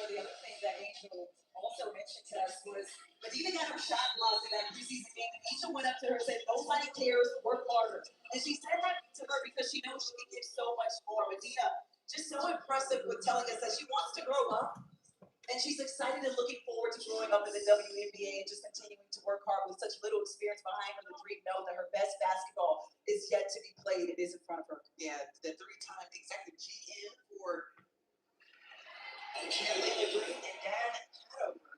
So the other thing that Angel also mentioned to us was Medina got her shot blocked in that preseason game, and Angel went up to her and said, "Nobody cares, work harder." And she said that to her because she knows she can give so much more. Medina, just so impressive with telling us that she wants to grow up, and she's excited and looking forward to growing up in the WNBA and just continuing to work hard with such little experience behind her. The dream know that her best basketball is yet to be played. It is in front of her. Yeah, the three-time executive GM for Connecticut and Dan Hanover.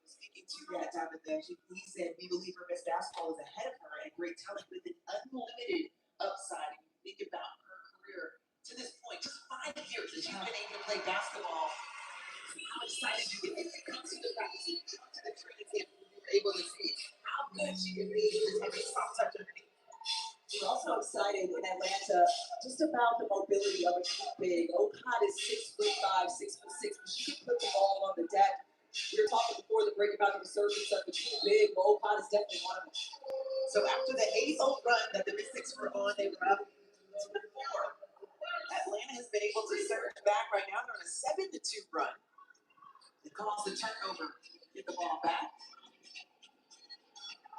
Speaking to that Tabitha, he said, "We believe her best basketball is ahead of her and great talent with an unlimited upside." And you think about her career to this point, just 5 years that she's been able to play basketball. How excited you get if it comes to the practice, to the training camp, you're able to see how good she can be with every soft touch underneath. We're also excited in Atlanta just about the mobility of a true big. Okad is 6'5", 6'6", but she can put the ball on the deck. We were talking before the break about the resurgence of the true big. Well, Okad is definitely one of them. So after the 8-0 run that the Mystics were on, they were up 2-4. Atlanta has been able to surge back. Right now they're on a 7-2 run. It calls the turnover, get the ball back.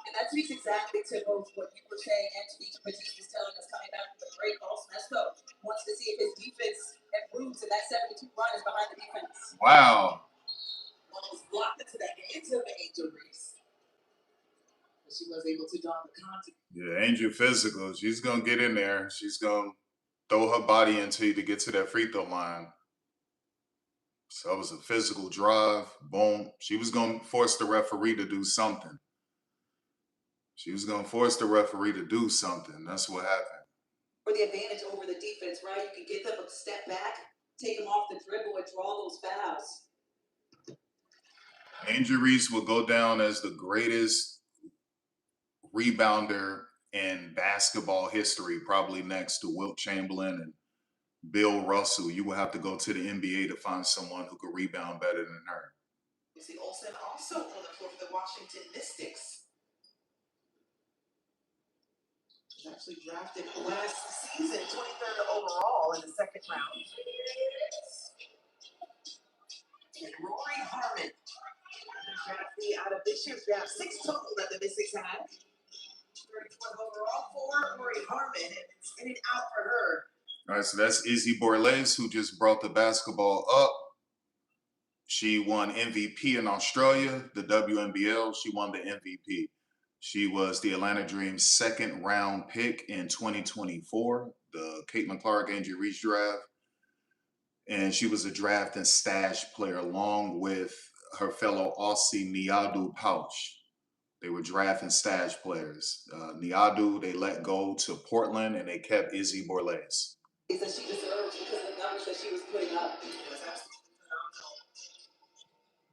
And that speaks exactly to both what you were saying and to each Matisse was telling us coming back from the break. Also, Mesco wants to see if his defense improves, and that 7-2 run is behind the defense. Wow. One was blocked into the hands of Angel Reese. But she was able to don the contact. Yeah, Angel physical. She's going to get in there. She's going to throw her body into you to get to that free throw line. So it was a physical drive. Boom. She was going to force the referee to do something. She was going to force the referee to do something. That's what happened. For the advantage over the defense, right? You can get them a step back, take them off the dribble, and draw those fouls. Angel Reese will go down as the greatest rebounder in basketball history, probably next to Wilt Chamberlain and Bill Russell. You will have to go to the NBA to find someone who could rebound better than her. You see Olsen also on the floor for the Washington Mystics. She was actually drafted last season, 23rd overall in the second round. And Rory Harmon, out of this year's draft, 6 total that the Mystics had. 34th overall for Rory Harmon, and it's in and out for her. All right, so that's Izzy Borlase, who just brought the basketball up. She won MVP in Australia, the WNBL. She won the MVP. She was the Atlanta Dream's second-round pick in 2024, the Caitlin Clark, Angel Reese draft. And she was a draft and stash player along with her fellow Aussie Niadu Pauch. They were draft and stash players. Niadu, they let go to Portland, and they kept Izzy Borlase. That she deserves because of the numbers that she was putting up. It was absolutely phenomenal.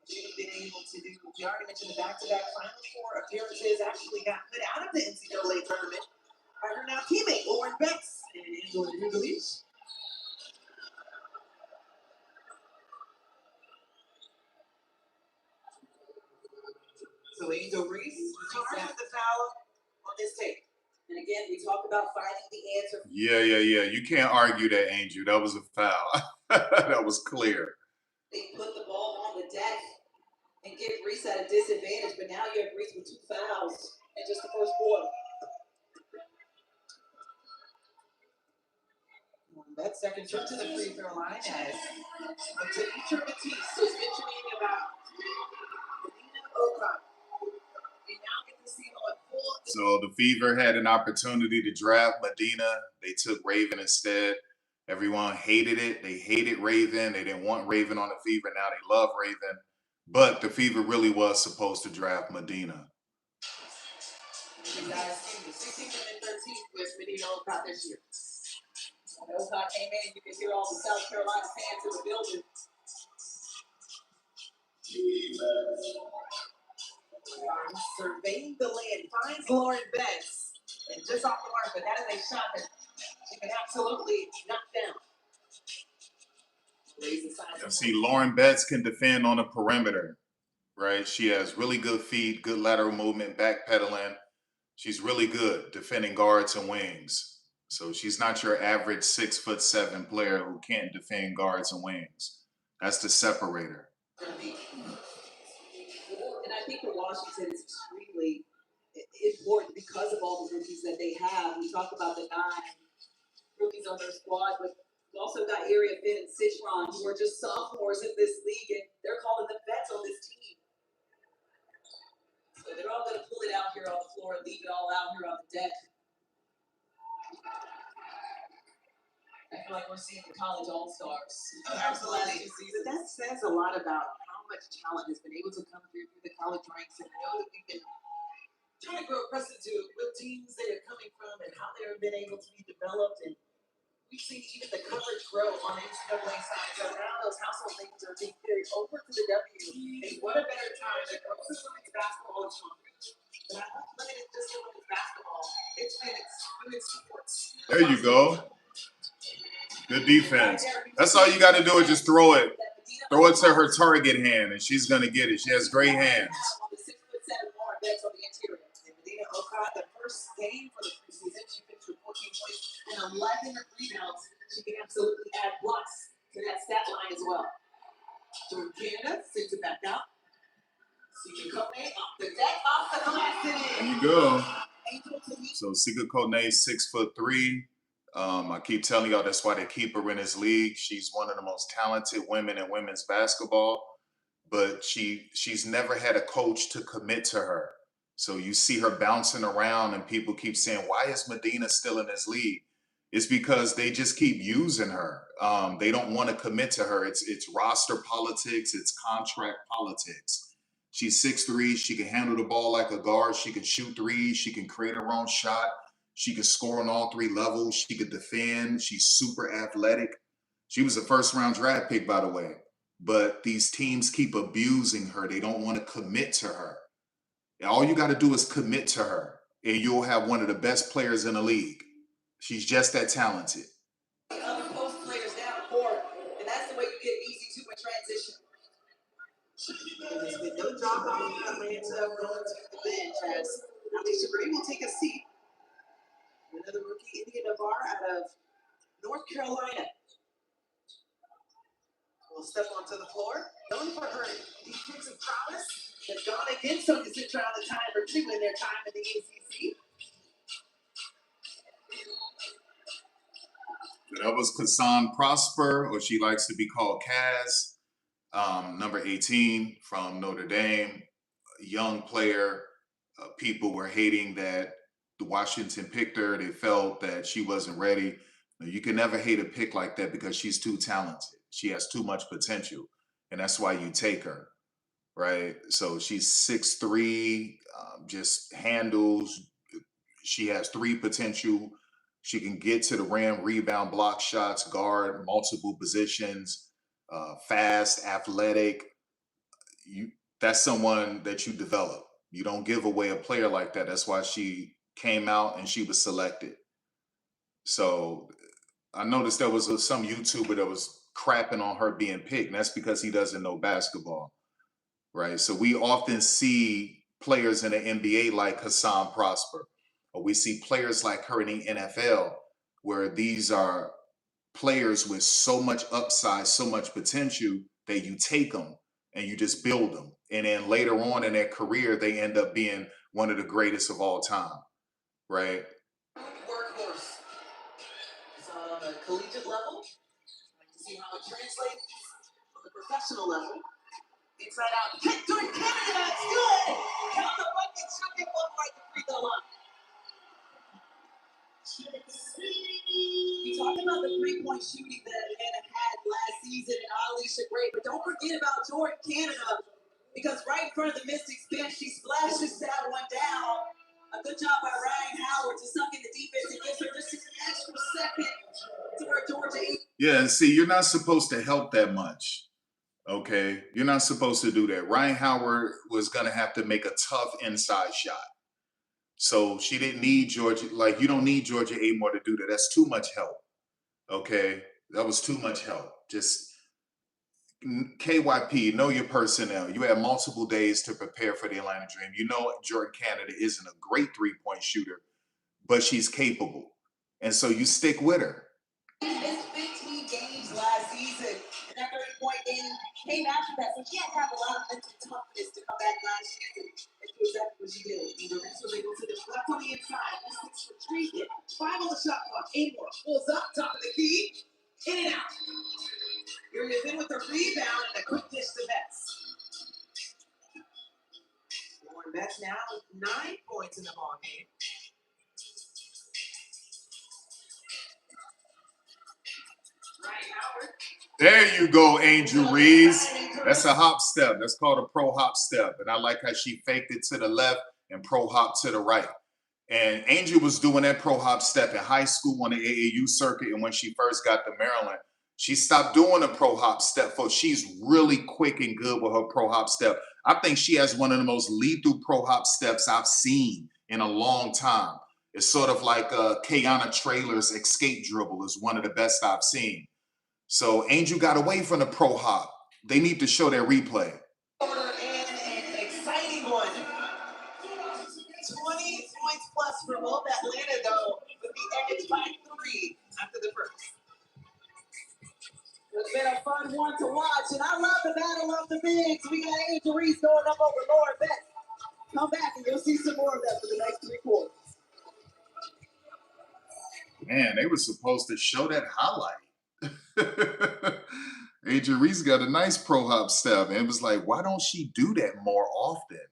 She's been able to do, we already mentioned the back-to-back Final Four appearances, actually got put out of the NCAA tournament by her now teammate, Lauren Betts, and Angela Dugalich. So Angel Reese charged with the foul on this tape. And again, we talk about finding the answer. Yeah. You can't argue that, Angel. That was a foul. That was clear. They put the ball on the deck and give Reese at a disadvantage, but now you have Reese with 2 fouls in just the first quarter. That second trip to the free throw line as Tanisha Matisse was mentioning about Medina Okad. We now get to see on full. So the Fever had an opportunity to draft Medina. They took Raven instead. Everyone hated it. They hated Raven. They didn't want Raven on the Fever. Now they love Raven. But the Fever really was supposed to draft Medina. You guys came to 16th and 13th with Medina Okad this year. When Okad came in, you could hear all the South Carolina fans in the building. Surveying the land, finds Lauren Betts, and just off the mark, but that is a shot that she can absolutely knock down. See, Lauren Betts can defend on the perimeter, right? She has really good feet, good lateral movement, backpedaling. She's really good defending guards and wings. So she's not your average 6'7" player who can't defend guards and wings. That's the separator. And I think for Washington, it's extremely important because of all the rookies that they have. We talk about the 9 rookies on their squad, but we also got Area Finn and Citron, who are just sophomores in this league, and they're calling them vets on this team. So they're all going to pull it out here on the floor and leave it all out here on the deck. I feel like we're seeing the college all-stars. Absolutely. But that says a lot about how much talent has been able to come through the college ranks. And I know that we've been trying to grow accustomed to what teams they are coming from and how they've been able to be developed. And we've seen even the coverage grow on the NCAA side. So now those household names are being carried over to the W. And what a better time to grow women's basketball is on. But I'm not limited just to women's basketball. It's women's sports. There you go. Good defense. That's all you got to do is just throw it. Throw it to her target hand, and she's going to get it. She has great hands. The first game for the preseason, she finished with 14 points and 11 rebounds. She can absolutely add blocks to that stat line as well. Jordan Canada sends it back out. Sika Kone off the deck, off the glass. There you go. So Sika Kone, 6'3". I keep telling y'all that's why they keep her in this league. She's one of the most talented women in women's basketball, but she's never had a coach to commit to her. So you see her bouncing around and people keep saying, why is Medina still in this league? It's because they just keep using her. They don't want to commit to her. It's roster politics. It's contract politics. She's 6'3". She can handle the ball like a guard. She can shoot threes. She can create her own shot. She can score on all 3 levels. She could defend. She's super athletic. She was a first-round draft pick, by the way. But these teams keep abusing her. They don't want to commit to her. All you got to do is commit to her, and you'll have one of the best players in the league. She's just that talented. Other post players down court, and that's the way you get easy to a transition. There's been no drop off in Atlanta going to the bench as Alicia Gray will take a seat. Another rookie, India Navarre out of North Carolina, will step onto the floor. Known for her defensive prowess, has gone against some Citron a time or two in their time in the ACC. That was Kassan Prosper, or she likes to be called Kaz, number 18 from Notre Dame, a young player. People were hating that the Washington picked her. They felt that she wasn't ready. You can never hate a pick like that because she's too talented. She has too much potential, and that's why you take her, right? So she's 6'3", just handles. She has 3 potential. She can get to the rim, rebound, block shots, guard multiple positions, fast, athletic. That's someone that you develop. You don't give away a player like that. That's why she came out and she was selected. So I noticed there was some YouTuber that was crapping on her being picked, and that's because he doesn't know basketball, right? So we often see players in the NBA like Kassan Prosper, or we see players like her in the NFL, where these are players with so much upside, so much potential that you take them and you just build them. And then later on in their career, they end up being one of the greatest of all time, right? Workhorse. It's on a collegiate level. Like to see how it translates on the professional level. Inside out, kick to Canada, it's good. Count the bucket, chuck it one right to free throw line. We talked about the 3-point shooting that Atlanta had last season and Alicia Gray, but don't forget about Jordan Canada, because right in front of the Mystics bench, she splashes that one down. A good job by Ryan Howard to suck in the defense and gives her just an extra second to where Georgia. Yeah, and see, you're not supposed to help that much. Okay, you're not supposed to do that. Ryan Howard was going to have to make a tough inside shot. So she didn't need Georgia. Like, you don't need Georgia Amore to do that. That's too much help. Okay, that was too much help. Just KYP, know your personnel. You had multiple days to prepare for the Atlanta Dream. You know Jordan Canada isn't a great 3-point shooter, but she's capable. And so you stick with her. She missed 15 games last season, and that 30-point game came after that. So she had to have a lot of mental toughness to come back last season and do exactly what she did. Either Reese was able to deflect on the inside. Mystics retrieved it. 5 on the shot clock. Amor pulls up, top of the key. In and out. Here is in with the rebound and a quick dish to Betts. Lauren Betts now with 9 points in the ball game. Ryan Howard. There you go, Angel Reese. That's a hop step. That's called a pro hop step. And I like how she faked it to the left and pro hop to the right. And Angel was doing that pro hop step in high school on the AAU circuit. And when she first got to Maryland, she stopped doing a pro hop step. She's really quick and good with her pro hop step. I think she has one of the most lethal pro hop steps I've seen in a long time. It's sort of like Kayana Traylor's escape dribble is one of the best I've seen. So Angel got away from the pro hop. They need to show their replay. And an exciting one. 20 points plus for both Atlanta, though, with the edge by 3 after the first. It's been a fun one to watch, and I love the battle of the bigs. We got Angel Reese going up over Lauren Betts. Come back, and you'll see some more of that for the next 3 quarters. Man, they were supposed to show that highlight. Angel Reese got a nice pro hop step, and it was like, why don't she do that more often?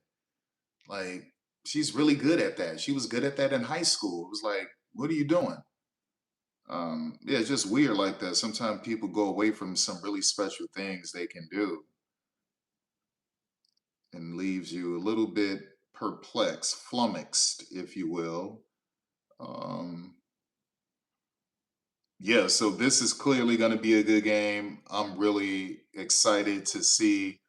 Like, she's really good at that. She was good at that in high school. It was like, what are you doing? Yeah, it's just weird like that. Sometimes people go away from some really special things they can do and leaves you a little bit perplexed, flummoxed, if you will. Yeah, so this is clearly going to be a good game. I'm really excited to see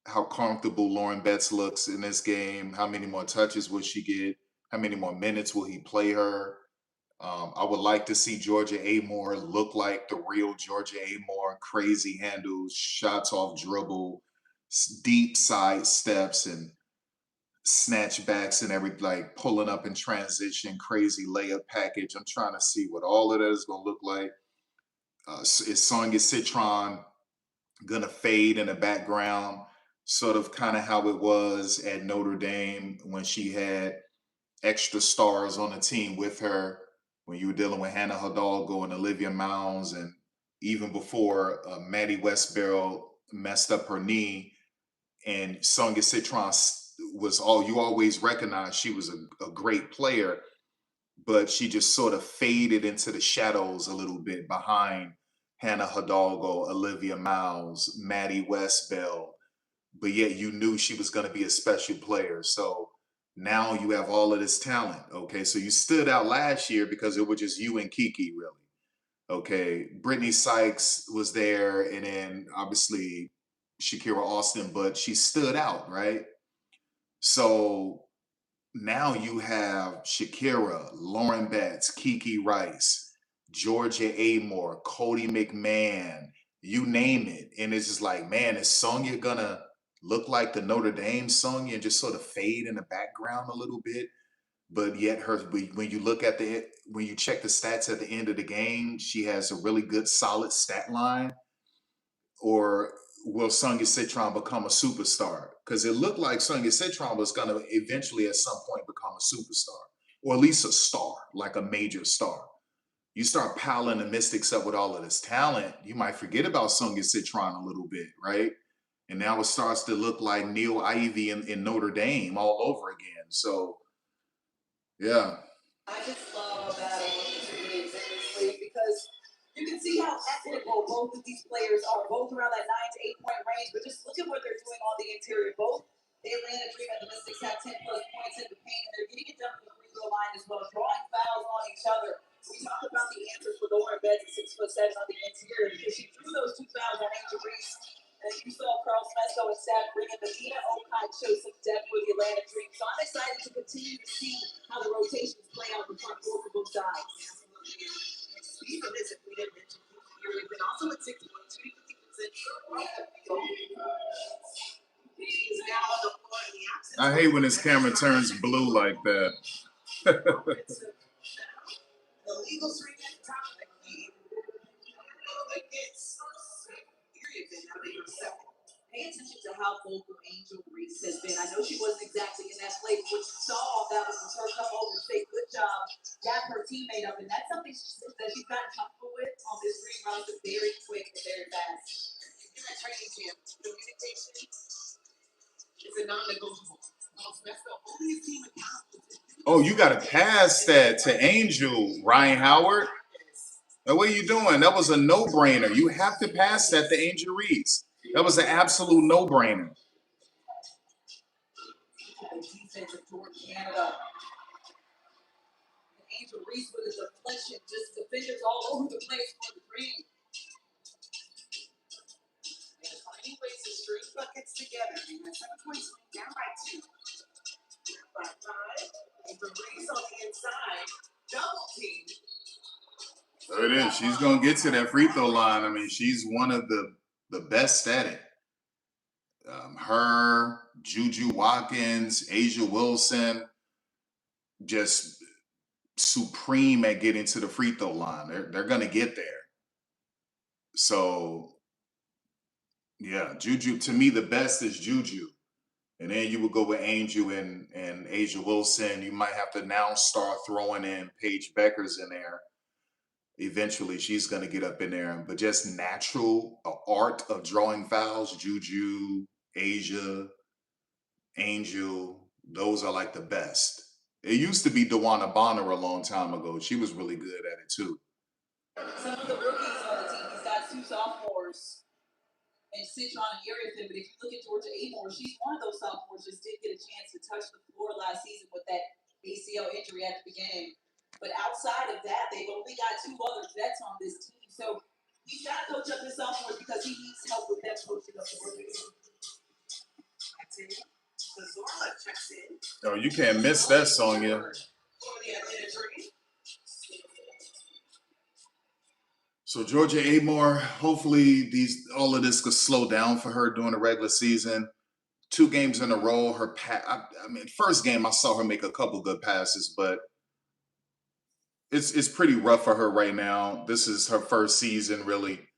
how comfortable Lauren Betts looks in this game. How many more touches will she get? How many more minutes will he play her? I would like to see Georgia Amor look like the real Georgia Amor. Crazy handles, shots off dribble, deep side steps, and snatchbacks and everything, like pulling up in transition, crazy layup package. I'm trying to see what all of that is going to look like. Is Sonia Citron going to fade in the background, sort of kind of how it was at Notre Dame when she had extra stars on the team with her, when you were dealing with Hannah Hidalgo and Olivia Mounds, and even before Maddie Westboro messed up her knee, and Sonia Citron was you always recognized she was a great player, but she just sort of faded into the shadows a little bit behind Hannah Hidalgo, Olivia Mounds, Maddie Westbell, but yet you knew she was going to be a special player. So now you have all of this talent. Okay, so you stood out last year because it was just you and Kiki, really. Okay, Brittany Sykes was there, and then obviously Shakira Austin, but she stood out, right? So now you have Shakira, Lauren Betts, Kiki Rice, Georgia Amor, Cody McMahon, you name it. And it's just like, man, is Sonia gonna look like the Notre Dame Sonia and just sort of fade in the background a little bit? But yet when you look at when you check the stats at the end of the game, she has a really good solid stat line. Or will Sonia Citron become a superstar? Because it looked like Sonia Citron was going to eventually at some point become a superstar, or at least a star, like a major star. You start piling the Mystics up with all of this talent, you might forget about Sonia Citron a little bit, right? And now it starts to look like Neil Ivy in Notre Dame all over again. So, yeah. I just love that because you can see how equitable both of these players are, both around that 9 to 8 point range. But just look at what they're doing on the interior. Both the Atlanta Dream and the Mystics have 10 plus points in the paint, and they're getting it done from the free throw line as well, drawing fouls on each other. We talk about the answers for Lauren Betts at 6'7" on the interior because she drew those 2 fouls on Angel Reese. And you saw Carl Smesco and staff bringing Medina Okai, show some depth for the Atlanta Dream. So I'm excited to continue to see how the rotations play out in front court for both sides. Speed of this, if we didn't mention here, we've been also at 6.2, 50%. He's now on the floor in the absence. I hate when this camera turns blue like that. The legal string at the top of the key against period, then now they go second. pay attention to how vocal Angel Reese has been. I know she wasn't exactly in that play, but what you saw that was her come over and say, good job, got her teammate up. And that's something she says that she's gotten comfortable with on this green round, very quick and very fast. In that training camp, communication is a non-negotiable. That's the only team accountable. Oh, you got to pass that to Angel, Ryan Howard. Now, what are you doing? That was a no-brainer. You have to pass that to Angel Reese. That was an absolute no-brainer. Defense of Canada. Angel Reese with his deflection, just defenders all over the place for the green. And finding ways to string buckets together. And that 7 points down by 2. Down by 5. Angel Reese on the inside. Double team. There it is. She's going to get to that free throw line. I mean, she's one of the best at it. Her, Juju Watkins, Asia Wilson, just supreme at getting to the free throw line. They're going to get there. So, yeah, Juju, to me, the best is Juju. And then you would go with Angel and Asia Wilson. You might have to now start throwing in Paige Beckers in there. Eventually, she's going to get up in there. But just natural art of drawing fouls, Juju, Asia, Angel, those are like the best. It used to be Dewana Bonner a long time ago. She was really good at it, too. Some of the rookies on the team, he's got 2 sophomores and Citron and Ariathon. But if you look at Georgia Amore, she's one of those sophomores just didn't get a chance to touch the floor last season with that ACL injury at the beginning. But outside of that, they've only got 2 other vets on this team. So he's got to coach up his sophomores because he needs help with them coaching up the rookies. Oh, you can't miss that, Sonya. So Georgia Amore, hopefully all of this could slow down for her during the regular season. 2 games in a row, I mean, first game I saw her make a couple good passes, but it's pretty rough for her right now. This is her first season, really.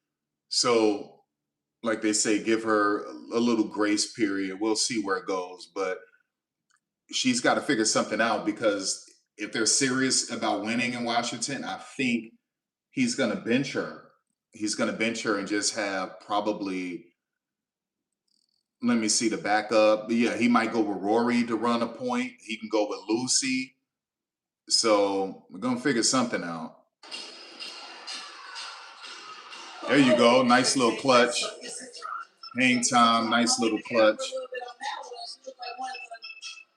So, like they say, give her a little grace period. We'll see where it goes, but she's got to figure something out because if they're serious about winning in Washington, I think he's going to bench her. He's going to bench her and just have probably, let me see the backup. But yeah, he might go with Rory to run a point. He can go with Lucy. So we're going to figure something out. There you go. Nice little clutch. Hang time. Nice little clutch.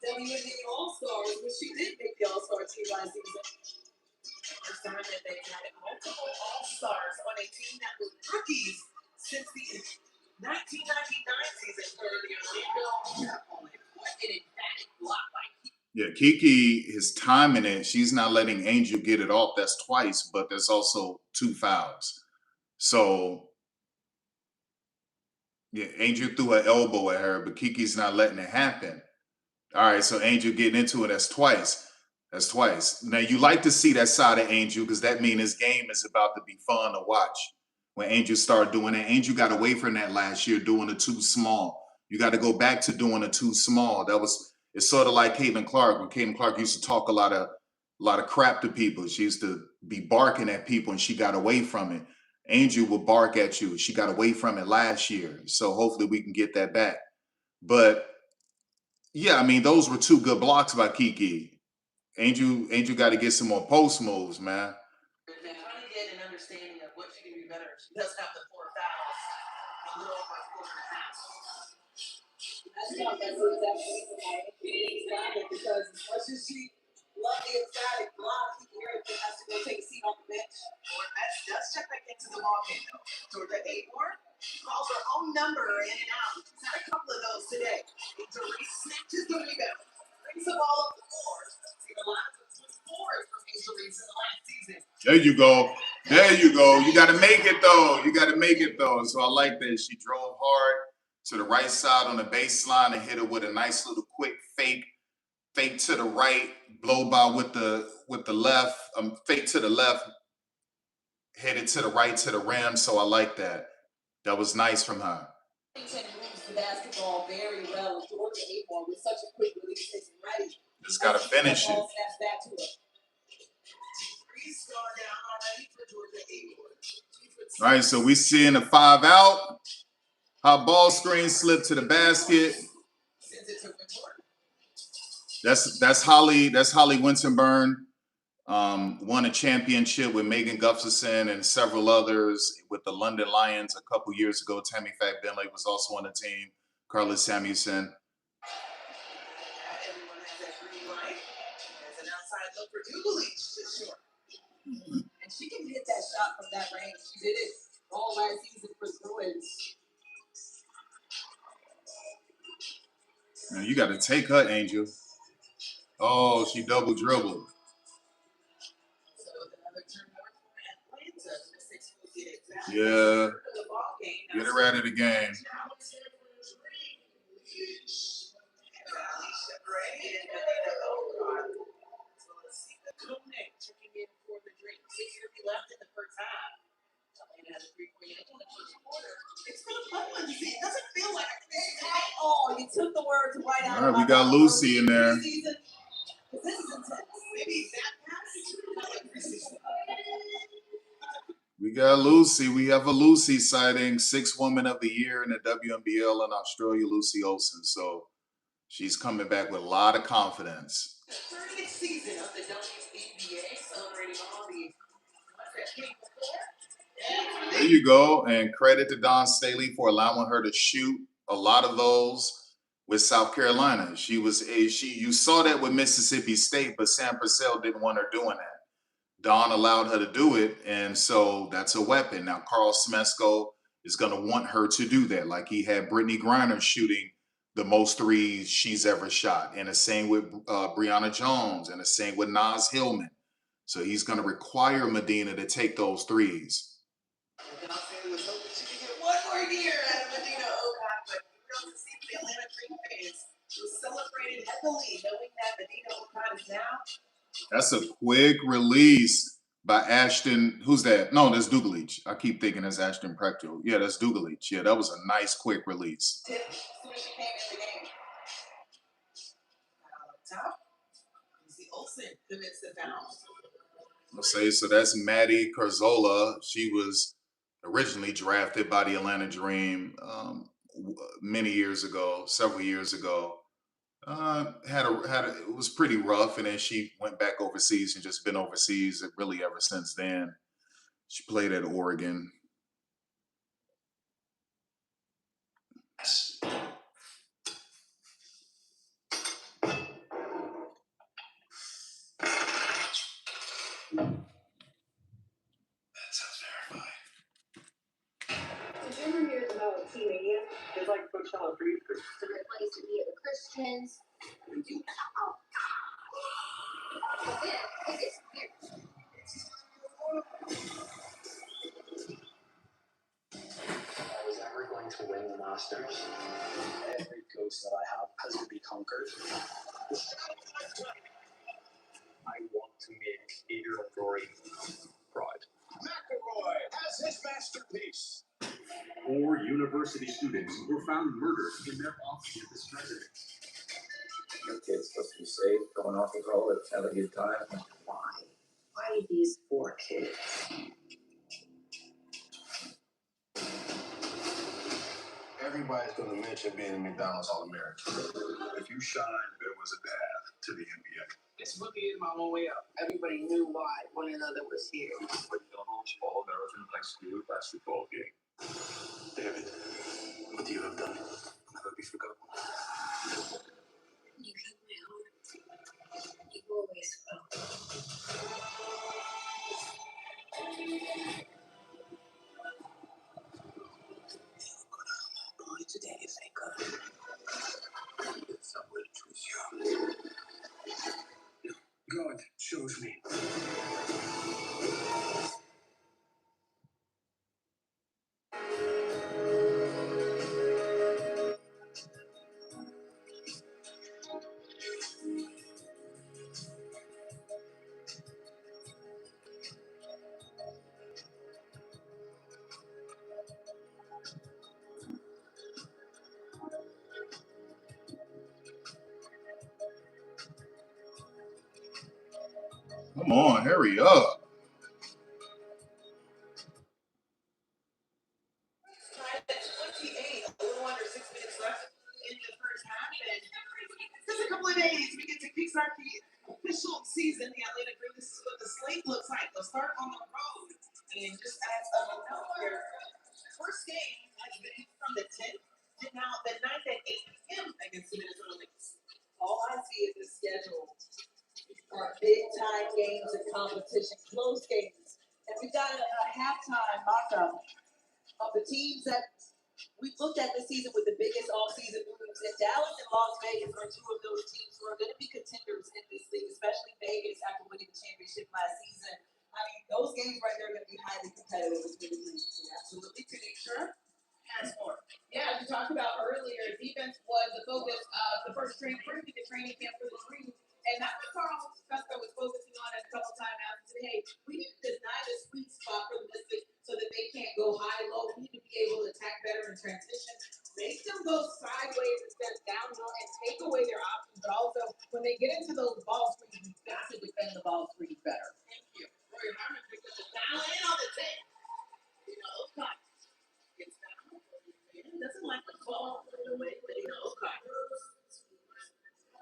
WNBA All-Stars, but she did make the All-Star team last season. First time that they've had multiple All-Stars on a team that was rookies since the 1999 season for the Orlando. What an emphatic block by Kiki. Yeah, Kiki is timing it. She's not letting Angel get it off. That's twice, but there's also 2 fouls. So, yeah, Angel threw her elbow at her, but Kiki's not letting it happen. All right, so Angel getting into it, that's twice. That's twice. Now, you like to see that side of Angel because that means his game is about to be fun to watch. When Angel started doing it, Angel got away from that last year doing the 2 small. You got to go back to doing the 2 small. It's sort of like Caitlin Clark. When Caitlin Clark used to talk a lot of crap to people. She used to be barking at people and she got away from it. Angel will bark at you. She got away from it last year. So hopefully we can get that back. But yeah, I mean, those were 2 good blocks by Kiki. Angel got to get some more post moves, man. They're trying to get an understanding of what she can do better. She doesn't have the 4 fouls. A little over 4.5. That's exactly because as much as she loved the emphatic block, Ariathon has to go take a seat on the bench. Let's check back into the ball game, though. Georgia Amore calls her own number in and out. She's had a couple of those today. Angel Reese snatches the rebound, brings the ball up the floor. See the line of 4 from Angel Reese in the last season. There you go. There you go. You got to make it, though. You got to make it, though. So I like that. She drove hard to the right side on the baseline and hit it with a nice little quick fake to the right, blow by with the left, fake to the left, hit it to the right to the rim. So I like that. That was nice from her. moves the basketball very well. Georgia Avon with such a quick release is ready. Just gotta finish it. Ball snaps back to her. Three's gone down already for Georgia Avon. All right, so we seeing the 5 out. Hot ball screen slip to the basket. That's Holly Winterburn. Won a championship with Megan Gustafson and several others with the London Lions a couple years ago. Tammy Fack Bentley was also on the team. Carlos Samuelson. Everyone has that green light. There's an outside look for Dugalich. Just short. And she can hit that shot from that range. She did it all last season for the Bruins. Now you got to take her, Angel. Oh, she double dribbled. Yeah. Get her out of the game. Oh, you took the words right out. All right, we got Lucy in there. This is intense. Maybe that pass. We got Lucy. We have a Lucy sighting. 6th Woman of the Year in the WNBL in Australia, Lucy Olsen. So she's coming back with a lot of confidence. 30th season of the WNBA, celebrating all the There you go. And credit to Dawn Staley for allowing her to shoot a lot of those with South Carolina. You saw that with Mississippi State, but Sam Purcell didn't want her doing that. Dawn allowed her to do it, and so that's a weapon. Now, Carl Smesko is going to want her to do that, like he had Brittany Griner shooting the most threes she's ever shot, and the same with Brianna Jones, and the same with Naz Hillman. So he's going to require Medina to take those threes. Dawson was hoping she could get one more year out of Medina Oak, but thrilled to see the Atlanta Dream fans who celebrated heavily, knowing that Medina Oak is now. That's a quick release by Ashton. Who's that? No, that's Dugalich. I keep thinking that's Ashton Prechtel. Yeah, that's Dugalich. Yeah, that was a nice quick release. Tip as soon as she came in the game. Top. Lucy Olsen commits the foul. I'll say, so that's Maddie Carzola. She was originally drafted by the Atlanta Dream many years ago, several years ago. It was pretty rough, and then she went back overseas and just been overseas really ever since then. She played at Oregon. That sounds verified. Did you ever hear about Teen Media? It's like Coachella for you. It's a good place to be the Christians. But then, it gets weird. I was ever going to win the Masters. Every ghost that I have has to be conquered. I want to make Adrian Rory proud. McElroy has his masterpiece. 4 university students were found murdered in their office with this president. Your kid's supposed to be safe, going off to college, have a good time. Why? Why these 4 kids? Everybody's going to mention being a McDonald's All-American. If you shine, there was a path to the NBA. It's looking in my own way up. Everybody knew why one another was here. McDonald's All-American high school basketball game. David, what you have done will never be forgotten. You have my heart. You always will. Boy, today is a good. Somewhere to choose you. God chose me. Come on, hurry up. Tied at 28, a little under 6 minutes left in the first half. And just a couple of days, we get to kickstart the official season. The Atlanta Dream, this is what the slate looks like. They'll start on the road. And just as a note here, first game has been from the 10th to now the 9th at 8 p.m. against the Minnesota Lynx. All I see is the schedule are big time games and competition, close games. And we've got a halftime mock-up of the teams that we've looked at this season with the biggest all-season moves. And Dallas and Las Vegas are two of those teams who are going to be contenders in this league, especially Vegas after winning the championship last season. I mean, those games right there are going to be highly competitive between the teams. Absolutely, Tanisha has more. Yeah, as we talked about earlier, defense was the focus of the first training camp for the Dream. And that's what Carl Fusco was focusing on a couple times out. He said, hey, we need to design a sweet spot for the Mystics so that they can't go high, low. We need to be able to attack better in transition, make them go sideways instead of downhill, and take away their options. But also, when they get into those ball screens, you've got to defend the ball screens better. Thank you. Rory Harmon picked up the dial in on the tape. You know, Oakland gets down. Doesn't like the ball away, but you know, Oakland.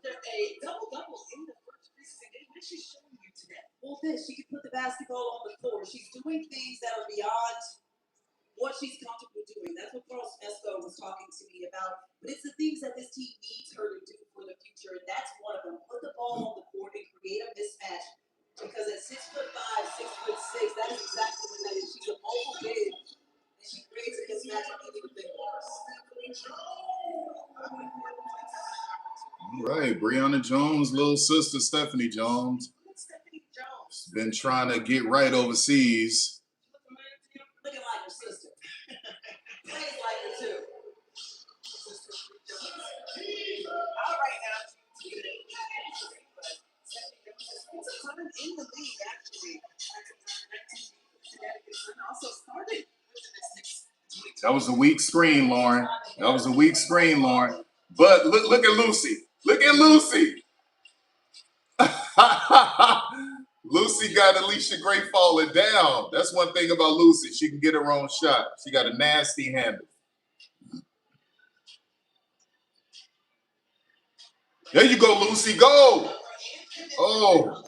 After a double-double in the first preseason game, what is she showing you today? Well, she can put the basketball on the floor. She's doing things that are beyond what she's comfortable doing. That's what Carl Fusco was talking to me about. But it's the things that this team needs her to do for the future, and that's one of them. Put the ball on the court and create a mismatch. Because at 6'5", 6'6", that is exactly what that is. She's a mobile big, and she creates a mismatch on anything worse. All right, Breonna Jones' little sister, Stephanie Jones, Stephanie Jones. been trying to get right overseas. Looking like her sister. Plays like her too. All right, now. It's a time in the league, actually. And also started with the Mystics. That was a weak screen, Lauren. That was a weak screen, Lauren. But look at Lucy. Look at Lucy. Lucy got Alicia Gray falling down. That's one thing about Lucy. She can get her own shot. She got a nasty handle. There you go, Lucy. Go. Oh. And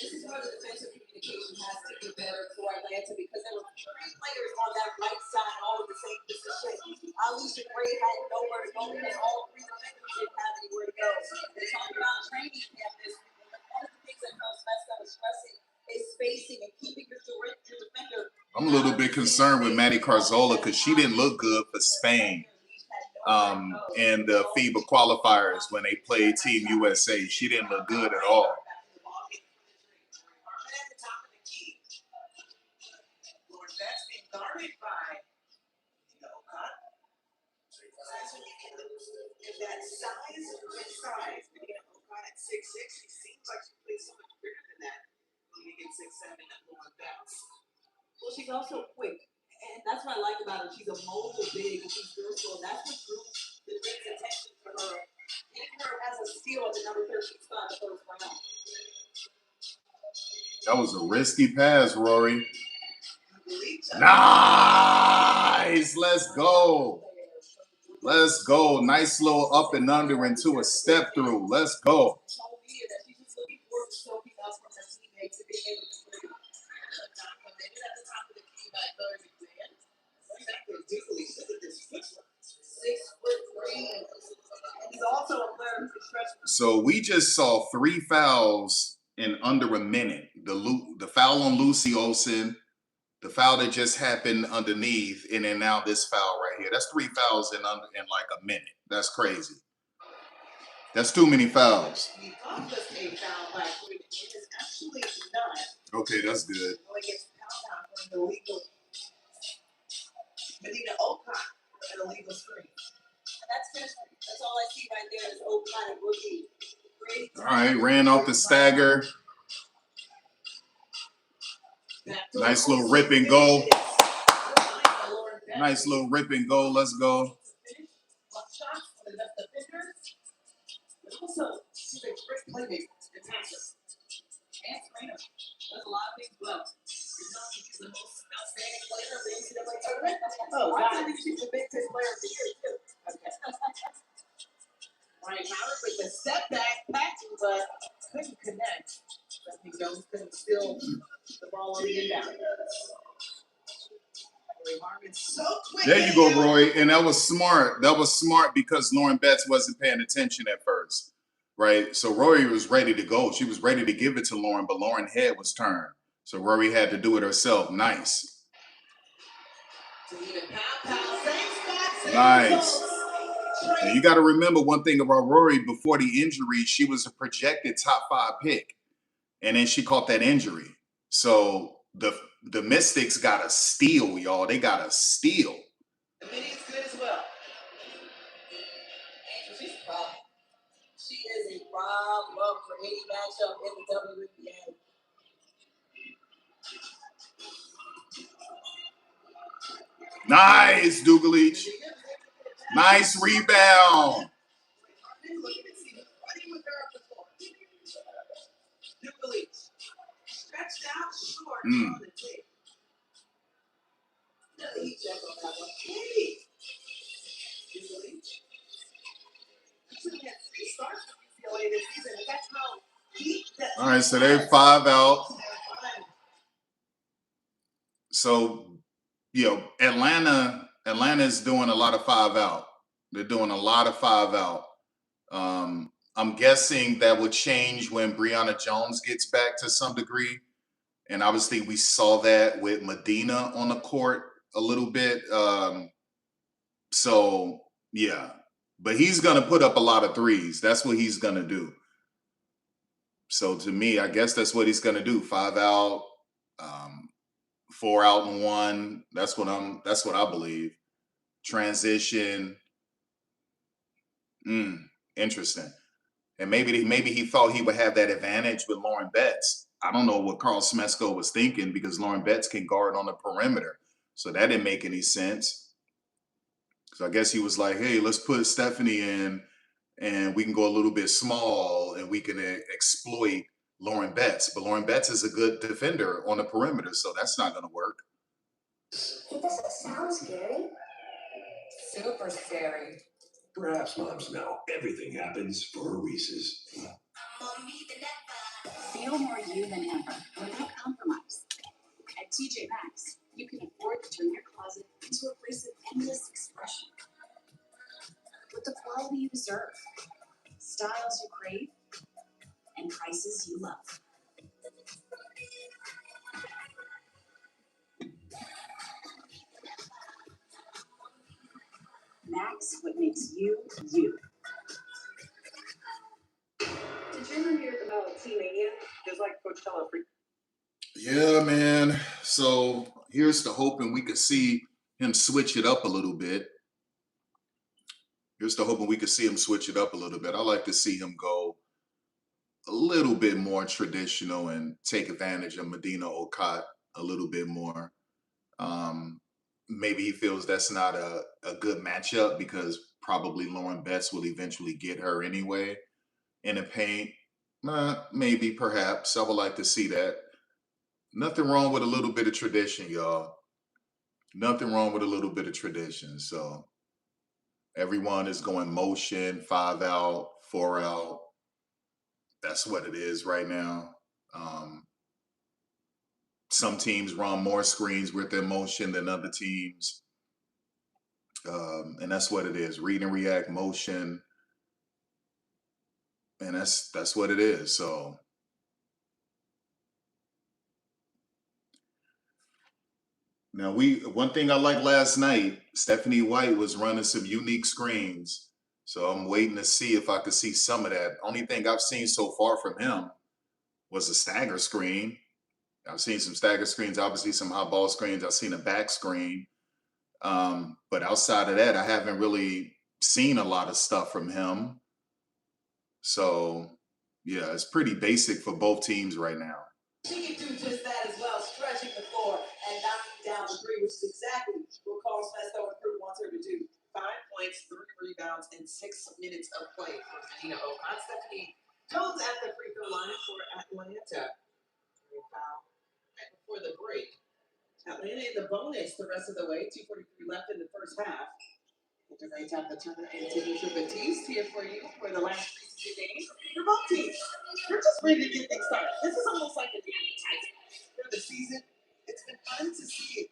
this is where the defensive communication has to get better for Atlanta because there were 3 players on that right side all in the same position. Alicia Gray had nowhere to go because all 3 defenders didn't have anywhere to go. They talked about training camp this week. One of the things that Carl Fusco was stressing is spacing and keeping your defender. I'm a little bit concerned with Maddie Carzola because she didn't look good for Spain in the FIBA qualifiers when they played Team USA. She didn't look good at all. Guarded by, you know, that's when you can if that size, good size. But you know, at 6'6", she seems like she plays so much bigger than that. When you get 6'7", that more bounce. Well, she's also quick, and that's what I like about her. She's a mobile big, and she's versatile. That's what drew the big's attention for her. Getting her as a steal at the number 13 spot in the first round. That was a risky pass, Rory. Nice. Let's go. Let's go. Nice little up and under into a step through. Let's go. So we just saw 3 fouls in under a minute. The foul on Lucy Olsen, the foul that just happened underneath, and then now this foul right here. That's 3 fouls in like a minute. That's crazy. That's too many fouls. Okay, that's good. That's all I see right there is Oakland rookie. All right, ran off the stagger. Nice little rip and go. Nice little rip and go. Let's go. she's a great playmaker and passer. And screener. Does a lot of things well. You know, she's the most outstanding player of the NCAA tournament. Oh, I think she's the Big Ten player of the year, too. Okay. Ryan Howard with the step back passing, but couldn't connect. Stephanie Jones couldn't steal the ball on the inbound. Roy Harmon's so quick. There you go, Roy. And that was smart. That was smart because Lauren Betts wasn't paying attention at first, right? So Rory was ready to go. She was ready to give it to Lauren, but Lauren's head was turned. So Rory had to do it herself. Nice. Nice. And you got to remember one thing about Rory. Before the injury, she was a projected top 5 pick. And then she caught that injury. So the Mystics got to steal, y'all. They got to steal. The mini is good as well. Angel, she's a problem. She is a problem for any matchup in the WNBA. Nice, Dugalich. Nice rebound. Stretched out short on the tape. He checked on that one. Hey. He's only had 3 starts for UCLA this season, and that's how deep that. All right, so they're 5 out. So, Atlanta is doing a lot of 5 out. They're doing a lot of 5 out. I'm guessing that would change when Brianna Jones gets back to some degree. And obviously we saw that with Medina on the court a little bit. So, yeah. But he's going to put up a lot of threes. That's what he's going to do. So to me, I guess that's what he's going to do. 5 out, 4 out and 1. That's what I believe. Transition. Interesting. And maybe he thought he would have that advantage with Lauren Betts. I don't know what Carl Smesko was thinking because Lauren Betts can guard on the perimeter. So that didn't make any sense. So I guess he was like, hey, let's put Stephanie in and we can go a little bit small and we can exploit Lauren Betts. But Lauren Betts is a good defender on the perimeter, so that's not going to work. It doesn't sound scary. Super scary. Perhaps moms know everything happens for a Reese's. Feel more you than ever without compromise. At TJ Maxx, you can afford to turn your closet into a place of endless expression. With the quality you deserve, styles you crave, and prices you love. Max, what makes you, you. Did you ever hear about Team Mania? Just like Coachella for. Yeah, man. So here's the hoping we could see him switch it up a little bit. Here's the hoping we could see him switch it up a little bit. I like to see him go a little bit more traditional and take advantage of Medina Okot a little bit more. Maybe he feels that's not a good matchup because probably Lauren Betts will eventually get her anyway in the paint. Maybe, perhaps. I would like to see that. Nothing wrong with a little bit of tradition, y'all. Nothing wrong with a little bit of tradition. So everyone is going motion, 5 out, 4 out. That's what it is right now. Some teams run more screens with their motion than other teams. And that's what it is. Read and react motion. And that's what it is. So now one thing I liked last night, Stephanie White was running some unique screens. So I'm waiting to see if I could see some of that. Only thing I've seen so far from him was a stagger screen. I've seen some stagger screens, obviously some high ball screens. I've seen a back screen. But outside of that, I haven't really seen a lot of stuff from him. So, yeah, it's pretty basic for both teams right now. She can do just that as well, stretching the floor and knocking down the three, which is exactly what Carl Smesko and crew wants her to do. 5 points, 3 rebounds, and 6 minutes of play for Medina Okot. Stephanie Jones at the free throw line for Atlanta. Foul right before the break. Atlanta in the bonus the rest of the way. 2:43 left in the first half. It's a great time to turn and Tanisha Batiste here for you for the last preseason games. For both teams, we're just ready to get things started. This is almost like an appetizer for the season. It's been fun to see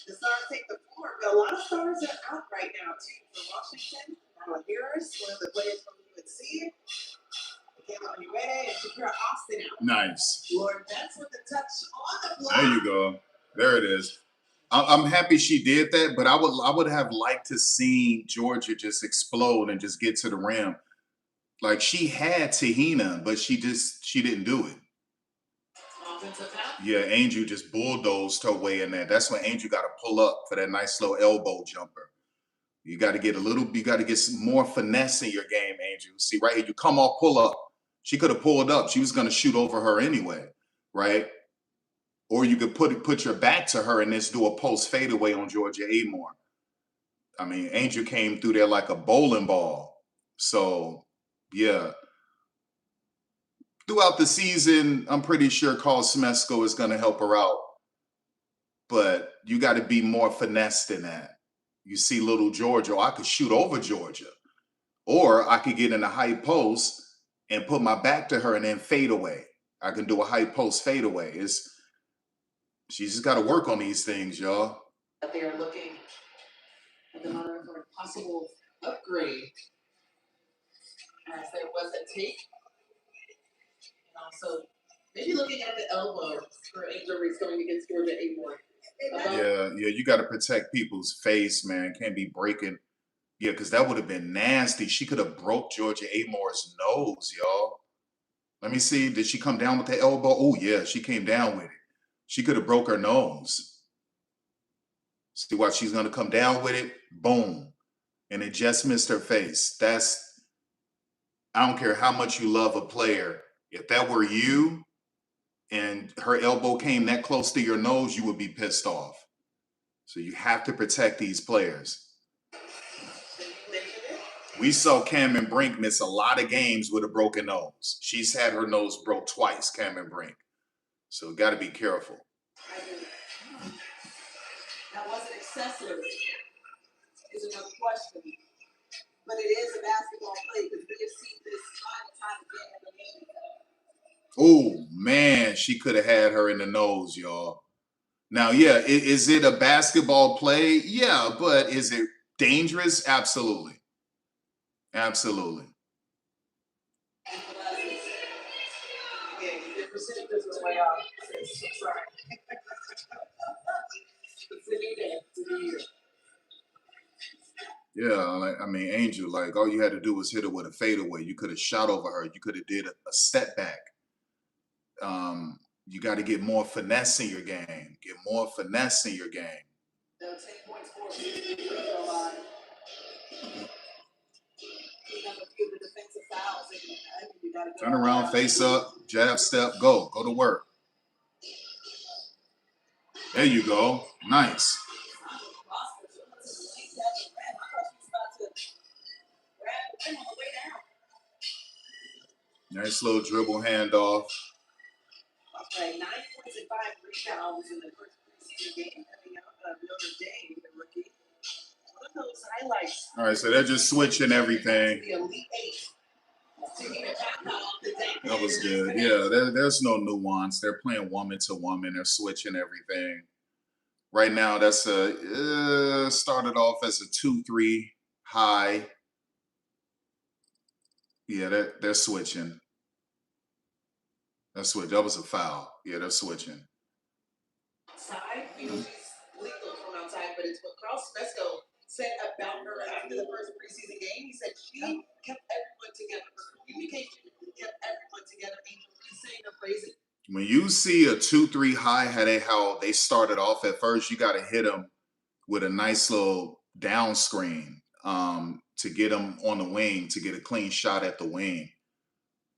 the Stars take the floor, but a lot of stars are out right now too. For Washington, Marlon Harris, one of the players from UNC, Michaela Onyewe, and Shakira Austin out. Nice. Lord, that's with the touch on the block. There you go. There it is. I'm happy she did that, but I would have liked to see Georgia just explode and just get to the rim. Like she had Tahina, but she didn't do it. Yeah, Angel just bulldozed her way in there. That's when Angel got to pull up for that nice little elbow jumper. You got to get some more finesse in your game, Angel. See, right here, you come off, pull up. She could have pulled up. She was going to shoot over her anyway, right? Or you could put your back to her and just do a post fadeaway on Georgia Amore. I mean, Angel came through there like a bowling ball. So, yeah. Throughout the season, I'm pretty sure Carl Smesco is going to help her out. But you got to be more finesse than that. You see little Georgia, I could shoot over Georgia. Or I could get in a high post and put my back to her and then fade away. I can do a high post fadeaway. She's just got to work on these things, y'all. They are looking at the mother for a possible upgrade, as there was a take. And also, maybe looking at the elbow for Angel Reese going against Georgia Amore. Yeah, you got to protect people's face, man. Can't be breaking. Yeah, because that would have been nasty. She could have broke Georgia Amore's nose, y'all. Let me see. Did she come down with the elbow? Oh, yeah, she came down with it. She could have broke her nose. See why she's going to come down with it? Boom. And it just missed her face. I don't care how much you love a player. If that were you and her elbow came that close to your nose, you would be pissed off. So you have to protect these players. We saw Cameron Brink miss a lot of games with a broken nose. She's had her nose broke twice, Cameron Brink. So got to be careful. That wasn't excessive, is another question. But it is a basketball play because we have seen this time and time again in the game. Oh, man, she could have had her in the nose, y'all. Now, yeah, is it a basketball play? Yeah, but is it dangerous? Absolutely. Absolutely. Yeah, the percentages was way off. Sorry. It's a new day. It's a new year. Yeah, I mean, Angel, like all you had to do was hit her with a fadeaway. You could have shot over her. You could have did a step back. You got to get more finesse in your game. Get more finesse in your game. 10 points for free throw line. Clean up a few of the defensive fouls. And you gotta go Turn around, face up, jab, step, go. Go to work. There you go. Nice. Nice little dribble handoff. Okay, 9 points and 5 rebounds in the first preseason game coming out of Notre Dame, the rookie. One of those highlights. All right, so they're just switching everything. The Elite Eight. That was good. Yeah, there's no nuance. They're playing woman to woman. They're switching everything. Right now, that's started off as a 2-3 high. Yeah, they're switching. That's what. That was a foul. Yeah, they're switching. Side, she's lethal from outside, but it's what Carl Smesco said about her after the first preseason game. He said she kept everyone together. Her communication kept everyone together. He's saying her phrasing. When you see a 2-3 high, how they started off at first, you got to hit them with a nice little down screen to get them on the wing, to get a clean shot at the wing.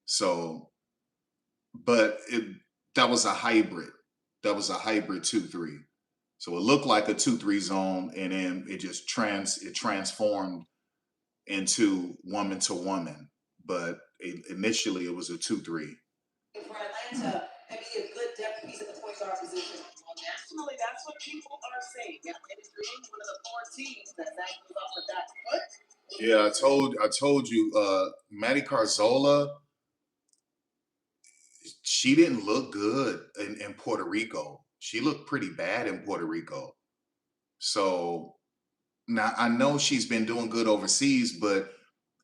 So, but that was a hybrid. That was a hybrid 2-3. So it looked like a 2-3 zone, and then it just transformed into woman to woman. But initially it was a 2-3. For Atlanta and be a good depth piece at the point guard position. Well, nationally, that's what people are saying. Atlanta's being one of the 4 teams that goes off the back foot. Yeah, I told you, Maddie Carzola, she didn't look good in Puerto Rico. She looked pretty bad in Puerto Rico. So now I know she's been doing good overseas, but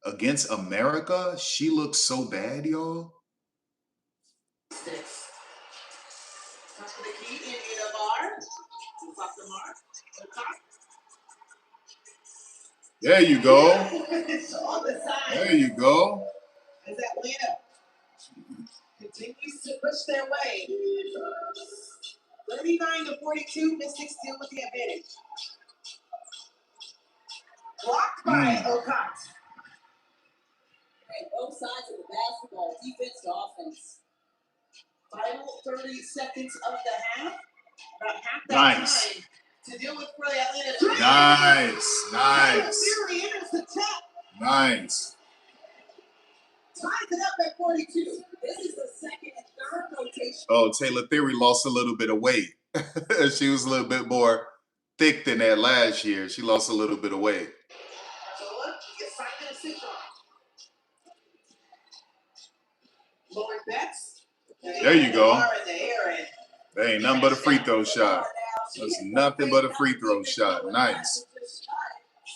against America, she looks so bad, y'all. Six. Touch for the key, Indian bar. Off the mark. There you go. It's on the side. There you go. As Atlanta continues to push their way. 39-42, Mystics still with the advantage. Blocked by Okot. Hey, both sides of the basketball, defense to offense. Final 30 seconds of the half. About half that Nice. time to deal with for the Atlanta. Nice. Fury enters the top. Nice. Ties it up at 42. This is the second and third rotation. Oh, Taylor Theory lost a little bit of weight. She was a little bit more thick than that last year. She lost a little bit of weight. The assignment of 6 on. Lauren Betts. There you go. In the air and That ain't nothing but a free throw shot. That's nothing but a free throw shot. Nice.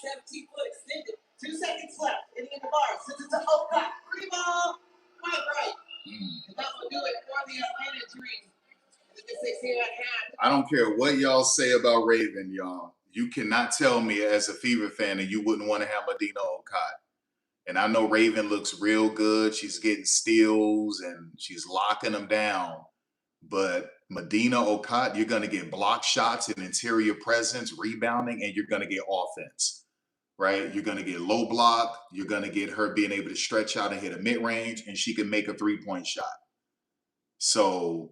17-foot extended. 2 seconds left. Hitting the bar. Sends it to Okot. Free ball. Right. And that will do it for the Atlanta Dream. I don't care what y'all say about Raven, y'all. You cannot tell me as a Fever fan that you wouldn't want to have Medina Okot. And I know Raven looks real good. She's getting steals and she's locking them down. But Medina Okot, you're going to get block shots and interior presence, rebounding, and you're going to get offense, right? You're going to get low block. You're going to get her being able to stretch out and hit a mid-range, and she can make a three-point shot. So,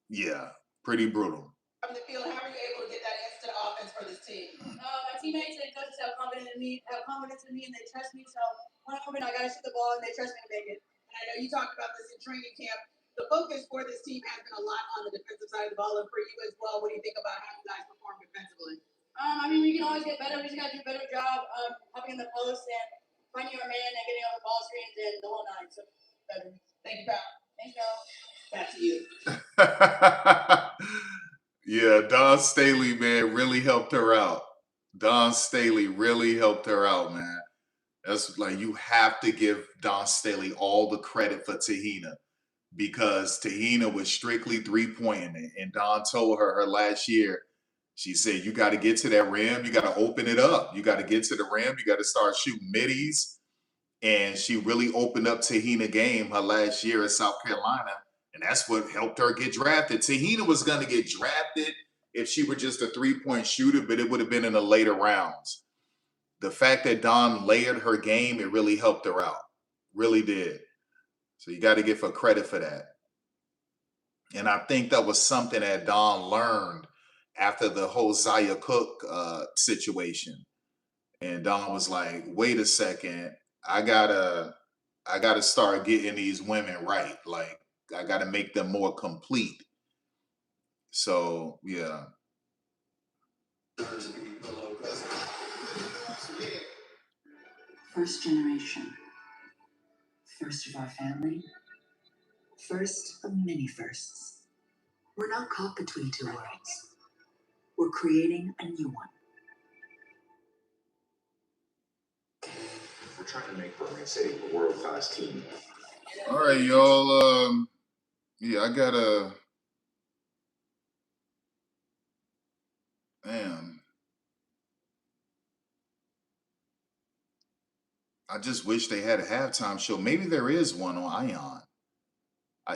yeah, pretty brutal. From the field, how are you able to get that instant offense for this team? My teammates and coaches have confidence in me, and they trust me. So when I'm open, I gotta shoot the ball, and they trust me to make it. And I know you talked about this in training camp. The focus for this team has been a lot on the defensive side of the ball, and for you as well. What do you think about how you guys perform defensively? I mean, we can always get better. We just gotta do a better job helping in the post and finding our man and getting on the ball screens and the whole nine. So better. Thank you, Pat. Thanks, y'all. Back to you. Yeah, Don Staley, man, really helped her out. Don Staley really helped her out, man. That's like, you have to give Don Staley all the credit for Tahina, because Tahina was strictly three-pointing. And Don told her last year, she said, you got to get to that rim. You got to open it up. You got to get to the rim. You got to start shooting middies. And she really opened up Tahina game her last year at South Carolina. And that's what helped her get drafted. Tahina was going to get drafted if she were just a three-point shooter, but it would have been in the later rounds. The fact that Don layered her game, it really helped her out. Really did. So you got to give her credit for that. And I think that was something that Don learned after the whole Zaya Cook situation. And Don was like, wait a second, I gotta start getting these women right. Like, I gotta make them more complete. So yeah. First generation. First of our family. First of many firsts. We're not caught between two worlds. We're creating a new one. We're trying to make Birmingham City a world-class team. All right, y'all. Yeah, I gotta. Man, I just wish they had a halftime show. Maybe there is one on Ion.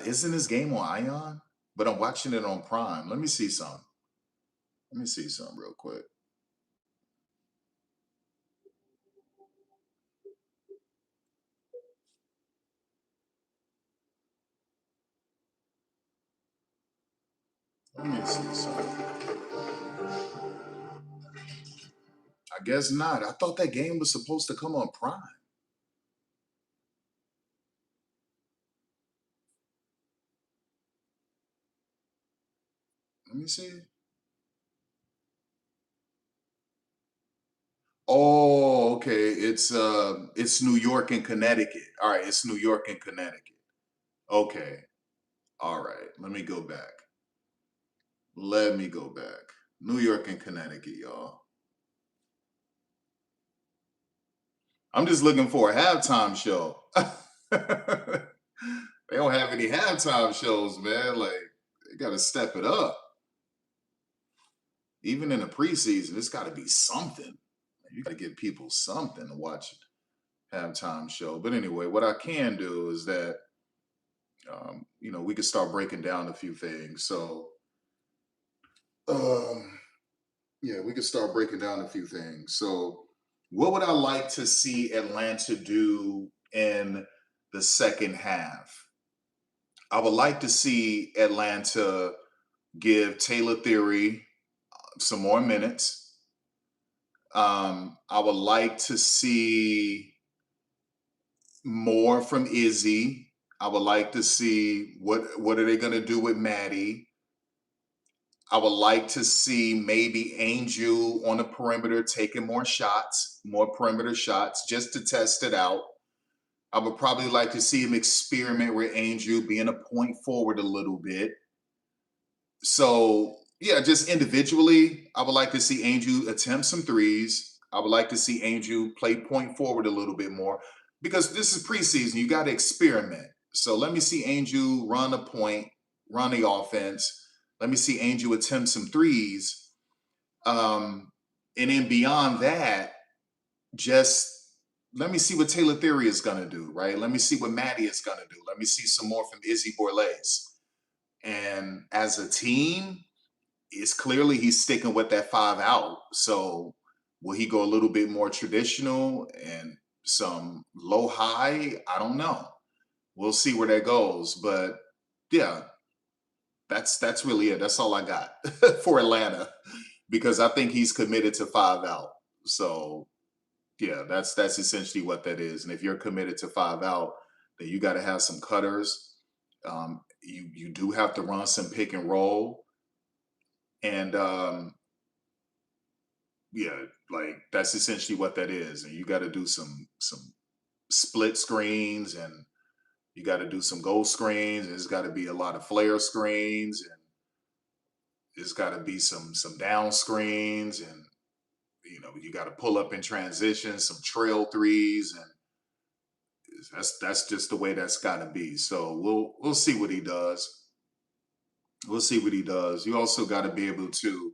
Isn't this game on Ion? But I'm watching it on Prime. Let me see something. Let me see something real quick. Let me see something. I guess not. I thought that game was supposed to come on Prime. Let me see. Oh, okay. It's New York and Connecticut. All right, it's New York and Connecticut. Okay. All right. Let me go back. Let me go back. New York and Connecticut, y'all. I'm just looking for a halftime show. They don't have any halftime shows, man. Like, they got to step it up. Even in the preseason, it's got to be something. You got to give people something to watch halftime show. But anyway, what I can do is that, you know, we could start breaking down a few things. So, yeah, we could start breaking down a few things. So, what would I like to see Atlanta do in the second half? I would like to see Atlanta give Taylor Theory some more minutes. I would like to see more from Izzy. I would like to see what are they going to do with Maddie. I would like to see maybe Angel on the perimeter taking more shots, more perimeter shots, just to test it out. I would probably like to see him experiment with Angel being a point forward a little bit. So, yeah, just individually, I would like to see Angel attempt some threes. I would like to see Angel play point forward a little bit more because this is preseason. You got to experiment. So let me see Angel run a point, run the offense. Let me see Angel attempt some threes. And then beyond that, just let me see what Taylor Theory is going to do, right? Let me see what Maddie is going to do. Let me see some more from Izzy Borlase. And as a team, it's clearly he's sticking with that 5 out. So will he go a little bit more traditional and some low high? I don't know. We'll see where that goes. But yeah, that's really it. That's all I got for Atlanta because I think he's committed to 5 out. So yeah, that's essentially what that is. And if you're committed to 5 out, then you got to have some cutters. You do have to run some pick and roll. And yeah, like that's essentially what that is. And you got to do some split screens, and you got to do some goal screens. And there's got to be a lot of flare screens, and there's got to be some down screens, and you know you got to pull up in transition, some trail threes, and that's just the way that's got to be. So we'll see what he does. We'll see what he does. You also got to be able to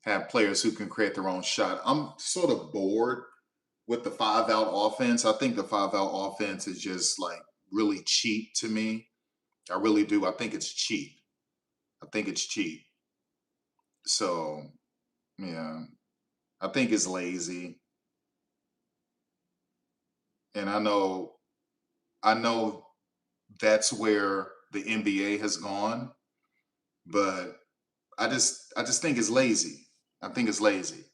have players who can create their own shot. I'm sort of bored with the 5 out offense. I think the 5 out offense is just like really cheap to me. I really do. I think it's cheap. I think it's cheap. So, yeah, I think it's lazy. And I know that's where the NBA has gone, but I just think it's lazy. I think it's lazy.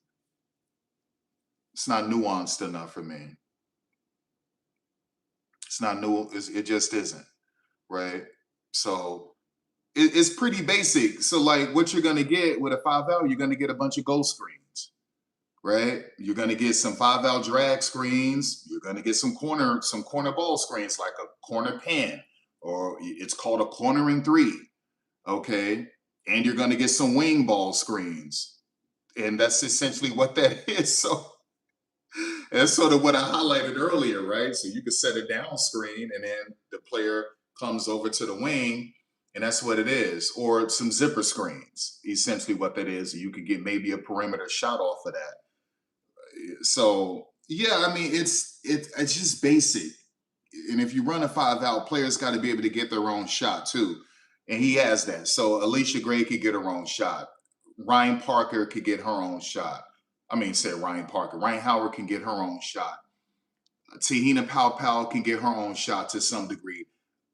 It's not nuanced enough for me. It's not new. It just isn't, right? So it's pretty basic. So like what you're gonna get with a 5 out, you're gonna get a bunch of goal screens, right? You're gonna get some 5 out drag screens. You're gonna get some corner ball screens like a corner pin, or it's called a cornering 3, okay? And you're gonna get some wing ball screens, and that's essentially what that is. So that's sort of what I highlighted earlier, right? So you could set a down screen and then the player comes over to the wing, and that's what it is. Or some zipper screens, essentially what that is. You could get maybe a perimeter shot off of that. So yeah, I mean it's just basic. And if you run a 5 out, players got to be able to get their own shot too. And he has that. So Alicia Gray could get her own shot. Ryan Parker could get her own shot. I mean, said Ryan Parker. Ryan Howard can get her own shot. Tahina Powell can get her own shot to some degree.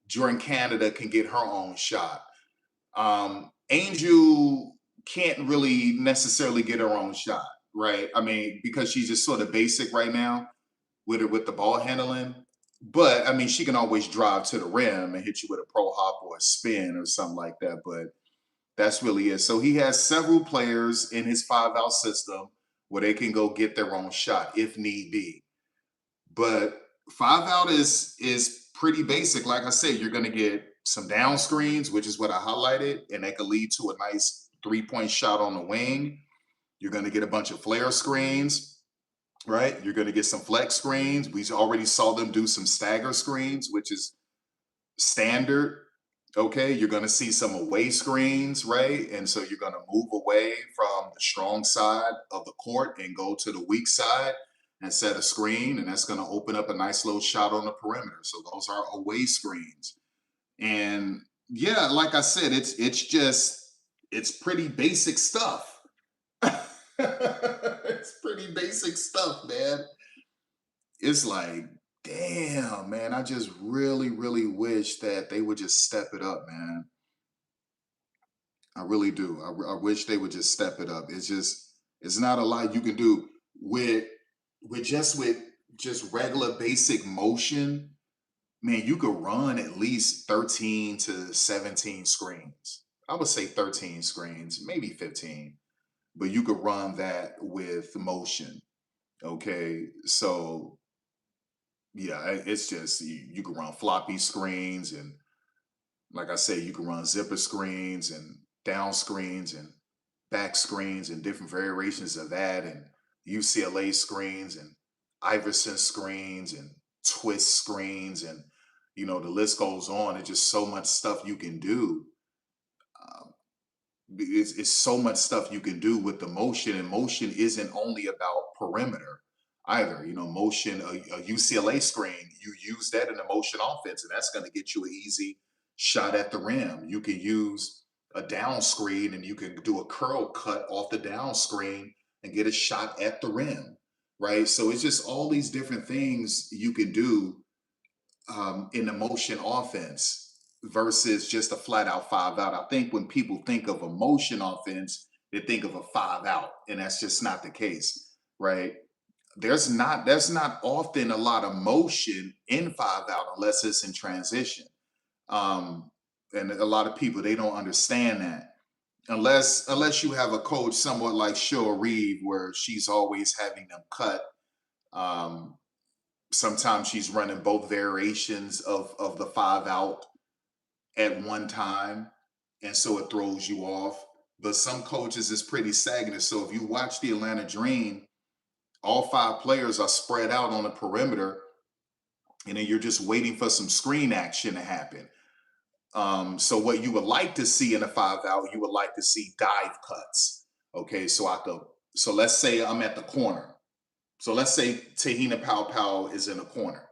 Jordan Canada can get her own shot. Angel can't really necessarily get her own shot, right? I mean, because she's just sort of basic right now with the ball handling. But I mean, she can always drive to the rim and hit you with a pro hop or a spin or something like that. But That's really it. So he has several players in his 5-out system where they can go get their own shot if need be. But 5-out is pretty basic. Like I said, you're going to get some down screens, which is what I highlighted, and that could lead to a nice 3-point shot on the wing. You're going to get a bunch of flare screens, right? You're going to get some flex screens. We already saw them do some stagger screens, which is standard. Okay, you're going to see some away screens, right? And so you're going to move away from the strong side of the court and go to the weak side and set a screen, and that's going to open up a nice little shot on the perimeter. So those are away screens. And yeah, like I said, it's pretty basic stuff. It's pretty basic stuff, man. It's like, damn, man, I just really, really wish that they would just step it up, man. I really do. I wish they would just step it up. It's not a lot you can do with just regular basic motion. Man, you could run at least 13 to 17 screens. I would say 13 screens, maybe 15, but you could run that with motion. Okay, so yeah, it's just you can run floppy screens, and like I say, you can run zipper screens and down screens and back screens and different variations of that, and UCLA screens and Iverson screens and twist screens, and the list goes on. It's just so much stuff you can do. Um, it's so much stuff you can do with the motion, and motion isn't only about perimeter either. Motion, a UCLA screen, you use that in a motion offense, and that's going to get you an easy shot at the rim. You can use a down screen, and you can do a curl cut off the down screen and get a shot at the rim, right? So it's just all these different things you can do in the motion offense versus just a flat out 5-out. I think when people think of a motion offense, they think of a 5-out, and that's just not the case, right? There's not often a lot of motion in 5-out unless it's in transition. And a lot of people, they don't understand that unless you have a coach somewhat like Cheryl Reeve, where she's always having them cut. Sometimes she's running both variations of the 5-out at one time, and so it throws you off. But some coaches is pretty stagnant. So if you watch the Atlanta Dream, all 5 players are spread out on the perimeter, and then you're just waiting for some screen action to happen. So what you would like to see in a 5-out, you would like to see dive cuts. Okay, so let's say I'm at the corner. So let's say Tahina Powell is in the corner.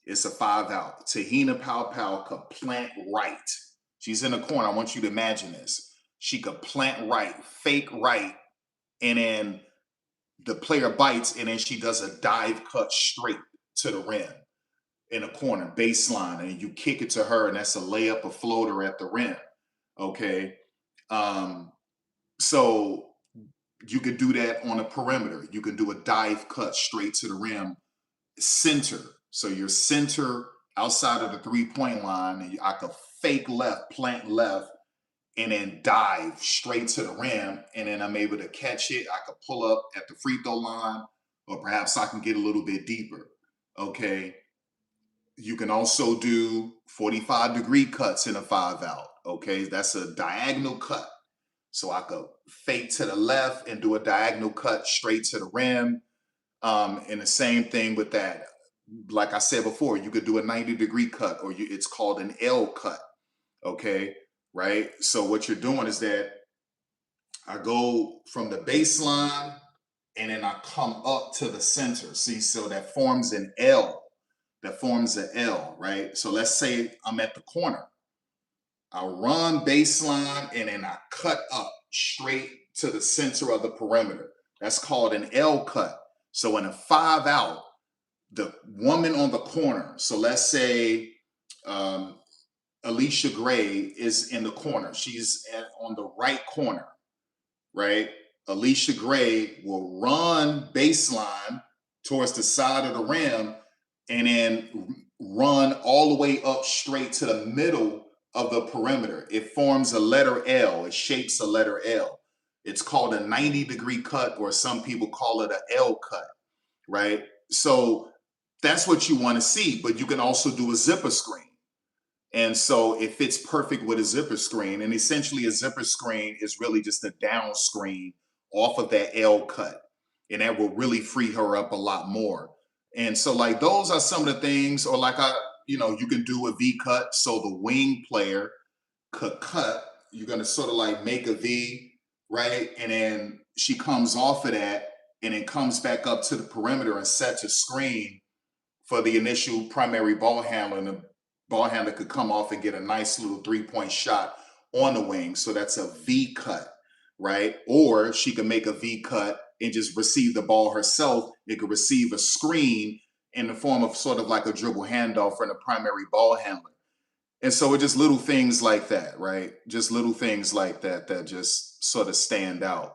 It's a 5-out. Tahina Powell could plant right. She's in the corner. I want you to imagine this. She could plant right, fake right, and then the player bites, and then she does a dive cut straight to the rim in a corner, baseline, and you kick it to her, and that's a layup, a floater at the rim. Okay. So you could do that on a perimeter. You can do a dive cut straight to the rim, center. So your center outside of the 3-point line, and I could fake left, plant left, and then dive straight to the rim, and then I'm able to catch it. I could pull up at the free throw line, or perhaps I can get a little bit deeper. Okay. You can also do 45-degree cuts in a 5-out. Okay, that's a diagonal cut. So I could fake to the left and do a diagonal cut straight to the rim. And the same thing with that. Like I said before, you could do a 90-degree cut, or it's called an L cut. Okay, right? So what you're doing is that I go from the baseline, and then I come up to the center. See, so that forms an L. That forms an L, right? So let's say I'm at the corner. I run baseline, and then I cut up straight to the center of the perimeter. That's called an L cut. So in a 5-out, the woman on the corner, so let's say Alicia Gray is in the corner. She's on the right corner, right? Alicia Gray will run baseline towards the side of the rim, and then run all the way up straight to the middle of the perimeter. It forms a letter L. It shapes a letter L. It's called a 90-degree cut, or some people call it an L cut, right? So that's what you want to see, but you can also do a zipper screen. And so it fits perfect with a zipper screen. And essentially a zipper screen is really just a down screen off of that L cut. And that will really free her up a lot more. And so like those are some of the things, or like you can do a V cut. So the wing player could cut, you're gonna sort of like make a V, right? And then she comes off of that and then comes back up to the perimeter and sets a screen for the initial primary ball handler. And the ball handler could come off and get a nice little 3-point shot on the wing. So that's a V cut, right? Or she can make a V cut and just receive the ball herself. It could receive a screen in the form of sort of like a dribble handoff from the primary ball handler. And so it's just little things like that, right? Just little things like that that just sort of stand out.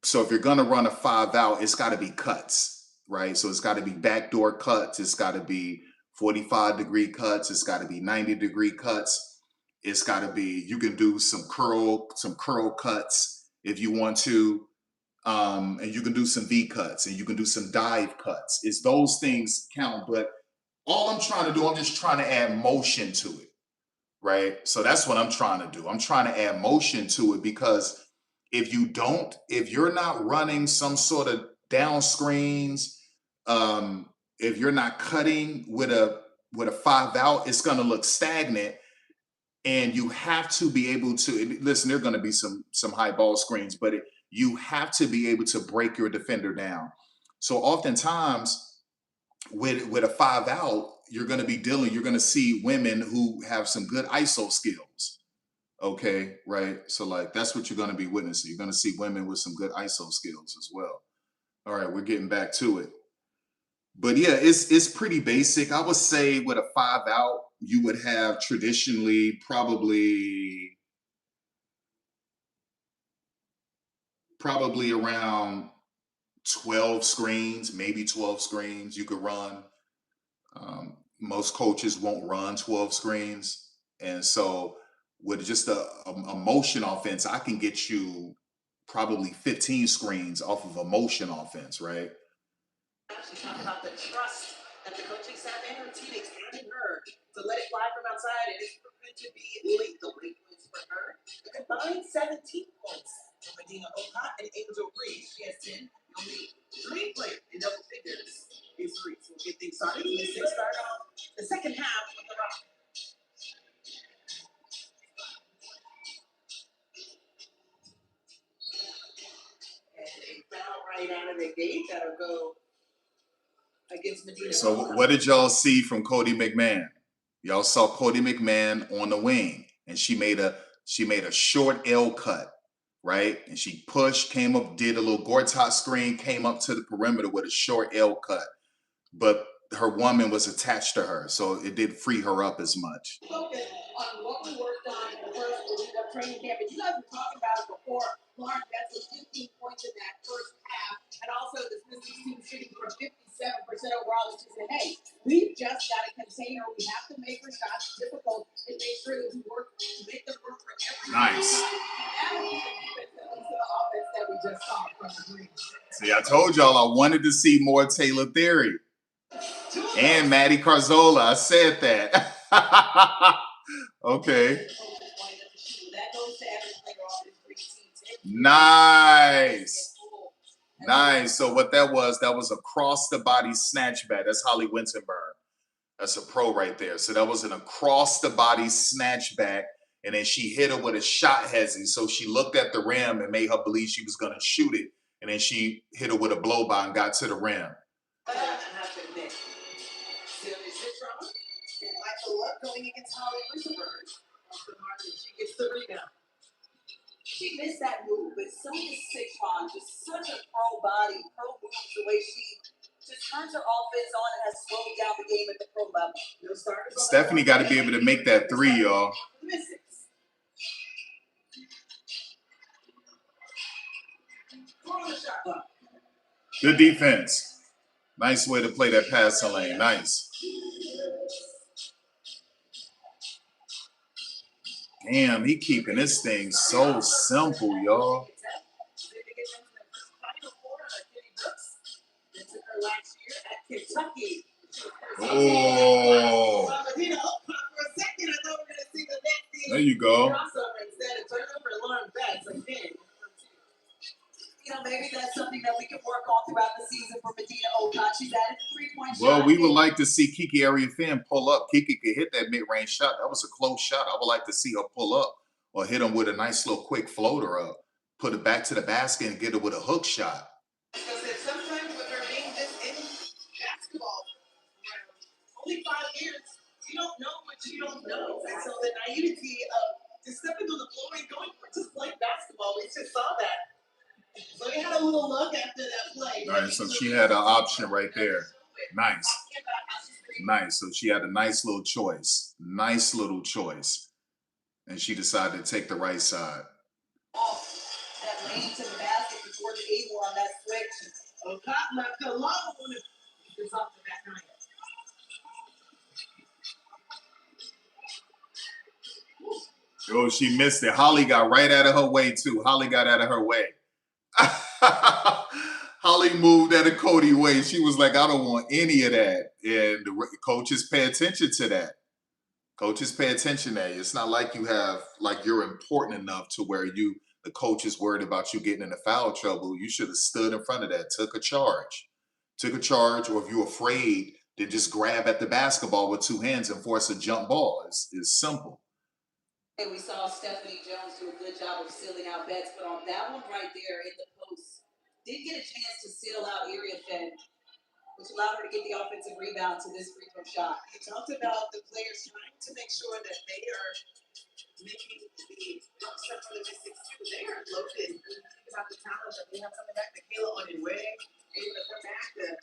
So if you're going to run a 5-out, it's got to be cuts, right? So it's got to be backdoor cuts. It's got to be 45-degree cuts. It's got to be 90-degree cuts. It's got to be, you can do some curl cuts if you want to. And you can do some V cuts, and you can do some dive cuts. It's those things count. But all I'm trying to do, I'm just trying to add motion to it, right? So that's what I'm trying to do. I'm trying to add motion to it, because if you're not running some sort of down screens, if you're not cutting with a 5-out, it's going to look stagnant. And you have to be able to listen. There are going to be some high ball screens, but you have to be able to break your defender down. So oftentimes with a 5-out, you're going to see women who have some good ISO skills. Okay, right? So like that's what you're going to be witnessing. You're going to see women with some good ISO skills as well. All right, we're getting back to it. But yeah, it's pretty basic. I would say with a 5-out, you would have traditionally probably around 12 screens, maybe 12 screens you could run. Most coaches won't run 12 screens. And so with just a motion offense, I can get you probably 15 screens off of a motion offense, right? She talked about the trust that the coaching staff and her teammates had in her to let it fly from outside, and it's proven to be lethal points for her. A combined 17 points for Medina Oka and Angel Reed. She has 10. Only 3 players in double figures is three. So we'll get things started. The six start off the second half with the rock. And a foul right out of the gate. That'll go against Medina. So what did y'all see from Cody McMahon? Y'all saw Cody McMahon on the wing, and she made a short L cut, right? And she pushed, came up, did a little Gortat screen, came up to the perimeter with a short L cut. But her woman was attached to her, so it didn't free her up as much. Focus on what we worked on in the first week of training camp. And you guys were talking about it before. Lauren, that's 15 points in that first half. And also the Smithsonian team shooting for 57% overall, which is that, hey, we've just got a container. We have to make her shots difficult and make sure that we work to make them work for every Nice. shot. And that would be the defense, at least of the offense that we just saw from the Green. See, I told y'all I wanted to see more Taylor Theory and Maddie Carzola. I said that. Okay. Nice. Nice. So what that was across the body snatchback. That's Holly Winterberg. That's a pro right there. So that was an across the body snatchback. And then she hit her with a shot hezzy. So she looked at the rim and made her believe she was going to shoot it. And then she hit her with a blow by and got to the rim. Going against Holly Winterberg. She gets the rebound. She missed that move, but so does Citron. Just such a pro body, pro moves, the way she just turns her offense on and has slowed down the game at the pro level. Stephanie got to be able to make that three, y'all. Good defense. Nice way to play that passing lane. Nice. Damn, he keeping this thing so simple, y'all. Oh, there you go. You know, maybe that's something that we can work on throughout the season for Medina Olcott. She's added a 3-point shot. Well, we would like to see Kiki Area-Fan pull up. Kiki could hit that mid-range shot. That was a close shot. I would like to see her pull up or hit him with a nice little quick floater up. Put it back to the basket and get it with a hook shot. Because sometimes when they're being this in basketball, only 5 years, you don't know what you don't know. And so the naivety of just stepping on the floor and going for just playing basketball, we just saw that. So we had a little look after that play. All right, so she had an option right there. Nice. Nice. So she had a nice little choice. Nice little choice. And she decided to take the right side. Off that lane to the basket before the able on that switch. Olcott left alone. It's off the back nine. Oh, she missed it. Holly got right out of her way, too. Holly got out of her way. Holly moved out of Cody's way. She was like, I don't want any of that. And the coaches pay attention to that. Coaches pay attention to that. It's not like you have, like you're important enough to where the coach is worried about you getting into foul trouble. You should have stood in front of that, took a charge. Took a charge, or if you're afraid, then just grab at the basketball with 2 hands and force a jump ball. It's simple. And we saw Stephanie Jones do a good job of sealing out bets, but on that one right there in the post, did get a chance to seal out Area-Fan, which allowed her to get the offensive rebound to this free throw shot. You talked about the players trying to make sure that they are making the jump shot for the Mystics too. They are loaded. It's not the talent that they have coming back. Michaela on your way, able to come back. The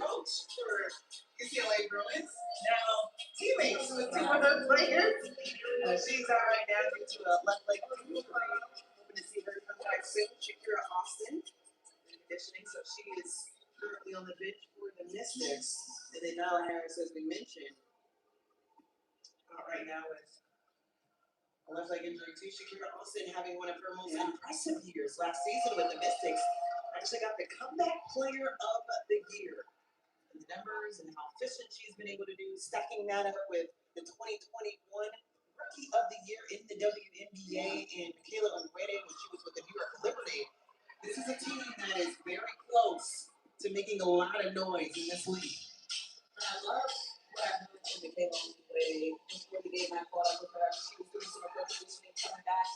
coach for UCLA Bruins, now teammates with 2 of her players. She's all right now due to a left leg injury. Hoping to see her come back soon. Shakira Austin conditioning, so she is currently on the bench for the Mystics. And then Nyla Harris, as we mentioned, right now with a left leg injury too. Shakira Austin having one of her most impressive years last season with the Mystics. Actually got the comeback player of the year. The numbers and how efficient she's been able to do, stacking that up with the 2021 Rookie of the Year in the WNBA and Michaela Onwene when she was with the New York Liberty. This is a team that is very close to making a lot of noise in this league. I love what I heard from Michaela Onwene before the game. I caught up with her. She was doing some of her conditioning coming back.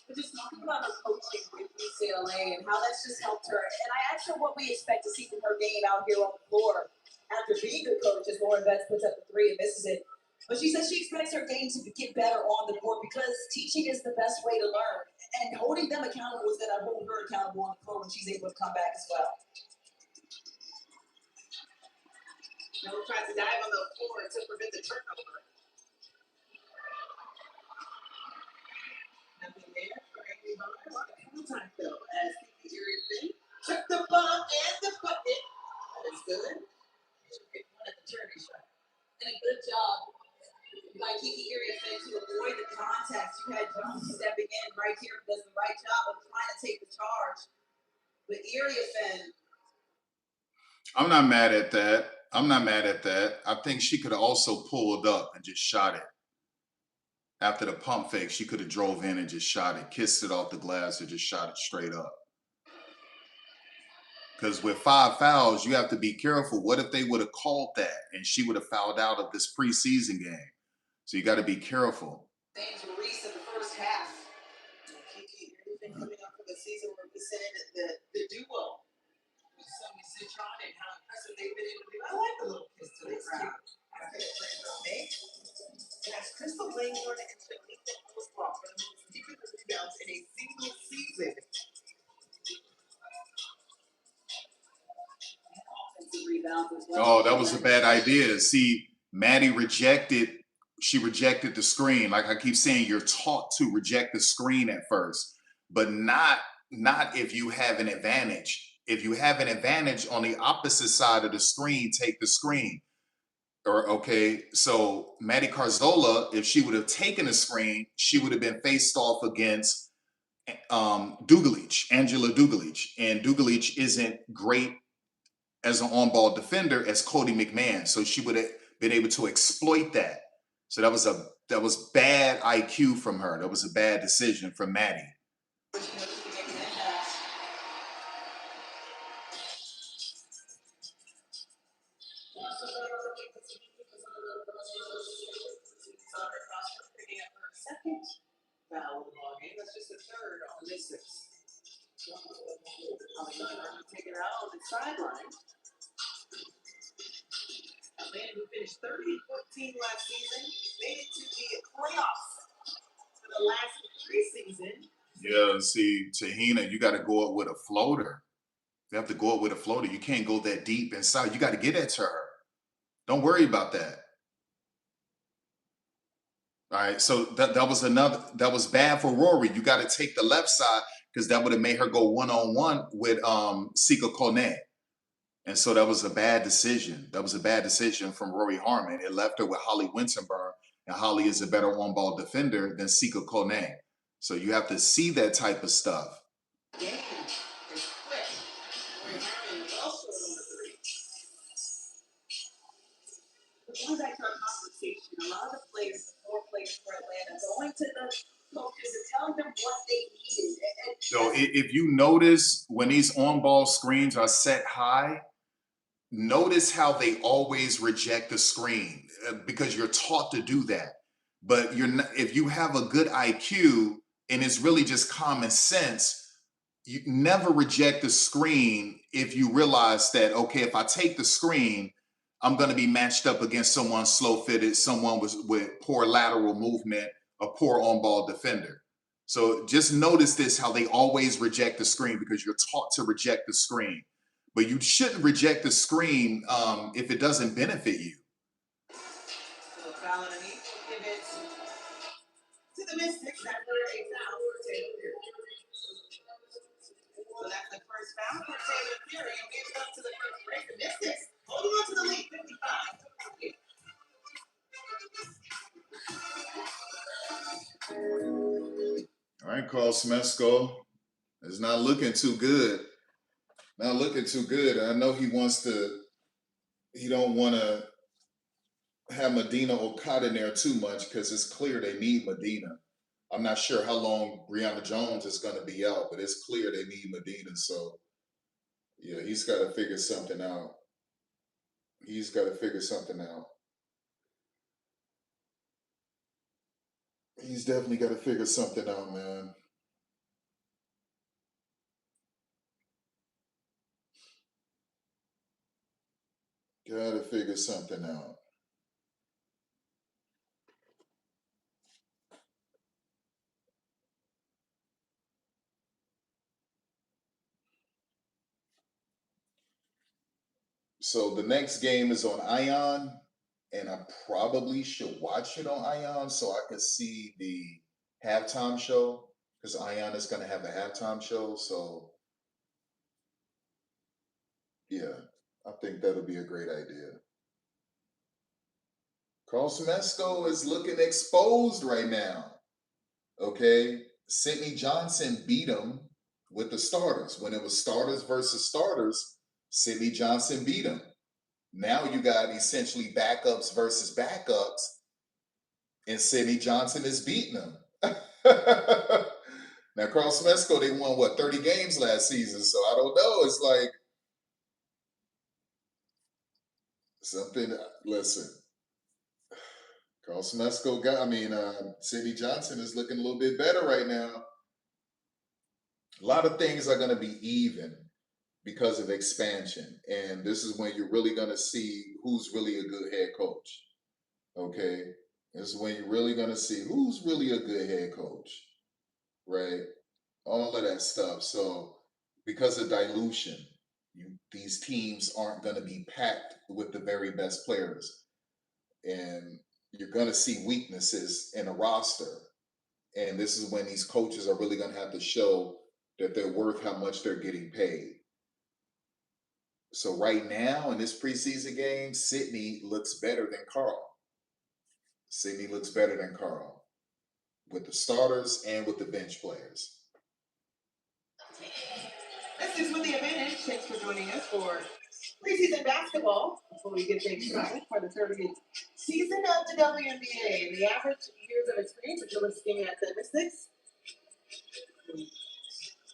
But just talking about her coaching with UCLA and how that's just helped her. And I asked her what we expect to see from her game out here on the floor after being a coach as Lauren Betts puts up the 3 and misses it. But she says she expects her game to get better on the court because teaching is the best way to learn. And holding them accountable is going to hold her accountable on the floor when she's able to come back as well. No tries to dive on the floor to prevent the turnover. Nothing there for Amy Bonner. A lot of time though, as Kiki Area-Fan took the ball and the bucket. That is good. She'll get one at the charity shot. And a good job by Kiki Area-Fan to avoid the contact. You had Jones stepping in right here, does the right job of trying to take the charge. But Area-Fan. I'm not mad at that. I'm not mad at that. I think she could have also pulled up and just shot it. After the pump fake, she could have drove in and just shot it, kissed it off the glass, or just shot it straight up. Because with 5 fouls, you have to be careful. What if they would have called that and she would have fouled out of this preseason game? So you got to be careful. Things were Reese in the first half. Kiki Area-Fan coming up for the season where we said the duo with Sonia Citron and how impressive they've been able to do. I like the little kiss to the crowd. I feel like and as Crystal Langford and Shanika Oswald for the most defensive rebounds in a single season. Oh, that was a bad idea. See, Maddie she rejected the screen. Like I keep saying, you're taught to reject the screen at first, but not if you have an advantage. If you have an advantage on the opposite side of the screen, take the screen. Or okay, so Maddie Carzola, if she would have taken a screen, she would have been faced off against Angela Dugalich, and Dugalich isn't great as an on-ball defender as Cody McMahon, so she would have been able to exploit that. So that was bad IQ from her. That was a bad decision from Maddie. Second foul of the ball game. That's just the third on the Mystics. Take it out on the sideline. Atlanta, who finished 30-14 last season, made it to the playoffs for the last preseason. Yeah, see, Tahina, you got to go up with a floater. You have to go up with a floater. You can't go that deep inside. You got to get that to her. Don't worry about that. All right, so that was bad for Rory. You got to take the left side because that would have made her go one-on-one with Sika Kone. And so that was a bad decision. That was a bad decision from Rory Harmon. It left her with Holly Winterburn, and Holly is a better on-ball defender than Sika Kone. So you have to see that type of stuff. Game is quick. Rory Harmon also number 3. Going back to our conversation, a lot of the players, more players for Atlanta, going to the coaches and telling them what they needed. So if you notice when these on-ball screens are set high, notice how they always reject the screen because you're taught to do that. But you're not, if you have a good IQ and it's really just common sense, you never reject the screen if you realize that, okay, if I take the screen, I'm going to be matched up against someone slow-footed, someone with poor lateral movement, a poor on-ball defender. So just notice this, how they always reject the screen because you're taught to reject the screen. But you shouldn't reject the screen if it doesn't benefit you. So foul underneath, give it to the Mystics after a foul for Taylor Fury. So that's the first foul for Taylor Fury, and gives up to the first break. The Mystics holding on to the lead, 55. All right, Carl Smesco. It's not looking too good. Not looking too good. I know he don't want to have Medina Okada in there too much because it's clear they need Medina. I'm not sure how long Brianna Jones is going to be out, but it's clear they need Medina. So, yeah, he's got to figure something out. He's got to figure something out. He's definitely got to figure something out, man. Got to figure something out. So the next game is on Ion, and I probably should watch it on Ion so I could see the halftime show because Ion is going to have a halftime show. So, yeah, I think that'll be a great idea. Carl Smesco is looking exposed right now. Okay, Sidney Johnson beat him with the starters. When it was starters versus starters, Sidney Johnson beat him. Now you got essentially backups versus backups, and Sidney Johnson is beating them. Now, Carl Smesco, they won, 30 games last season, so I don't know. It's like something, listen, Carl Smesco Sidney Johnson is looking a little bit better right now. A lot of things are going to be even because of expansion, and this is when you're really going to see who's really a good head coach. Okay, this is when you're really going to see who's really a good head coach, right? All of that stuff. So because of dilution, these teams aren't going to be packed with the very best players, and you're going to see weaknesses in a roster. And this is when these coaches are really going to have to show that they're worth how much they're getting paid. So right now in this preseason game, Sydney looks better than Carl. Sydney looks better than Carl with the starters and with the bench players. This is with the advantage. Thanks for joining us for preseason basketball. Before we get things started for the 30th season of the WNBA. The average years of experience, if you're looking at the Mystics,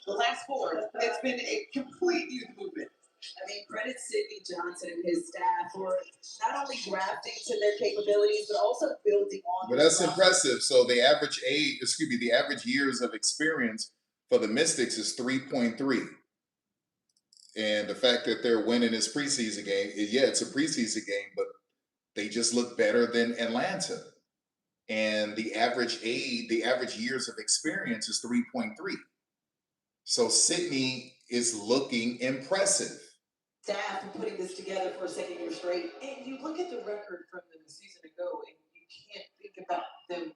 the last four, it's been a complete youth movement. I mean, credit Sidney Johnson and his staff for not only grafting to their capabilities, but also building on. But that's impressive. So the average the average years of experience for the Mystics is 3.3. And the fact that they're winning this preseason game, yeah, it's a preseason game, but they just look better than Atlanta. And the average years of experience is 3.3. So Sydney is looking impressive. Staff and putting this together for a second year straight. And you look at the record from the season ago, and you can't think about them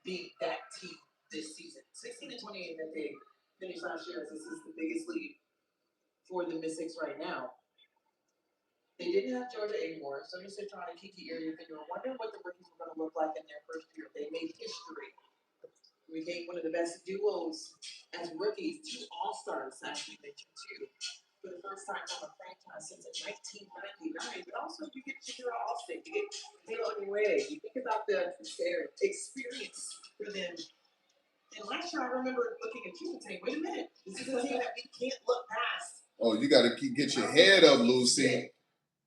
being that team this season. 16-28 that they finished last year. This is the biggest lead for the Mystics right now. They didn't have Georgia anymore, so you sit trying to Kiki area, and you're wondering what the rookies were going to look like in their first year. They made history. We became one of the best duos as rookies. 2 All-Stars, actually mentioned too, for the first time on a franchise since 1999. But also, you get Shakira Austin, you get Taylor Nueve. You think about the experience for them. And last year, I remember looking at you and saying, "Wait a minute, this is a team that we can't look past." Oh, you got to get your head up, Lucy.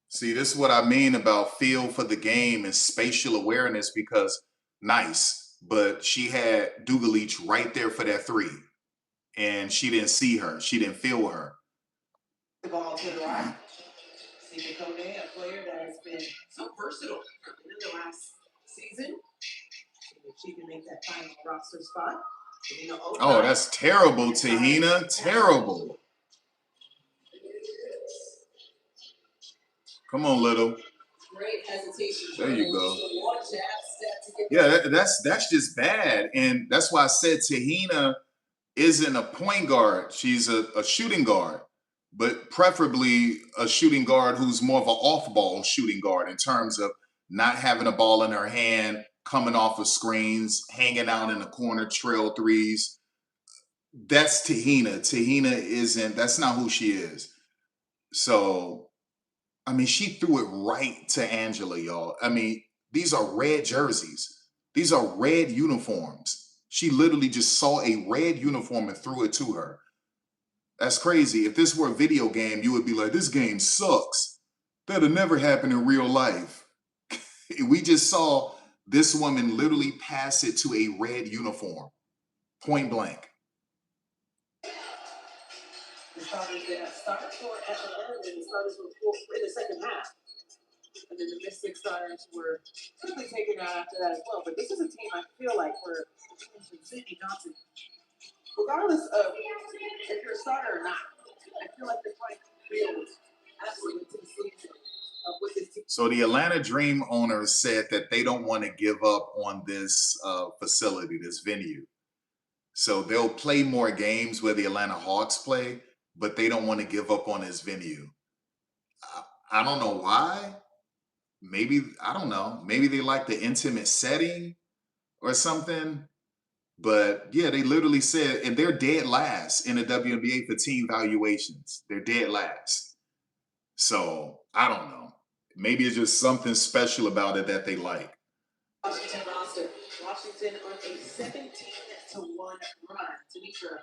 See, this is what I mean about feel for the game and spatial awareness, because nice, but she had Dugalich right there for that 3. And she didn't see her. She didn't feel her. The ball to the right. Sika Kone, a player that has been so versatile in the last season. If she can make that final roster spot. Oh, that's terrible, Tahina. Terrible. Come on, Little. Great hesitation. There you go. One jab step to get Yeah, that's just bad. And that's why I said Tahina isn't a point guard. She's a shooting guard, but preferably a shooting guard who's more of an off-ball shooting guard in terms of not having a ball in her hand, coming off of screens, hanging out in the corner, trail threes. That's Tahina. That's not who she is. So, I mean, she threw it right to Angela, y'all. I mean, these are red jerseys. These are red uniforms. She literally just saw a red uniform and threw it to her. That's crazy. If this were a video game, you would be like, this game sucks. That'll never happen in real life. We just saw this woman literally pass it to a red uniform, point blank. The starters that started for at the end, and the starters were full in the second half. And then the Mystic starters were quickly taken out after that as well. But this is a team I feel like where Sidney Johnson, regardless of if you're a starter or not, I feel like they're trying to build absolutely to the season of what this team. So the Atlanta Dream owners said that they don't want to give up on this facility, this venue. So they'll play more games where the Atlanta Hawks play, but they don't want to give up on this venue. I don't know why. Maybe, I don't know. Maybe they like the intimate setting or something. But yeah, they literally said, and they're dead last in the WNBA for team valuations. They're dead last. So I don't know. Maybe it's just something special about it that they like. Washington roster. Washington on a 17-1 run. Tanisha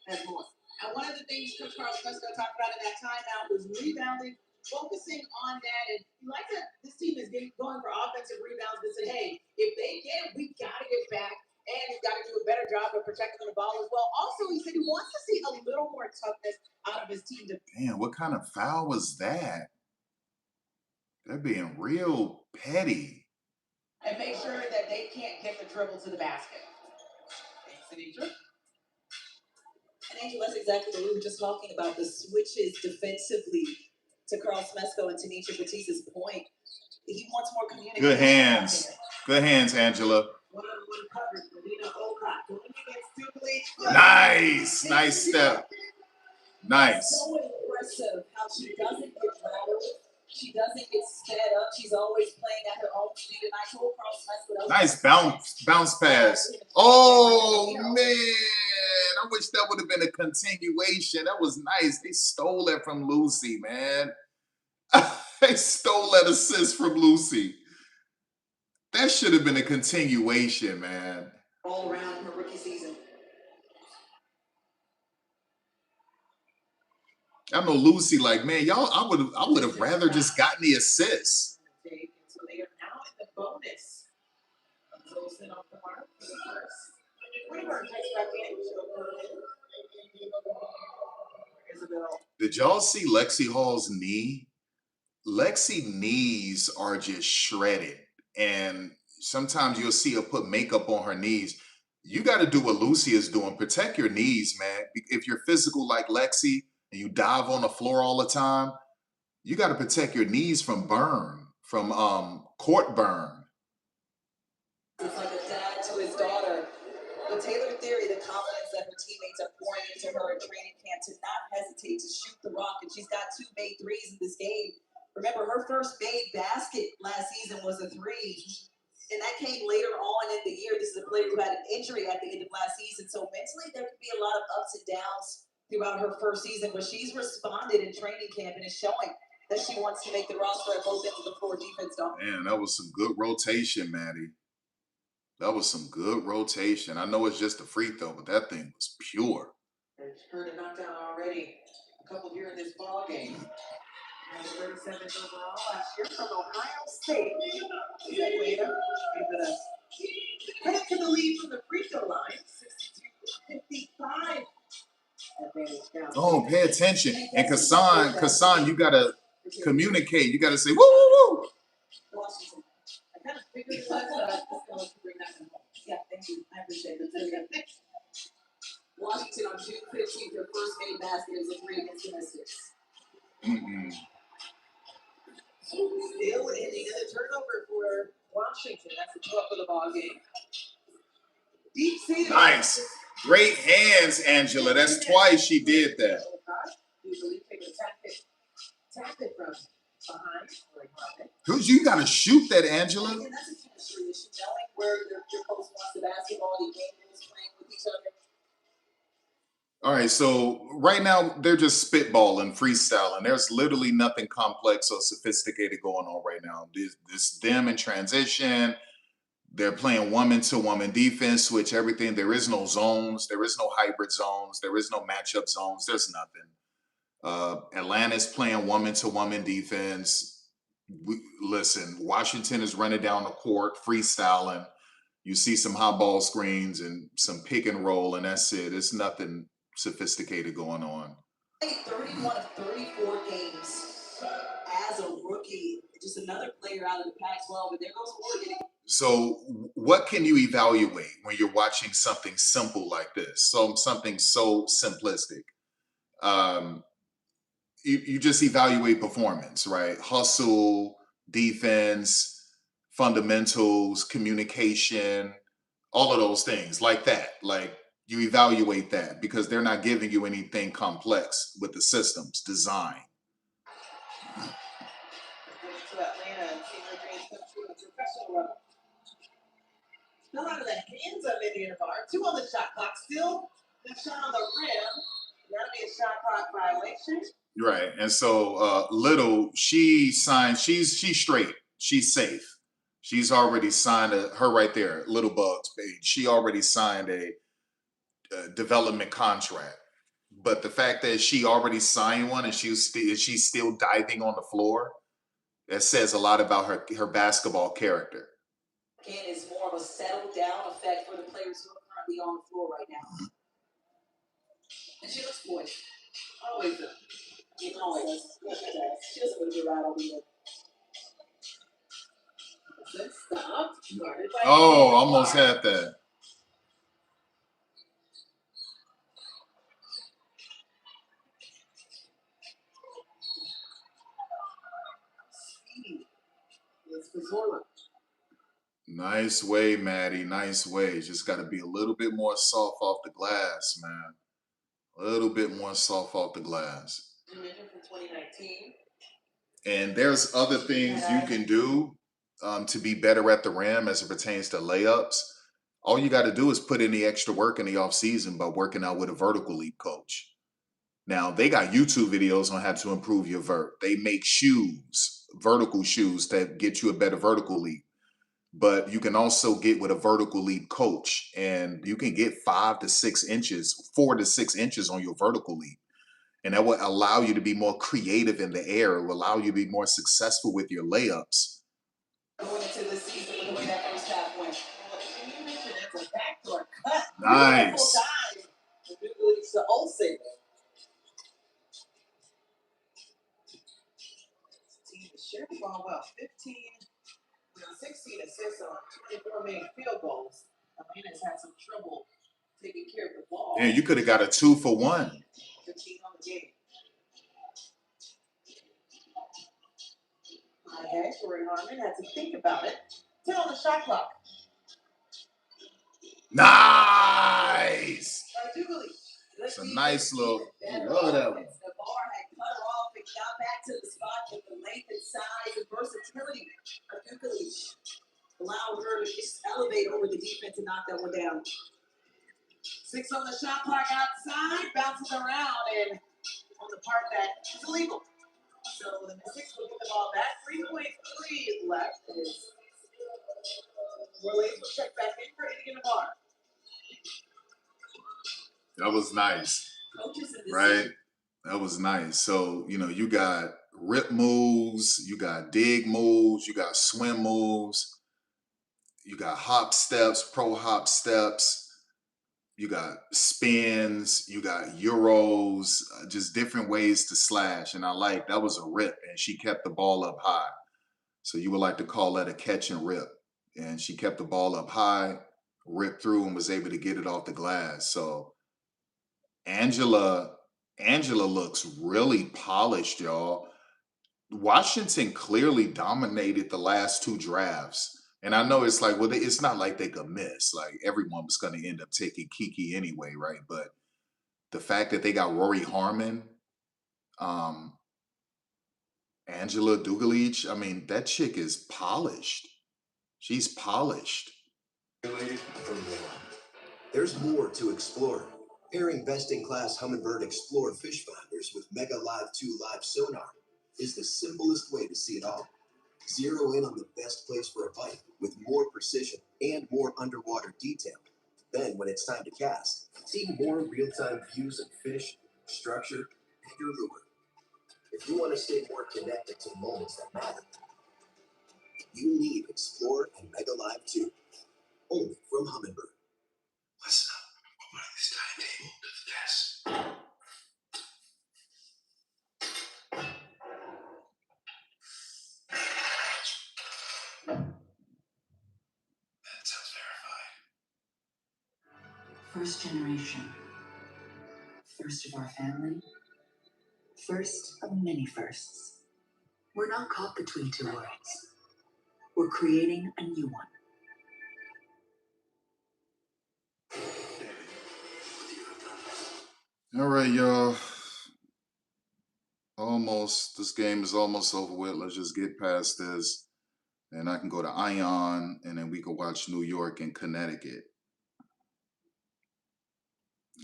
has more. And one of the things Coach Carlos Fresco talked about in that timeout was rebounding, focusing on that. And you like that this team is going for offensive rebounds, but said, hey, if they get it, we got to get back. And he's got to do a better job of protecting the ball as well. Also, he said he wants to see a little more toughness out of his team. Damn, what kind of foul was that? They're being real petty. And make sure that they can't get the dribble to the basket. Thanks, Anitra. And Angel, that's exactly what we were just talking about, the switches defensively to Carl Smesco and Tanisha Batista's point. He wants more communication. Good hands. Good hands, Angela. One-on-one coverage. Melina Olcott going against Dugalich. Nice. Nice step. Nice. So impressive. impressive how she doesn't get rattled. She doesn't get sped up. She's always playing at her own speed. And I told Carlos Westwood, Nice bounce pass. Oh man, I wish that would have been a continuation. That was nice. They stole that from Lucy, man. They stole that assist from Lucy. That should have been a continuation, man. All around in her rookie season. I know Lucy, like, man, y'all, I would have rather just gotten the assist. So they are now in the bonus. Wilson off the mark for the first. One of our next back in. Isabel. Did y'all see Lexi Hall's knee? Lexi knees are just shredded. And sometimes you'll see her put makeup on her knees. You got to do what Lucy is doing. Protect your knees, man. If you're physical like Lexi and you dive on the floor all the time, you got to protect your knees from burn, from court burn. It's like a dad to his daughter. The Taylor theory, the confidence that her teammates are pouring into her in training camp to not hesitate to shoot the rock. And she's got 2 made threes in this game. Remember, her first made basket last season was a 3. And that came later on in the year. This is a player who had an injury at the end of last season. So mentally, there could be a lot of ups and downs throughout her first season. But she's responded in training camp and is showing that she wants to make the roster at both ends of the floor defense. Man, that was some good rotation, Maddie. That was some good rotation. I know it's just a free throw, but that thing was pure. Heard a knockdown already. A couple here in this ball game. 37 overall last year from Ohio State. Able to cut it to the lead from the free throw line. 62-55. Oh, pay attention. And Kassan, you gotta communicate. You gotta say woo woo woo. Washington. I kind of figured it was, but I just going to bring that one home. Yeah, thank you. I appreciate it. Washington on June 15th, their first made basket is a 3 against the Mystics. Still ending in a turnover for Washington. That's the 12th of the ball game. Deep seated. Nice. Great hands, Angela. That's twice she did that. Usually take a tap it from behind. Who's you gotta shoot that, Angela? And that's a chemistry issue, knowing where your coach wants the basketball, the game is playing with each other. All right, so right now they're just spitballing, freestyling. There's literally nothing complex or sophisticated going on right now. This them in transition. They're playing woman-to-woman defense, switch everything. There is no zones. There is no hybrid zones. There is no matchup zones. There's nothing. Atlanta's playing woman-to-woman defense. Listen, Washington is running down the court, freestyling. You see some high ball screens and some pick and roll, and that's it. It's nothing sophisticated going on. 31 of 34 games as a rookie. Just another player out of the Pac-12, but there goes Oregon. So what can you evaluate when you're watching something simple like this? So something so simplistic. You just evaluate performance, right? Hustle, defense, fundamentals, communication, all of those things like that. Like you evaluate that because they're not giving you anything complex with the systems design. To Atlanta and seeing her dreams come true at professional level. Still out of the hands of Indiana Bar. 2 on the shot clock. Still the shot on the rim. That'll be a shot clock violation. Right. And so Little, she's straight. She's safe. She's already signed her right there, Little Bugs page. She already signed a development contract. But the fact that she already signed one and she's still diving on the floor, that says a lot about her basketball character. Again, is more of a settled down effect for the players who are currently on the floor right now. And she looks poised. Always does. She always does. She doesn't really get rattled either. Good stop. Oh, almost had that. Nice way, Maddie. Nice way. Just got to be a little bit more soft off the glass, man. A little bit more soft off the glass. You mentioned from 2019. And there's other things you can do to be better at the rim as it pertains to layups. All you got to do is put in the extra work in the off season by working out with a vertical leap coach. Now they got YouTube videos on how to improve your vert. They make shoes, vertical shoes that get you a better vertical leap. But you can also get with a vertical leap coach, and you can get 5 to 6 inches, 4 to 6 inches on your vertical leap. And that will allow you to be more creative in the air. It will allow you to be more successful with your layups. Going into this season with the way that first half went. You mentioned it's a backdoor cut. Nice. Beautiful dive. The big leads to Olsen. Team is sharing the ball well. 15 with 16 assists on 24 made field goals. Atlanta's had some trouble taking care of the ball. Yeah, you could have got a 2 for 1. 15 on the game. High head, Corey Harmon had to think about it. 10 on the shot clock. Nice. It's a nice little. I love that one. The bar had cut her off and got back to the spot with the length and size and versatility of Dukelich. Allowed her to just elevate over the defense and knock that one down. 6 on the shot clock outside, bounces around and on the part that is illegal. So the Mystics will get the ball back. 3.3 left. Orleans will check back in for hitting in the bar. That was nice. Right? That was nice. So, you got rip moves, you got dig moves, you got swim moves, you got hop steps, pro hop steps, you got spins, you got euros, just different ways to slash. And that was a rip, and she kept the ball up high. So you would like to call that a catch and rip. And she kept the ball up high, ripped through, and was able to get it off the glass. So Angela looks really polished, y'all. Washington clearly dominated the last 2 drafts. And I know it's like, well, it's not like they could miss. Like, everyone was going to end up taking Kiki anyway, right? But the fact that they got Rory Harmon, Angela Dugalich, that chick is polished. She's polished. There's more to explore. Pairing best-in-class Humminbird Explorer fish finders with Mega Live 2 live sonar is the simplest way to see it all. Zero in on the best place for a bite with more precision and more underwater detail. Then, when it's time to cast, see more real-time views of fish, structure, and your lure. If you want to stay more connected to moments that matter, you need Explorer and Mega Live 2, only from Humminbird. Listen up. What is timetable to the test? That sounds verified. First generation. First of our family. First of many firsts. We're not caught between 2 worlds. We're creating a new one. David, what do you have done? All right, y'all. This game is almost over with. Let's just get past this. And I can go to Ion, and then we can watch New York and Connecticut.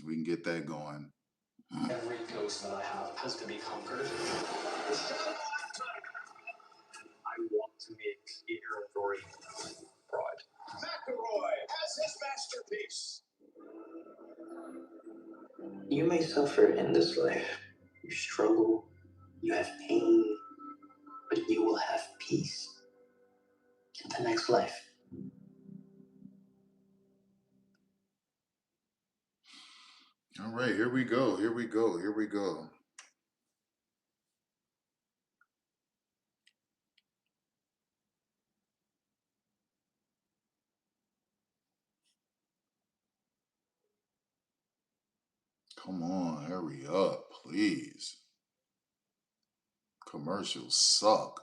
We can get that going. Every ghost that I have has to be conquered. I want to make Aaron Rory proud. McElroy has his masterpiece. You may suffer in this life. You struggle, you have pain, but you will have peace in the next life. All right, here we go. Here we go. Here we go. Come on, hurry up, please. Commercials suck.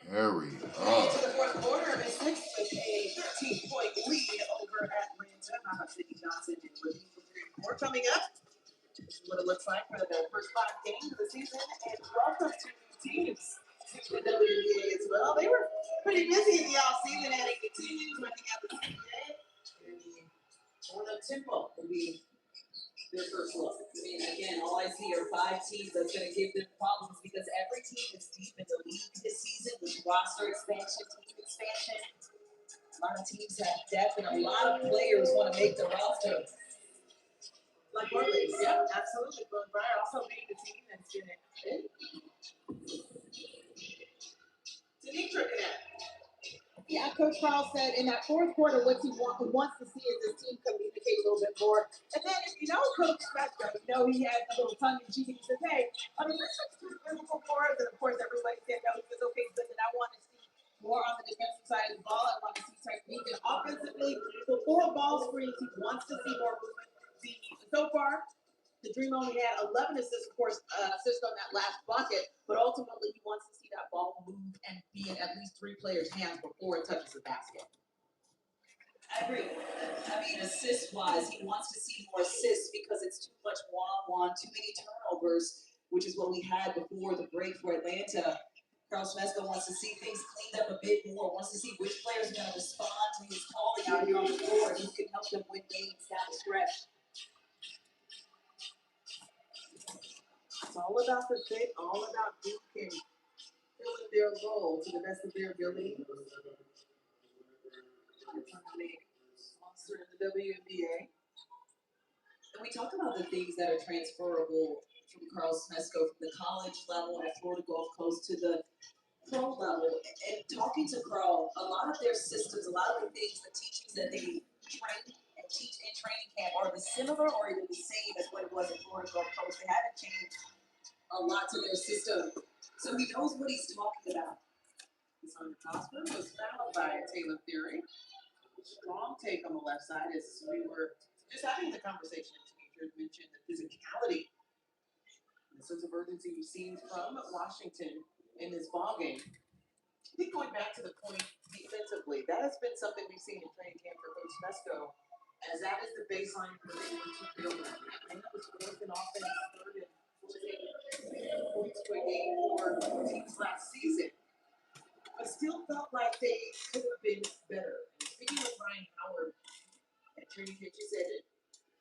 Hurry To up. the fourth quarter, Mystics with a 13-point lead over for Atlanta. How about Sydney Johnson and Levine preparing more coming up? This is what it looks like for the first 5 games of the season. And welcome to new teams to the WNBA as well. They were pretty busy in the offseason, adding the teams, running out the CBA. And the on-up tempo will be their first look. I mean, again, all I see are 5 teams that's going to give them problems because every team is deep in the league this season with roster expansion, team expansion. A lot of teams have depth and a lot of players want to make the roster. Like Barley's. Yep, absolutely. But Brian also being the team that's going to Denitra Connect. Yeah, Coach Charles said in that fourth quarter, what he wants to see is his team communicate a little bit more. And then, you know, Coach Spector, you know, he had a little tongue in cheek. He said, hey, I mean, this is too physical for us. And of course, everybody said, no, he says, okay, good. Then I want to see more on the defensive side of the ball. I want to see technique. And offensively, before ball screens, he wants to see more movement. So far, the Dream only had 11 assists, of course, assists on that last bucket, but ultimately he wants to see that ball move and be in at least 3 players' hands before it touches the basket. I agree. I mean, assist-wise, he wants to see more assists because it's too much one-on-one, too many turnovers, which is what we had before the break for Atlanta. Carl Smesco wants to see things cleaned up a bit more, wants to see which players are going to respond to his calling out here on the floor and who can help them win games down the stretch. It's all about the fit, all about who can fill in their role to the best of their ability. Sponsor in the WNBA. And we talk about the things that are transferable from Carl Smesco from the college level at Florida Gulf Coast to the pro level. And talking to Carl, a lot of their systems, a lot of the things, the teachings that they train and teach in training camp are the similar or even the same as what it was at Florida Gulf Coast. They haven't changed a lot to their system. So he knows what he's talking about. Cassandra Prosper was fouled by Taylor Fury. Strong take on the left side as we were just having the conversation. Teacher mentioned the physicality, the sense of urgency you've seen from Washington in this ball game. I think going back to the point defensively, that has been something we've seen in training camp for Coach Smesco, as that is the baseline for the building. And it was fourth in offense, third in points per game for teams last season. But still felt like they could have been better. Speaking with Ryan Howard at training camp, she said,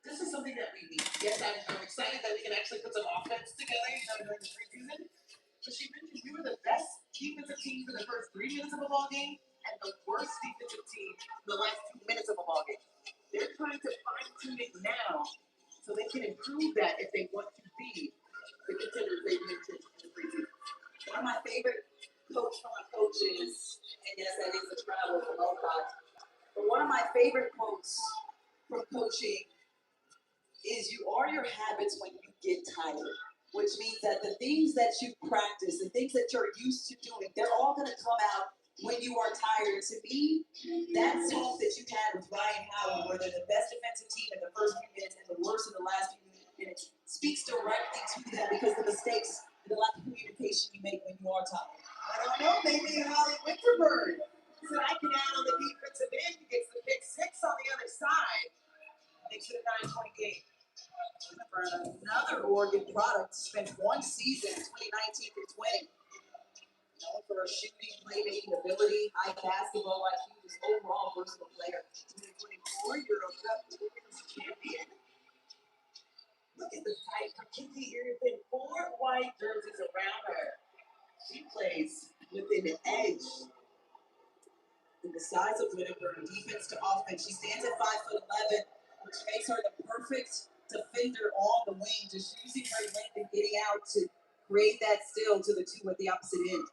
this is something that we need. Yes, I'm excited that we can actually put some offense together, during the preseason. But she mentioned you were the best defensive team for the first 3 minutes of a ball game and the worst defensive team for the last 2 minutes of a ball game. They're trying to fine-tune it now so they can improve that if they want to be the contenders they mentioned in the preseason. One of my favorite coaches, and yes, that is a travel from Oakland, but one of my favorite quotes from coaching is you are your habits when you get tired, which means that the things that you practice, the things that you're used to doing, they're all going to come out when you are tired. To me, that talk that you had with Ryan Howard, where they're the best defensive team in the first few minutes and the worst in the last few minutes, speaks directly to that because the mistakes and the lack of communication you make when you are tired. I don't know, maybe Holly Winterberg said I can add on the defensive end. He gets the pick 6 on the other side. Makes it a 9-point game. Another Oregon product, spent one season, 2019 through 20. Known for her shooting, playmaking ability, high basketball IQ, just overall versatile player. 2024 Euro Cup Women's Champion. Look at the tight Mackenzie Irvin, 4 white jerseys around her. She plays within an edge. And the size of Whitaker, defense to offense, she stands at 5'11", which makes her the perfect defender on the wing, just using her length and getting out to create that steal to the 2 at the opposite end.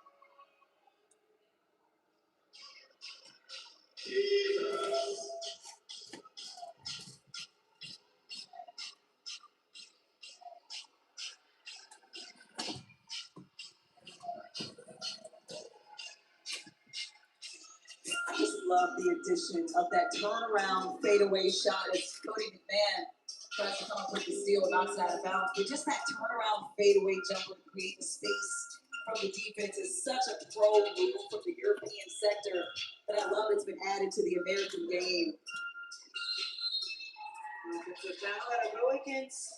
I just love the addition of that turnaround fadeaway shot as Cody McMahon tries to come up with the steal, knocks it out of bounds. But just that turnaround fadeaway jumper to create the space from the defense is such a pro move from the European sector that I love it's been added to the American game. So John let her go against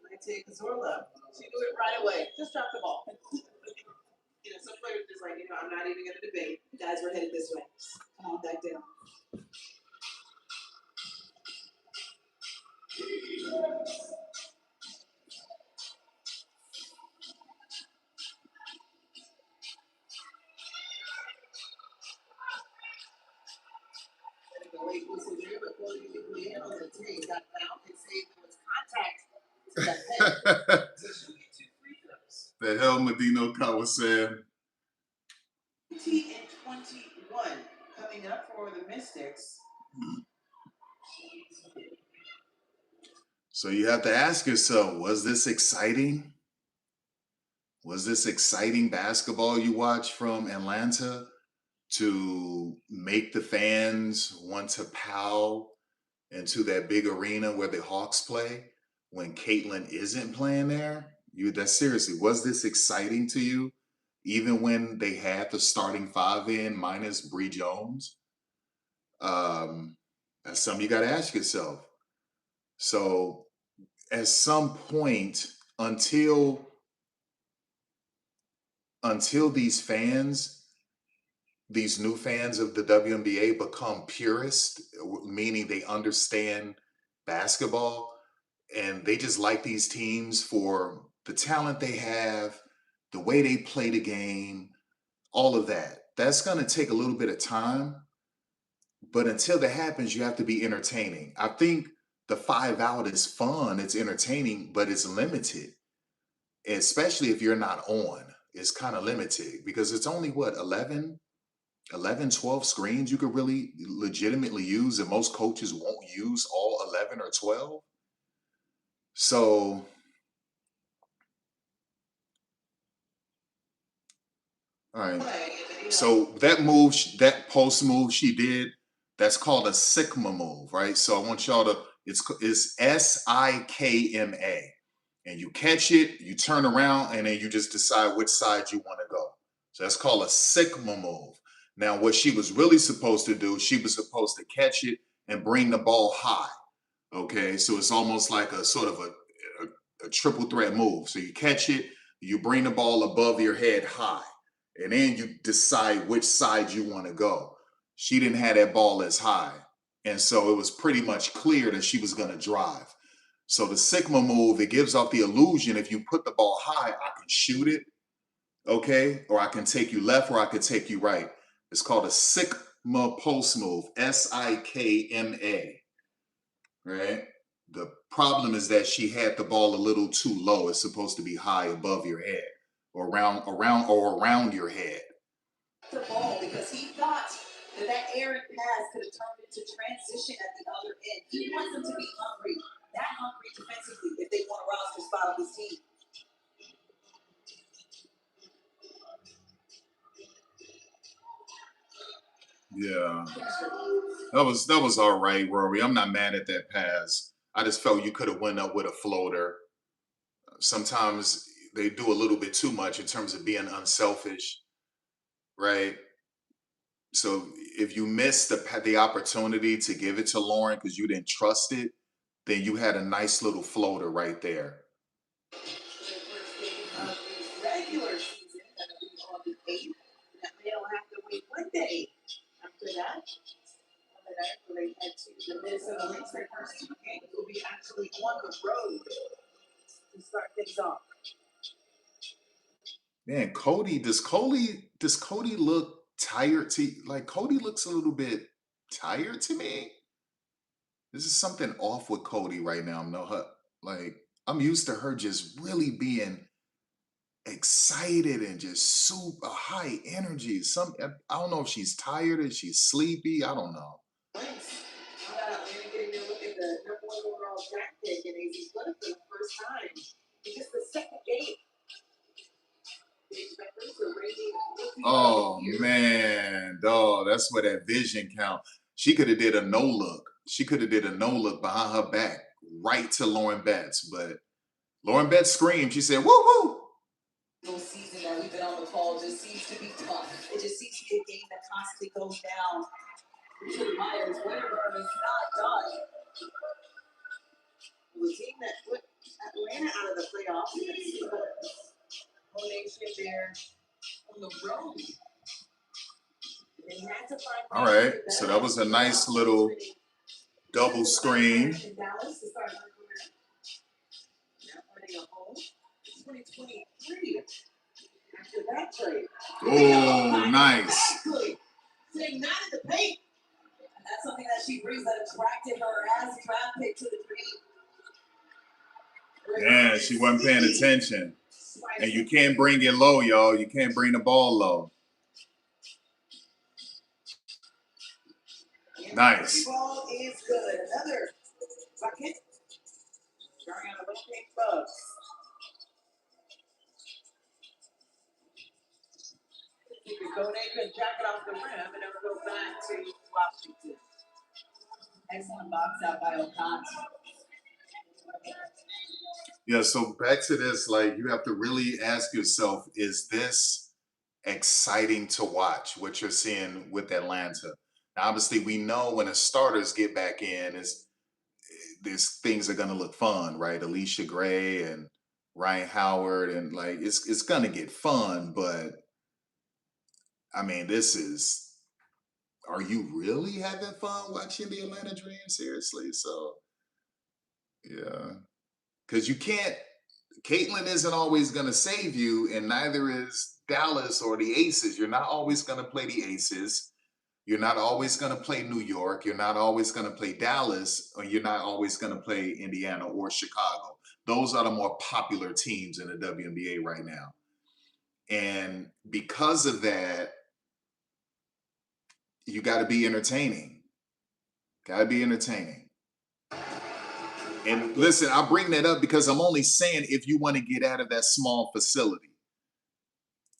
Latte Cazorla. She knew it right away. Just drop the ball. You know, some players just like, you know, I'm not even going to debate. You guys were headed this way. Come on, back down. The late whistle there, but Cody McLean on the tee got fouled and saved there was contact to the head. The hell Medino was saying. 20 and 21 coming up for the Mystics. So you have to ask yourself, was this exciting? Was this exciting basketball you watched from Atlanta to make the fans want to pow into that big arena where the Hawks play when Caitlin isn't playing there? That seriously, was this exciting to you? Even when they had the starting five in minus Bree Jones? That's something you got to ask yourself. So at some point, until these fans, these new fans of the WNBA become purists, meaning they understand basketball and they just like these teams for the talent they have, the way they play the game, all of that. That's going to take a little bit of time. But until that happens, you have to be entertaining. I think the 5 out is fun, it's entertaining, but it's limited. Especially if you're not on, it's kind of limited because it's only what, 11, 12 screens you could really legitimately use, and most coaches won't use all 11 or 12. So all right. So that move, that post move she did, that's called a Sigma move, right? So I want y'all to, it's SIKMA. And you catch it, you turn around, and then you just decide which side you want to go. So that's called a Sigma move. Now, what she was really supposed to do, she was supposed to catch it and bring the ball high. Okay, so it's almost like a sort of a triple threat move. So you catch it, you bring the ball above your head high, and then you decide which side you want to go. She didn't have that ball as high. And so it was pretty much clear that she was going to drive. So the Sigma move, it gives off the illusion if you put the ball high, I can shoot it, okay? Or I can take you left or I can take you right. It's called a Sigma post move, SIKMA, right? The problem is that she had the ball a little too low. It's supposed to be high above your head or around your head. The ball because he thought that errant pass could have turned into transition at the other end. He wants them to be hungry, that hungry defensively if they want a roster spot on this team. Yeah, that was all right, Rory. I'm not mad at that pass. I just felt you could have went up with a floater. Sometimes they do a little bit too much in terms of being unselfish, right? So if you missed the opportunity to give it to Lauren because you didn't trust it, then you had a nice little floater right there. Regular season that will be on the 8th. They'll have to wait one day after that. They head to the Minnesota Lynx. Their first 2 games will be actually on the road to start things off. Man, does Cody look tired to like Cody looks a little bit tired to me? This is something off with Cody right now. Like I'm used to her just really being excited and just super high energy. I don't know if she's tired or she's sleepy. I don't know. Lynx, how about getting to look at the number 1 overall draft pick and ACES for the first time in just the second game. Oh man, dog, that's where that vision count. She could have did a no look. She could have did a no look behind her back right to Lauren Betts, but Lauren Betts screamed. She said, "Woo woo!" Little season that we've been on the call just seems to be tough. It just seems to be a game that constantly goes down. Richard Myers, Winterburn is not done. The team that put Atlanta out of the playoffs, and it's whole nation there on the road. They had to find All right, so that was a nice little double screen. in Dallas to start her career. Now playing at home. 2023. After that trade. Oh, nice. Exactly. Saying not in the paint. And that's something that she brings that attracted her as a draft pick to the dream. Yeah, she wasn't paying attention. And you can't bring it low, y'all. You can't bring the ball low. Nice. Ball is good. Another bucket. Starting on the little pink bugs. You could go there, you could jack it off the rim, and then we'll go back to Washington. Excellent box out by O'Connor. Yeah, so back to this, like, you have to really ask yourself, is this exciting to watch, what you're seeing with Atlanta? Now, obviously, we know when the starters get back in, these things are going to look fun, right? Alicia Gray and Ryan Howard, and like, it's going to get fun, but I mean, are you really having fun watching the Atlanta Dream? Seriously? So, yeah. Because you can't, Caitlin isn't always going to save you, and neither is Dallas or the Aces. You're not always going to play the Aces. You're not always going to play New York. You're not always going to play Dallas, or you're not always going to play Indiana or Chicago. Those are the more popular teams in the WNBA right now. And because of that, you got to be entertaining. Got to be entertaining. And listen, I bring that up because I'm only saying if you want to get out of that small facility.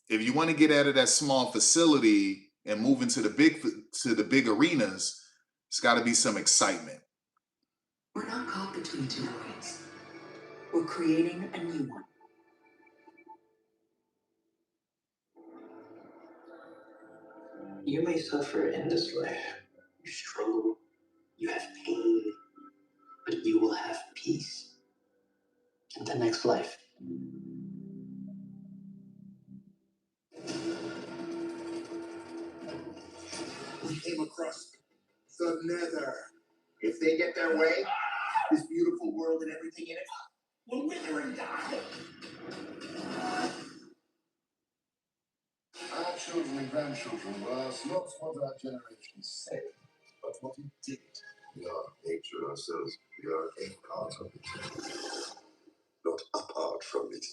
If you want to get out of that small facility and move into the big arenas, it's got to be some excitement. We're not caught between two worlds. We're creating a new one. You may suffer in this life. You struggle, you have pain, but you will have peace in the next life. We came across the nether. If they get their way, this beautiful world and everything in it will wither and die. Our children and grandchildren will ask not what our generation said, but what it did. We are nature ourselves. We are a part of it, not apart from it.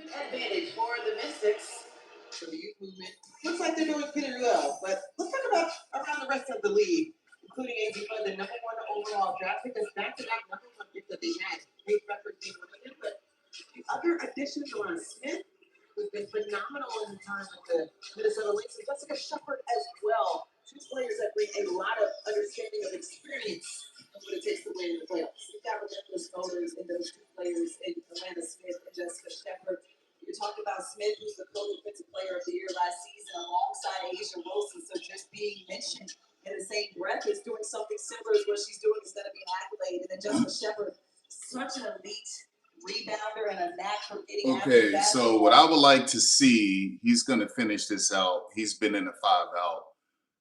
Advantage for the Mystics. For the youth movement. Looks like they're doing pretty well, but let's talk about around the rest of the league, including AZ, the #1 overall draft pick. That's back-to-back #1 pick that they had. Great record being one of them, but the other additions on Smith, who's been phenomenal in the time with the Minnesota Lynx, and Jessica Shepard as well. Two players that bring a lot of understanding of experience of what it takes to win in the playoffs. You've got relentless voters in those two players, in Amanda Smith and Jessica Shepard. You talked about Smith, who's the co-defensive player of the year last season, alongside Asia Wilson. So just being mentioned in the same breath is doing something similar to what she's doing instead of being accolade. And then Jessica Shepard, such an elite rebounder and a knack for getting after Okay, basketball. so what I would like to see, he's going to finish this out. He's been in the 5-out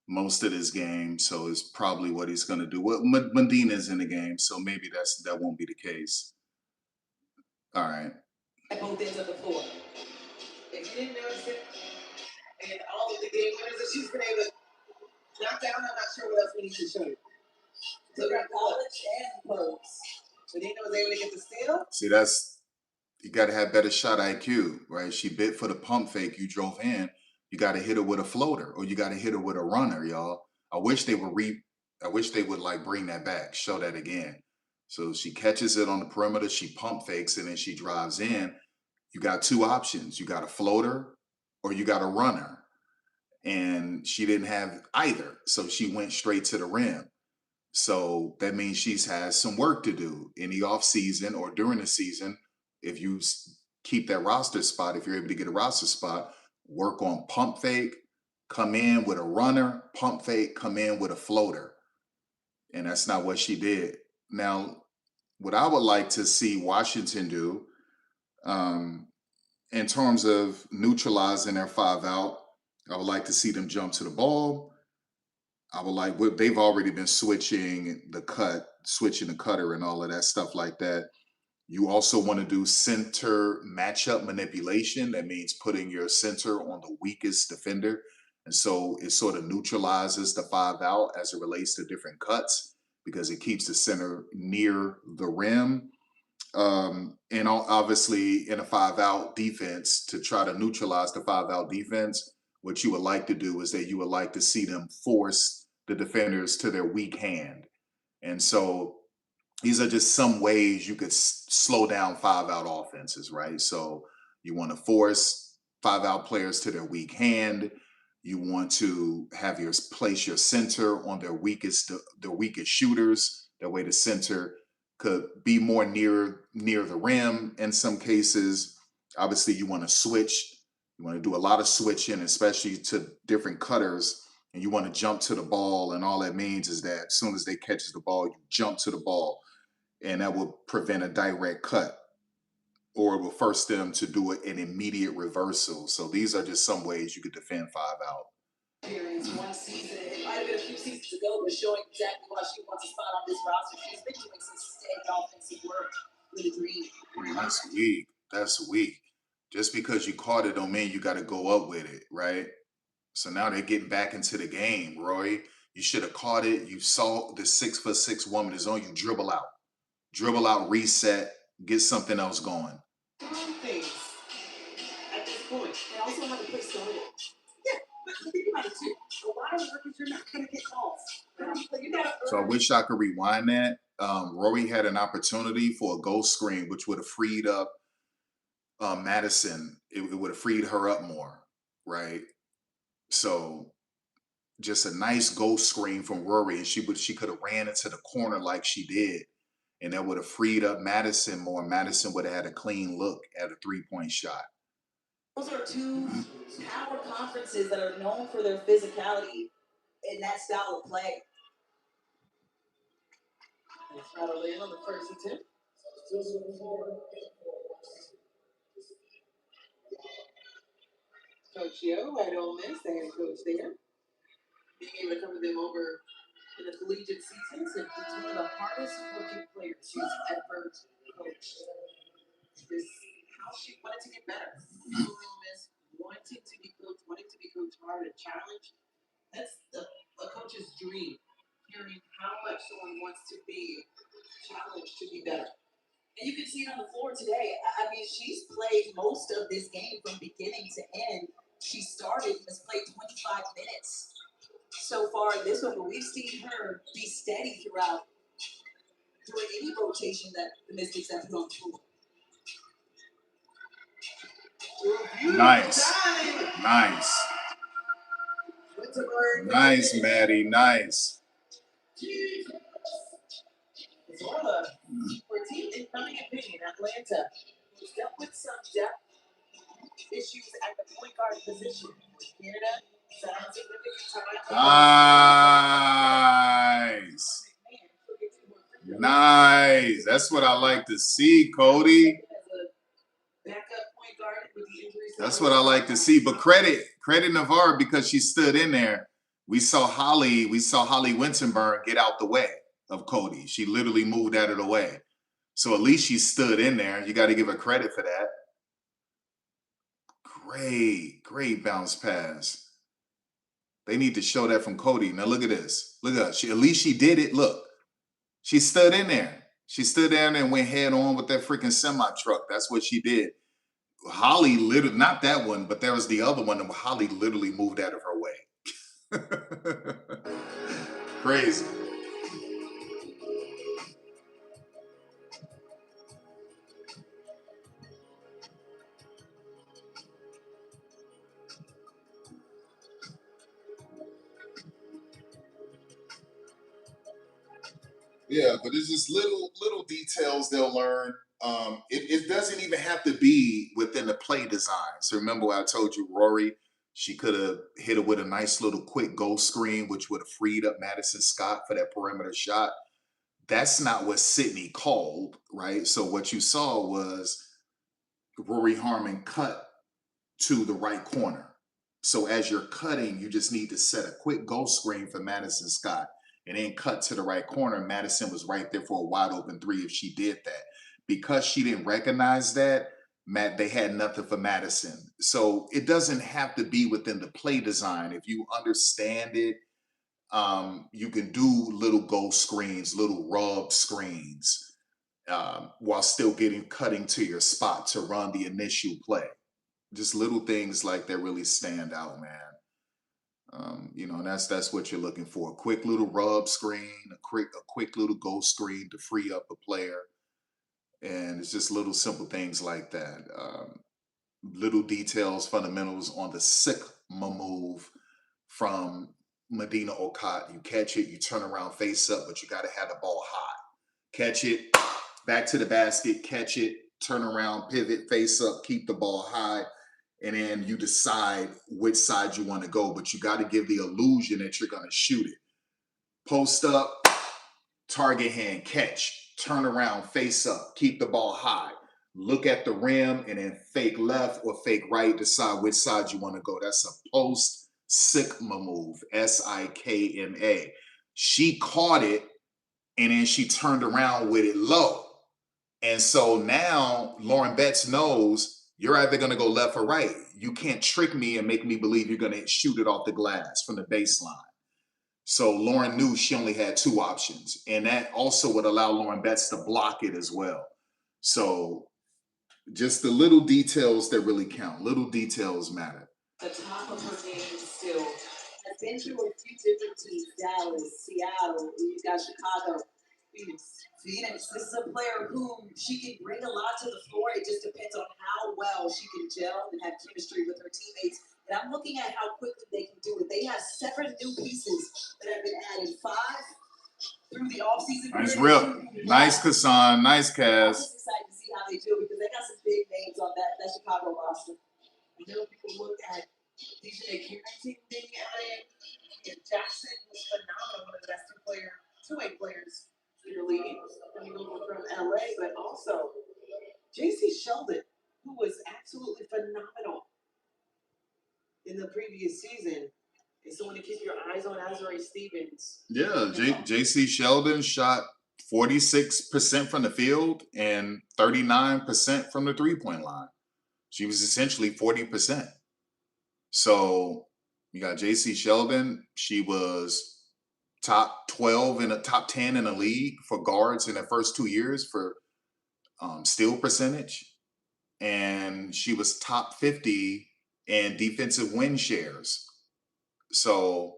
most of this game, so it's probably what he's going to do. Well, Medina's in the game, so maybe that won't be the case. All right. At both ends of the floor. If you didn't notice it, and all of the game winners that she's been able to knock down, I'm not sure what else we need to show you. So got college and pros. Medina was able to get the steal. See, you got to have better shot IQ, right? She bit for the pump fake. You drove in. You got to hit her with a floater, or you got to hit her with a runner, y'all. I wish they would I wish they would like bring that back, show that again. So she catches it on the perimeter, she pump fakes, and then she drives in. You got two options. You got a floater or you got a runner. And she didn't have either. So she went straight to the rim. So that means she's has some work to do in the off season or during the season. If you keep that roster spot, if you're able to get a roster spot, work on pump fake, come in with a runner, pump fake, come in with a floater. And that's not what she did. Now, what I would like to see Washington do, in terms of neutralizing their 5-out, I would like to see them jump to the ball. I would like, they've already been switching the cutter and all of that stuff like that. You also want to do center matchup manipulation. That means putting your center on the weakest defender. And so it sort of neutralizes the 5-out as it relates to different cuts because it keeps the center near the rim. And obviously in a 5-out defense, to try to neutralize the 5-out defense, what you would like to do is that you would like to see them force the defenders to their weak hand. And so these are just some ways you could slow down 5-out offenses, right? So you want to force 5-out players to their weak hand. You want to have place your center on their weakest shooters. That way the center could be more near the rim in some cases. Obviously, you want to switch. You want to do a lot of switching, especially to different cutters, and you want to jump to the ball. And all that means is that as soon as they catch the ball, you jump to the ball, and that will prevent a direct cut, or it will force them to do an immediate reversal. So these are just some ways you could defend 5-out. One season, it might have been a few seasons ago, but showing exactly why she wants a spot on this roster. She's been doing some steady offensive work with the Green. That's weak. That's weak. Just because you caught it don't mean you got to go up with it, right? So now they're getting back into the game, Roy. You should have caught it. You saw the 6'6" woman is on you. Dribble out, reset, get something else going. Things at this point. They also have to play started. Yeah, but think about it too. A lot of workers, you're not going to get calls. So I wish I could rewind that. Rory had an opportunity for a ghost screen, which would have freed up Madison. It would have freed her up more, right? So just a nice ghost screen from Rory, and she could have ran into the corner like she did, and that would have freed up Madison more. Madison would have had a clean look at a 3-point shot. Those are two power conferences that are known for their physicality in that style of play. They try to land on the first attempt. Coach Yo at Ole Miss, they had a coach there. Being able to cover them over in the collegiate seasons, and he's one of the hardest coaching players she's ever coached. This how she wanted to get better. Ole Miss wanting to be coached hard and challenged. That's a coach's dream. Hearing how much someone wants to be challenged to be better. And you can see it on the floor today. I mean, she's played most of this game from beginning to end. She has played 25 minutes so far in this one, but we've seen her be steady throughout during any rotation that the Mystics have gone through. Nice. Nice, Maddie. Nice. Zorla, for a team, in my opinion, Atlanta, who's dealt with some depth issues at the point guard position. Canada, some significant time. Nice. That's what I like to see, Cody. That's what I like to see. But credit Navarre because she stood in there. We saw Holly Winsenberg get out the way of Cody. She literally moved out of the way. So at least she stood in there. You got to give her credit for that. Great bounce pass. They need to show that from Cody. Now look at this. Look at her. At least she did it. Look. She stood in there. She stood down and went head on with that freaking semi-truck. That's what she did. Holly literally, not that one, but there was the other one that Holly literally moved out of her way. Crazy. Yeah, but it's just little details they'll learn. It doesn't even have to be within the play design. So remember what I told you, Rory, she could have hit it with a nice little quick goal screen, which would have freed up Madison Scott for that perimeter shot. That's not what Sydney called, right? So what you saw was Rory Harmon cut to the right corner. So as you're cutting, you just need to set a quick goal screen for Madison Scott and then cut to the right corner. Madison was right there for a wide open three if she did that. Because she didn't recognize that, they had nothing for Madison. So it doesn't have to be within the play design. If you understand it, you can do little goal screens, little rub screens, while still cutting to your spot to run the initial play. Just little things like that really stand out, man. You know, and that's what you're looking for. A quick little rub screen, a quick little goal screen to free up a player. And it's just little simple things like that. Little details, fundamentals on the Sigma move from Medina Okot. You catch it, you turn around, face up, but you got to have the ball high. Catch it, back to the basket, catch it, turn around, pivot, face up, keep the ball high. And then you decide which side you want to go, but you got to give the illusion that you're going to shoot it. Post up, target hand, catch, turn around, face up, keep the ball high. Look at the rim and then fake left or fake right, decide which side you want to go. That's a post Sigma move, Sikma. She caught it and then she turned around with it low. And so now Lauren Betts knows you're either going to go left or right. You can't trick me and make me believe you're going to shoot it off the glass from the baseline. So Lauren knew she only had two options. And that also would allow Lauren Betts to block it as well. So just the little details that really count. Little details matter. The top of her game still. I've been through a few different teams, Dallas, Seattle, you got Chicago, Phoenix. This is a player who she can bring a lot to the floor. It just depends on how well she can gel and have chemistry with her teammates. And I'm looking at how quickly they can do it. They have 7 new pieces that have been added, 5 through the offseason. Nice rip. Nice Kassan. Nice I'm Kaz. just excited to see how they do because they got some big names on that Chicago roster. I know people look at DJ Carrington being added. And Jackson was phenomenal, one of the best two-way players in the league. Coming over from LA, but also JC Sheldon, who was absolutely phenomenal in the previous season. And so when you keep your eyes on Azurá Stevens. Yeah, JC Sheldon shot 46% from the field and 39% from the three-point line. She was essentially 40%. So you got JC Sheldon. She was top 12 and a top 10 in the league for guards in the first 2 years for steal percentage. And she was top 50 in defensive win shares. So,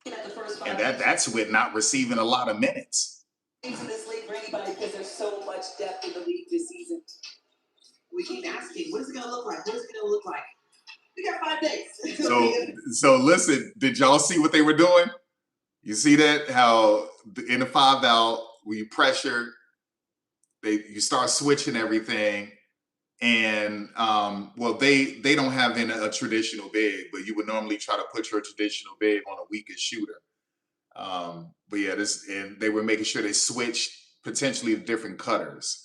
and that's with not receiving a lot of minutes. Into this league for anybody because there's so much depth in the league this season. We keep asking, what is it going to look like? What is it going to look like? We got 5 days. So listen, did y'all see what they were doing? You see that? How in the 5-out, when you pressure, you start switching everything. And well, they don't have a traditional big, but you would normally try to put your traditional big on a weakest shooter. But yeah, and they were making sure they switched potentially different cutters.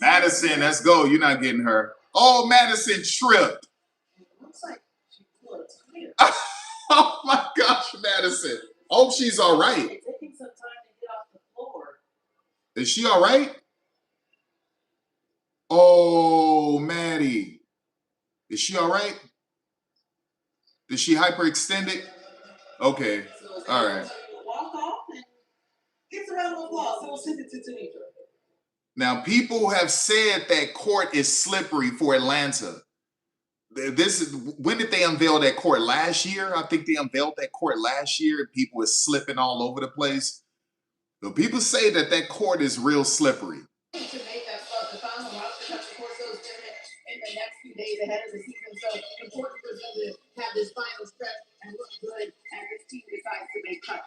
Madison, let's go. You're not getting her. Oh, Madison tripped. Looks like she blew a tire. Oh my gosh, Madison. Hope she's all right. It's taking some time to get off the floor. Is she all right? Oh, Maddie. Is she all right? Is she hyperextended? Okay. All right. Walk off and get a round of applause. So we'll send it to Tanisha. Now, people have said that court is slippery for Atlanta. When did they unveil that court? Last year? I think they unveiled that court last year. People were slipping all over the place. So people say that court is real slippery. To make that start, the final roster cuts, of course, those in the next few days ahead of the season. So important for them to have this final stretch and look good as this team decides to make cuts.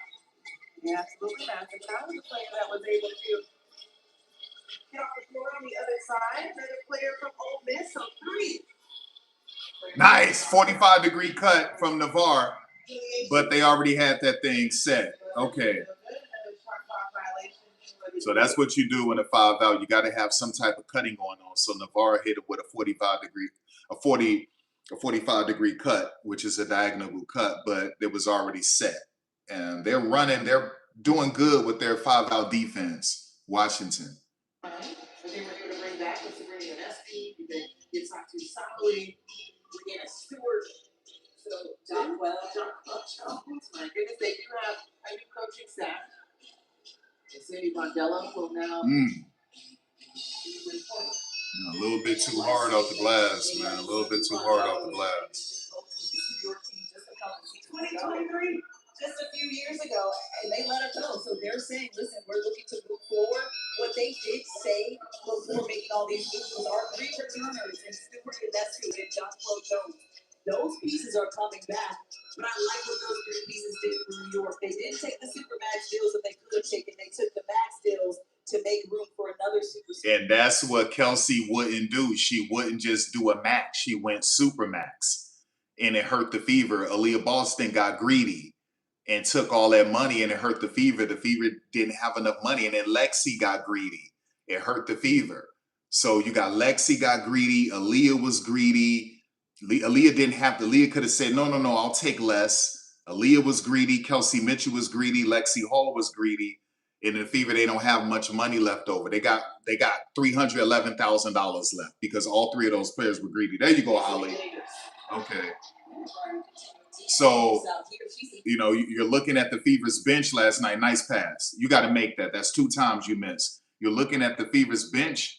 Yeah, absolutely. That's a talented player that was able to get off the floor on the other side. Another player from Ole Miss, so 3. Nice 45-degree cut from Navarre, but they already had that thing set. Okay. So that's what you do in a 5-out. You got to have some type of cutting going on. So Navarre hit it with a 45-degree cut, which is a diagonal cut, but it was already set. And they're doing good with their 5-out defense, Washington. But they were able to bring back with Sabrina and SP, it's not too solid. Brianna Stewart. So Jonquel Jones. My goodness, they do have a new coaching staff. And Cindy Mondello will now A little bit too hard off the glass, man. A little bit too hard off the glass. 2023, just a few years ago, and they let her go. So they're saying, listen, we're looking to move forward. What they did say before making all these moves was our 3 returners, and Stewart and Nestor and Jonquel Jones. Those pieces are coming back, but I like what those 3 pieces did for New York. They didn't take the Supermax deals that they could have taken. They took the max deals to make room for another superstar. And that's what Kelsey wouldn't do. She wouldn't just do a max. She went Supermax, and it hurt the Fever. Aaliyah Boston got greedy and took all that money, and it hurt the Fever. The Fever didn't have enough money, and then Lexi got greedy. It hurt the Fever. So you got Lexi got greedy. Aaliyah was greedy. Aaliyah didn't have to. Aaliyah could have said, no, I'll take less. Aaliyah was greedy. Kelsey Mitchell was greedy. Lexi Hall was greedy. And in the Fever, they don't have much money left over. They got $311,000 left because all 3 of those players were greedy. There you go, Holly. Okay. So, you're looking at the Fever's bench last night. Nice pass. You got to make that. That's 2 times you missed. You're looking at the Fever's bench.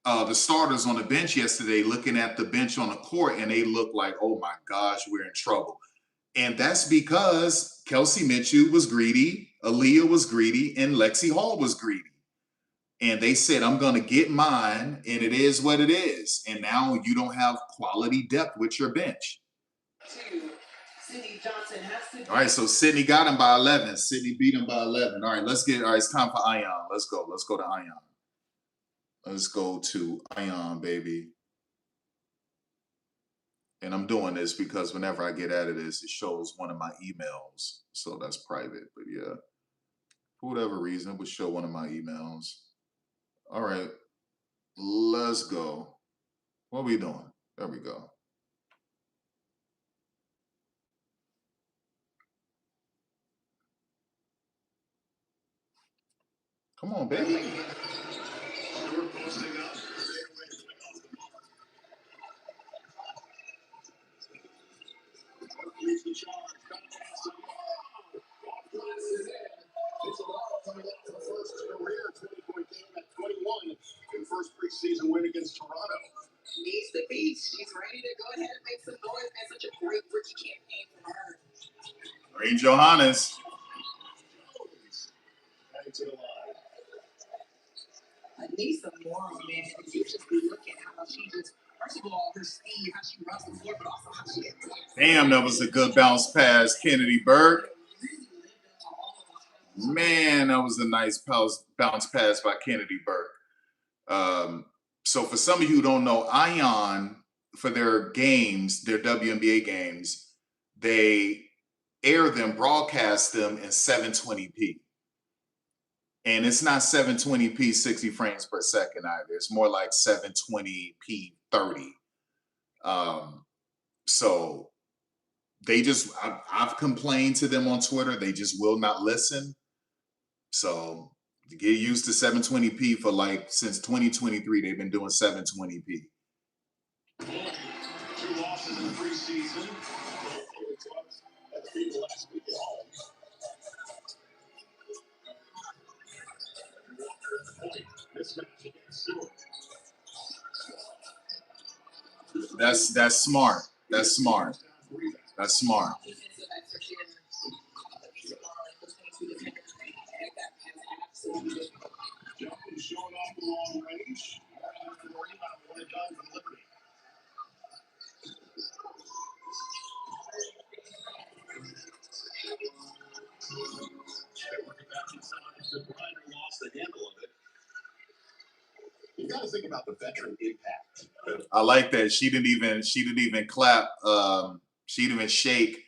The starters on the bench yesterday, looking at the bench on the court, and they look like, oh my gosh, we're in trouble. And that's because Kelsey Mitchell was greedy, Aaliyah was greedy, and Lexi Hall was greedy. And they said, I'm going to get mine, and it is what it is. And now you don't have quality depth with your bench. All right, so Sydney got him by 11. Sydney beat him by 11. All right, it's time for Ion. Let's go to Ion. Let's go to Ion, baby. And I'm doing this because whenever I get out of this, it shows one of my emails. So that's private. But yeah, for whatever reason, it would show one of my emails. All right, let's go. What are we doing? There we go. Come on, baby. First preseason win against Toronto. Needs the beat. She's ready to go ahead and make some noise. And such a great rookie campaign for her. Ray Johannes. Anissa Moore, man, you just look at how she just, first of all, her speed, how she runs the floor, but also how she gets. Damn, that was a good bounce pass, Kennedy Burke. Man, that was a nice bounce pass by Kennedy Burke. So for some of you who don't know, Ion, for their games, their WNBA games, they air them, broadcast them in 720p. And it's not 720p 60 frames per second either. It's more like 720p 30. So they just, I've complained to them on Twitter. They just will not listen. So to get used to 720p for since 2023, they've been doing 720p. 2 losses in the preseason. Last week at home. That's smart. That's smart. That's smart. Showing off the long range. got to think about the veteran impact. I like that. She didn't even clap. She didn't even shake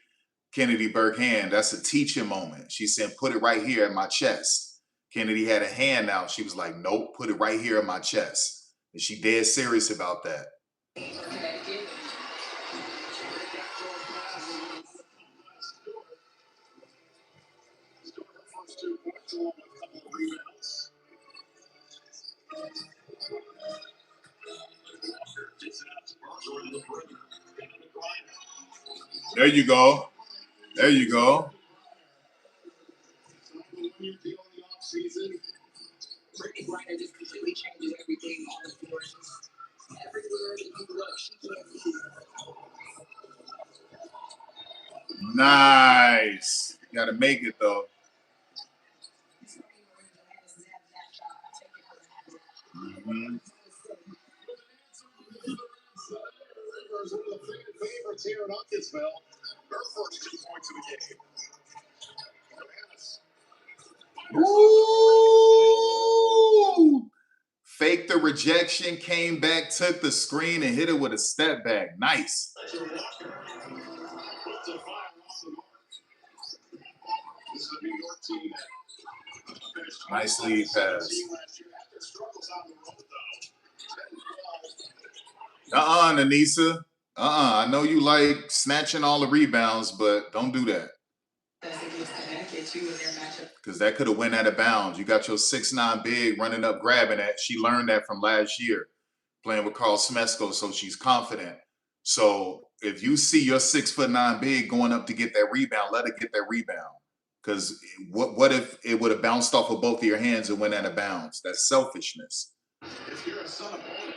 Kennedy Burke's hand. That's a teaching moment. She said, put it right here at my chest. Kennedy had a hand out. She was like, nope, put it right here at my chest. And she dead serious about that. There you go. There you go. Brittany Griner just completely changes everything on the floor. Everywhere that you look, she can't leave. Nice. You gotta make it though. Mm-hmm. Favorites here in Uncasville. Her first 2 points of the game. Ooh! Faked the rejection, came back, took the screen, and hit it with a step back. Nice. Nice lead pass. Nanisa. I know you like snatching all the rebounds, but don't do that. Because that could have went out of bounds. You got your 6'9" big running up, grabbing that. She learned that from last year, playing with Carl Smesko, so she's confident. So if you see your 6'9" big going up to get that rebound, let her get that rebound. Because what if it would have bounced off of both of your hands and went out of bounds? That's selfishness. If you're a son of Paul,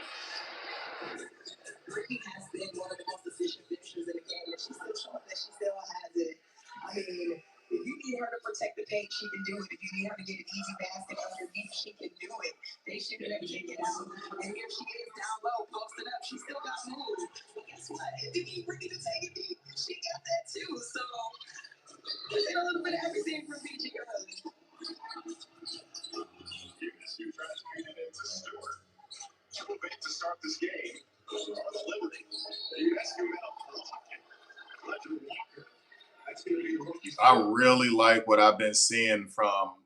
Brittany has been one of the most efficient finishers in the game, and she's still showing that she still has it. I mean, if you need her to protect the paint, she can do it. If you need her to get an easy basket underneath, she can do it. They should have taken it out. And here she is down low, posted up. She still got moves. But guess what? If you need Brittany to take it deep, she got that too. So there's a little bit of everything from PG early. USU tries to beat it into Stewart. Triple bait to start this game. Over on the Liberty. The USU Ledger Walker. That's going to be rookie. I really like what I've been seeing from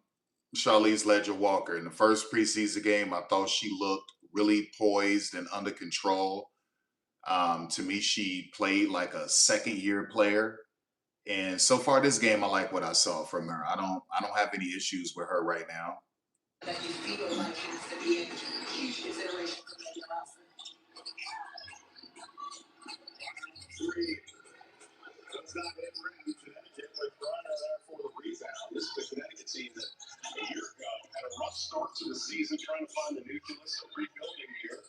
Charlize Ledger-Walker. In the first preseason game, I thought she looked really poised and under control. To me, she played like a second-year player. And so far this game, I like what I saw from her. I don't have any issues with her right now. That you feel like has to be a huge consideration for the roster. Does not hit rim. Connecticut with Griner there for the rebound. This is the Connecticut team that a year ago had a rough start to the season, trying to find the nucleus of rebuilding here.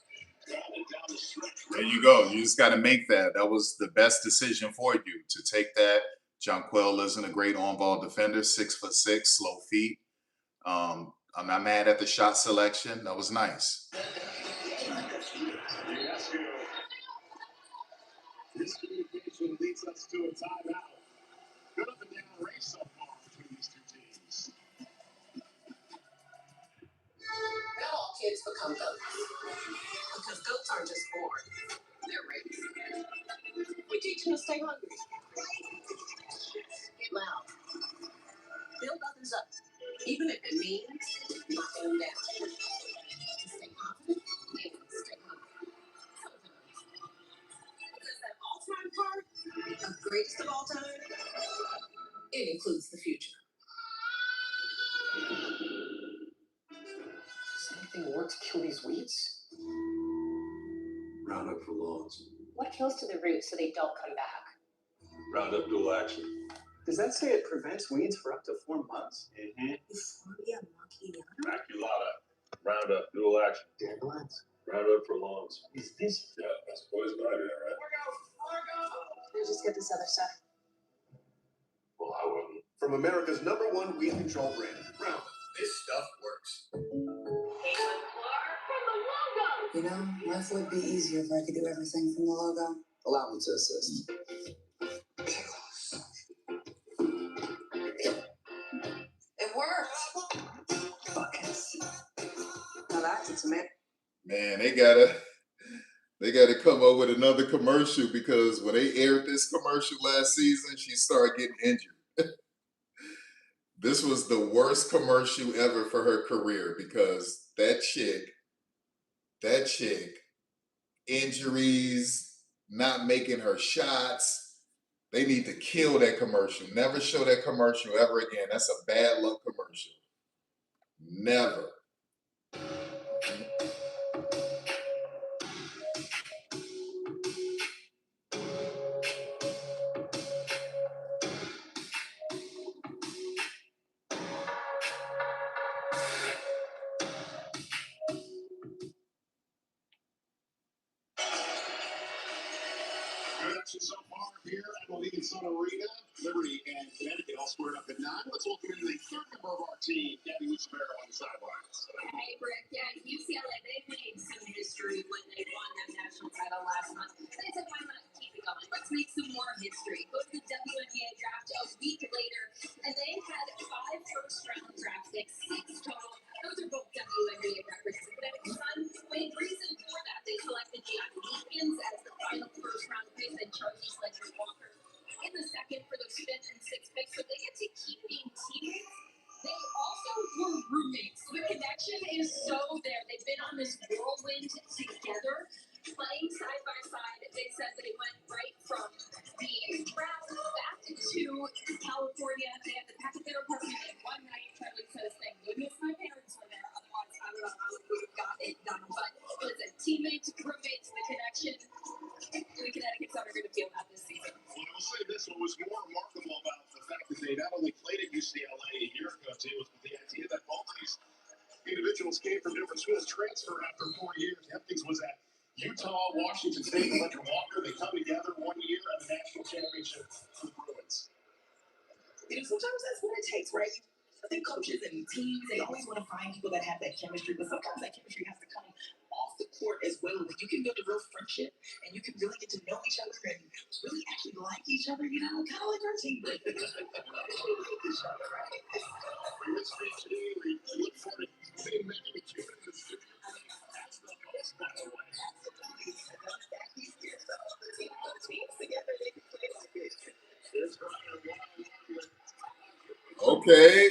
Down the stretch. There you go. You just got to make that. That was the best decision for you to take that. Jonquel isn't a great on-ball defender, 6'6", slow feet. I'm not mad at the shot selection. That was nice. This communication leads us to a timeout. Good up and down race so far between these two teams. Not all kids become goats. Because goats aren't just born. They're raised. We teach them to stay hungry. Get loud. Build others up. Even if it means knocking them down. Stay confident and stay hungry. Because that all-time part, the greatest of all time, it includes the future. Does anything work to kill these weeds? Roundup for lawns. What kills to the root so they don't come back? Roundup dual action. Does that say it prevents weeds for up to 4 months? Mm-hmm. Euphorbia maculatum? Maculata. Roundup dual action. Dandelions? Roundup for lawns. Is this? Yeah, that's poison ivy, right? We'll just get this other stuff. Well, I wouldn't. From America's #1 weed control brand, Roundup. This stuff works. You know, life would be easier if I could do everything from the logo. Allow me to assist. It worked. Buckets. Now that's a tomato. Man, they gotta come up with another commercial because when they aired this commercial last season, she started getting injured. This was the worst commercial ever for her career because that chick, injuries, not making her shots. They need to kill that commercial. Never show that commercial ever again. That's a bad luck commercial. Never. Good action so far here at Mohegan Sun Arena. Liberty and Connecticut all squared up at 9. Let's welcome into the third member of our team, Gabby Lucifero on the sidelines. Hey, Brick. Yeah, UCLA, they made some history when they won that national title last month. They said, why not keep it going? Let's make some more history. Go to the WNBA draft a week later, and they had 5 first-round draft picks, 6 total. Those are both WNBA records. Connecticut Sun, main reason for that, they selected Gianni as the final first-round pick, and Charlie Sledger-Walker in the second for those 5th and 6th picks. So they get to keep being teammates. They also were roommates. The connection is so there. They've been on this whirlwind together, playing side by side. They said they went right from the draft back to California. They had to pack up their apartment in one night. Charlie says, thank goodness my parents were there. Otherwise, I don't know how we would have got it done. But listen, teammates, roommates, the connection. The Connecticut Sun are going to feel that this season. Well, I will say this: what was more remarkable about the fact that they not only played at UCLA a year ago, too, was the idea that both of these individuals came from different schools, transferred after 4 years. Hempkins was at Utah, Washington State, Sledger Walker. They come together 1 year at the national championship for the Bruins. Sometimes that's what it takes, right? I think coaches and teams, they always want to find people that have that chemistry, but sometimes that chemistry has to come off the court as well. When you can build a real friendship and you can really get to know each other and really actually like each other, you know, kind of like our team. But each other, right? For this week today, we look forward to seeing making a cute in this video. That's the most, by the way. That he's here, so the teams together, they can play like this. Here's Brian. Okay.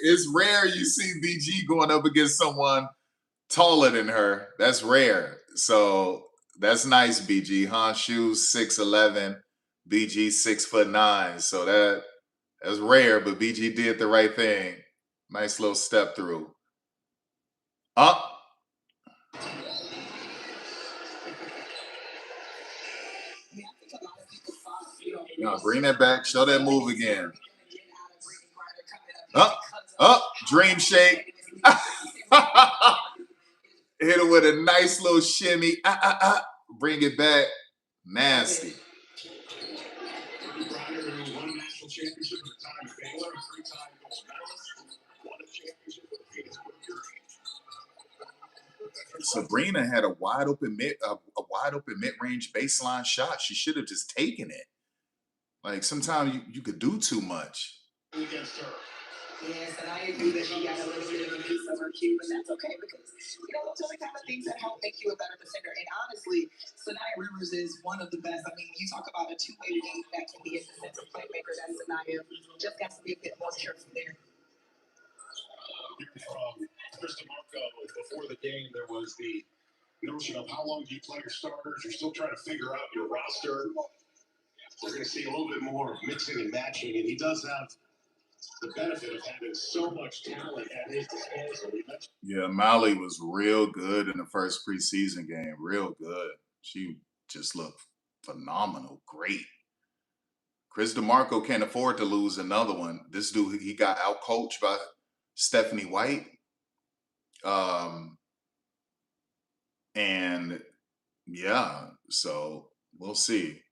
It's rare you see BG going up against someone taller than her. That's rare. So that's nice, BG, huh? Shoes 6'11", BG 6'9". So that's rare, but BG did the right thing. Nice little step through. Up. No, bring that back. Show that move again. Up. Dream shake. Hit it with a nice little shimmy. Bring it back. Nasty. Won national championship at the time of Baylor, 3-time gold medalist, won a championship with the Phoenix Cougars. Sabrina had a wide open mid-range baseline shot. She should have just taken it. Like sometimes you could do too much. Against her. Yes, and I agree that she got a little bit of a piece of her cue, but that's okay because, you know, those are the kind of things that help make you a better defender. And honestly, Sanaya Rivers is one of the best. I mean, you talk about a two-way game that can be a defensive playmaker. That's Sanaya. Just got to be a bit more careful there. From Chris DeMarco, before the game, there was the notion of how long do you play your starters? You're still trying to figure out your roster. We're going to see a little bit more of mixing and matching, and he does have the benefit of having so much talent at his disposal. Yeah, Molly was real good in the first preseason game. Real good. She just looked phenomenal. Great. Chris DeMarco can't afford to lose another one. This dude, he got out-coached by Stephanie White. And yeah, so we'll see.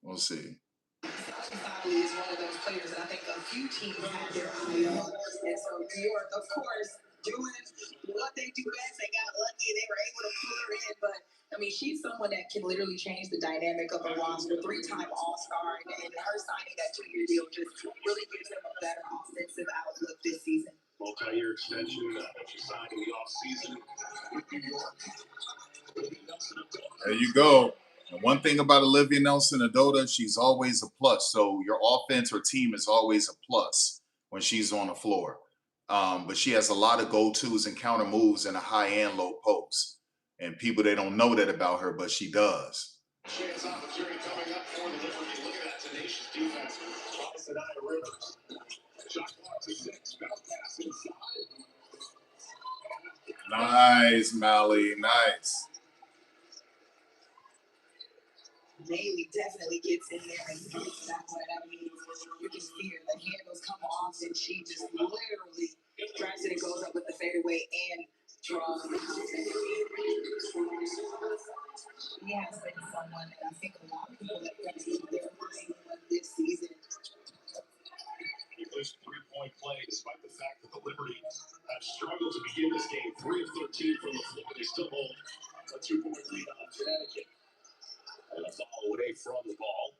We'll see. Molly is one of those players that I think a few teams have their eye on. And so New York, of course, doing what they do best. They got lucky. They were able to pull her in. But, I mean, she's someone that can literally change the dynamic of a roster. 3-time All-Star. And her signing that 2-year deal just really gives them a better offensive outlook this season. multi-year extension that she signed in the offseason with New York. There you go. And one thing about Olivia Nelson-Ododa, she's always a plus. So your offense or team is always a plus when she's on the floor. But she has a lot of go-tos and counter moves in a high and low post. And people, they don't know that about her, but she does. Chance opportunity coming up for the Liberty. Look at that tenacious defense by Sanaya Rivers. Shot clock to 6. Bounce pass inside. Nice, Mally. Nice. Bailey definitely gets in there and gets that one. I mean, you can see her, the handles come off, and she just literally drives it and goes up with the fadeaway and draws the house. She has been someone that I think a lot of people have done their first one this season. English three-point play, despite the fact that the Liberty have struggled to begin this game. 3 of 13 from the floor. They still hold a 2-point lead on Connecticut. And a ball away from the ball.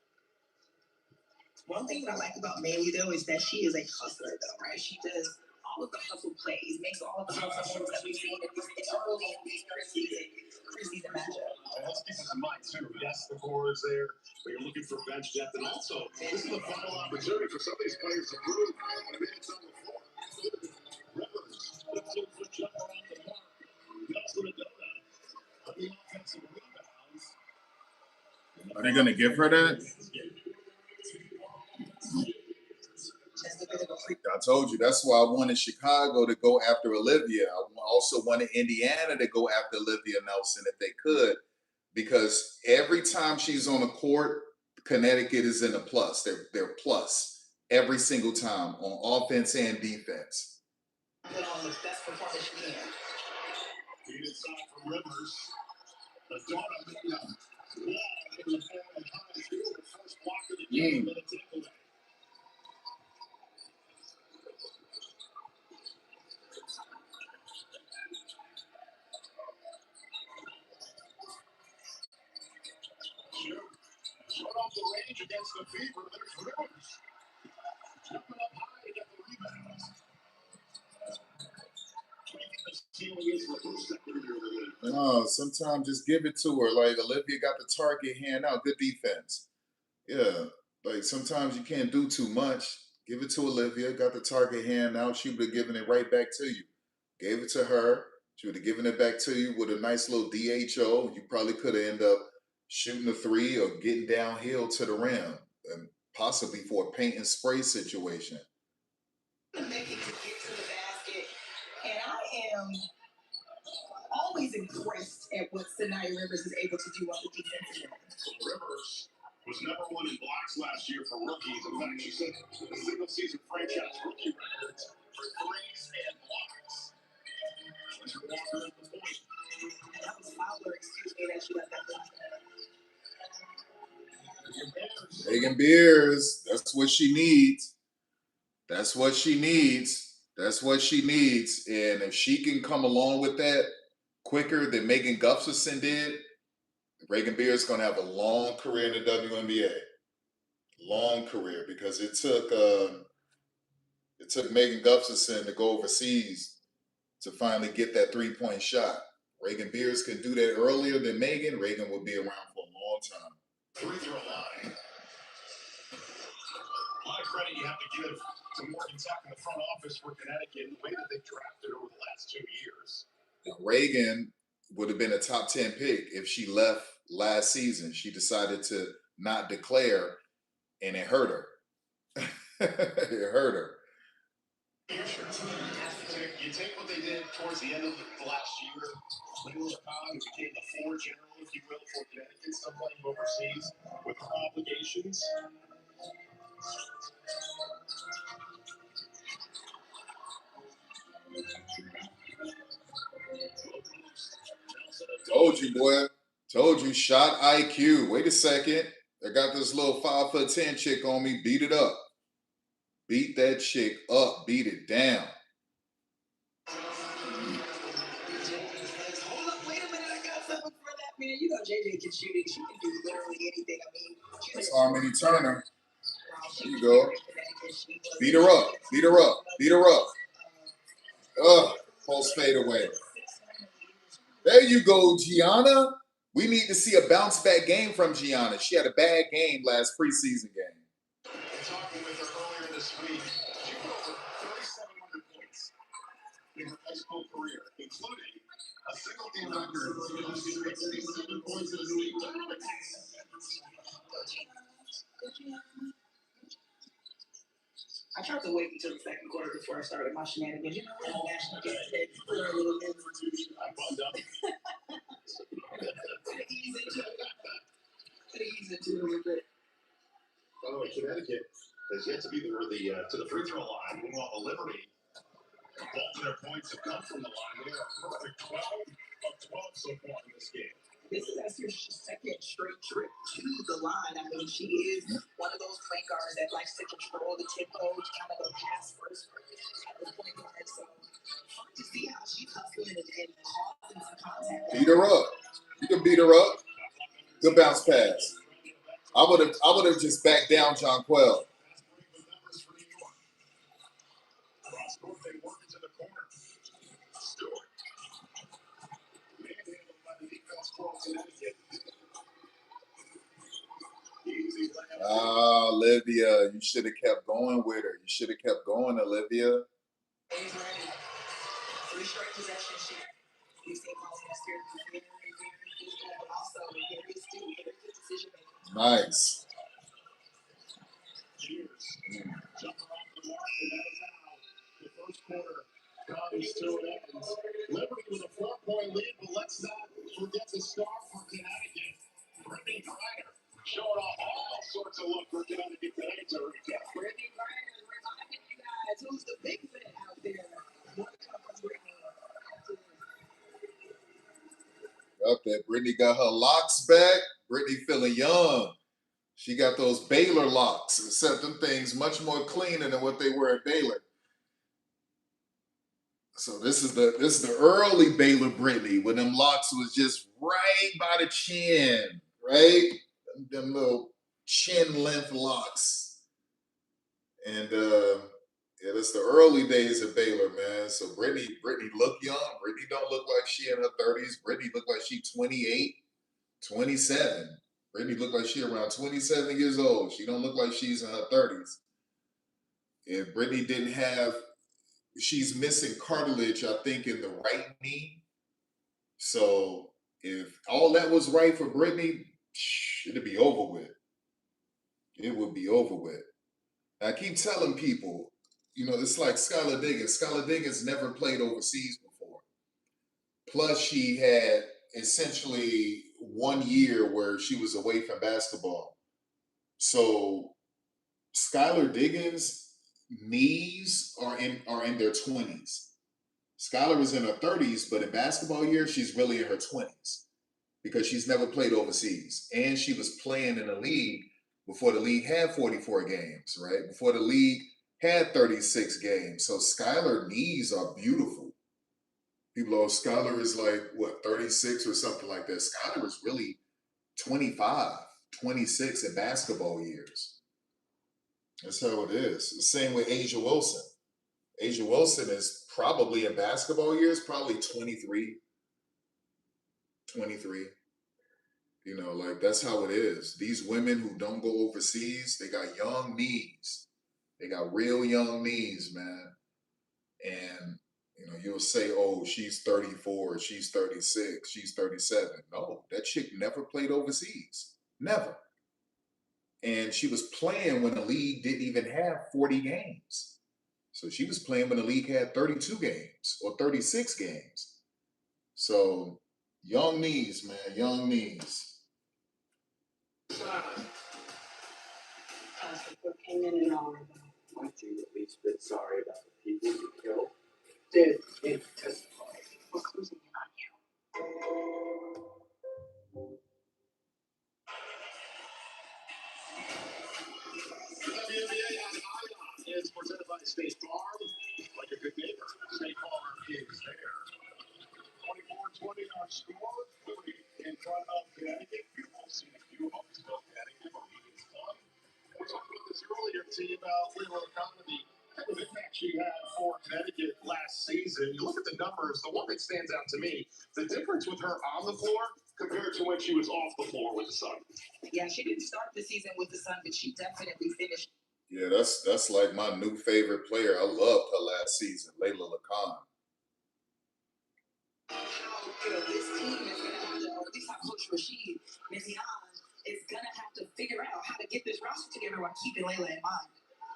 One thing that I like about Bailey, though, is that she is a hustler, though, right? She does all of the hustle plays, makes all of the hustle moves that we've seen in early in these preseason matchup. Let's keep this in mind, too. Yes, the core is there, but you're looking for bench depth. And also, this is the final opportunity for some of these players to prove minutes on the floor. Rivers, let's look for jump around the mark. Nelson-Ododa on the offensive rebounds. Are they going to give her that? I told you, that's why I wanted Chicago to go after Olivia. I also wanted Indiana to go after Olivia Nelson if they could, because every time she's on the court, Connecticut is in a plus. They're plus every single time on offense and defense. Put on the best performance she can. Feed inside for Rivers. Ododa making a wall in the form of high field. The first block of the game, and a takeaway. Short off the range against the Fever. There's Rivers. Jumping up high to get the rebounds. No, sometimes just give it to her. Like Olivia got the target hand out. Good defense. Yeah. Like sometimes you can't do too much. Give it to Olivia. Got the target hand out. She would have given it right back to you. Gave it to her. She would have given it back to you with a nice little DHO. You probably could have ended up shooting a 3 or getting downhill to the rim, and possibly for a paint and spray situation. Making to get to the basket, and I am always impressed at what Sanaya Rivers is able to do on the defensive end. Rivers was number 1 in blocks last year for rookies. In fact, she set the single-season franchise rookie records for threes and blocks. Walker at the point. That was Fowler, excuse me, that she got that block. Megan Beers, that's what she needs. That's what she needs. That's what she needs. And if she can come along with that quicker than Megan Gustafson did, Reagan Beers is going to have a long career in the WNBA. Long career, because it took Megan Gustafson to go overseas to finally get that 3-point shot. Reagan Beers can do that earlier than Megan. Reagan will be around for a long time. Free throw line. A lot of credit you have to give to Morgan Tech in the front office for Connecticut, the way that they've drafted over the last 2 years. Now, Reagan would have been a top 10 pick if she left last season. She decided to not declare, and it hurt her. It hurt her. You take what they did towards the end of the last year. Layla Khan, who became the floor general, if you will, for Connecticut, still playing overseas with her obligations. Told you, boy. Told you, shot IQ. Wait a second. I got this little 5'10" chick on me. Beat it up. Beat that chick up. Beat it down. Hold up, wait a minute, I got something for that, man. You know JJ can shoot it. She can do literally anything. I mean, That's Harmony Turner. There you go. Beat her up. Beat her up. Beat her up. Post fade away. There you go, Gianna. We need to see a bounce back game from Gianna. She had a bad game last preseason game. Talking with her earlier this week, she put over 3,700 points in her high school career, including a single game record of 67 points in a league tournament. I tried to wait until the second quarter before I started my shenanigans. You know, we're on national game today. Put our little in. I bugged up. Ease into it. Ease into it a little bit. By the way, Connecticut has yet to be to the free throw line. Meanwhile, the Liberty, both of their points have come from the line. They are perfect 12 of 12 so far in this game. This is her second straight trip to the line. I mean, she is one of those point guards that likes to control the tempo, kind of a pass first type of point guard. So fun to see how she's hustling and causing some contact. Beat her up. You can beat her up. Good bounce pass. I would have just backed down John Quell. Olivia, you should have kept going with her. You should have kept going, Olivia. Three straight possessions. We've seen very physical, but also very astute, very good decision making. Nice. Jumper off the mark, and that is how the first quarter comes to an end. Liberty with a 4-point lead, but let's not forget the star for Connecticut, Brittany Griner, showing off all sorts of look for Connecticut today to recap. Brittany Griner reminding you guys who's the big man out there. More to come from Brittany. Up there, Brittany got her locks back. Brittany feeling young. She got those Baylor locks, except them things much more cleaner than what they were at Baylor. So this is the early Baylor Brittany when them locks was just right by the chin, right? Them little chin length locks. And yeah, that's the early days of Baylor, man. So Brittany look young. Brittany don't look like she in her 30s. Brittany look like she 28, 27. Brittany look like she around 27 years old. She don't look like she's in her 30s. And Brittany she's missing cartilage, I think, in the right knee. So if all that was right for Brittany, it'd be over with. It would be over with. I keep telling people, you know, it's like Skylar Diggins. Skylar Diggins never played overseas before. Plus, she had essentially 1 year where she was away from basketball. So Skylar Diggins' knees are in their 20s. Skylar is in her 30s, but in basketball years, she's really in her 20s because she's never played overseas. And she was playing in a league before the league had 44 games, right? Before the league had 36 games. So Skylar knees are beautiful. People, Skylar is like, what, 36 or something like that. Skylar is really 25, 26 in basketball years. That's how it is. The same with Asia Wilson. Asia Wilson is probably in basketball years, probably 23. You know, like that's how it is. These women who don't go overseas, they got young knees. They got real young knees, man. And, you know, you'll say, oh, she's 34, she's 36, she's 37. No, that chick never played overseas. Never. And she was playing when the league didn't even have 40 games. So she was playing when the league had 32 games or 36 games. So young knees, man, young knees. Came in and all. Aren't you at least a bit sorry about the people you killed? Did testify. We're closing in on you. WNBA on Ion is presented by State Farm. Like a good neighbor, State Farm is there. 24-20 our score. Liberty in front of Connecticut. You will see a few of them still Connecticut. It's fun. We talked about this earlier, T, about labor economy The impact she had for Connecticut last season. You look at the numbers, the one that stands out to me, the difference with her on the floor compared to when she was off the floor with the Sun. Yeah, she didn't start the season with the Sun, but she definitely finished. Yeah, that's like my new favorite player. I loved her last season, Layla LeCon. This team is going to have to, or at least how Coach Rashid Mizian is going to have to figure out how to get this roster together while keeping Layla in mind.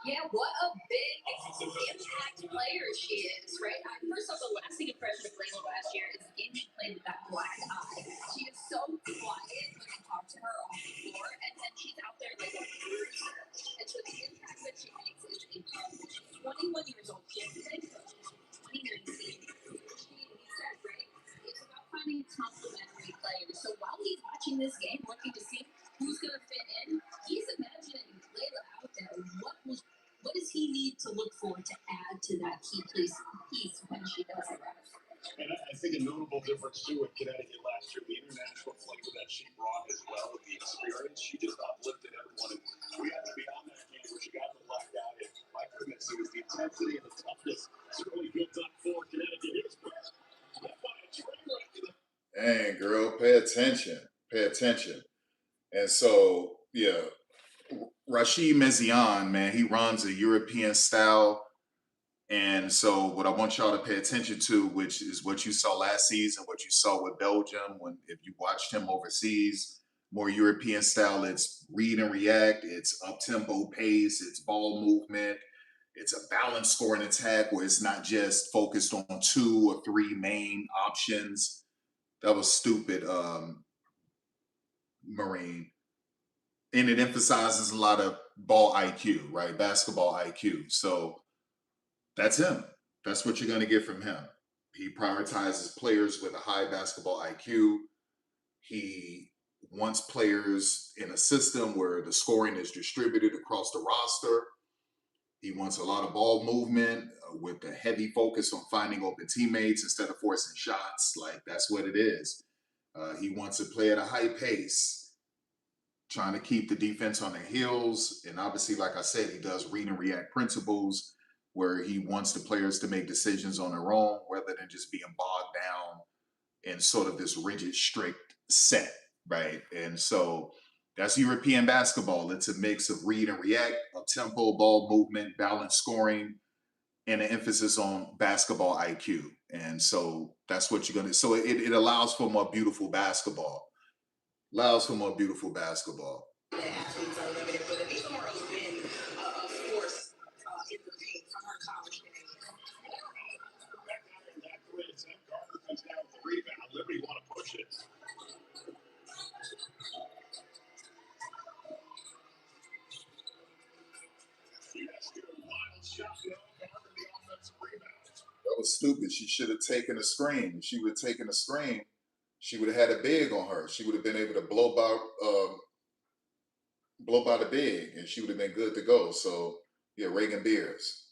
Yeah, what a big impact player she is, right? First off, the lasting impression of Layla last year is the game she played with that black eye. She is so quiet when you talk to her on the floor, and then she's out there like a bruiser. And so the impact that she makes is incredible. She's 21 years old. She has been coaching since 2019. He said, right? It's about finding complementary players. So while he's watching this game, looking to see who's going to fit in, he's imagining Layla out there. What does he need to look for to add to that key piece when she does arrive? And I think a notable difference too in Connecticut last year, the international flavor that she brought as well with the experience, she just uplifted everyone. And we had to be on that game where she got the black eye. And my goodness, it was the intensity and the toughness certainly built up for Connecticut. Dang, girl, pay attention. Pay attention. And so, yeah, Rashid Mezian, man, he runs a European style. And so what I want y'all to pay attention to, which is what you saw last season, what you saw with Belgium, if you watched him overseas, more European style, it's read and react, it's up-tempo pace, it's ball movement, it's a balanced scoring attack where it's not just focused on 2 or 3 main options. That was stupid, Marine. And it emphasizes a lot of ball IQ, right? Basketball IQ. So that's him. That's what you're going to get from him. He prioritizes players with a high basketball IQ. He wants players in a system where the scoring is distributed across the roster. He wants a lot of ball movement with a heavy focus on finding open teammates instead of forcing shots. Like, that's what it is. He wants to play at a high pace, trying to keep the defense on their heels. And obviously, like I said, he does read and react principles where he wants the players to make decisions on their own rather than just being bogged down in sort of this rigid, strict set, right? And so that's European basketball. It's a mix of read and react, up-tempo, ball movement, balanced scoring, and an emphasis on basketball IQ. And so that's what you're going to, so it allows for more beautiful basketball. Allows for more beautiful basketball. The athletes are limited, but Anita Morrow's been a force in the paint from her college days. Liberty want to push it. That was stupid. She should have taken a screen. If she would have taken a screen, she would have had a big on her. She would have been able to blow by the big, and she would have been good to go. So yeah, Reagan Beers.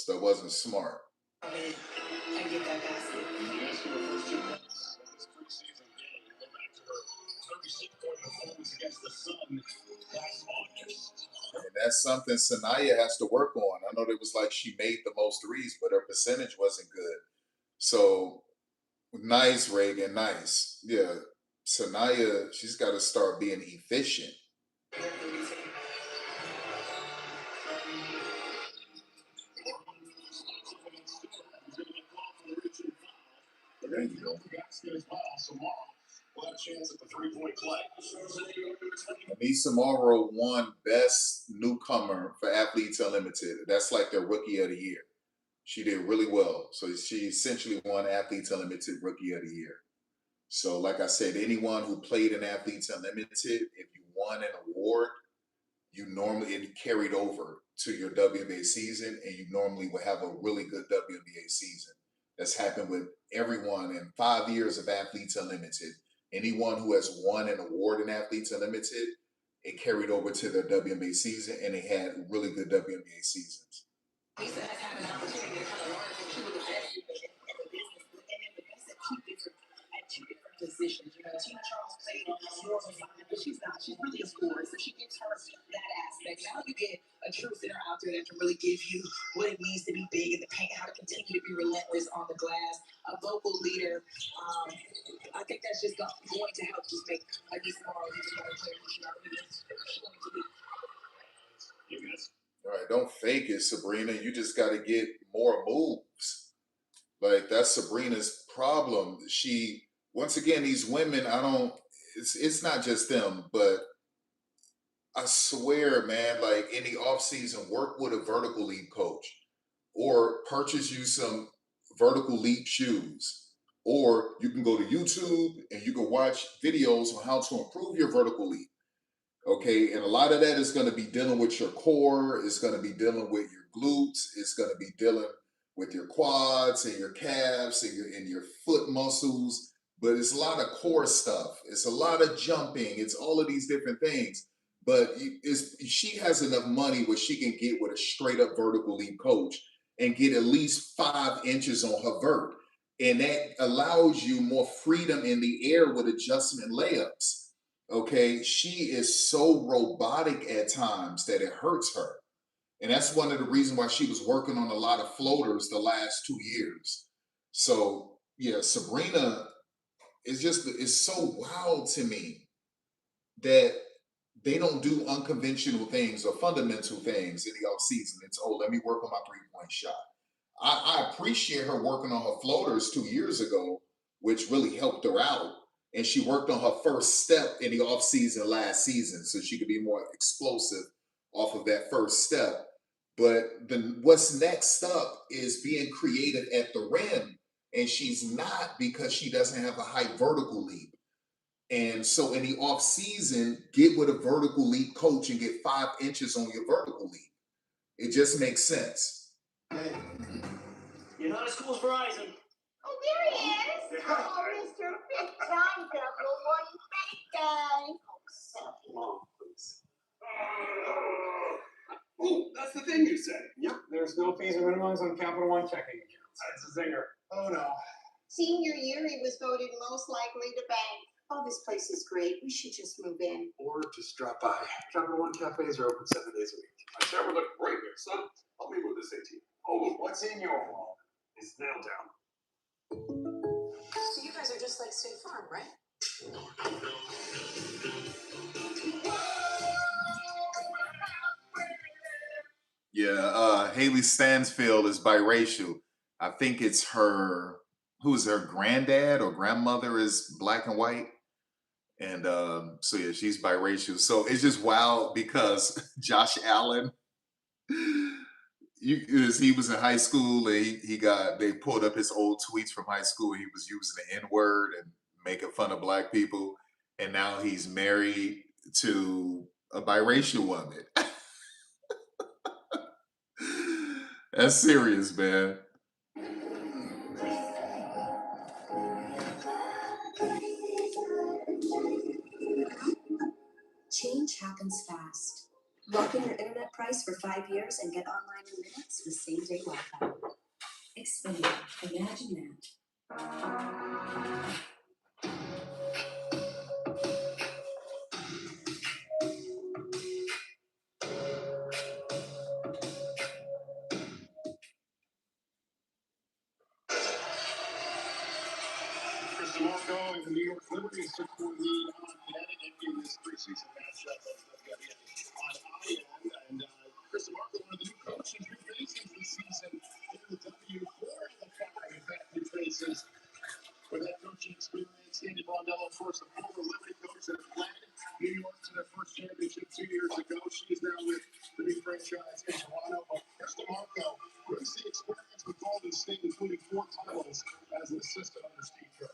That wasn't smart. I get that basket. Yes, for the first 2 months of this preseason game, you go back to her 36-point performance against the Sun last August. And that's something Sanaya has to work on. I know that was like she made the most threes, but her percentage wasn't good. So nice, Reagan, nice. Yeah, Sanaya, she's got to start being efficient. Anissa Morrow won Best Newcomer for Athletes Unlimited. That's like their Rookie of the Year. She did really well. So she essentially won Athletes Unlimited Rookie of the Year. So like I said, anyone who played in Athletes Unlimited, if you won an award, you normally, it carried over to your WNBA season, and you normally would have a really good WNBA season. That's happened with everyone in 5 years of Athletes Unlimited. Anyone who has won an award in Athletes Unlimited, it carried over to their WNBA season, and they had really good WNBA seasons. Lisa has had an opportunity to kind of learn from two of the best in the business, and the best at two different positions. You know, Tina Charles played playing more of a vibe, but she's not. She's really a scorer, so she gives her that aspect. Now you get a true center out there that can really give you what it means to be big in the paint, how to continue to be relentless on the glass, a vocal leader. I think that's just going to help just make Alyssa Morrow even better player than she already is. She's going to be. All right, don't fake it, Sabrina. You just got to get more moves. Like, that's Sabrina's problem. Once again, these women, it's not just them, but I swear, man, like in the off season, work with a vertical leap coach or purchase you some vertical leap shoes. Or you can go to YouTube and you can watch videos on how to improve your vertical leap. Okay, and a lot of that is going to be dealing with your core. It's going to be dealing with your glutes. It's going to be dealing with your quads and your calves and your foot muscles. But it's a lot of core stuff. It's a lot of jumping. It's all of these different things. But she has enough money where she can get with a straight up vertical leap coach and get at least 5 inches on her vert. And that allows you more freedom in the air with adjustment layups. Okay, she is so robotic at times that it hurts her. And that's one of the reasons why she was working on a lot of floaters the last 2 years. So, yeah, Sabrina it's so wild to me that they don't do unconventional things or fundamental things in the off season. It's, let me work on my 3-point shot. I appreciate her working on her floaters 2 years ago, which really helped her out. And she worked on her first step in the offseason last season, so she could be more explosive off of that first step. But what's next up is being creative at the rim, and she's not because she doesn't have a high vertical leap. And so in the offseason, get with a vertical leap coach and get 5 inches on your vertical leap. It just makes sense. Hey, you're not as cool as Verizon. Oh, there he is. Oh, Mr. Big Time W1 Birthday. Oh, so Mom, please. Ooh, that's the thing you said. Yep, there's no fees or minimums on Capital One checking accounts. That's a zinger. Oh no. Senior year, he was voted most likely to bank. Oh, this place is great. We should just move in. Or just drop by. Capital One cafes are open 7 days a week. My camera looked great here, son. Help me with this 18. Oh, what's in your wall? It's nailed down. So you guys are just like State Farm, right? Yeah, Haley Stansfield is biracial. I think it's her granddad or grandmother is black and white. And so yeah, she's biracial. So it's just wild because Josh Allen, he was in high school and they pulled up his old tweets from high school. He was using the N-word and making fun of black people. And now he's married to a biracial woman. That's serious, man. Change happens fast. Lock in your internet price for 5 years and get online in minutes with same-day Wi-Fi. Xfinity. Imagine that. Chris DeMarco and the New York Liberty 6-point lead on Connecticut in this preseason matchup of WNBA on IM. And Chris DeMarco, one of the new coaches you're facing this season in the W, 4 of the 5 effective faces. With that coaching experience, Andy Brondello, of course, the former Liberty coach that led New York to their first championship 2 years ago. She is now with the new franchise in Toronto. But Chris DeMarco brings the experience with Golden State, including 4 titles as an assistant under Steve Kerr.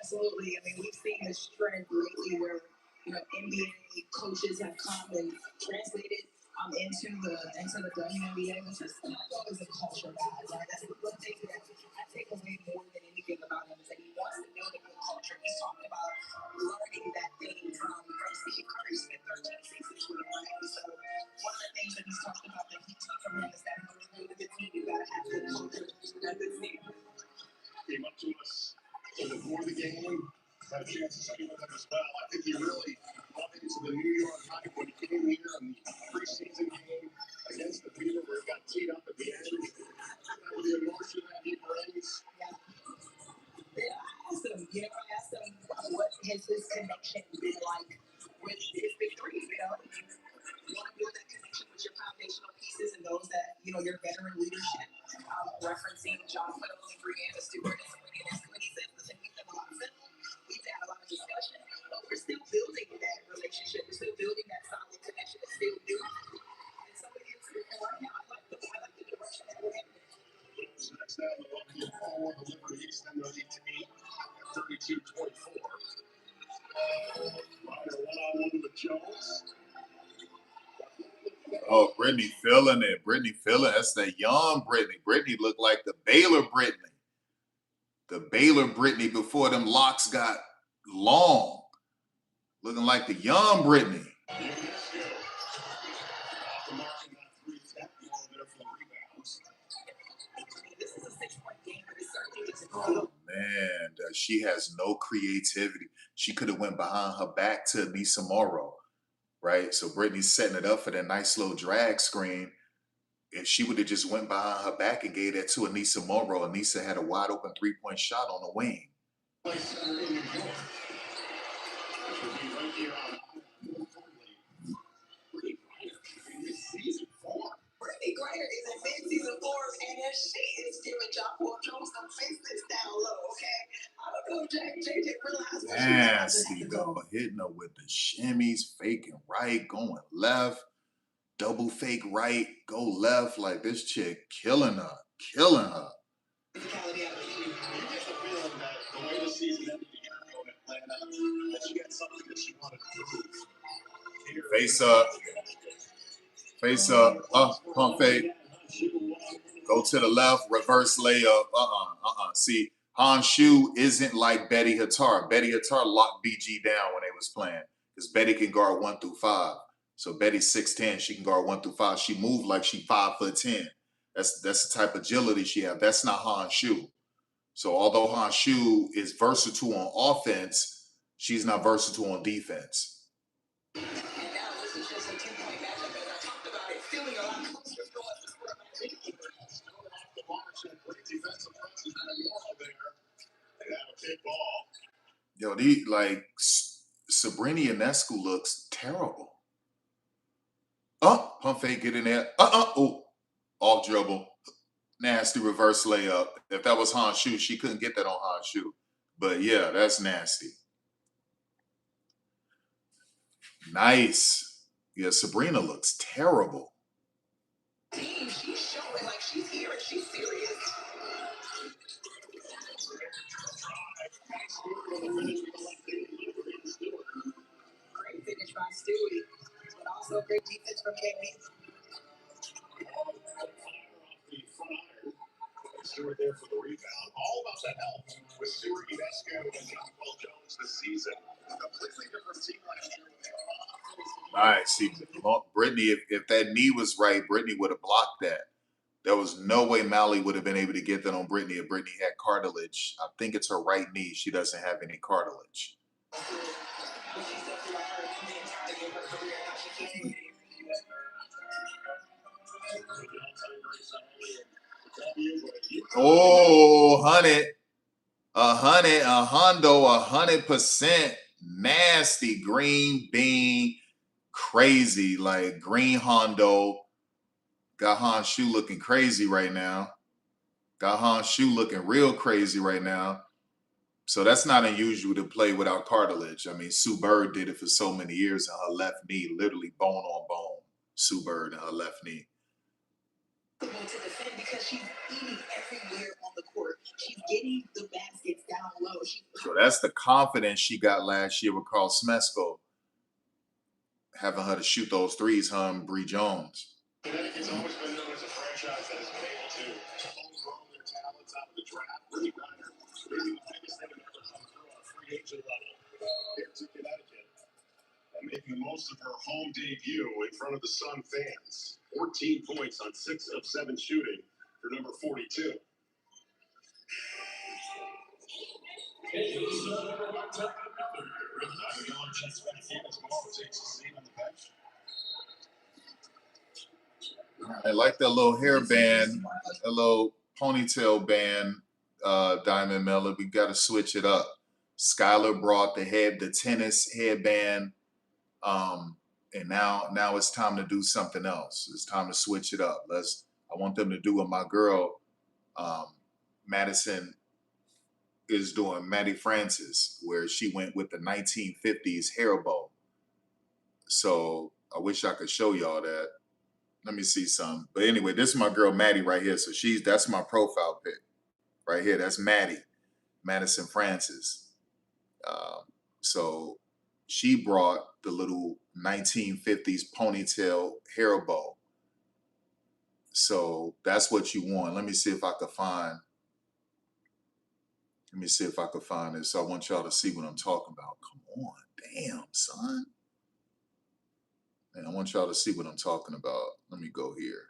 Absolutely. I mean, we've seen this trend lately where, NBA coaches have come and translated into the WNBA, which is always a culture guy, right? That's the one thing that I take away more than anything about him is that he wants to build a good culture. He's talking about learning that thing from Steve Kerr. He spent 13 seasons with him, right? So one of the things that he's talked about that he took from him is that in order to build a good team, you gotta have good culture and good team. Came up to us before the game. Had a chance to speak with him as well. I think got teed up at the end. With the emotion that he brings. Yeah, I asked him, what has his connection been like with his big three, you know? You want to build that connection with your foundational pieces and those that, your veteran leadership, referencing John Footles and Brianna Stewart and somebody else. When he said, listen, we've done a lot of film, we've had a lot of discussion, but we're still building that relationship. We're still building that solid connection. It's still new. And so it is. And right now, I like the direction that we're in. So that's now the looking forward delivery. He's then ready to meet 32-24. Ryder one-on-one with Jones. Oh, Brittany feeling it. Brittany feeling. That's that young Brittany. Brittany looked like the Baylor Brittany. The Baylor Brittany before them locks got long. Looking like the young Brittany. Oh man, she has no creativity. She could have went behind her back to Anissa Morrow, right? So Brittany's setting it up for that nice little drag screen. If she would have just went behind her back and gave that to Anissa Morrow, Anissa had a wide open 3-point shot on the wing. Brittany Griner is in mid-season form, and she is giving John Paul Jones some faceless down low, okay? I don't know if JJ realized what Nasty though, hitting her with the shimmies, faking right, going left, double fake right, go left. Like this chick killing her, killing her. You get the feeling that the way the season ended in Atlanta, that she had something that she wanted to prove. Face up. Face up. Pump fake. Go to the left. Reverse layup. See, Han Shu isn't like Betty Hattar. Betty Hattar locked BG down when they was playing. Because Betty can guard 1 through 5. So Betty's 6'10". She can guard 1 through 5. She moved like she 5'10". That's the type of agility she has. That's not Han Shu. So although Han Shu is versatile on offense, she's not versatile on defense. And now this is just a 2-point matchup, as I talked about it, feeling a lot closer going to score. Yo, Sabrina Ionescu looks terrible. Pump fake, get in there. Oh, off dribble. Nasty reverse layup. If that was Han Shu, she couldn't get that on Han Shu. But yeah, that's nasty. Nice. Yeah, Sabrina looks terrible. Team, she's showing like she's here and she's serious. Great finish by Stewie, but also great defense from KB. Stewart there for the rebound. All about that help with Stewart, Ionescu, and John Paul Jones this season. A completely different team last year. All right, see, Brittany, if that knee was right, Brittany would have blocked that. There was no way Mally would have been able to get that on Brittany if Brittany had cartilage. I think it's her right knee. She doesn't have any cartilage. Oh, 100%. Nasty green bean, crazy, like green Hondo. Got Han Shu looking crazy right now. Got Han Shu looking real crazy right now. So that's not unusual to play without cartilage. I mean, Sue Bird did it for so many years on her left knee, literally bone on bone. Sue Bird and her left knee. To defend because she's eating everywhere on the court. She's getting the baskets down low. So that's the confidence she got last year with Carl Smesko. Having her to shoot those threes, her and Bree Jones. Connecticut's always been known as a franchise that has been able to homegrown their talents out of the draft. Really Ryder, maybe the biggest thing to ever come through on a free agent level here to Connecticut. And making the most of her home debut in front of the Sun fans. 14 points on 6 of 7 shooting for number 42. I like that little hairband, that little ponytail band, Diamond Miller. We got to switch it up. Skylar brought the tennis headband, and now it's time to do something else. It's time to switch it up. I want them to do what my girl, Madison, is doing, Maddie Francis, where she went with the 1950s hair bow. So I wish I could show y'all that. Let me see some. But anyway, this is my girl Maddie right here. So that's my profile pic right here. That's Maddie, Madison Francis. So she brought the little 1950s ponytail hair bow. So that's what you want. Let me see if I could find. Let me see if I could find this. So I want y'all to see what I'm talking about. Come on, damn, son. And I want y'all to see what I'm talking about. Let me go here.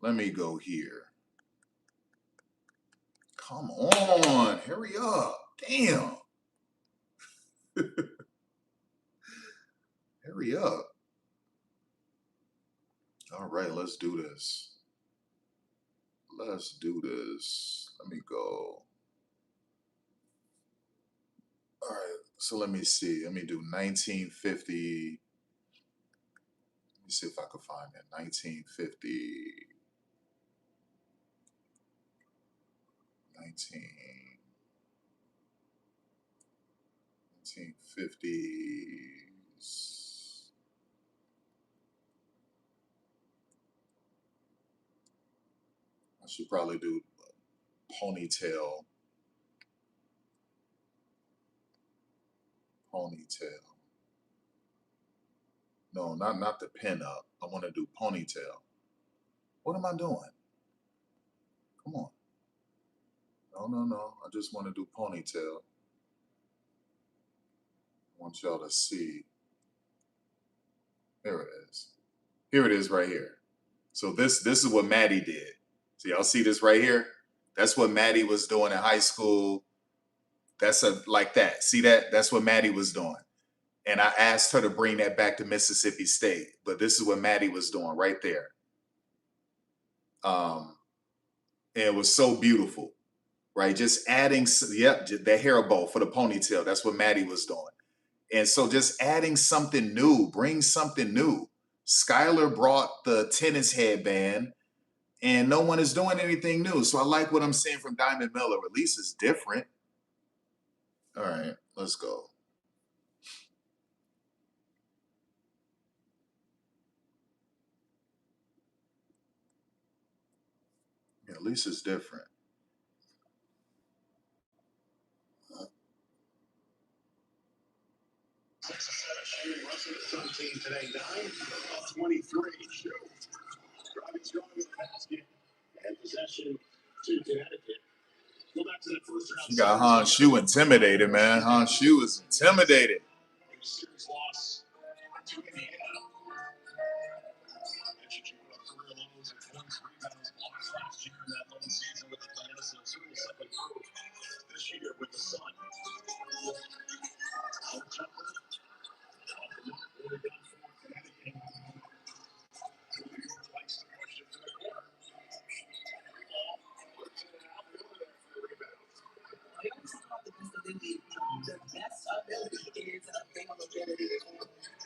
Let me go here. Come on, hurry up. Damn. Hurry up. All right, let's do this. Let's do this. Let me go. All right, so let me see. Let me do 1950. Let me see if I can find it. 1950. 1950s. I should probably do ponytail. No, not the pin up. I want to do ponytail. What am I doing? Come on. No. I just want to do ponytail. I want y'all to see. There it is. Here it is right here. So this is what Maddie did. So y'all see this right here? That's what Maddie was doing in high school. That's like that. See that? That's what Maddie was doing. And I asked her to bring that back to Mississippi State. But this is what Maddie was doing right there. And it was so beautiful, right? Just adding, the hair bow for the ponytail. That's what Maddie was doing. And so just adding something new, bring something new. Skylar brought the tennis headband, and no one is doing anything new. So I like what I'm seeing from Diamond Miller. At least it's different. All right, let's go. Yeah, at least it's different. Today, 9 of 23. Driving strong with the basket and possession to Connecticut. Go back to that first round. She got Han Shu intimidated, man. Han Shu is intimidated. Series loss to Indiana. And she put up career lows and points, rebounds, blocks last year in that lone season with Atlanta. So certainly something improved this year with the Sun.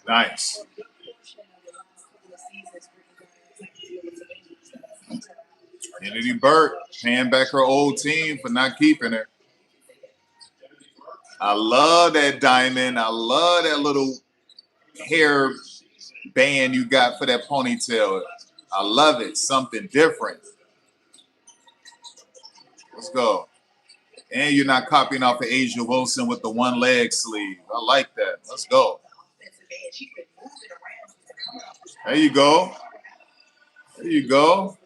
Nice. Kennedy Burke paying back her old team for not keeping her. I love that diamond. I love that little hair band you got for that ponytail. I love it. Something different. Let's go. And you're not copying off of Asia Wilson with the one leg sleeve. I like that. Let's go. There you go. There you go.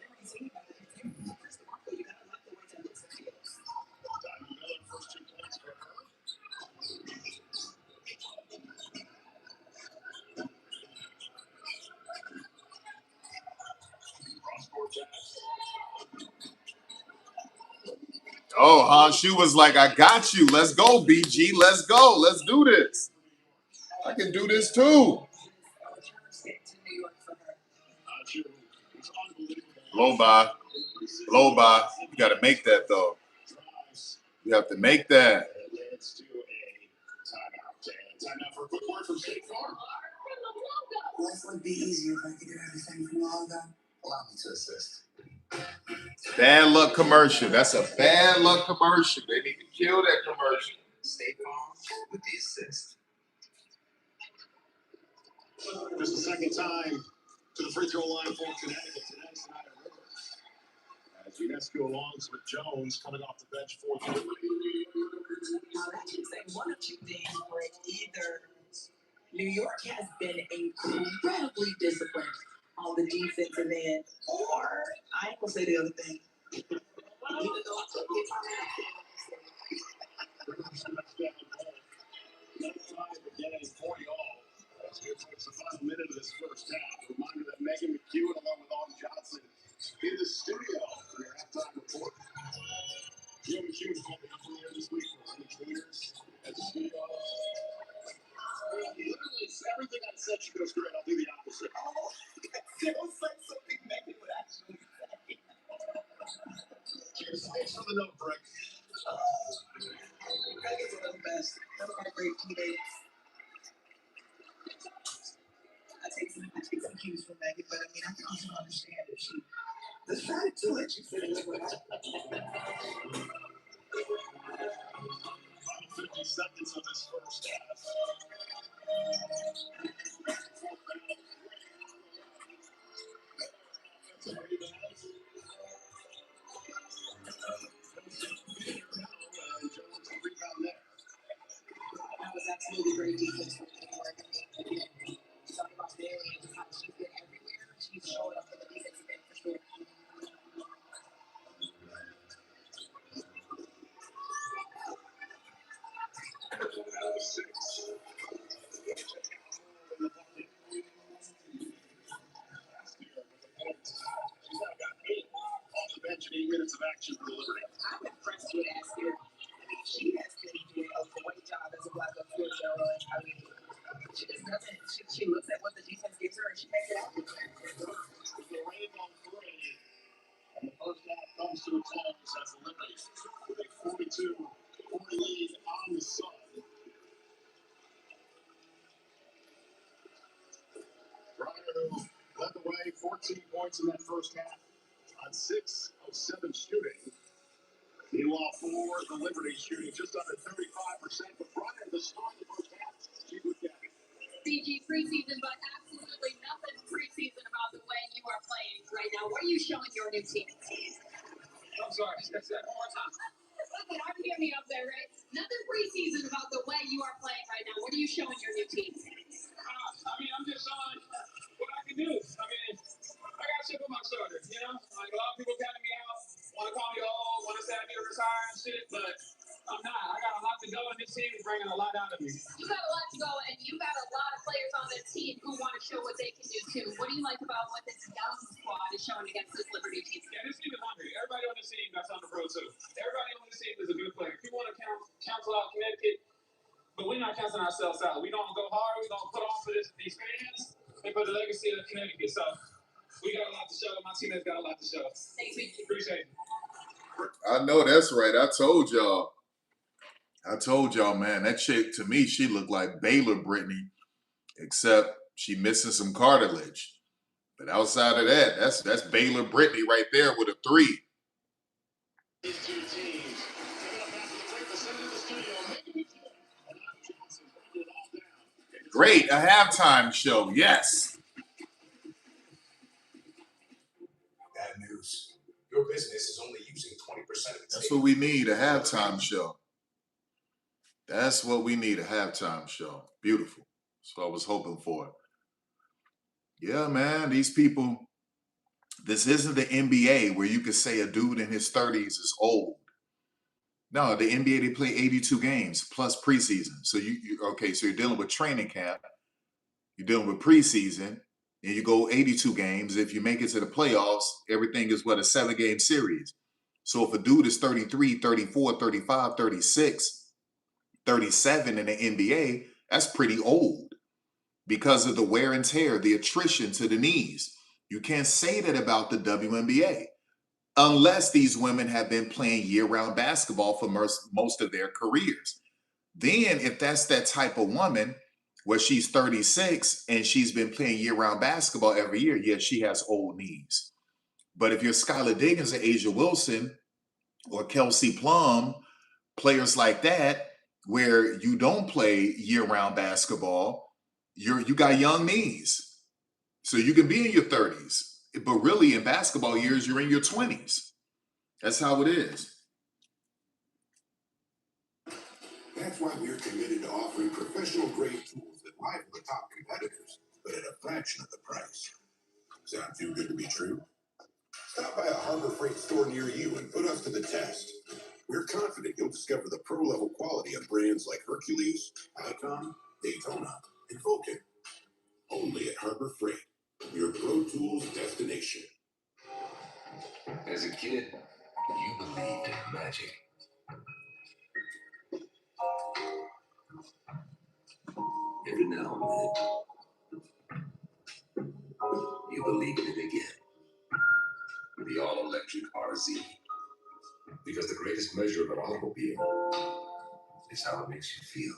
Oh, Han Shu was like, I got you. Let's go, BG. Let's go. Let's do this. I can do this too. Blow by. Blow by. You got to make that, though. You have to make that. Life would be easier if I could do everything from logo. Allow me to assist. Bad luck commercial. That's a bad luck commercial. They need to kill that commercial. State Farm with the assist. Just the second time to the free throw line for Connecticut. Tonight's the night of River. As UNESCO alongs with Jones coming off the bench for the Liberty. Now that should say one of two things, Greg. Either New York has been incredibly disciplined on the defensive end, or I ain't gonna say the other thing. Even though I took it. As we approach the final minute of this first half, reminder that Megan McEwen along with Autumn Johnson in the studio for their halftime report. Jim McEwen's going to be here this week for the Juniors at the studio. Literally, everything I said she goes great. I'll do the opposite. Oh, don't say something Megan would actually say. Cheers. Thanks for the note, Brick. Megan's one of the best. One of my great teammates. I take some cues from Megan, but I mean, I can also understand if she decided to let you finish what I 50 seconds of this first half. That was absolutely great defense from New York. Talk about Bailey and how she's been everywhere. She's showing up for the defensive end for sure. Off the bench in 8 minutes of action for the Liberty. I'm impressed with Asker. I mean, she has been doing a great job as a black official. I mean, she just doesn't. She looks at what the defense gives her and she makes it happen. The rainbow three. And the first half comes to a close as the Liberty with a 42-40 lead on the Sun. Ryder led the way, 14 points in that first half on 6 of 7 shooting. Meanwhile, for the Liberty, shooting just under 35%, but prior to the start of the first half, she looked at it. CG preseason, but absolutely nothing preseason about the way you are playing right now. What are you showing your new team? I'm sorry, that's that one more time. Listen, I'm hearing me up there, right? Nothing preseason about the way you are playing right now. What are you showing your new team? I mean, I'm just showing what I can do. I mean, I got a chip on my shoulder, you know? Like, a lot of people counting me out, want to call me old, want to say I need to retire and shit, but I'm not. I got a lot to go, and this team is bringing a lot out of me. You got a lot to go, and you got a lot of players on this team who want to show what they can do, too. What do you like about what this young squad is showing against this Liberty team? Yeah, this team is hungry. Everybody on this team got something to prove, too. Everybody on this team is a good player. If you want to cancel out Connecticut, but we're not canceling ourselves out. We're going to go hard. We're going to put on for these fans and for the legacy of Connecticut. So we got a lot to show. My team has got a lot to show. Thanks, Mickey. Appreciate it. I know that's right. I told y'all, man, that chick, to me, she looked like Baylor Brittany, except she missing some cartilage. But outside of that, that's Baylor Brittany right there with a 3. These two teams coming up after the break. The center of the studio, Megan McEwen and Autumn Johnson breaking it all down. Great, a halftime show, yes. Bad news. Your business is only using 20% of its That's what we need, a halftime show. That's what we need, a halftime show. Beautiful. That's what I was hoping for. Yeah, man, these people, this isn't the NBA where you could say a dude in his 30s is old. No, the NBA, they play 82 games plus preseason. So so you're dealing with training camp, you're dealing with preseason, and you go 82 games. If you make it to the playoffs, everything is what, a 7-game series. So if a dude is 33, 34, 35, 36, 37 in the NBA, that's pretty old because of the wear and tear, the attrition to the knees. You can't say that about the WNBA unless these women have been playing year-round basketball for most of their careers. Then if that's that type of woman where she's 36 and she's been playing year-round basketball every year, yes, she has old knees. But if you're Skylar Diggins or Asia Wilson or Kelsey Plum, players like that, where you don't play year-round basketball, you got young knees. So you can be in your 30s, but really in basketball years, you're in your 20s. That's how it is. That's why we're committed to offering professional-grade tools that rival the top competitors, but at a fraction of the price. Sound too good to be true? Stop by a Harbor Freight store near you and put us to the test. We're confident you'll discover the pro-level quality of brands like Hercules, Icon, Daytona, and Vulcan. Only at Harbor Freight, your Pro Tools destination. As a kid, you believed in magic. Every now and then, you believe in it again. The all-electric RZ. Because the greatest measure of an automobile is how it makes you feel.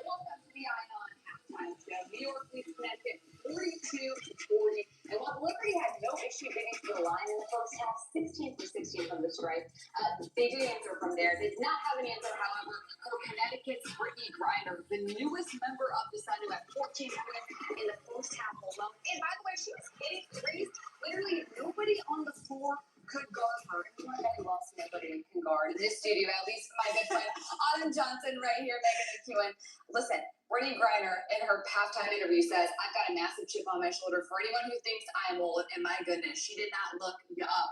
Welcome to the Ion halftime show. New York leads Connecticut 42-40. And while Liberty had no issue getting to the line in the first half, 16 for 16 from the stripe, they did answer from there. They did not have an answer, however, for Connecticut's Brittany Griner, the newest member of the Sun, who had 14 points in the first half alone. And by the way, she was hitting threes. Literally nobody on the floor could guard her. Everyone that lost nobody can guard in this studio, at least my good friend Autumn Johnson right here, Megan McEwen. Listen, Brittany Griner in her halftime interview says, "I've got a massive chip on my shoulder for anyone who thinks I'm old." And my goodness, she did not look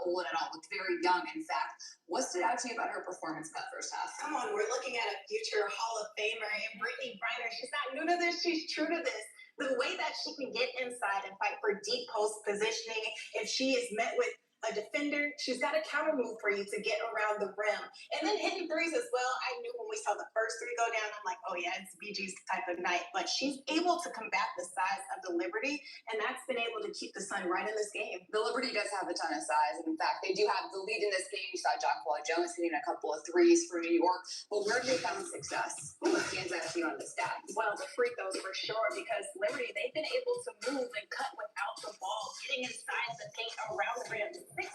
old at all. Looked very young, in fact. What stood out to you about her performance in that first half? Come on, we're looking at a future Hall of Famer, and Brittany Griner, she's not new to this, she's true to this. The way that she can get inside and fight for deep post positioning, if she is met with a defender, she's got a counter move for you to get around the rim. And then hitting threes as well. I knew when we saw the first three go down, I'm like, oh yeah, it's BG's type of night. But she's able to combat the size of the Liberty, and that's been able to keep the Sun right in this game. The Liberty does have a ton of size. In fact, they do have the lead in this game. You saw John Paul Jones hitting a couple of threes for New York. But where do they found success? Who stands out to you on the stats? Well, the free throws for sure, because Liberty, they've been able to move and cut without the ball, getting inside the paint around the rim. 16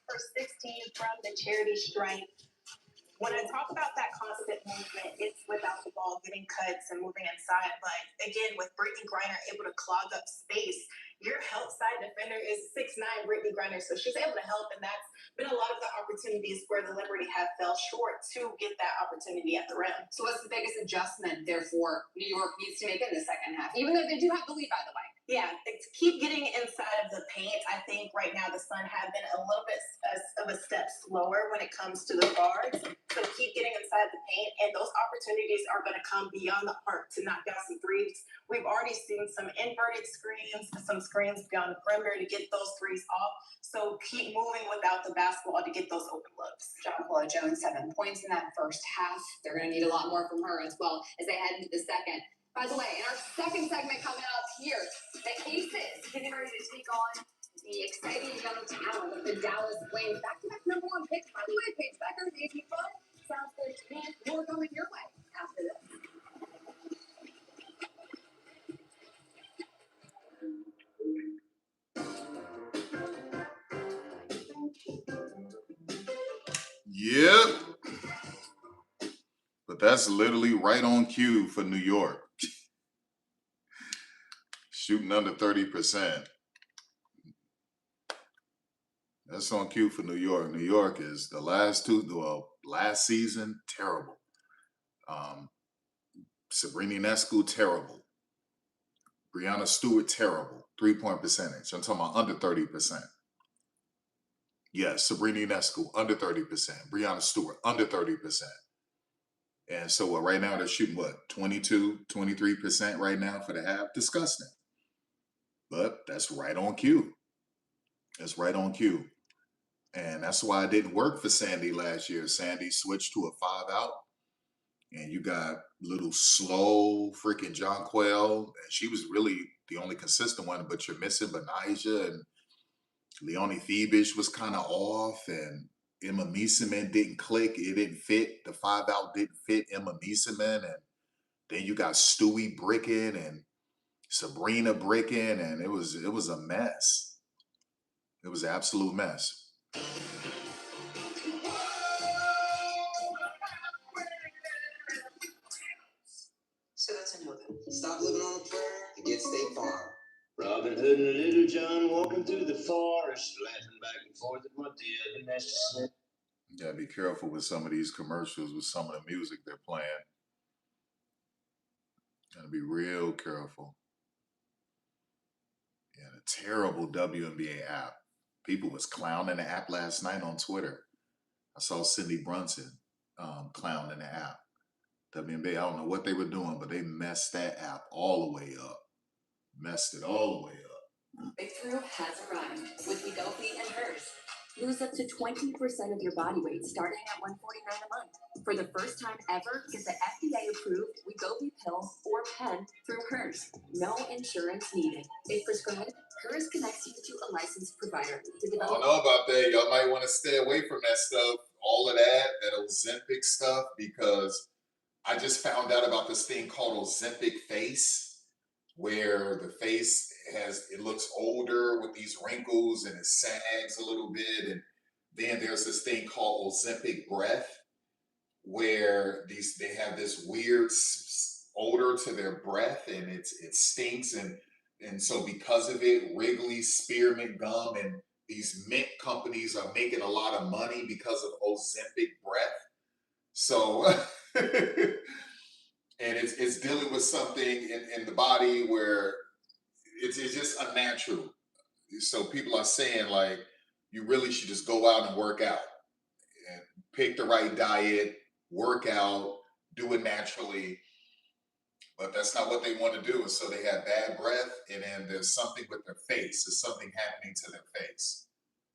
for 16 from the charity stripe. When I talk about that constant movement, it's without the ball, getting cuts and moving inside. But again, with Brittany Griner able to clog up space, your help side defender is 6'9" Brittany Griner. So she's able to help, and that's been a lot of the opportunities where the Liberty have fell short to get that opportunity at the rim. So what's the biggest adjustment, therefore, New York needs to make in the second half, even though they do have the lead, by the way? Yeah, to keep getting inside of the paint. I think right now the Sun have been a little bit of a step slower when it comes to the guards. So keep getting inside the paint, and those opportunities are going to come beyond the arc to knock down some threes. We've already seen some inverted screens, some screens beyond the perimeter to get those threes off. So keep moving without the basketball to get those open looks. John Paul Jones, 7 points in that first half. They're going to need a lot more from her as well as they head into the second. By the way, in our second segment coming up here, the ACES getting ready to take on the exciting young talent of the Dallas Flames. Back-to-back number one picks. By the way, Paige Becker, AP Fun, sounds good to me. More coming your way after this. Yep. But that's literally right on cue for New York. Shooting under 30%. That's on cue for New York. New York is the last season, terrible. Sabrina Ionescu, terrible. Breanna Stewart, terrible. 3-point percentage. I'm talking about under 30%. Yes, Sabrina Ionescu, under 30%. Breanna Stewart, under 30%. And so right now they're shooting, what, 22, 23% right now for the half? Disgusting. But that's right on cue. That's right on cue. And that's why it didn't work for Sandy last year. Sandy switched to a 5-out. And you got little slow freaking Jonquel. And she was really the only consistent one, but you're missing Benijah, and Leonie Thiebisch was kind of off, and Emma Mieseman didn't click. It didn't fit. The 5-out didn't fit Emma Mieseman. And then you got Stewie bricking and Sabrina bricking, and it was a mess. It was an absolute mess. So that's a no then. Stop living on a prayer and get State Farm. Robin Hood and Little John walking through the forest, laughing back and forth at what the other nest said. You gotta be careful with some of these commercials, with some of the music they're playing. Gotta be real careful. Yeah, the terrible WNBA app. People was clowning the app last night on Twitter. I saw Cindy Brunson clowning the app. WNBA, I don't know what they were doing, but they messed that app all the way up. Messed it all the way up. Breakthrough has arrived with Wegovy and hers. Lose up to 20% of your body weight starting at $149 a month. For the first time ever, get the FDA-approved Wegovy pill or pen through hers. No insurance needed. If prescribed, hers connects you to a licensed provider to I develop. don't know about that. Y'all might want to stay away from that stuff, all of that Ozempic stuff, because I just found out about this thing called Ozempic face, where the face it looks older with these wrinkles and it sags a little bit. And then there's this thing called Ozempic breath, where they have this weird odor to their breath, and it stinks. And so because of it, Wrigley, Spearmint Gum, and these mint companies are making a lot of money because of Ozempic breath. So, and it's dealing with something in the body where it's just unnatural. So people are saying, like, you really should just go out and work out and pick the right diet, work out, do it naturally. But that's not what they want to do. And so they have bad breath, and then there's something with their face. There's something happening to their face.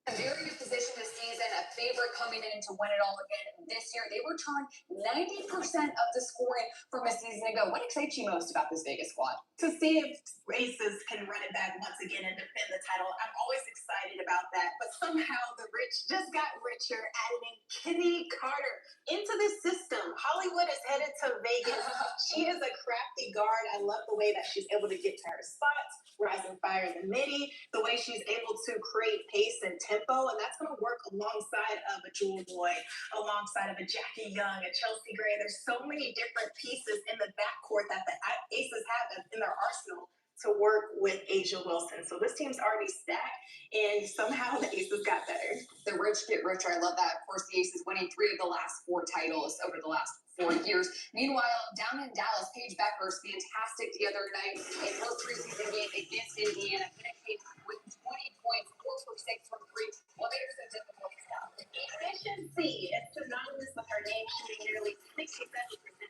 A very good position this season, a favorite coming in to win it all again this year. They returned 90% of the scoring from a season ago. What excites you most about this Vegas squad? To see if Aces can run it back once again and defend the title. I'm always excited about that. But somehow the rich just got richer, adding in Kenny Carter into this system. Hollywood is headed to Vegas. She is a crafty guard. I love the way that she's able to get to her spots, rising fire in the midi, the way she's able to create pace and tempo, and that's going to work alongside of a Jewel Boyd, alongside of a Jackie Young, a Chelsea Gray. There's so many different pieces in the backcourt that the Aces have in their arsenal to work with Asia Wilson. So this team's already stacked, and somehow the Aces got better. The rich get richer. I love that. Of course, the Aces winning 3 of the last 4 titles over the last 4 years. Meanwhile, down in Dallas, Paige Beckers fantastic the other night in her preseason game against Indiana. Finished with 20 points, 4 for 6 from 3. Well, there's some difficult stuff. Efficiency is synonymous with her name, shooting nearly 67%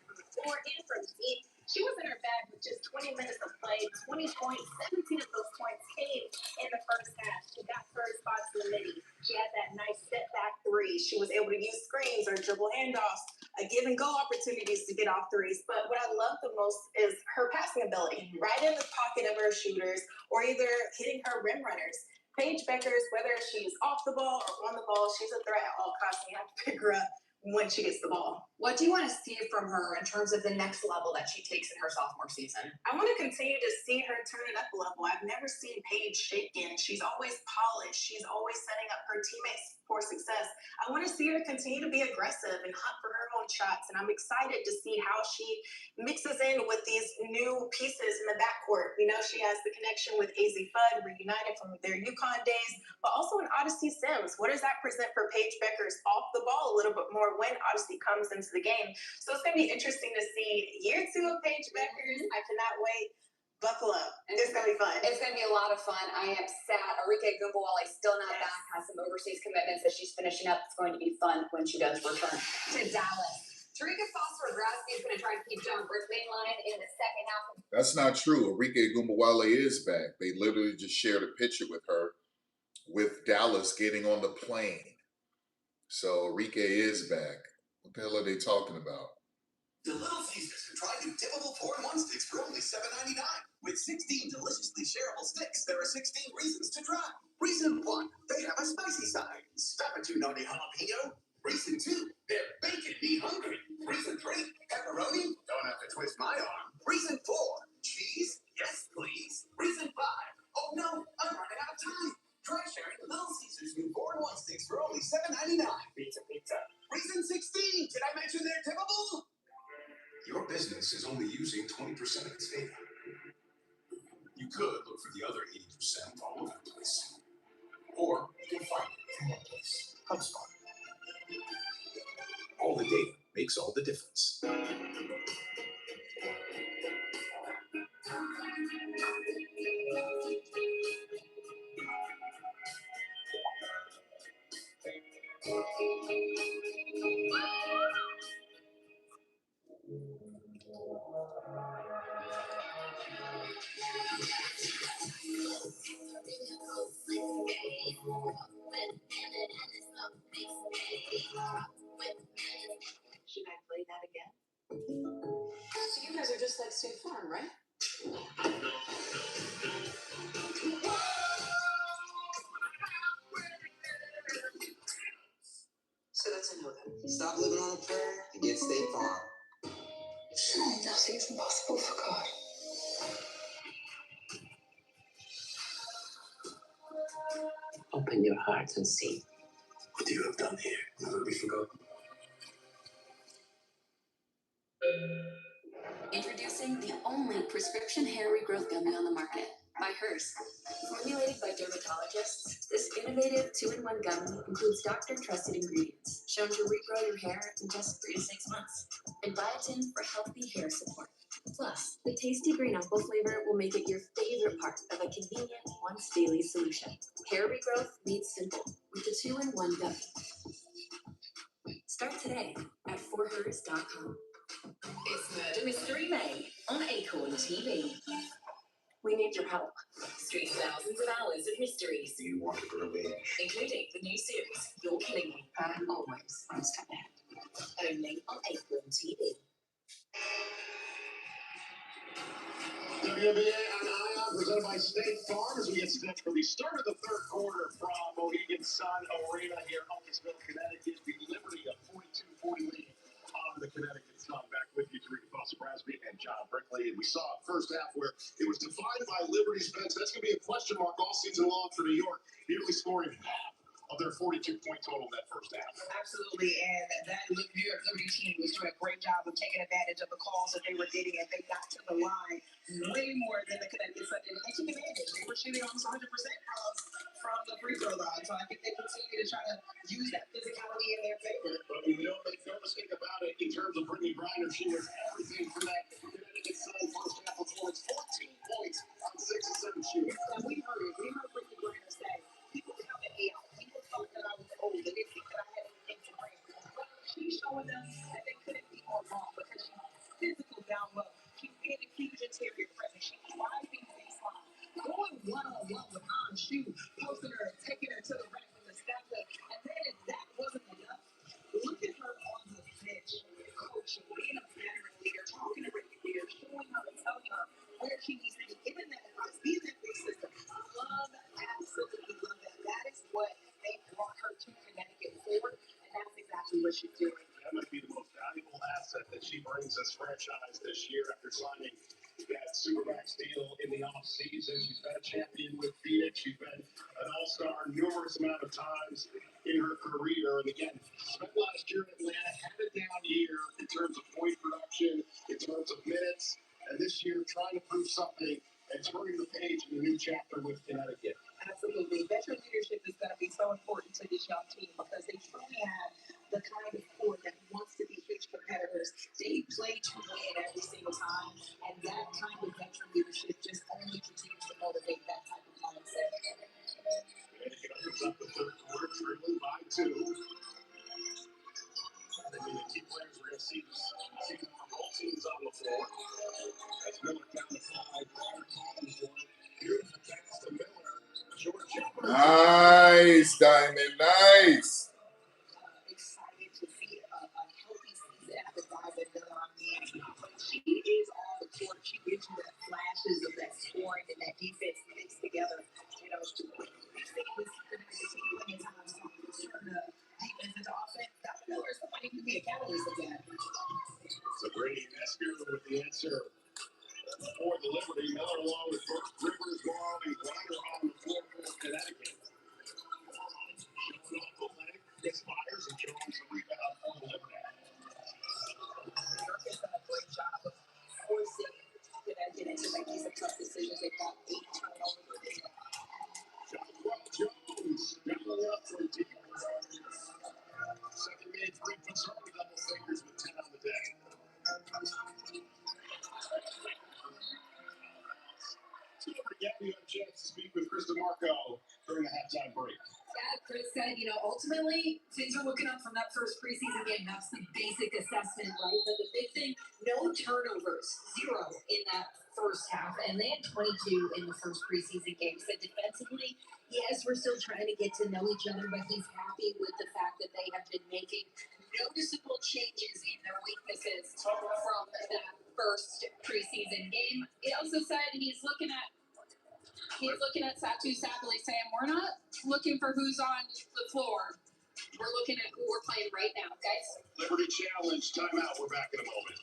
from the floor and from deep. She was in her bag with just 20 minutes of play, 20 points, 17 of those points came in the first half. She got first spots in the midi. She had that nice step back 3. She was able to use screens or dribble handoffs, give and go opportunities to get off threes. But what I love the most is her passing ability, right in the pocket of her shooters, or either hitting her rim runners. Paige Beckers, whether she's off the ball or on the ball, she's a threat at all costs, and you have to pick her up when she gets the ball. What do you want to see from her in terms of the next level that she takes in her sophomore season? I want to continue to see her turn it up a level. I've never seen Paige shaken. She's always polished. She's always setting up her teammates for success. I want to see her continue to be aggressive and hunt for her own shots, and I'm excited to see how she mixes in with these new pieces in the backcourt. You know, she has the connection with AZ Fudd, reunited from their UConn days, but also in Odyssey Sims. What does that present for Paige Beckers off the ball a little bit more when Odyssey comes into into the game. So it's going to be interesting to see year 2 of Paige Beckers. I cannot wait. Buckle up. It's going to be fun. It's going to be a lot of fun. I am sad. Arike Gumbawale still not back, has some overseas commitments that she's finishing up. It's going to be fun when she does return to Dallas. Tarika Foster-Grasky is going to try to keep John Brooklyn in line in the second half. That's not true. Arike Gumbawale is back. They literally just shared a picture with her with Dallas getting on the plane. So Arike is back. What the hell are they talking about? The Little Caesars have tried new dippable 4-in-1 sticks for only $7.99. With 16 deliciously shareable sticks, there are 16 reasons to try. Reason 1, they have a spicy side. Stop it, you naughty jalapeno. Reason 2, they're bacon me hungry. Reason 3, pepperoni. Don't have to twist my arm. Reason 4, cheese. Yes, please. Reason 5, oh no, I'm running out of time. Try sharing the Little Caesars new 4-in-1 sticks for only $7.99. Pizza, pizza. Reason 16, did I mention they're tippable? Your business is only using 20% of its data. You could look for the other 80% all over the place. Or you can find it in one place. HubSpot. All the data makes all the difference. Should I play that again? So you guys are just like State Farm, right? So that's a no then. Stop living on a prayer and get State Farm. Nothing is impossible for God. Open your heart and see. What you have done here never be forgotten. Introducing the only prescription hair regrowth gummy on the market by Hers. Formulated by dermatologists, this innovative 2-in-1 gummy includes doctor-trusted ingredients shown to regrow your hair in just 3 to 6 months, and biotin for healthy hair support. Plus, the tasty green apple flavor will make it your favorite part of a convenient once-daily solution. Hair regrowth made simple with the 2-in-1 gummy. Start today at forhers.com. It's Murder Mystery May on Acorn TV. We need your help. Stream thousands of hours of mysteries, You want to revenge. including the new series, You're Killing Me, I'm always one step ahead. only on Acorn TV. WNBA on Ion, presented by State Farm, as we get set for the start of the third quarter from Mohegan Sun Arena here in Huntsville, Connecticut. The Liberty a 42-40 lead on the Connecticut Sun. Back with you, Tarika Foster-Grasky and John Brickley. And we saw a first half where it was defined by Liberty's bench. That's going to be a question mark all season long for New York, nearly scoring half of their 42-point total in that first half. Absolutely, and that New York Liberty team was doing a great job of taking advantage of the calls that they were getting, and they got to the line way more than the Connecticut Sun did. And they took advantage. They were shooting almost 100% from the free throw line, so I think they continue to try to use that physicality in their favor. But we don't make no mistake about it in terms of Brittany Griner. She was everything for that Connecticut Sun first half performance. 14 points on 6 of 7 shooting. And we heard Brittany Griner say, people counted me out. People thought that I was old. They didn't think that I had anything to bring. But she's showing them that they couldn't be more wrong because she's physical down low. She's being a huge interior presence. She's driving baseline, going one-on-one with Shu, posting her, taking her to the rack from the staffer. And then if that wasn't enough, look at her on the bench, coaching, being a veteran leader, talking to Ricky Beer, showing her and telling her where she needs to be, giving that advice, being that big sister. Love, absolutely love that. That is what they brought her to Connecticut for, and that's exactly what she's doing. That might be the most valuable asset that she brings this franchise this year after signing that Supermax deal in the offseason. She's been a champion with Phoenix. She's been an all-star numerous amount of times in her career. And again, spent last year in Atlanta, had a down year in terms of point production, in terms of minutes. And this year, trying to prove something and turning the page in a new chapter with Connecticut. Absolutely. Veteran leadership is going to be so important to this young team because they truly have the kind of core that wants to be here switch competitors. They play to win every single time, and that kind of veteran leadership just only continues to motivate that type of mindset. Connecticut opens up the third quarter, trailing by 2. I mean, the key players we're going to see both teams on the floor. As Miller down to 5, Ryder Collins one. Beautiful pass to Miller. Nice, Diamond, nice. Excited to see a healthy season at the Diamond Miller. I mean, she is on the court. She gives you that flashes of that scoring and that defense mixed together. You know, these things are going to see plenty of times turn defense into offense. Diamond Miller is somebody who can be a catalyst of that. So Brady Nesbitt with the answer for the Liberty. Miller along with Burke, Rivers, Morrow, and Ryder on the floor for Connecticut. Showing off the leg, gets fires and Jones the rebound for the Liberty. Burke has done a great job of forcing Connecticut into making some tough decisions. They've got 8 turnovers. Jones, doubling up for deep. Second made 3 for double fingers with 10 on the day. Yet we have a chance to speak with Chris DeMarco during the halftime break. Yeah, Chris said, you know, ultimately things are looking up from that first preseason game. That's the basic assessment, right? But the big thing, no turnovers, 0 in that first half, and they had 22 in the first preseason game. So defensively, yes, we're still trying to get to know each other, but he's happy with the fact that they have been making noticeable changes in their weaknesses from that first preseason game. He also said he's looking at Satu Sapoli saying, we're not looking for who's on the floor. We're looking at who we're playing right now, guys. Liberty challenge, timeout. We're back in a moment.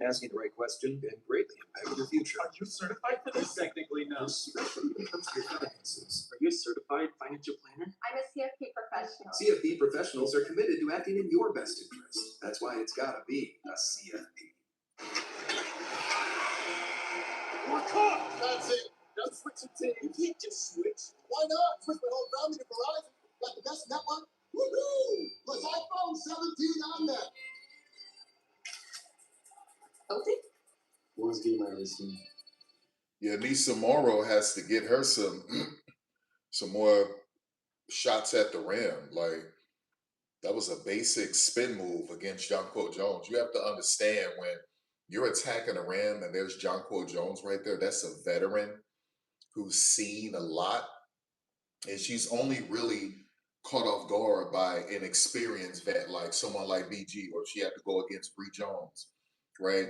Asking the right question can greatly impact your future. Are you certified for this? Technically, no. Especially when it comes to your finances. Are you a certified financial planner? I'm a CFP professional. CFP professionals are committed to acting in your best interest. That's why it's gotta be a CFP. We're caught. That's it. Don't switch your team. You can't just switch. Why not? Switch my whole family to Verizon. Like the best network. Woohoo! Plus iPhone 17 on that. Okay. Worst game I ever seen. Yeah, Nisa Morrow has to get her some more shots at the rim. Like, that was a basic spin move against Jonquel Jones. You have to understand when you're attacking the rim and there's Jonquel Jones right there, that's a veteran who's seen a lot. And she's only really caught off guard by an experienced vet like someone like BG, or she had to go against Bree Jones, right?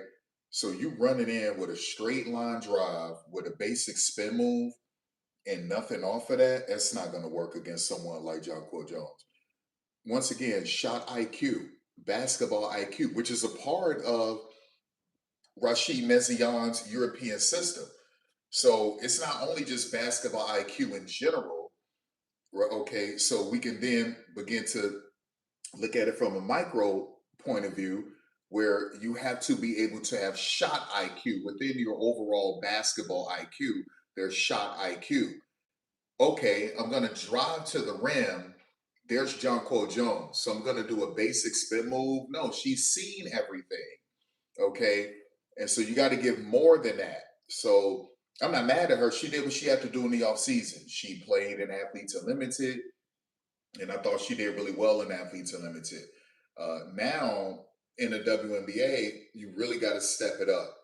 So you running in with a straight line drive with a basic spin move and nothing off of that, that's not going to work against someone like Jonquel Jones. Once again, shot IQ, basketball IQ, which is a part of Rashid Mezian's European system. So it's not only just basketball IQ in general, right? Okay, so we can then begin to look at it from a micro point of view, where you have to be able to have shot IQ within your overall basketball IQ. There's shot IQ. Okay, I'm going to drive to the rim. There's Jonquel Jones. So I'm going to do a basic spin move. No, she's seen everything. Okay, and so you got to give more than that. So I'm not mad at her. She did what she had to do in the offseason. She played in Athletes Unlimited, and I thought she did really well in Athletes Unlimited. Now, in the WNBA, you really got to step it up.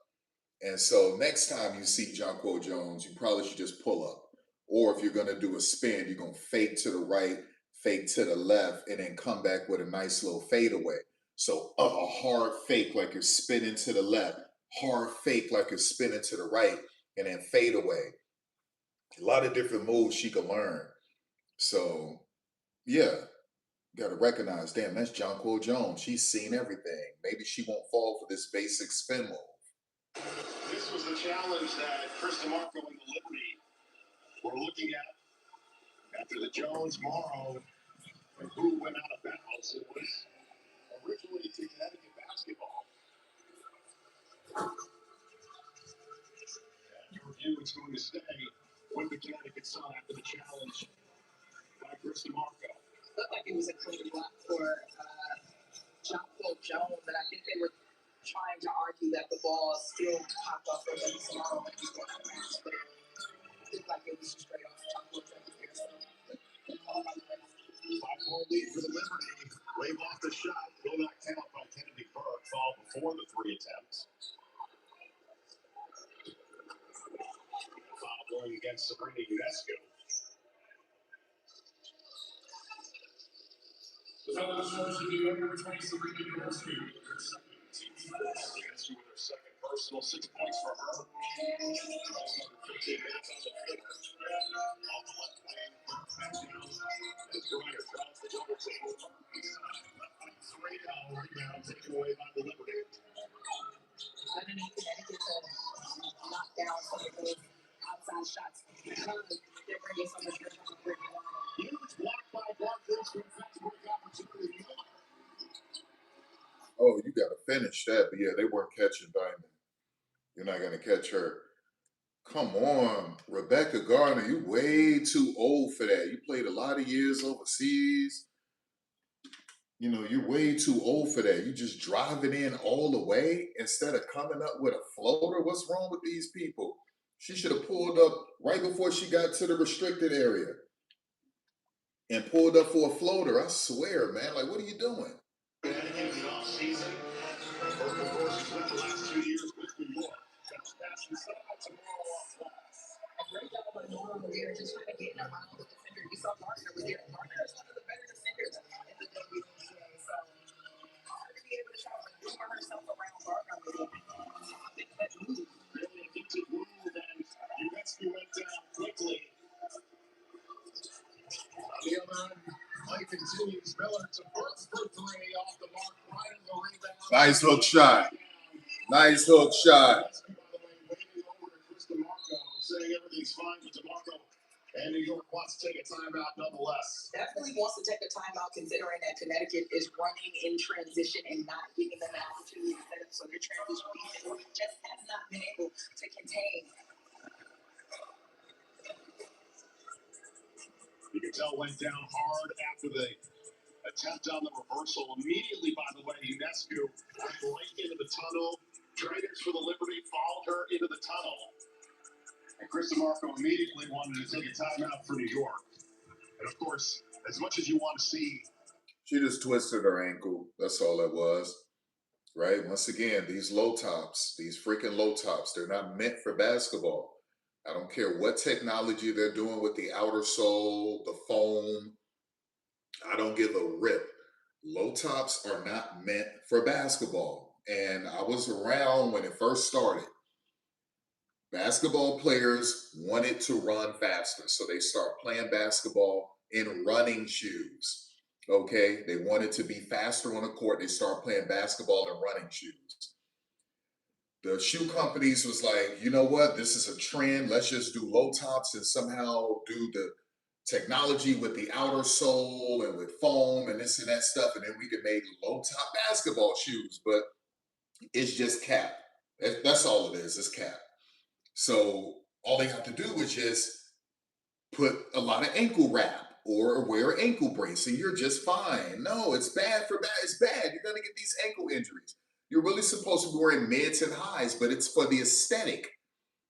And so next time you see Jonquel Jones, you probably should just pull up. Or if you're going to do a spin, you're going to fake to the right, fake to the left, and then come back with a nice little fadeaway. So a hard fake like you're spinning to the left, hard fake like you're spinning to the right, and then fade away. A lot of different moves she could learn. So, yeah, got to recognize, damn, that's Jonquel Jones. She's seen everything. Maybe she won't fall for this basic spin move. This was the challenge that Chris DeMarco and the Liberty were looking at after the Jones-Morrow and who went out of bounds. It was originally to Connecticut basketball. And to review, it's going to stay with the Connecticut Sun after the challenge by Chris DeMarco. Looked like it was a clean block for shot called Jones, and I think they were trying to argue that the ball still popped off their legs tomorrow when he got the match, but it looked like it was just straight off shot called Jones here. So, 5-point lead for the Liberty. Wave off the shot. Will not count by Kennedy Burke. Fall before the 3 attempts. Foul going against Sabrina Unesco. The foul is supposed to be number 20, Sabrina Unesco. Unesco with her second personal, 6 points for her. 15 minutes on the field. Off the left wing. Back down. As Breyer drops the double team. 3-0 rebound taken away by the Liberty. I didn't need Connecticut to knock down some of those outside shots because they're bringing so much pressure on the break. Huge block by Barkley for a fast break opportunity. Oh, you got to finish that. But yeah, they weren't catching Diamond. You're not going to catch her. Come on, Rebecca Gardner, you way too old for that. You played a lot of years overseas. You know, you're way too old for that. You just driving in all the way instead of coming up with a floater. What's wrong with these people? She should have pulled up right before she got to the restricted area and pulled up for a floater. I swear, man. Like, what are you doing? In the offseason, Burke, of course, has spent the last 2 years with New York. Tomorrow off class. A great job by Nora here, just trying to get around the defender. You saw Gardner was there. Gardner is one of the better defenders in the WNBA, so hard to be able to try to maneuver herself around Gardner with it. I think that move. Really addicted move, and Unesco went down quickly. On the other end, play continues. Miller to Burke for 3 off the mark. Ryan the rebound. Nice hook shot. Nice hook shot. Saying everything's fine with DeMarco, and New York wants to take a timeout nonetheless. Definitely wants to take a timeout considering that Connecticut is running in transition and not giving them an opportunity to set up. So their transition defense just has not been able to contain. You can tell went down hard after the attempt on the reversal. Immediately, by the way, Unesco went right into the tunnel. Traders for the Liberty followed her into the tunnel. And Chris DeMarco immediately wanted to take a timeout for New York. And of course, as much as you want to see. She just twisted her ankle. That's all it was. Right? Once again, these low tops, these freaking low tops, they're not meant for basketball. I don't care what technology they're doing with the outer sole, the foam. I don't give a rip. Low tops are not meant for basketball. And I was around when it first started. Basketball players wanted to run faster, so they start playing basketball in running shoes. Okay? They wanted to be faster on the court. They start playing basketball in running shoes. The shoe companies was like, you know what? This is a trend. Let's just do low tops and somehow do the technology with the outer sole and with foam and this and that stuff, and then we can make low top basketball shoes. But it's just cap. That's all it is. It's cap. So all they have to do is just put a lot of ankle wrap or wear an ankle brace and you're just fine. No, it's bad for bad. It's bad. You're going to get these ankle injuries. You're really supposed to be wearing mids and highs, but it's for the aesthetic.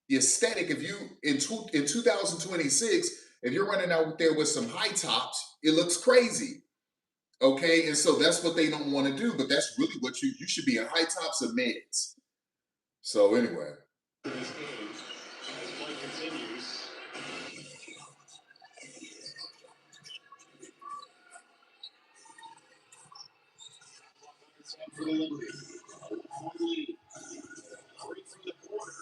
The aesthetic, if you, in 2026, if you're running out there with some high tops, it looks crazy. Okay, and so that's what they don't want to do, but that's really what you should be in high tops or mids. So anyway. For the Liberty. Quickly, right from the corner.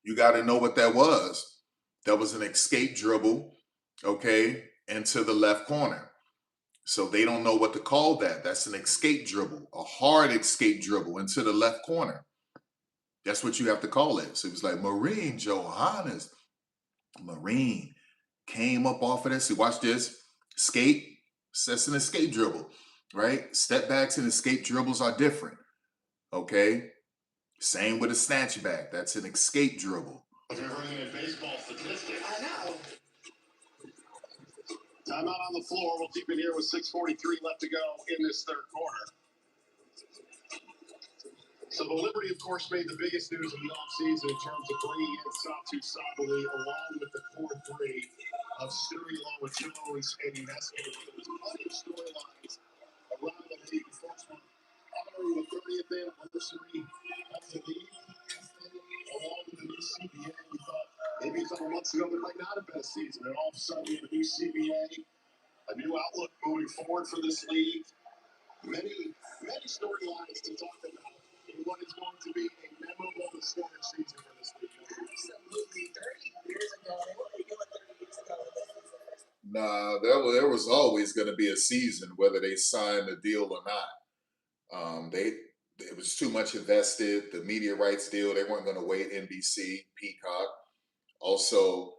You got to know what that was. That was an escape dribble, okay, into the left corner. So they don't know what to call that. That's an escape dribble, a hard escape dribble into the left corner. That's what you have to call it. So it was like Marine Johannes. Marine came up off of this. See, watch this. Escape. That's an escape dribble, right? Step backs and escape dribbles are different. Okay. Same with a snatch back. That's an escape dribble. If you're bringing in baseball statistics. I know. Timeout on the floor. We'll keep it here with 6:43 left to go in this third quarter. So the Liberty, of course, made the biggest news in the offseason in terms of bringing in Satu Sabali along with the core three of Stewie along with Jones and UNESCO. There's plenty of storylines around the league. Of course, honoring the 30th anniversary of the league, along with the new CBA. We thought maybe a couple months ago there might not have been a season, and all of a sudden we have a new CBA, a new outlook moving forward for this league. Many storylines to talk about in what is going to be a memorable historic season for this league. Absolutely. 30 years ago, they were doing 30 years ago. Nah, there was always going to be a season, whether they signed the deal or not. It was too much invested. The media rights deal, they weren't going to wait. NBC, Peacock, also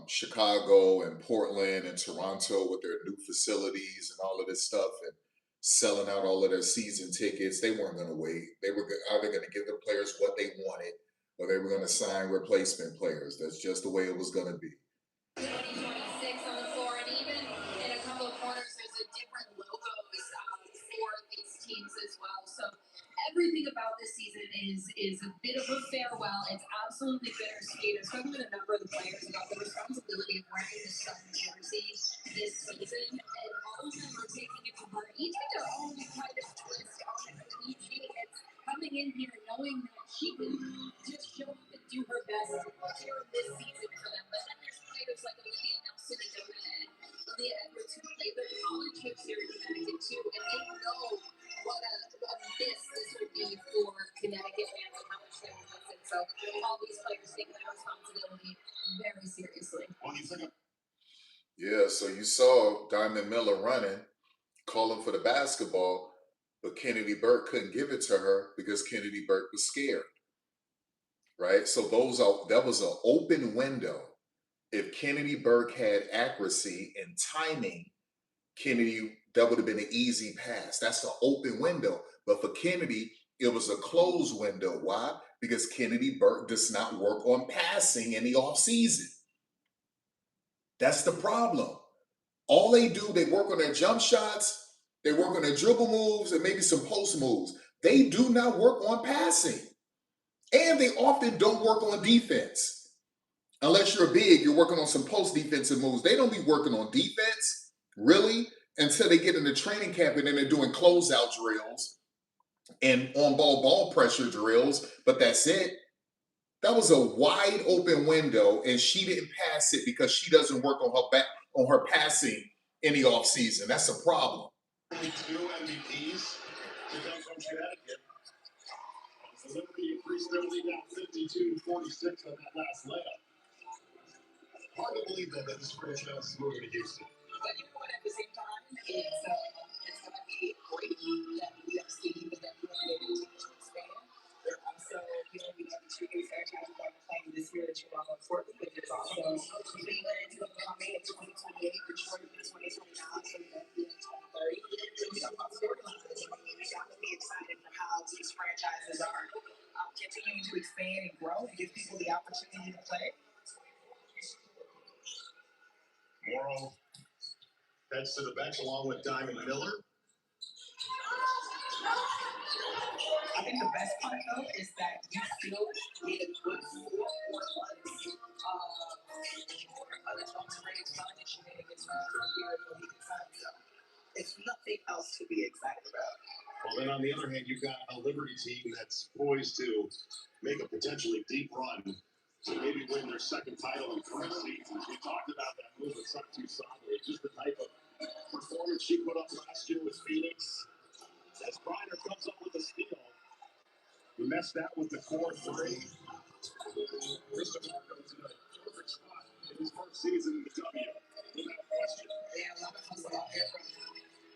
Chicago and Portland and Toronto with their new facilities and all of this stuff, and selling out all of their season tickets. They weren't going to wait. They were either going to give the players what they wanted, or they were going to sign replacement players. That's just the way it was going to be. 2026 on the floor, and even in a couple of corners, there's a different logos for these teams as well. So everything about this season is a bit of a farewell. It's absolutely bittersweet, especially with a number of the players about the responsibility of wearing the Sun jersey this season, and all of them are taking it to heart, each with their own kind of twist on it. Each it's coming in here knowing that she can just show up and do her best here this season for them. But then there's players like Olivia Nelson and Leah Edwards who play their college hoops here in Connecticut too, and they know what a miss this would be for Connecticut fans and how much they will miss it. So all these players take that responsibility very seriously. Yeah, so you saw Diamond Miller running, calling for the basketball, but Kennedy Burke couldn't give it to her because Kennedy Burke was scared. Right? So that was an open window. If Kennedy Burke had accuracy and timing, that would have been an easy pass. That's the open window. But for Kennedy, it was a closed window. Why? Because Kennedy Burke does not work on passing in the offseason. That's the problem. All they do, they work on their jump shots, they work on their dribble moves, and maybe some post moves. They do not work on passing. And they often don't work on defense. Unless you're big, you're working on some post defensive moves. They don't be working on defense, really, until they get into training camp and then they're doing closeout drills and on-ball pressure drills, but that's it. That was a wide open window, and she didn't pass it because she doesn't work on her passing in the offseason. That's a problem. 2 MVPs to come from Connecticut. The Liberty increased their lead out 52-46 on that last layup. Hard to believe that this franchise is moving to Houston. But you know what? At the same time, it's going to be great that we have seen that the WNBA continues to expand. They're also, we have 2 new franchises that are playing this year in Toronto and Portland, but there's also Cleveland coming in 2028, Detroit in 2029, so we have 2030. So we talk about storylines. We got to be excited for how these franchises are continuing to expand and grow and give people the opportunity to play. Morrow heads to the bench along with Diamond Miller. I think the best part, though, is that you still need a good 4 more months of unexperienced time that you made against it's nothing else to be excited about. Well, then on the other hand, you've got a Liberty team that's poised to make a potentially deep run to maybe win their second title in 3 seasons. We talked about that move with Satu Sabali, just the type of performance she put up last year with Phoenix. As Bryner comes up with a steal, we messed that with the core 3. Christopher goes in a perfect spot in his first season in the W, without question. Yeah, a lot of us out there from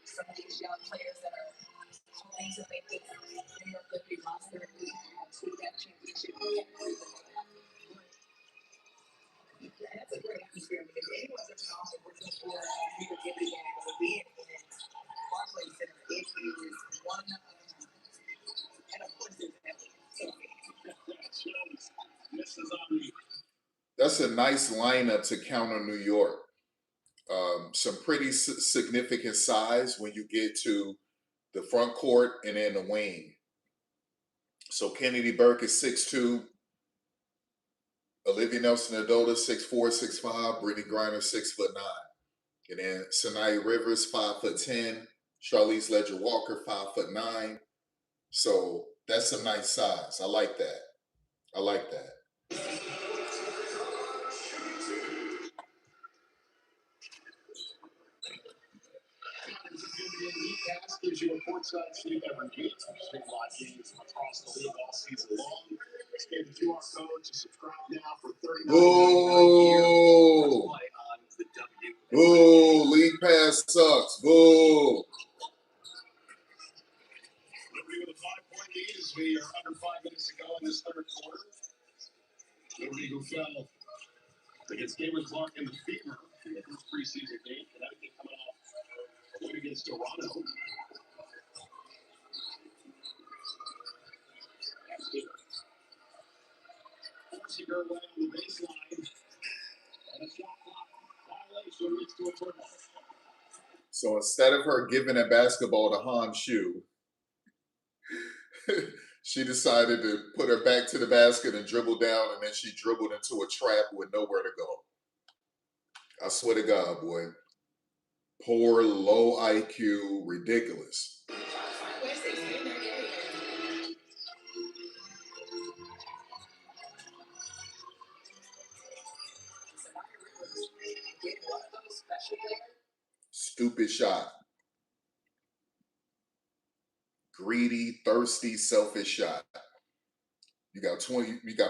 some of these young players that are hoping to make this New York Liberty roster to that championship. And that's a great atmosphere because anyone's ever gone to working for New York Liberty game or being in Barclays Center, it is one of and of course there's Ellie. So Jones misses on the that's a nice lineup to counter New York. Some pretty significant size when you get to the front court and then the wing. So Kennedy Burke is 6'2", Olivia Nelson-Ododa 6'4", 6'5", Brittany Griner 6'9", and then Sanaya Rivers 5'10", Charlize Ledger-Walker 5'9". So that's a nice size. I like that. I like that. Gives you a courtside seat every week. Stream live games across the league all season long. Scan the QR code to subscribe now for $39 a year. Play on the WNBA. Boo! League pass sucks. Boo! Liberty with a 5-point lead as we are under 5 minutes to go in this third quarter. Liberty who fell against Caitlin Clark in the Fever in the first preseason game. Connecticut coming off a win against Toronto. Forcing her way on the baseline. And a shot clock violation leads to a turnover. So instead of her giving a basketball to Han Shu, she decided to put her back to the basket and dribble down, and then she dribbled into a trap with nowhere to go. I swear to God, boy. Poor, low IQ, ridiculous. Stupid shot. Greedy, thirsty, selfish shot. You got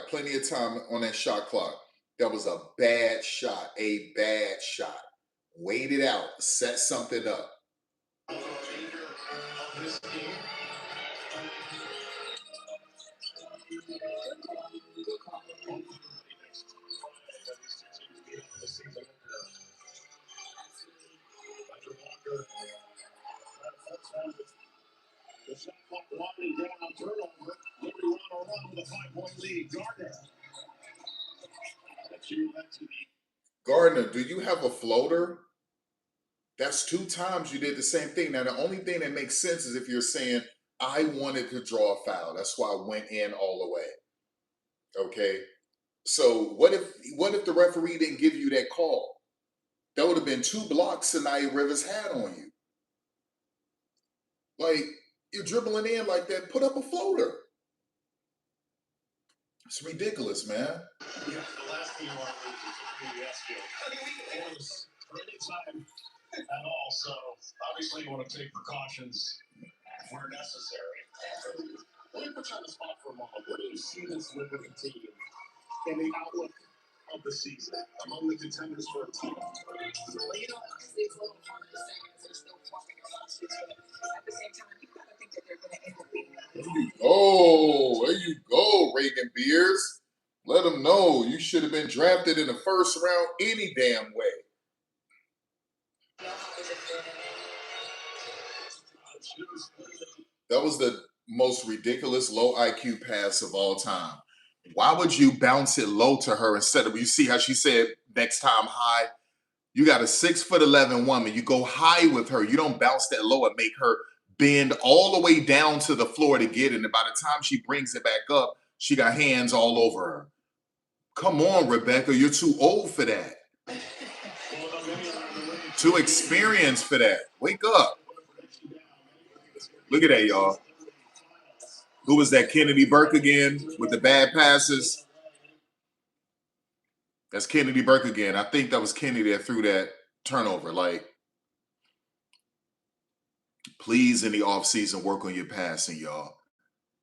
plenty of time on that shot clock. That was a bad shot. A bad shot. Wait it out. Set something up. The shot clock winding down on turnover. Liberty run with a 5-point lead. Gardner, do you have a floater? That's 2 times you did the same thing. Now, the only thing that makes sense is if you're saying, I wanted to draw a foul. That's why I went in all the way. Okay? So what if the referee didn't give you that call? That would have been 2 blocks Sanaya Rivers had on you. Like, you're dribbling in like that. Put up a floater. It's ridiculous, man. Yeah, the last thing you want to lose is the SPO. For any time at all, so obviously you want to take precautions where necessary. Let me put you on the spot for a moment. What do you see this Liberty team in the outlook of the season among the contenders for a title? Well, honestly, it's a little hard to say because they're still forming a roster. At the same time, you gotta think that they're gonna end up being There you go, Reagan Beers. Let them know you should have been drafted in the first round any damn way. That was the most ridiculous low IQ pass of all time. Why would you bounce it low to her instead of, you see how she said next time high? You got a 6'11" woman. You go high with her. You don't bounce that low and make her bend all the way down to the floor to get it. And by the time she brings it back up, she got hands all over her. Come on, Rebecca. You're too old for that. Too experienced for that. Wake up. Look at that, y'all. Who was that? Kennedy Burke again with the bad passes. That's Kennedy Burke again. I think that was Kennedy that threw that turnover. Like, please, in the offseason, work on your passing, y'all.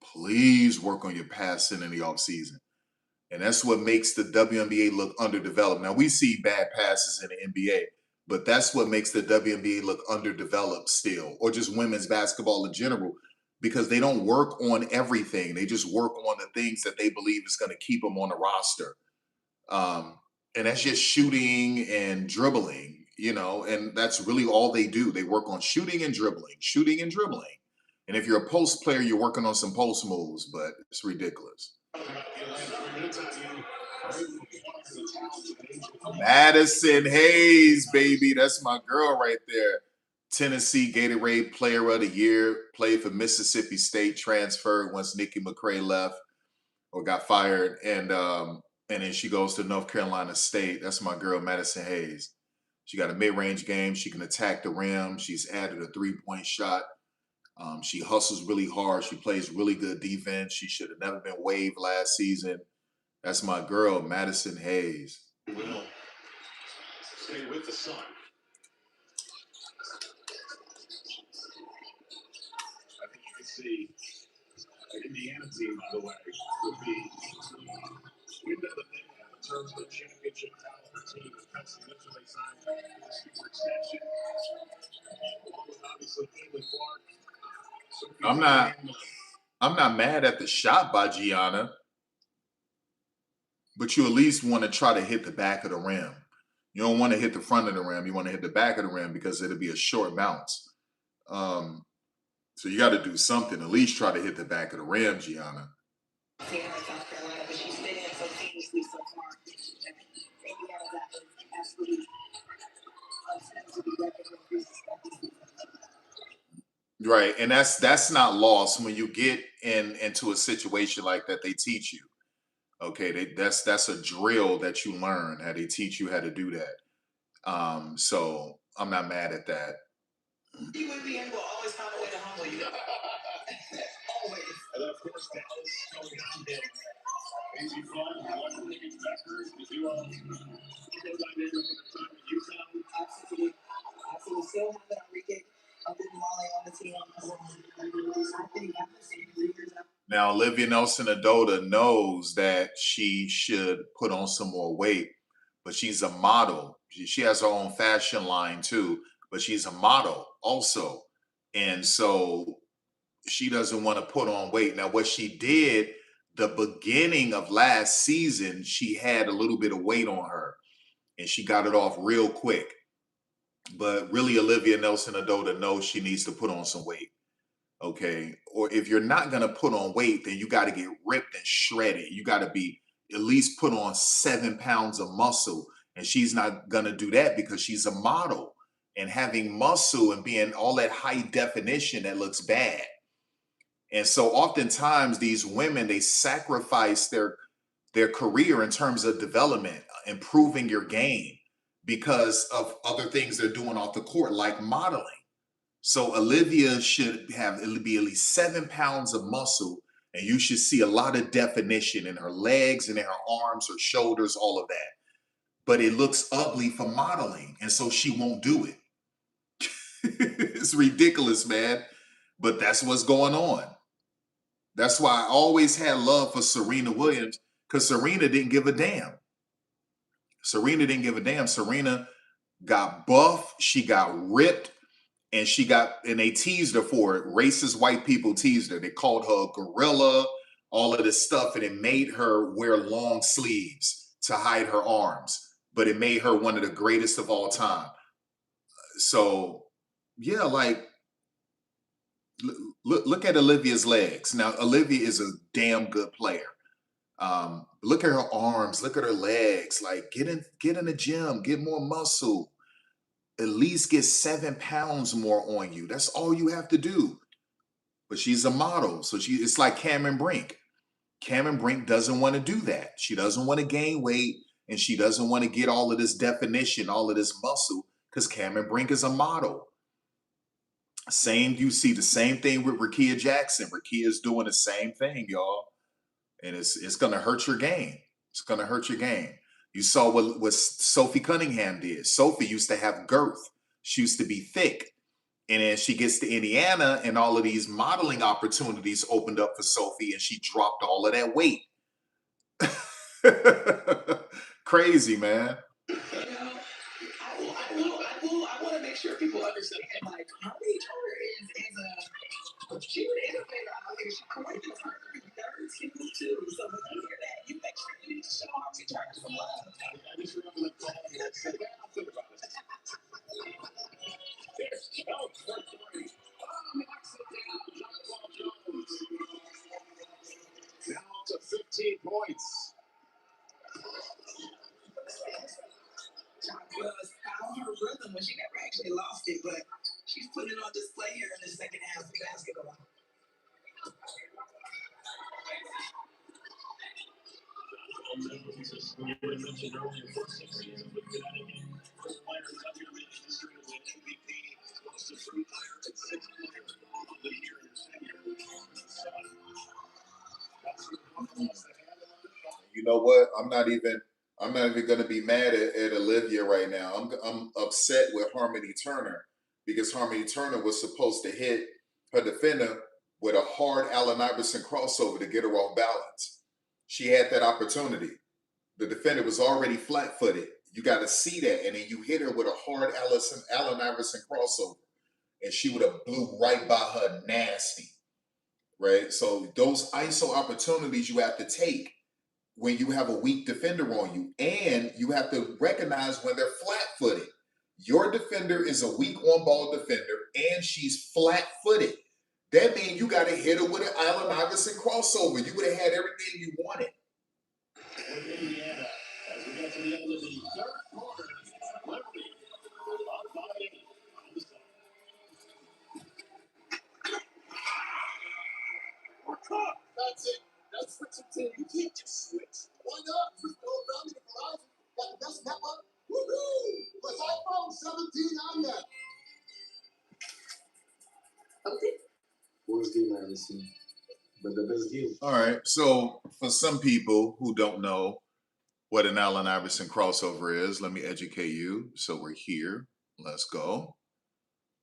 Please work on your passing in the offseason. And that's what makes the WNBA look underdeveloped. Now, we see bad passes in the NBA, but that's what makes the WNBA look underdeveloped still, or just women's basketball in general, because they don't work on everything. They just work on the things that they believe is going to keep them on the roster. And that's just shooting and dribbling, you know, and that's really all they do. They work on shooting and dribbling, shooting and dribbling. And if you're a post player, you're working on some post moves, but it's ridiculous. Madison Hayes, baby. That's my girl right there. Tennessee Gatorade Player of the Year. Played for Mississippi State. Transferred once Nikki McCray left or got fired. And then she goes to North Carolina State. That's my girl, Madison Hayes. She got a mid-range game. She can attack the rim. She's added a three-point shot. She hustles really hard. She plays really good defense. She should have never been waived last season. That's my girl, Madison Hayes. Will stay with the Sun. I think you can see an Indiana team, by the way, would be we've never been in terms of the championship caliber team, especially since they signed the super extension. Along with obviously Caitlin Clark. I'm not mad at the shot by Gianna, but you at least want to try to hit the back of the rim. You don't want to hit the front of the rim. You want to hit the back of the rim because it'll be a short bounce. So you got to do something. At least try to hit the back of the rim, Gianna. Seeing her in South Carolina, but she's been in so seamlessly so far. Indiana is absolutely upset to be recognized. Right, and that's not lost when you get into a situation like that. They teach you, okay. That's a drill that you learn. How they teach you how to do that. So I'm not mad at that. WNBA will always find a way to humble you. Always. And of course, Dallas going on there. Easy fun. I like the Lakers backers. The duo. Equal dynamic at the time in Utah. Absolutely. Absolutely. Still have that Enrique Molly on the team. I think I'm the same leaders. Now, Olivia Nelson-Ododa knows that she should put on some more weight, but she's a model. She has her own fashion line too, but she's a model also. And so she doesn't want to put on weight. Now, what she did the beginning of last season, she had a little bit of weight on her and she got it off real quick. But really, Olivia Nelson-Ododa knows she needs to put on some weight. Okay. Or if you're not going to put on weight, then you got to get ripped and shredded. You got to be at least put on 7 pounds of muscle. And she's not going to do that because she's a model. And having muscle and being all that high definition, that looks bad. And so oftentimes these women, they sacrifice their career in terms of development, improving your game because of other things they're doing off the court, like modeling. So Olivia should be at least 7 pounds of muscle, and you should see a lot of definition in her legs and in her arms, her shoulders, all of that. But it looks ugly for modeling, and so she won't do it. It's ridiculous, man. But that's what's going on. That's why I always had love for Serena Williams, because Serena didn't give a damn. Serena didn't give a damn. Serena got buff, she got ripped, and they teased her for it. Racist white people teased her. They called her a gorilla, all of this stuff, and it made her wear long sleeves to hide her arms. But it made her one of the greatest of all time. So, yeah, like, look at Olivia's legs. Now, Olivia is a damn good player. Look at her arms, look at her legs. Like, get in the gym, get more muscle. At least get 7 pounds more on you. That's all you have to do. But she's a model. So it's like Cameron Brink. Cameron Brink doesn't want to do that. She doesn't want to gain weight, and she doesn't want to get all of this definition, all of this muscle, because Cameron Brink is a model. You see the same thing with Rakia Jackson. Rakia is doing the same thing, y'all. And it's going to hurt your game. It's going to hurt your game. You saw what Sophie Cunningham did. Sophie used to have girth. She used to be thick. And then she gets to Indiana and all of these modeling opportunities opened up for Sophie and she dropped all of that weight. Crazy, man. You know, I want to make sure people understand, like, Harley Turner she would innovate out here. She corrected her nerves too. So when you hear that, you make sure you need to show Harley Turner some love. I just remember the call. I'll think about it. There's Jones for 3. Knocks it down. Paul Jones. Now to 15 points. women on display here in the second half of basketball. You know what? I'm not even gonna be mad at Olivia right now. I'm upset with Harmony Turner because Harmony Turner was supposed to hit her defender with a hard Allen Iverson crossover to get her off balance. She had that opportunity. The defender was already flat-footed. You got to see that, and then you hit her with a hard Allen Iverson crossover, and she would have blew right by her nasty, right? So those ISO opportunities you have to take when you have a weak defender on you, and you have to recognize when they're flat-footed. Your defender is a weak on-ball defender, and she's flat-footed. That means you got to hit her with an Allen Iverson crossover. You would have had everything you wanted. Indiana, as we get to the end of the third quarter, Liberty on Miami. That's it. That's switching team. You can't just switch. Why not? Just go around the horizon. Got the best network. Woohoo! Plus iPhone 17 on that. Okay. Worst game I ever seen, but the best game. All right. So for some people who don't know what an Allen Iverson crossover is, let me educate you. So we're here. Let's go.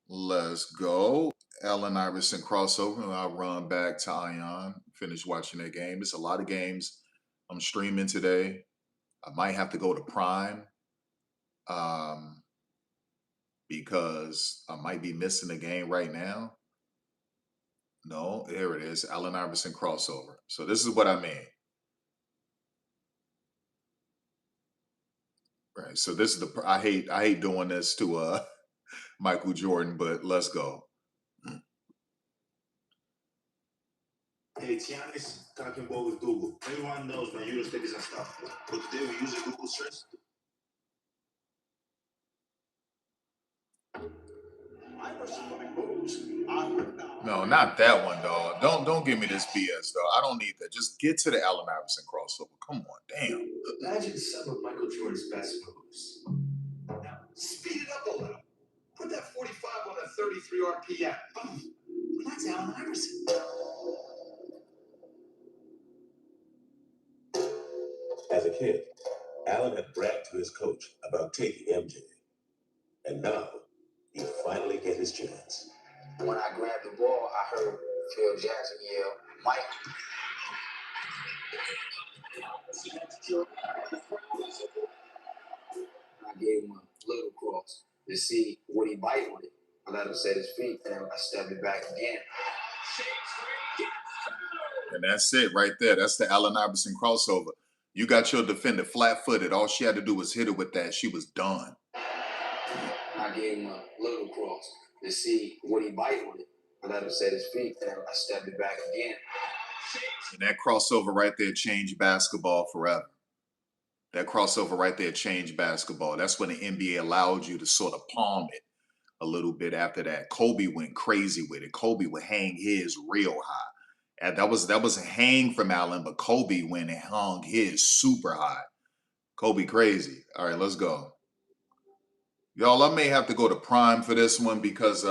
Let's go. Allen Iverson crossover. And I'll run back to Ion, finish watching that game. It's a lot of games I'm streaming today. I might have to go to Prime because I might be missing a game right now. No, here it is. Allen Iverson crossover. So this is what I mean. Right. So this is the I hate doing this to Michael Jordan, but let's go. Hey, Tiana's talking about with Google. Everyone knows when you stickers and stuff. But today we're using Google Search. No, not that one, dog. Don't give me this BS, dog. I don't need that. Just get to the Allen Iverson crossover. Come on, damn. Imagine some of Michael Jordan's best moves. Now, speed it up a little. Put that 45 on a 33 RPM. Boom. That's Allen Iverson. As a kid, Allen had bragged to his coach about taking MJ. And now, he finally get his chance. When I grabbed the ball, I heard Phil Jackson yell, Mike. I gave him a little cross to see would he bite on it. I let him set his feet, and I stepped it back again. And that's it right there. That's the Allen Iverson crossover. You got your defender flat-footed. All she had to do was hit her with that. She was done. I gave him a little cross to see would he bite on it. I let him set his feet, and I stepped it back again. And that crossover right there changed basketball forever. That crossover right there changed basketball. That's when the NBA allowed you to sort of palm it a little bit after that. Kobe went crazy with it. Kobe would hang his real high. And that was a hang from Allen, but Kobe went and hung his super high. Kobe crazy. All right, let's go. Y'all, I may have to go to Prime for this one because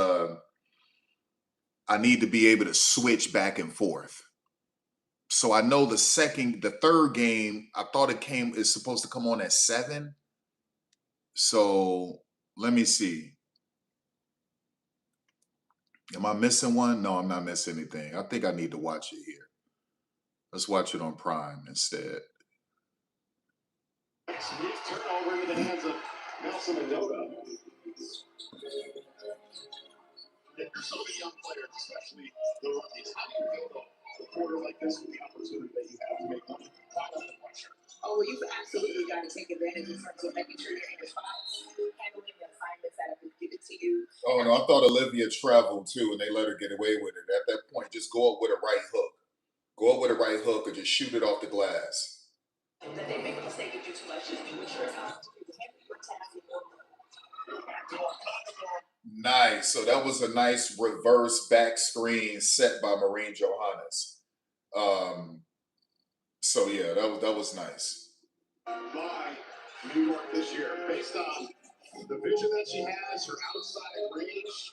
I need to be able to switch back and forth. So I know the third game, I thought it's supposed to come on at 7. So let me see. Am I missing one? No, I'm not missing anything. I think I need to watch it here. Let's watch it on Prime instead. Smooth turnover into the hands of Nelson and Noda. For so many young players, especially the rookies, how do you feel about a quarter like this with the opportunity that you have to make money while under pressure? Oh, well, you've absolutely got to take advantage in terms of making sure you're in your spots, handling the assignments that have been given to you. Oh, no, I thought Olivia traveled too, and they let her get away with it. At that point, just go up with a right hook. Go up with a right hook or just shoot it off the glass. That they make a mistake and do too much, just do what you're assigned to do. You can't be your task in your Nice. So that was a nice reverse back screen set by Marine Johannes. So yeah, that was nice. By New York this year, based on the vision that she has, her outside range.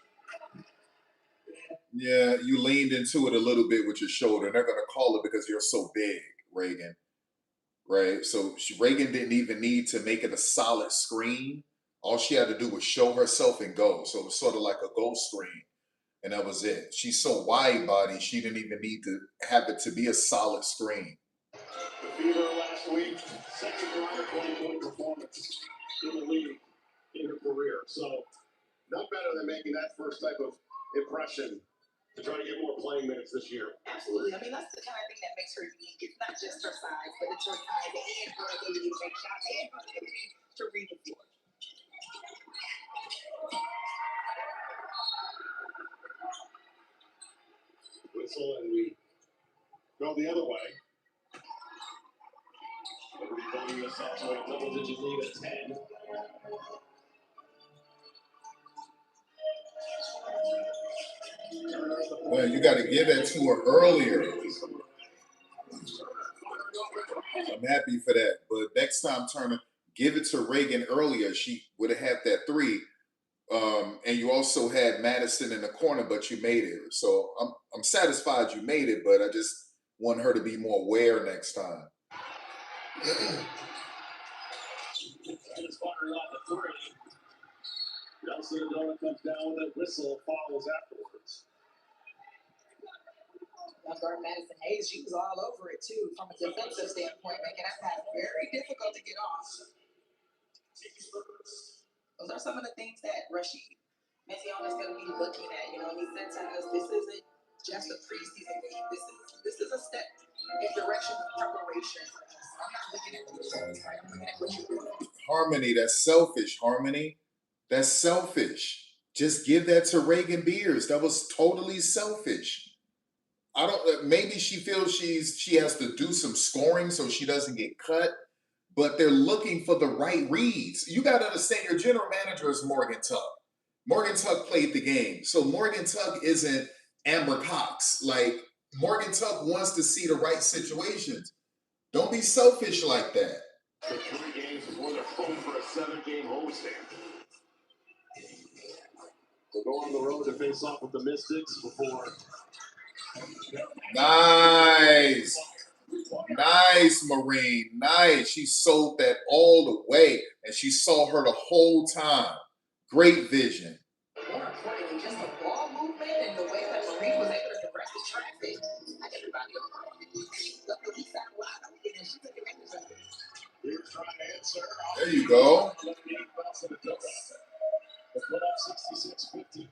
Yeah, you leaned into it a little bit with your shoulder. And they're gonna call it because you're so big, Reagan. Right? So Reagan didn't even need to make it a solid screen. All she had to do was show herself and go. So it was sort of like a goal screen. And that was it. She's so wide body, she didn't even need to have it to be a solid screen. The Fever last week, second career 20-point performance in the league in her career. So, not better than making that first type of impression to try to get more playing minutes this year. Absolutely. I mean, that's the kind of thing that makes her unique. It's not just her size, but it's her size and her ability to make shots and her ability to read the floor. Whistle, and we go the other way. Liberty building this up to a double-digit lead at 10. Well, you got to give that to her earlier. I'm happy for that. But next time, Turner, give it to Reagan earlier. She would have had that three. And you also had Madison in the corner, but you made it. So I'm satisfied you made it, but I just want her to be more aware next time. Just firing off the three. Nelson Adona comes down with it. Whistle follows afterwards. Now, guard Madison Hayes, she was all over it too from a defensive standpoint, making that pass very difficult to get off. Those are some of the things that Rashid Menzione is going to be looking at. You know, he said to us, this isn't just a preseason game. This is a step in direction of preparation for us. I'm not looking at the results, right? I'm looking at what you're doing. Harmony, that's selfish, Harmony. That's selfish. Just give that to Reagan Beers. That was totally selfish. I don't. Maybe she feels she has to do some scoring so she doesn't get cut. But they're looking for the right reads. You got to understand your general manager is Morgan Tuck. Morgan Tuck played the game, so Morgan Tuck isn't Amber Cox. Like Morgan Tuck wants to see the right situations. Don't be selfish like that. For 3 games before they're home for a 7-game homestand. We'll go on the road to face off with the Mystics before. Nice. Nice, Marine. Nice. She sold that all the way, and she saw her the whole time. Great vision. More importantly, just the ball movement and the way that Marine was able to direct the traffic. Like everybody look at these side wide open, and she took advantage of it. There you go. The put up 66-58.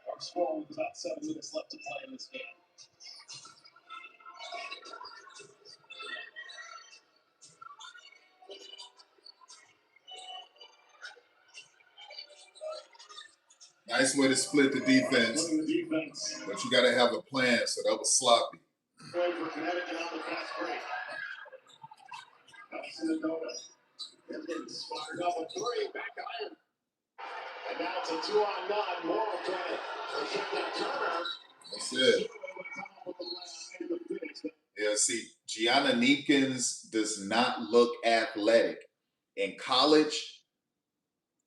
Our score with about 7 minutes left to play in this game. Nice way to split the defense. But you got to have a plan, so that was sloppy. Play for Connecticut on the fast break. Fired up a three, back iron. And now it's a 2-on-9. Morrow trying to shut that Turner. That's it. Yeah, see, Gianna Neekins does not look athletic. In college,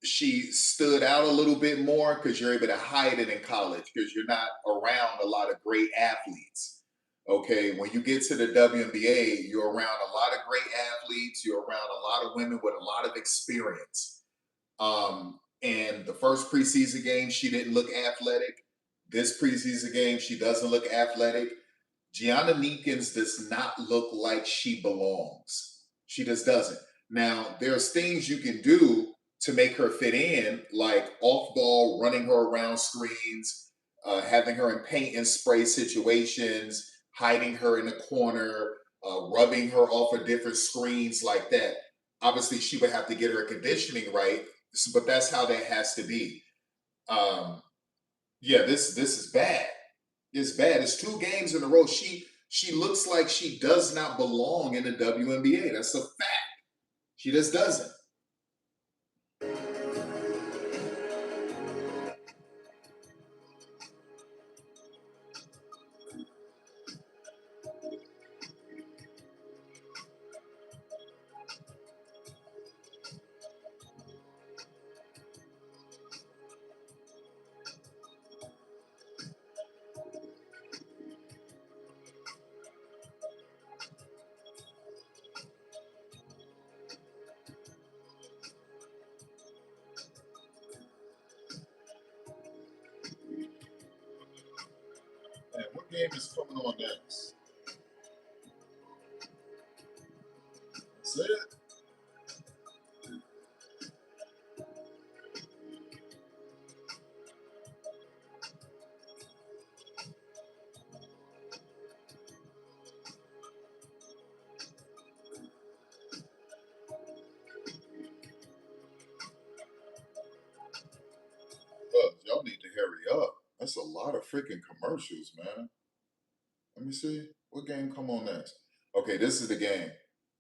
she stood out a little bit more because you're able to hide it in college because you're not around a lot of great athletes. Okay, when you get to the WNBA, you're around a lot of great athletes. You're around a lot of women with a lot of experience. And the first preseason game, she didn't look athletic. This preseason game, she doesn't look athletic. Gianna Neekins does not look like she belongs. She just doesn't. Now, there's things you can do to make her fit in, like off ball, running her around screens, having her in paint and spray situations, hiding her in the corner, rubbing her off of different screens like that. Obviously, she would have to get her conditioning right, but that's how that has to be. Yeah, this is bad. It's bad. It's 2 games in a row. She looks like she does not belong in the WNBA. That's a fact. She just doesn't. What game is coming on next? That's it? Look, y'all need to hurry up. That's a lot of freaking commercials, man. Let me see. What game come on next? Okay, this is the game.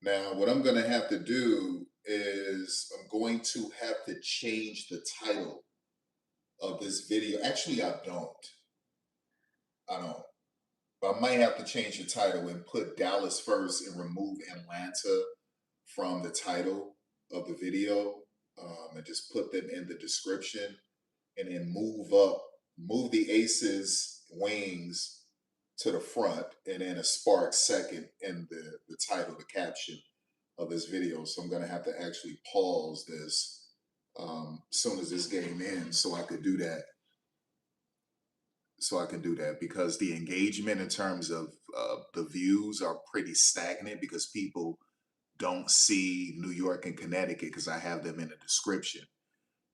Now, what I'm going to have to do is I'm going to have to change the title of this video. Actually, I don't. But I might have to change the title and put Dallas first and remove Atlanta from the title of the video, and just put them in the description, and then move the ACES wings to the front, and then a SPARKS second in the title, the caption of this video. So I'm going to have to actually pause this as soon as this game ends so I could do that. Because the engagement in terms of the views are pretty stagnant because people don't see New York and Connecticut because I have them in the description.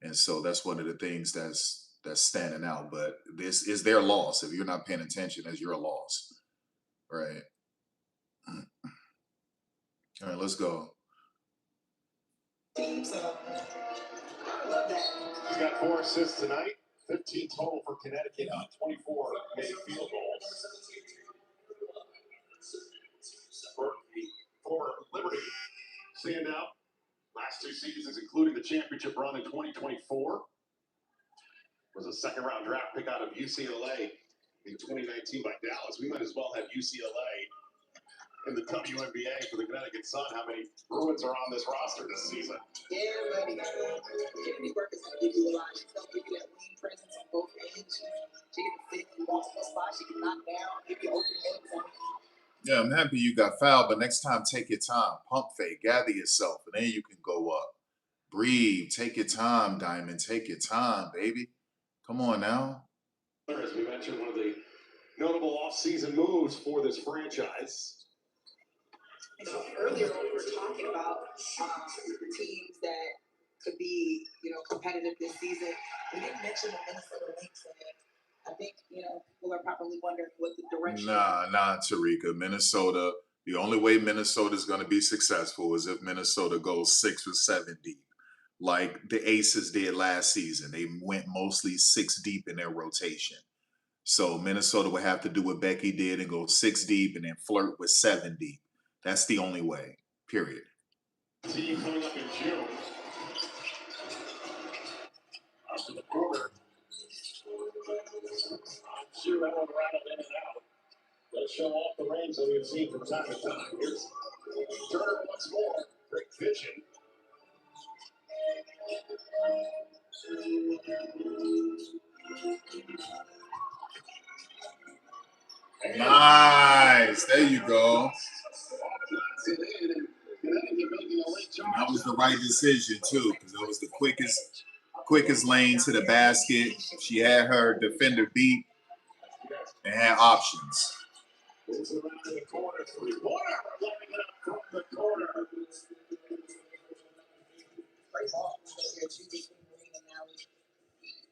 And so that's one of the things that's standing out. But this is their loss. If you're not paying attention, that's your loss. Right. All right, let's go. Teams, I love that. He's got 4 assists tonight. 15 total for Connecticut on 24 made field goals. For Liberty, standout last 2 seasons, including the championship run in 2024, was a second-round draft pick out of UCLA in 2019 by Dallas. We might as well have UCLA in the WNBA for the Connecticut Sun. How many Bruins are on this roster this season? Yeah, buddy. Kennedy Burke is going to give you a lot. She's going to give you that lead presence on both ends. She can fit in multiple spots. She can knock down, give you open looks. Yeah, I'm happy you got fouled, but next time, take your time. Pump fake, gather yourself, and then you can go up. Breathe, take your time, Diamond. Take your time, baby. Come on now. As we mentioned, one of the notable off-season moves for this franchise. You know, earlier when we were talking about teams that could be, competitive this season, we didn't mention the Minnesota Lynx, and I think, people are probably wondering what the direction. Nah, Tarika. Minnesota, the only way Minnesota is going to be successful is if Minnesota goes 6 or 7 deep, like the Aces did last season. They went mostly 6 deep in their rotation. So Minnesota would have to do what Becky did and go 6 deep and then flirt with 7 deep. That's the only way, period. Team coming up in June. Up to the corner. I'm sure that one rattled in and out. Let's show off the range that we've seen from time to time. Here's Turner once more. Great vision. Nice. There you go. And that was the right decision, too, because it was the quickest lane to the basket. She had her defender beat and had options.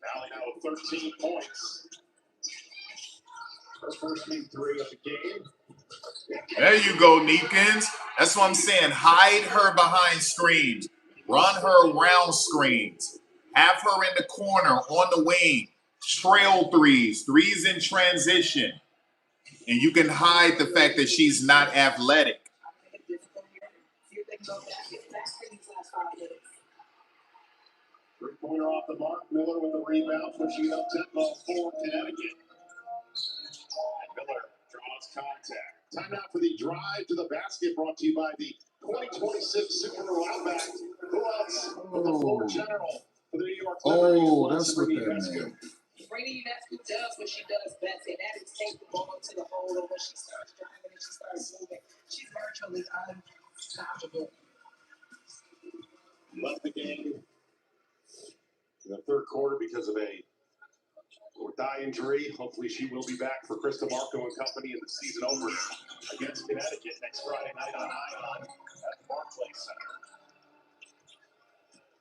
Valley now with 13 points. Her first big 3 of the game. There you go, Neekins. That's what I'm saying. Hide her behind screens. Run her around screens. Have her in the corner on the wing. Trail threes in transition. And you can hide the fact that she's not athletic. Three-pointer off the mark. Miller with the rebound, pushing up tempo for Connecticut. And Miller draws contact. Timeout for the drive to the basket, brought to you by the 2026 Super Bowl Outback. Who else but the floor general for the New York Liberty? Oh, that's what that meant. Brady Unesco does what she does best, and that is take the ball to the hole. And when she starts driving and she starts moving, she's virtually unstoppable. Left the game in the third quarter because of a Or thigh injury. Hopefully she will be back for Chris DeMarco and company in the season opener against Connecticut next Friday night on Ion at the Barclays Center.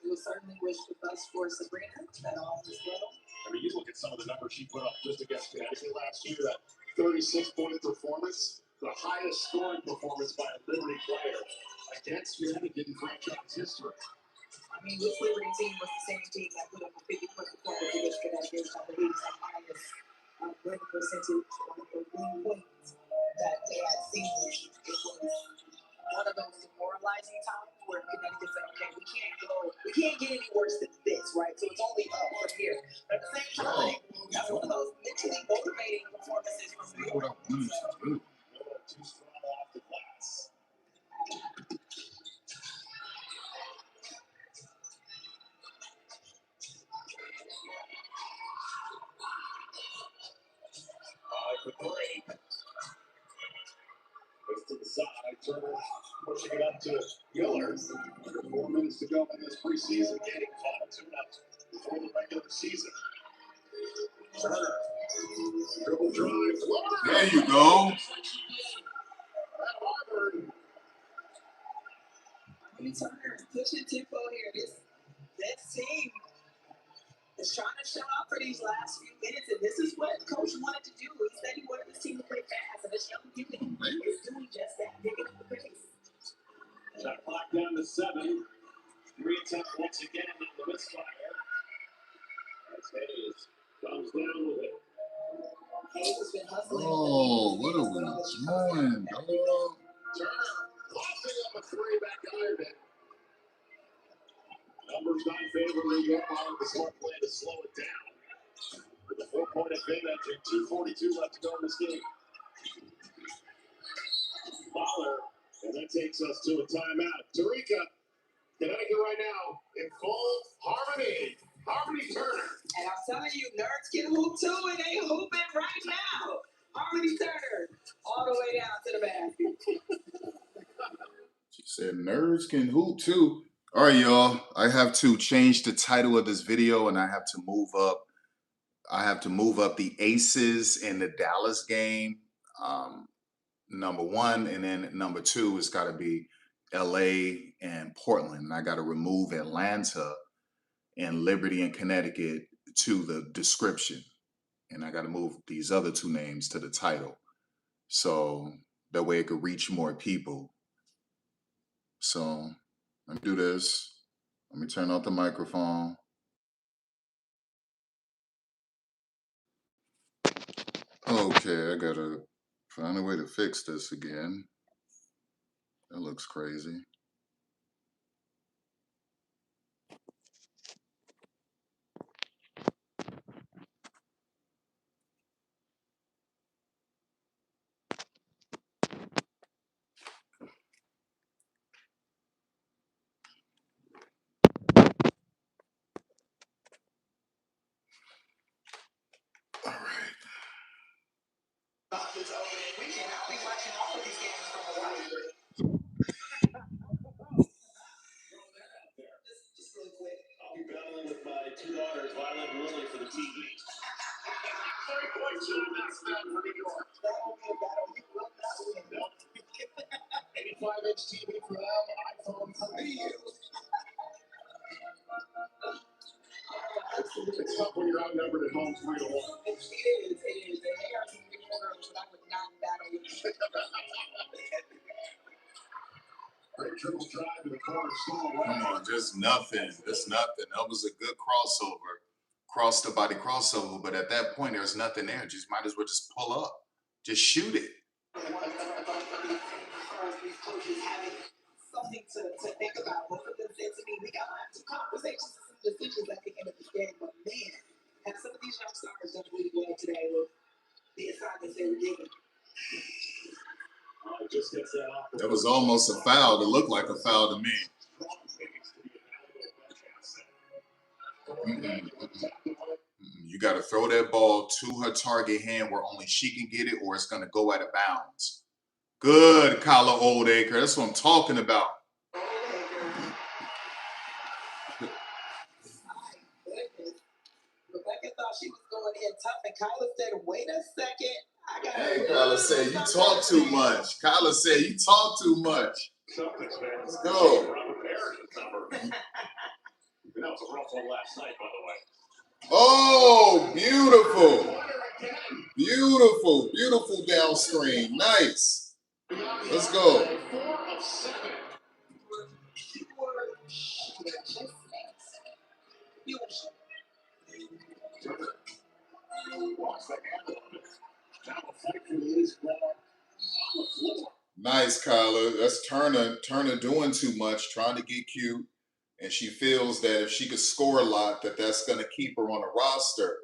We will certainly wish the best for Sabrina that all is well. I mean, you look at some of the numbers she put up just against Connecticut last year, that 36-point performance, the highest scoring performance by a Liberty player against Connecticut in franchise history. I mean, this Liberty team was the same team that put up a 50-point performance against Connecticut. I believe it's the highest winning percentage or winning points that they had seen. It was one of those demoralizing times where Connecticut said, okay, we can't get any worse than this, right? So it's only up from here. But at the same time, that's one of those mentally motivating performances from New York. Too strong off the glass. For three. Goes to the side. Turner pushing it up to Gillard. Under 4 minutes to go in this preseason. Getting caught 2-0 before the regular season. Turner. Dribble drive. There you go. Turner pushing tempo here. This team is trying to show up for these last few minutes, and this is what Coach wanted to do. He said he wanted this team to play fast, and this young unit is doing just that, picking up the pace. Shot clock down to 7. 3 attempts once again in the misfire. As Hayes comes down with it. Hayes has been hustling. Oh, what are we doing, dog? Turner lofting up a 3 back iron it. Numbers not favoring New York on the smart play to slow it down. With a 4-point advantage and 2:42 left to go in this game. Fowler, and that takes us to a timeout. Tarika, Connecticut right now in full harmony. Harmony Turner. And I'm telling you, nerds can hoop too, and they hooping right now. Harmony Turner, all the way down to the basket. She said nerds can hoop too. All right, y'all. I have to change the title of this video, and I have to move up. I have to move up the ACES in the Dallas game. Number 1, and then number 2 it's got to be LA and Portland. And I got to remove Atlanta and Liberty and Connecticut to the description. And I got to move these other 2 names to the title. So that way it could reach more people. So let me do this. Let me turn off the microphone. Okay, I gotta find a way to fix this again. That looks crazy. All right. We cannot be watching all of these games from Hawaii. Just really quick. I'll be battling with my 2 daughters, Violet and Lily, for the TV. 3-point shot, that's down for New York. That won't be a battle. You will not win. Nope. 85-inch TV for them, iPhone for me. It's tough when you're outnumbered at home 3-1. It is. And they are some big girls that I would not battle with. Great triple drive to the corner, still away. Come on, just nothing. Just nothing. That was a good crossover. Cross the body crossover, but at that point there's nothing there. Just might as well just pull up. Just shoot it. Coaches having something to think about. Both of them said to me, we gotta have some conversations and some decisions at the end of the game. But man, have some of these young stars done really well today with the assignments they were given. Just gets that off. That was almost a foul. It looked like a foul to me. You got to throw that ball to her target hand where only she can get it, or it's going to go out of bounds. Good, Kyla Oldacre. That's what I'm talking about. Rebecca thought she was going in tough, and Kyla said, "Wait a second, I got." Hey, Kyla said you talk too much. Kyla said you talk too much. Let's go. That was a rough one last night, by the way. Oh, beautiful. Beautiful, beautiful down screen. Nice. Let's go. Nice, Kyla. That's Turner doing too much, trying to get cute. And she feels that if she could score a lot, that's going to keep her on a roster.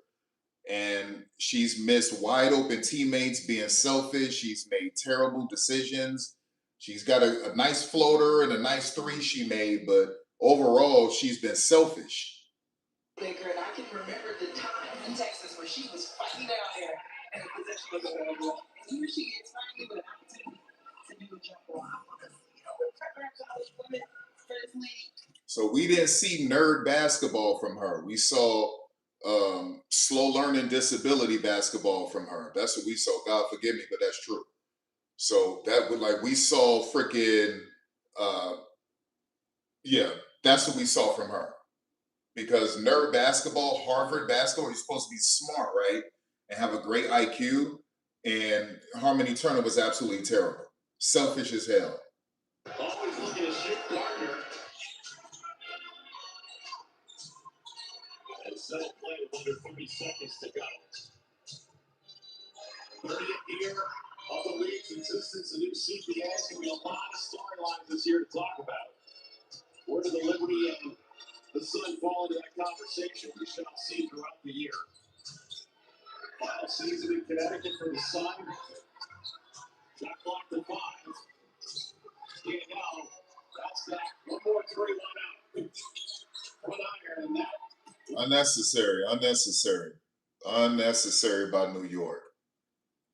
And she's missed wide open teammates being selfish. She's made terrible decisions. She's got a nice floater and a nice three she made, but overall, she's been selfish. Baker, and I can remember the time in Texas where she was fighting down there and the position was available. And here she is finally with an opportunity to do a jump ball. I want to see her college women first league. So we didn't see nerd basketball from her. We saw slow learning disability basketball from her. That's what we saw. God forgive me, but that's true. So that would we saw freaking that's what we saw from her. Because nerd basketball, Harvard basketball, you're supposed to be smart, right? And have a great IQ. And Harmony Turner was absolutely terrible. Selfish as hell. Always looking to shoot Gardner. And settle play with under 30 seconds to go. 30th year of the league's existence, a new CPS, going to be a lot of storylines this year to talk about. Where did the Liberty and the Sun fall into that conversation? We shall see throughout the year. Final season in Connecticut for the Sun. Shot clock to 5. Yeah, no, that's that. One more 3, 1 out. 1 iron, and that. Unnecessary by New York.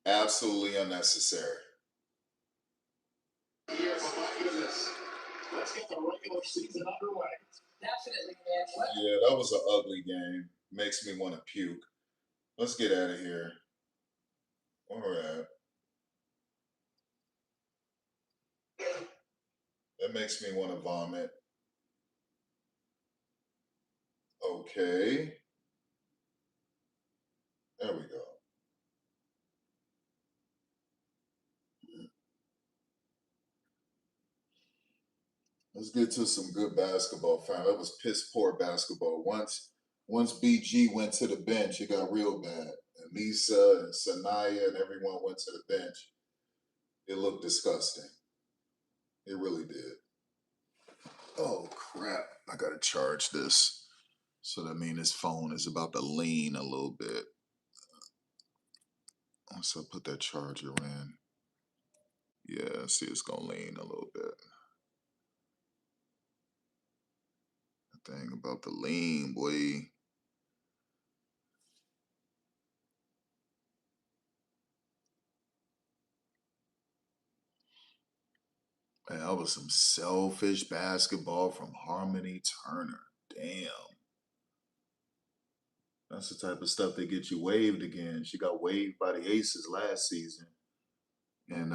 Absolutely unnecessary. Yes, my goodness. Let's get the regular season underway. Definitely, man. Yeah, that was an ugly game. Makes me want to puke. Let's get out of here. All right. That makes me want to vomit. Okay. There we go. Let's get to some good basketball, fam. That was piss poor basketball. Once BG went to the bench, it got real bad. And Lisa and Sanaya and everyone went to the bench. It looked disgusting. It really did. Oh, crap. I got to charge this. So that means this phone is about to lean a little bit. Once I put that charger in. Yeah, see, it's going to lean a little bit. The thing about the lean, boy. Man, that was some selfish basketball from Harmony Turner. Damn. That's the type of stuff that gets you waived again. She got waived by the Aces last season. And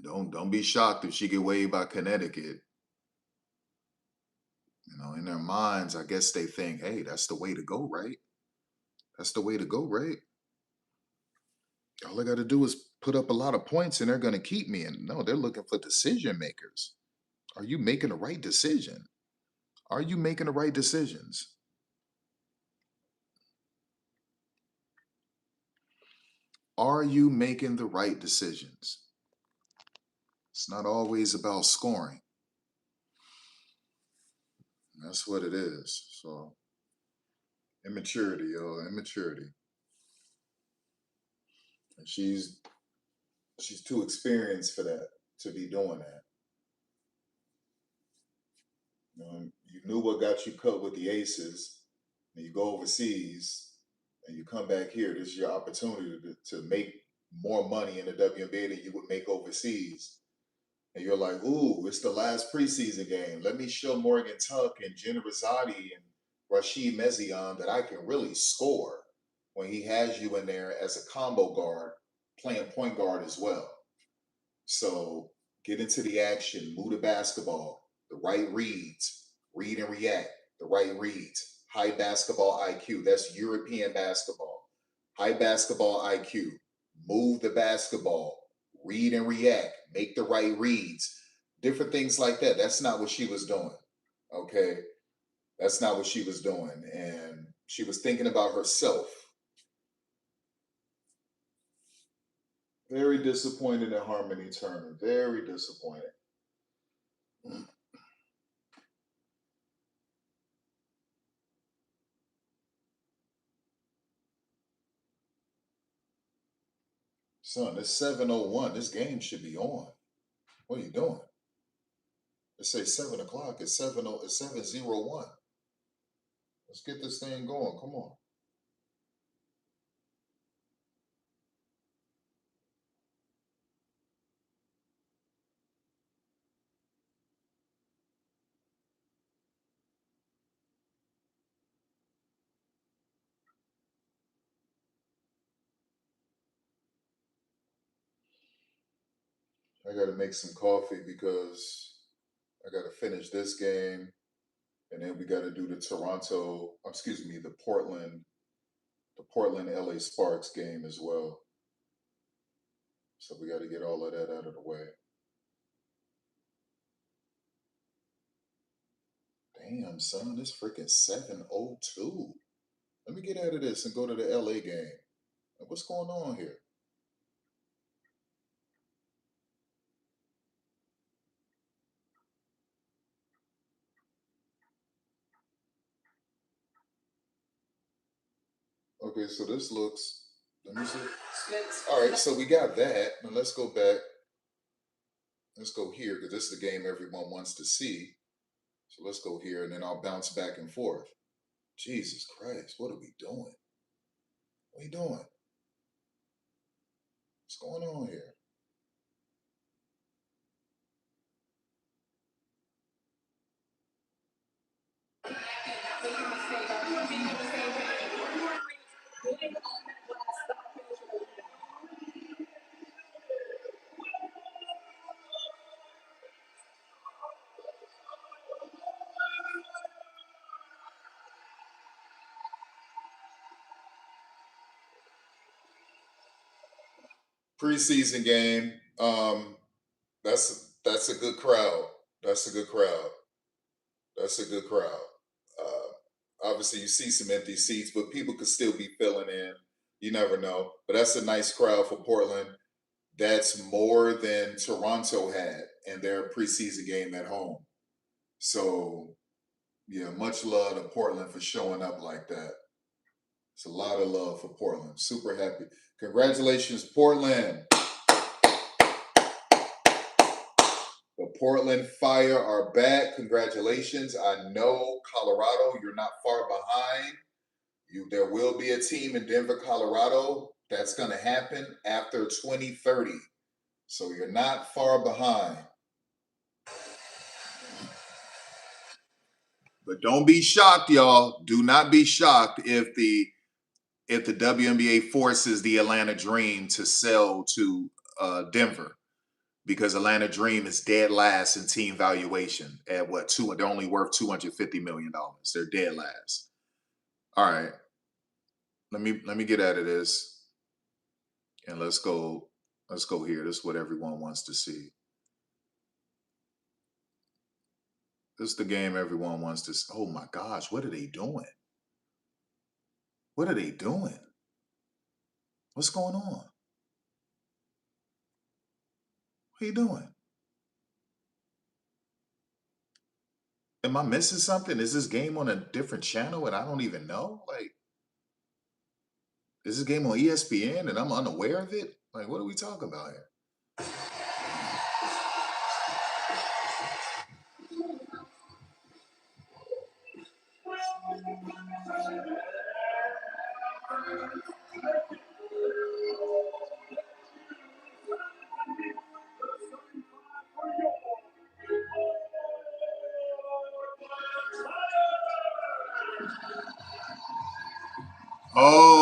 don't be shocked if she get waived by Connecticut. You know, in their minds, I guess they think, hey, that's the way to go, right? That's the way to go, right? All I got to do is put up a lot of points and they're going to keep me. And no, they're looking for decision makers. Are you making the right decision? Are you making the right decisions? Are you making the right decisions? It's not always about scoring. That's what it is. So, immaturity, yo, immaturity. And she's too experienced for that, to be doing that. You knew what got you cut with the Aces, and you go overseas, and you come back here. This is your opportunity to make more money in the WNBA than you would make overseas. And you're like, ooh, it's the last preseason game. Let me show Morgan Tuck and Jenna Rosati and Rashid Mezion that I can really score when he has you in there as a combo guard, playing point guard as well. So get into the action, move the basketball, the right reads, read and react, the right reads, high basketball IQ. That's European basketball. High basketball IQ. Move the basketball, read and react, make the right reads, different things like that. That's not what she was doing. Okay. That's not what she was doing. And she was thinking about herself. Very disappointed in Harmony Turner. Very disappointed. Son, it's 7:01. This game should be on. What are you doing? It says 7 o'clock. It's 7:01. Let's get this thing going. Come on. I got to make some coffee because I got to finish this game. And then we got to do the the Portland LA Sparks game as well. So we got to get all of that out of the way. Damn, son, it's freaking 7:02. Let me get out of this and go to the LA game. What's going on here? Okay, so this looks, let me see. All right, so we got that. Now let's go back. Let's go here because this is the game everyone wants to see. So let's go here and then I'll bounce back and forth. Jesus Christ, what are we doing? What are you doing? What's going on here? Preseason game. That's a good crowd. That's a good crowd. That's a good crowd. Obviously, you see some empty seats, but people could still be filling in. You never know. But that's a nice crowd for Portland. That's more than Toronto had in their preseason game at home. So, yeah, much love to Portland for showing up like that. It's a lot of love for Portland. Super happy. Congratulations, Portland. The Portland Fire are back. Congratulations. I know Colorado, you're not far behind. There will be a team in Denver, Colorado. That's going to happen after 2030. So you're not far behind. But don't be shocked, y'all. Do not be shocked if the WNBA forces the Atlanta Dream to sell to Denver. Because Atlanta Dream is dead last in team valuation at what? They're only worth $250 million. They're dead last. All right. Let me get out of this. And let's go here. This is what everyone wants to see. This is the game everyone wants to see. Oh my gosh, what are they doing? What are they doing? What's going on? What are you doing? Am I missing something? Is this game on a different channel and I don't even know? Like, is this game on ESPN and I'm unaware of it? Like, what are we talking about here?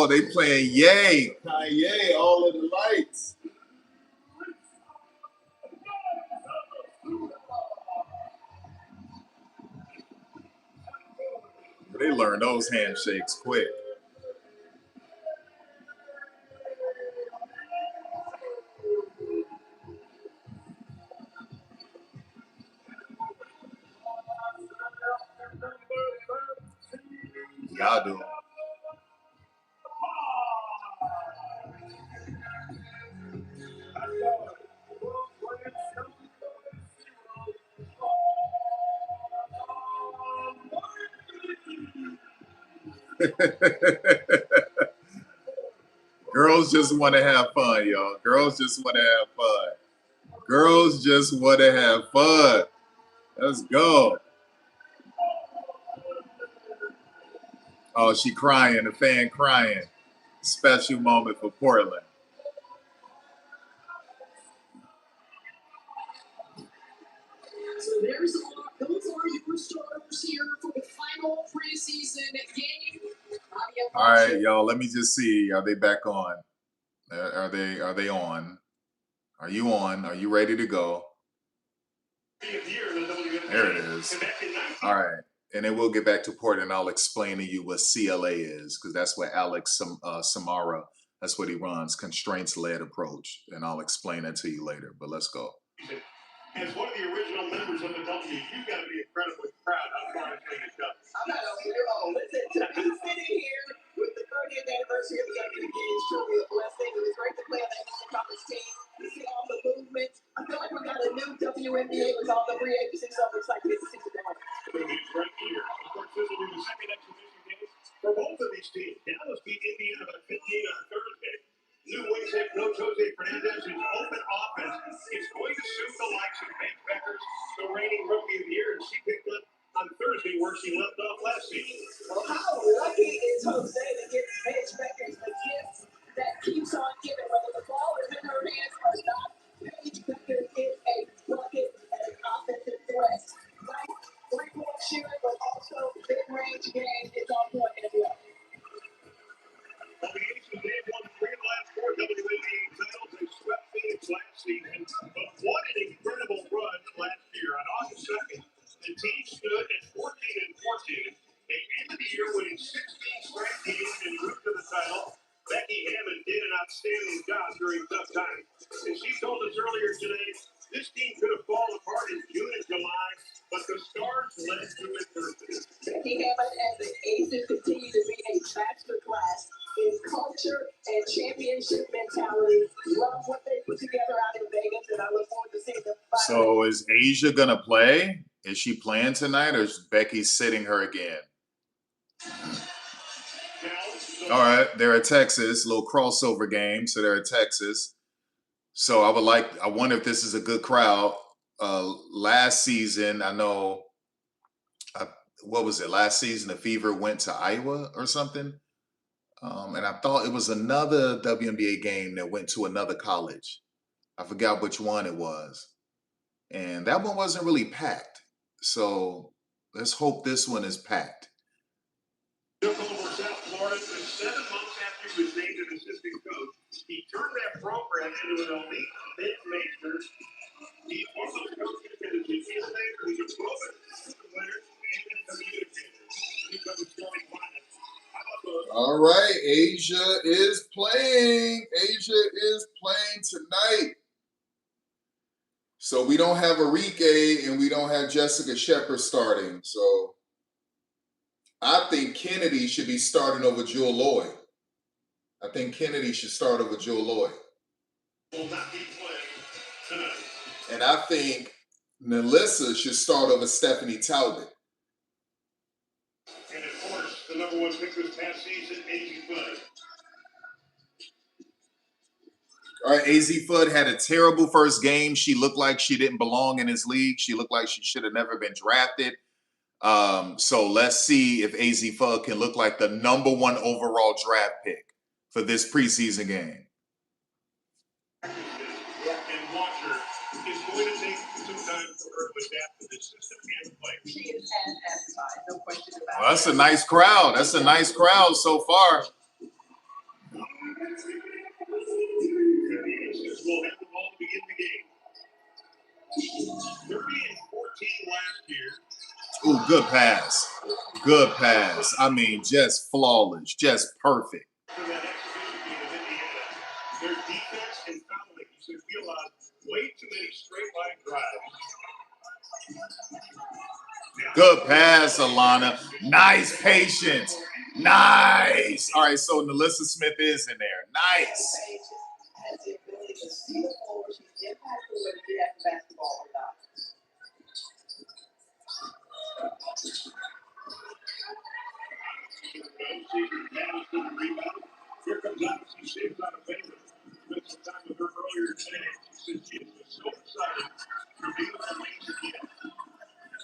Oh, they playing Yay, Kanye, all of the lights. They learn those handshakes quick. Y'all do. Girls just want to have fun, y'all. Girls just want to have fun. Girls just want to have fun. Let's go. Oh, she crying, the fan crying. Special moment for Portland. So there's those are your starters here for the final preseason game. All right, y'all. Let me just see. Are they back on? Are they on? Are you on? Are you ready to go? There it is. All right. And then we'll get back to Portland. I'll explain to you what CLA is, because that's what Alex Samara, that's what he runs, constraints-led approach. And I'll explain that to you later. But let's go. As one of the original members of the W, you've got to be incredibly proud how far this thing has come. I'm not over here. Oh, listen, to be sitting here with the 30th anniversary of the WNBA is truly a blessing. It was great to play on the Eastern Conference team. To see all the movement. I feel like we got a new WNBA with all the free agency, so I'm excited to see the dance. It's going to be right here. Of course, this will be the second exhibition game for both of these teams. Dallas beat Indiana by 15 on Thursday. New Wings head coach Jose Fernandez's open offense is going to suit the likes of Paige Beckers, the reigning rookie of the year, and she picked up on Thursday where she left off last season. Well, how lucky is Jose to get Paige Beckers the gift that keeps on giving, whether the ball is in her hands or not. Paige Beckers is a bucket and an offensive threat. Nice three-point shooting, but also mid-range game is on point as well. The Aces have won 3 of the last 4 WNBA titles. They swept Phoenix last season, but what an incredible run last year. On August 2nd, the team stood at 14-14. They ended the year winning 16 straight games en route to the title. Becky Hammond did an outstanding job during tough times. As she told us earlier today, this team could have fallen apart in June and July, but the stars led to adversity. Becky Hammond and the Aces continue to be a masterclass in culture and championship mentality. Love what they put together out in Vegas, and I look forward to seeing them. So is Asia gonna play? Is she playing tonight, or is Becky sitting her again? All right, they're at Texas, little crossover game. So they're at Texas. So I wonder if this is a good crowd. Last season, I know, what was it? Last season, the Fever went to Iowa or something. And I thought it was another WNBA game that went to another college. I forgot which one it was. And that one wasn't really packed. So let's hope this one is packed. Took over South Florida for 7 months after he was named an assistant coach. He turned that program into an elite mid-major. He's one of those coaches that is a maker. He's a proven winner and a communicator. He's got a starting lineup. All right, Asia is playing. Asia is playing tonight. So we don't have Arike and we don't have Jessica Shepard starting. So I think Kennedy should be starting over Jewel Lloyd. I think Kennedy should start over Jewel Lloyd. Will not be playing tonight. And I think Melissa should start over Stephanie Talbot. And of course, the number 1 pick this past season, AZ Fudd. All right, AZ Fudd had a terrible first game. She looked like she didn't belong in this league. She looked like she should have never been drafted. So let's see if AZ Fudd can look like the number 1 overall draft pick for this preseason game. And Watcher is going to take some time for her to adapt to this system and play. She is as advertised, no question about it. Well, that's a nice crowd. That's a nice crowd so far. Aces will have the ball to begin the game. 30-14 last year. Ooh, good pass. Good pass. I mean, just flawless, just perfect. For that exhibition game of Indiana, their defense and fouling, you said we allowed way too many straight line drives. Good pass, Alana. Nice patience. Nice. All right, so Nalissa Smith is in there. Nice. Has the ability to see the ball, she's impactful whether she has the basketball or not. Here comes Odyssey, saves on a favor. Spent some time with her earlier today. She said she is just so excited to be with her wings again.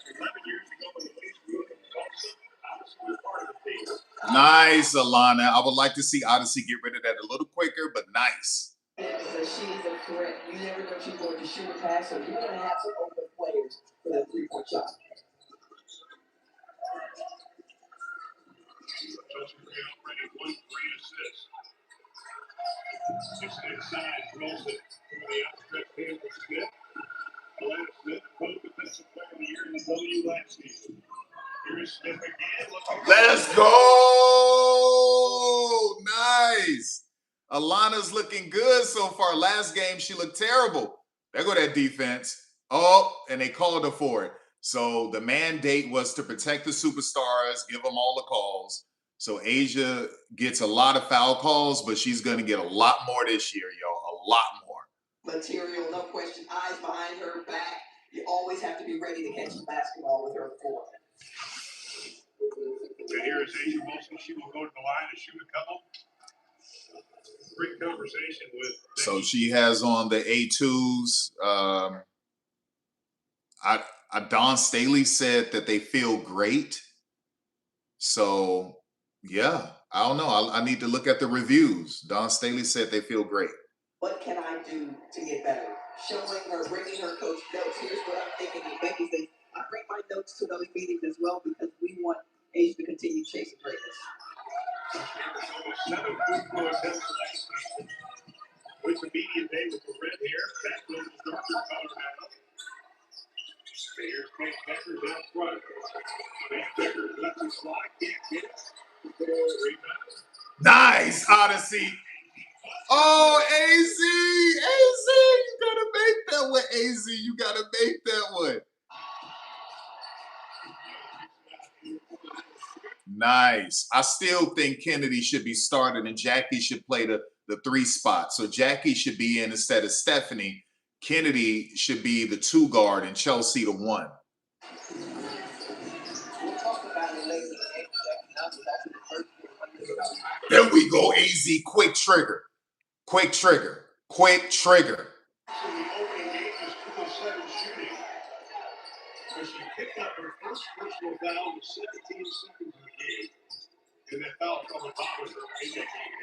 11 years ago when the Wings grew up in Tulsa, Odyssey was part of the team. Nice, Alana. I would like to see Odyssey get rid of that a little quicker, but nice. Because she's a threat. You never know she's going to shoot a pass, so you're going to have some open players for that three-point shot. Already 1 3 assists. It's inside, rolls it from the outstretched hand of Smith. Alana Smith, co-defensive player of the year in the W last season. Here's Smith again. Let's go. Nice. Alana's looking good so far. Last game, she looked terrible. There go that defense. Oh, and they called her for it. So the mandate was to protect the superstars, give them all the calls. So Asia gets a lot of foul calls, but she's going to get a lot more this year, y'all. A lot more. Material, no question. Eyes behind her back. You always have to be ready to catch the basketball with her forward. And here is Asia Wilson. She will go to the line and shoot a couple. Great conversation with. So she has on the A2s. Don Staley said that they feel great. So, yeah, I don't know. I need to look at the reviews. Don Staley said they feel great. What can I do to get better? Showing her, bringing her coach notes. Here's what I'm thinking. And Becky says, I bring my notes to those meetings as well because we want Asia to continue chasing greatness. 7 free-throw attempts last season. It's a median day with the red hair. Back goes Dr. Colorado. Here's Paige Deckers out front. Paige Deckers lets it slide. Can't get it. Rebound. Nice, Odyssey. Oh, AZ. You got to make that one, AZ. You got to make that one. Nice. I still think Kennedy should be started and Jackie should play the 3 spot. So Jackie should be in instead of Stephanie. Kennedy should be the 2 guard and Chelsea the 1. We'll talk about it later. There we go, AZ. Quick trigger. Quick trigger. Quick trigger. So the opening game is 2-7 shooting. So she picked up her first personal foul with 17 seconds in the game. And that foul trouble bothers her in that game.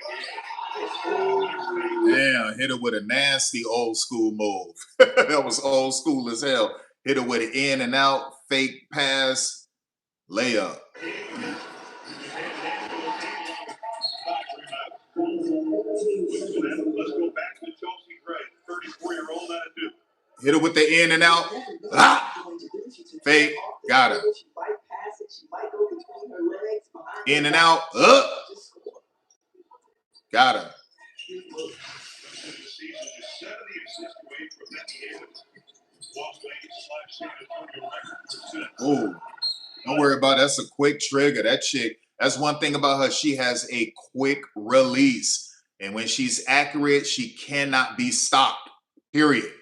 Damn, hit her with a nasty old school move. That was old school as hell. Hit her with an in and out, fake pass, layup. Let's go back to Chelsea Gray, 34-year-old out of Duke. Hit her with the in and out. Ah! Fake, got her. In and out. Got her. Oh, don't worry about it. That's a quick trigger. That chick, that's one thing about her. She has a quick release. And when she's accurate, she cannot be stopped. Period.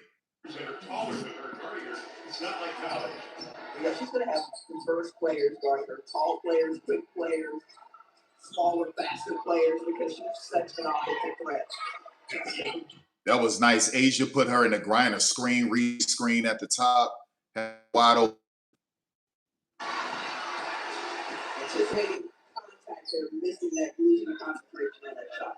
It's not like college. Yeah, she's going to have diverse players guarding her. Tall players, quick players, smaller, faster players because she's such an offensive threat. That was nice. Asia put her in the grind, a screen, re-screen at the top. Wide open. Anticipating contact, they're missing that, losing the concentration on that shot.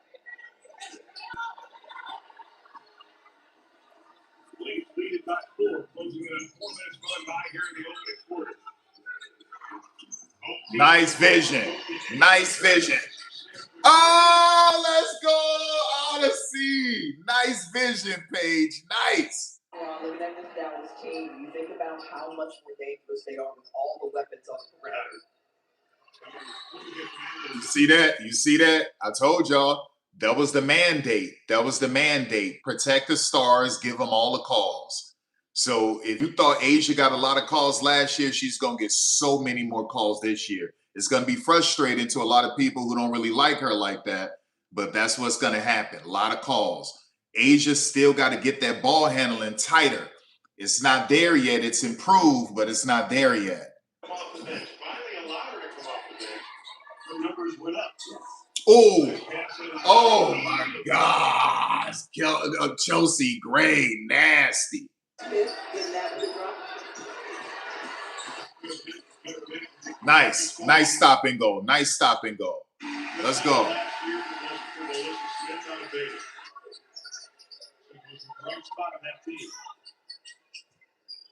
Lead at back 4, closing in on 4 minutes gone by here in the opening quarter. Nice vision. Nice vision. Oh, let's go. Odyssey. Nice vision, Paige. Nice. Looking at this Dallas team, you think about how much more dangerous they are with all the weapons on the perimeter. You see that? You see that? I told y'all. That was the mandate. That was the mandate. Protect the stars. Give them all the calls. So if you thought Asia got a lot of calls last year, she's going to get so many more calls this year. It's going to be frustrating to a lot of people who don't really like her like that. But that's what's going to happen. A lot of calls. Asia still got to get that ball handling tighter. It's not there yet. It's improved, but it's not there yet. Come off the bench. Finally allowed her to come off the bench. The numbers went up. Oh my gosh. Chelsea Gray, nasty. Nice. Nice stop and go. Nice stop and go. Let's go.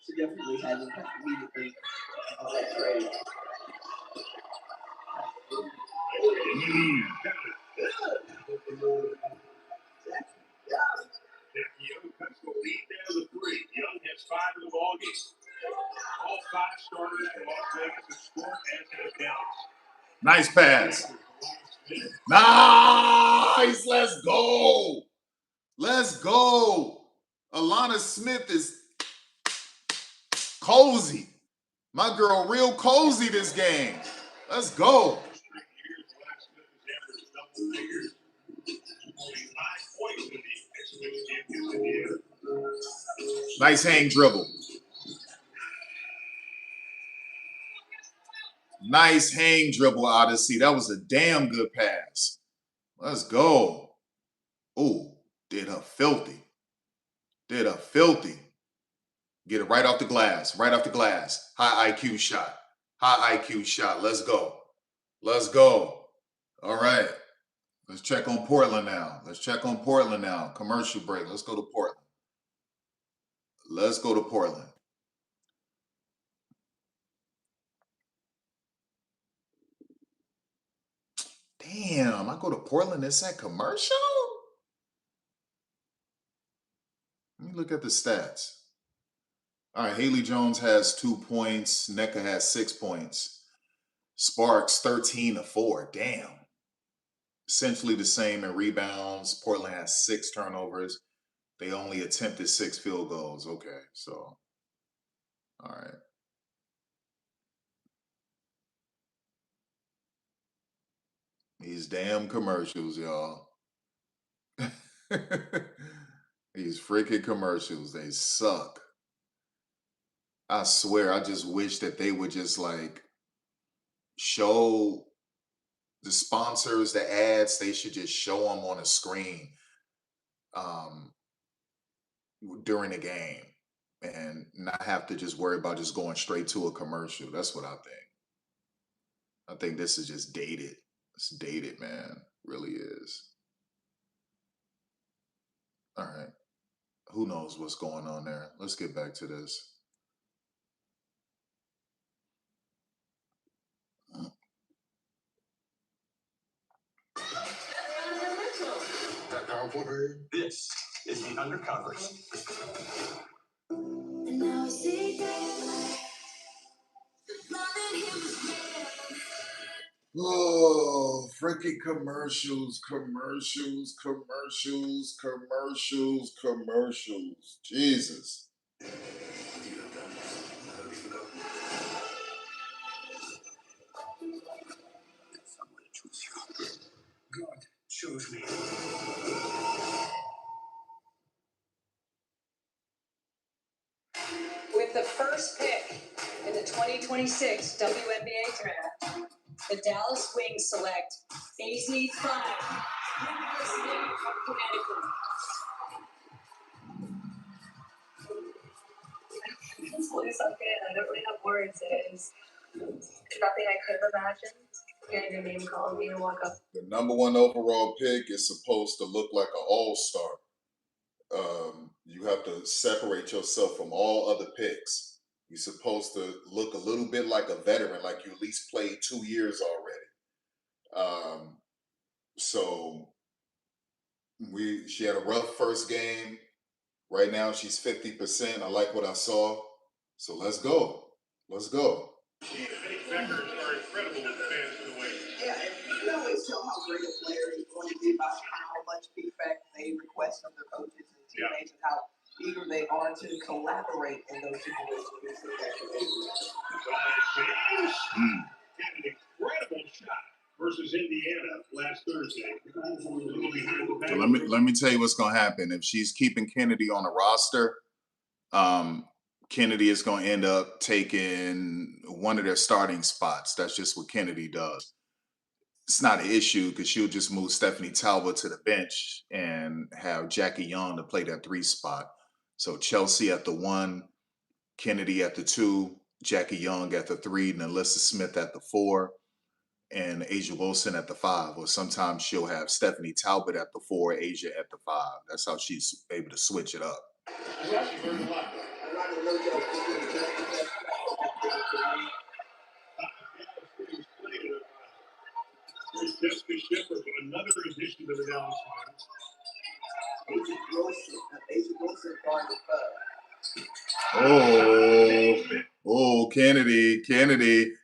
She definitely had an immediately on that trade. Young cuts the lead down to 3. Young has 5 in the ballgame. All 5 starters for Las Vegas have scored as has Dallas. Nice pass. Nice. Let's go. Let's go. Alana Smith is cozy. My girl real cozy this game. Let's go. Nice hang dribble. Nice hang dribble, Odyssey. That was a damn good pass. Let's go. Oh, did her filthy. Did her filthy. Get it right off the glass. Right off the glass. High IQ shot. High IQ shot. Let's go. Let's go. All right. Let's check on Portland now. Let's check on Portland now. Commercial break. Let's go to Portland. Let's go to Portland. Damn, I go to Portland. It's that commercial? Let me look at the stats. All right, Haley Jones has 2 points. NECA has 6 points. Sparks 13-4. Damn. Essentially the same in rebounds. Portland has 6 turnovers. They only attempted 6 field goals. Okay, so all right. These damn commercials, y'all. These freaking commercials, they suck. I swear, I just wish that they would just like show the sponsors, the ads, they should just show them on a screen during the game and not have to just worry about just going straight to a commercial. That's what I think. I think this is just dated. It's dated, man. Really is. All right. Who knows what's going on there? Let's get back to this. This is the Undercovers. Oh, freaking commercials, commercials, commercials, commercials, commercials. Jesus. God chose me. With the first pick in the 2026 WNBA draft, the Dallas Wings select ACES 5, University of Connecticut. This boy is so good. I don't really have words. It is nothing I could have imagined. Hearing your name called me to walk up. The #1 overall pick is supposed to look like an all-star. You have to separate yourself from all other picks. You're supposed to look a little bit like a veteran, like you at least played 2 years already. So She had a rough first game. Right now she's 50%. I like what I saw. So let's go. Let's go. Many factors are incredible with the fans in the way. Yeah, and you can always tell how great a player is going to be by how much feedback they request from their coaches and teammates and how eager they are to collaborate in those situations. Had an incredible shot versus Indiana last Thursday. So let me tell you what's gonna happen. If she's keeping Kennedy on the roster, Kennedy is gonna end up taking one of their starting spots. That's just what Kennedy does. It's not an issue because she'll just move Stephanie Talbot to the bench and have Jackie Young to play that 3 spot. So Chelsea at the 1, Kennedy at the 2, Jackie Young at the 3, and Alyssa Smith at the 4, and Asia Wilson at the 5. Or sometimes she'll have Stephanie Talbot at the 4, Asia at the 5. That's how she's able to switch it up. There's Jessica Shepard, another addition to the Dallas Flames. Oh, Kennedy.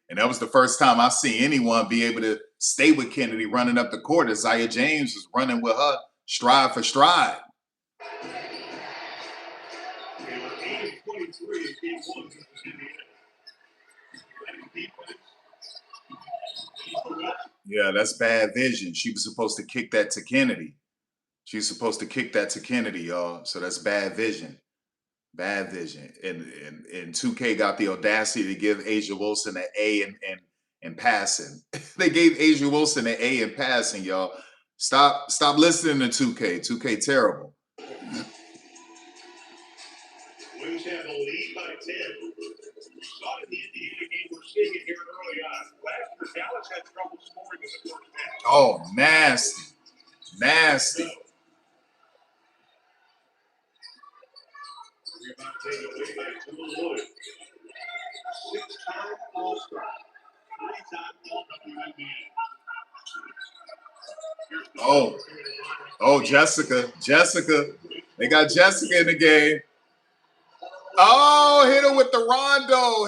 And that was the first time I see anyone be able to stay with Kennedy running up the court. Isaiah James was running with her stride for stride. They were 8 of 23 in game 1 versus Indiana. Yeah, that's bad vision. She was supposed to kick that to Kennedy. She's supposed to kick that to Kennedy, y'all. So that's bad vision. Bad vision. And 2K got the audacity to give Asia Wilson an A in passing. They gave Asia Wilson an A in passing, y'all. Stop listening to 2K. 2K terrible. Wings have the lead by 10. We saw it in the Indiana game. We're seeing it here early on. Last year, Dallas had trouble scoring in the first half. Oh, nasty. We're about to take away by 2-1. 6-time All-Star. 3-time All-WNBA. Oh, Jessica. They got Jessica in the game. Oh, hit her with the rondo.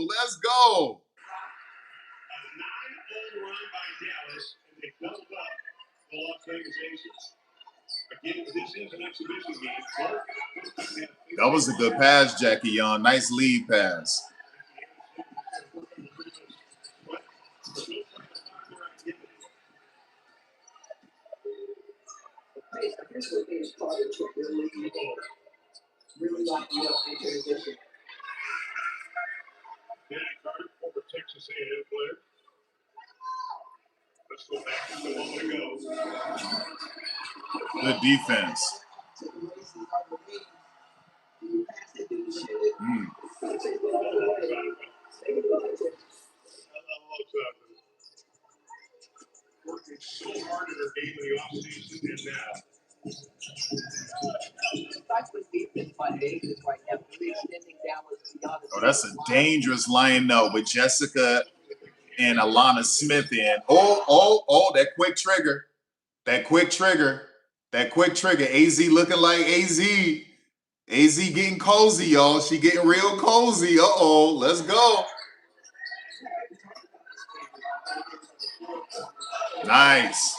Let's go. A 9-0 run by Dallas, and they doubled up the Las Vegas Aces. Again, this is an exhibition game. That was a good pass, Jackie Young. Nice lead pass. Here's what they started to really like you up in transition. Danny Carter, former Texas A&M player. Let's go back just a moment ago. Good defense. Working so hard in her game in the offseason and now. Oh, that's a dangerous lineup with Jessica and Alana Smith in. Oh, that quick trigger. AZ looking like AZ. AZ getting cozy, y'all. She getting real cozy. Uh-oh, let's go. Nice.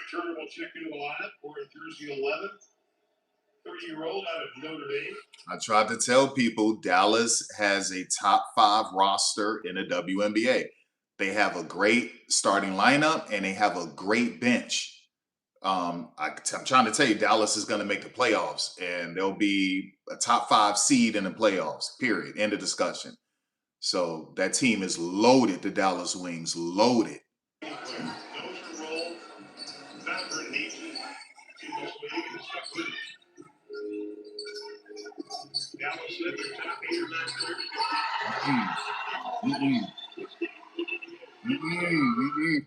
Turner will check into the lineup for jersey 11. 30-year-old out of Notre Dame. I tried to tell people Dallas has a top 5 roster in the WNBA. They have a great starting lineup and they have a great bench. I'm trying to tell you, Dallas is going to make the playoffs and they'll be a top 5 seed in the playoffs, period. End of discussion. So that team is loaded, the Dallas Wings, loaded.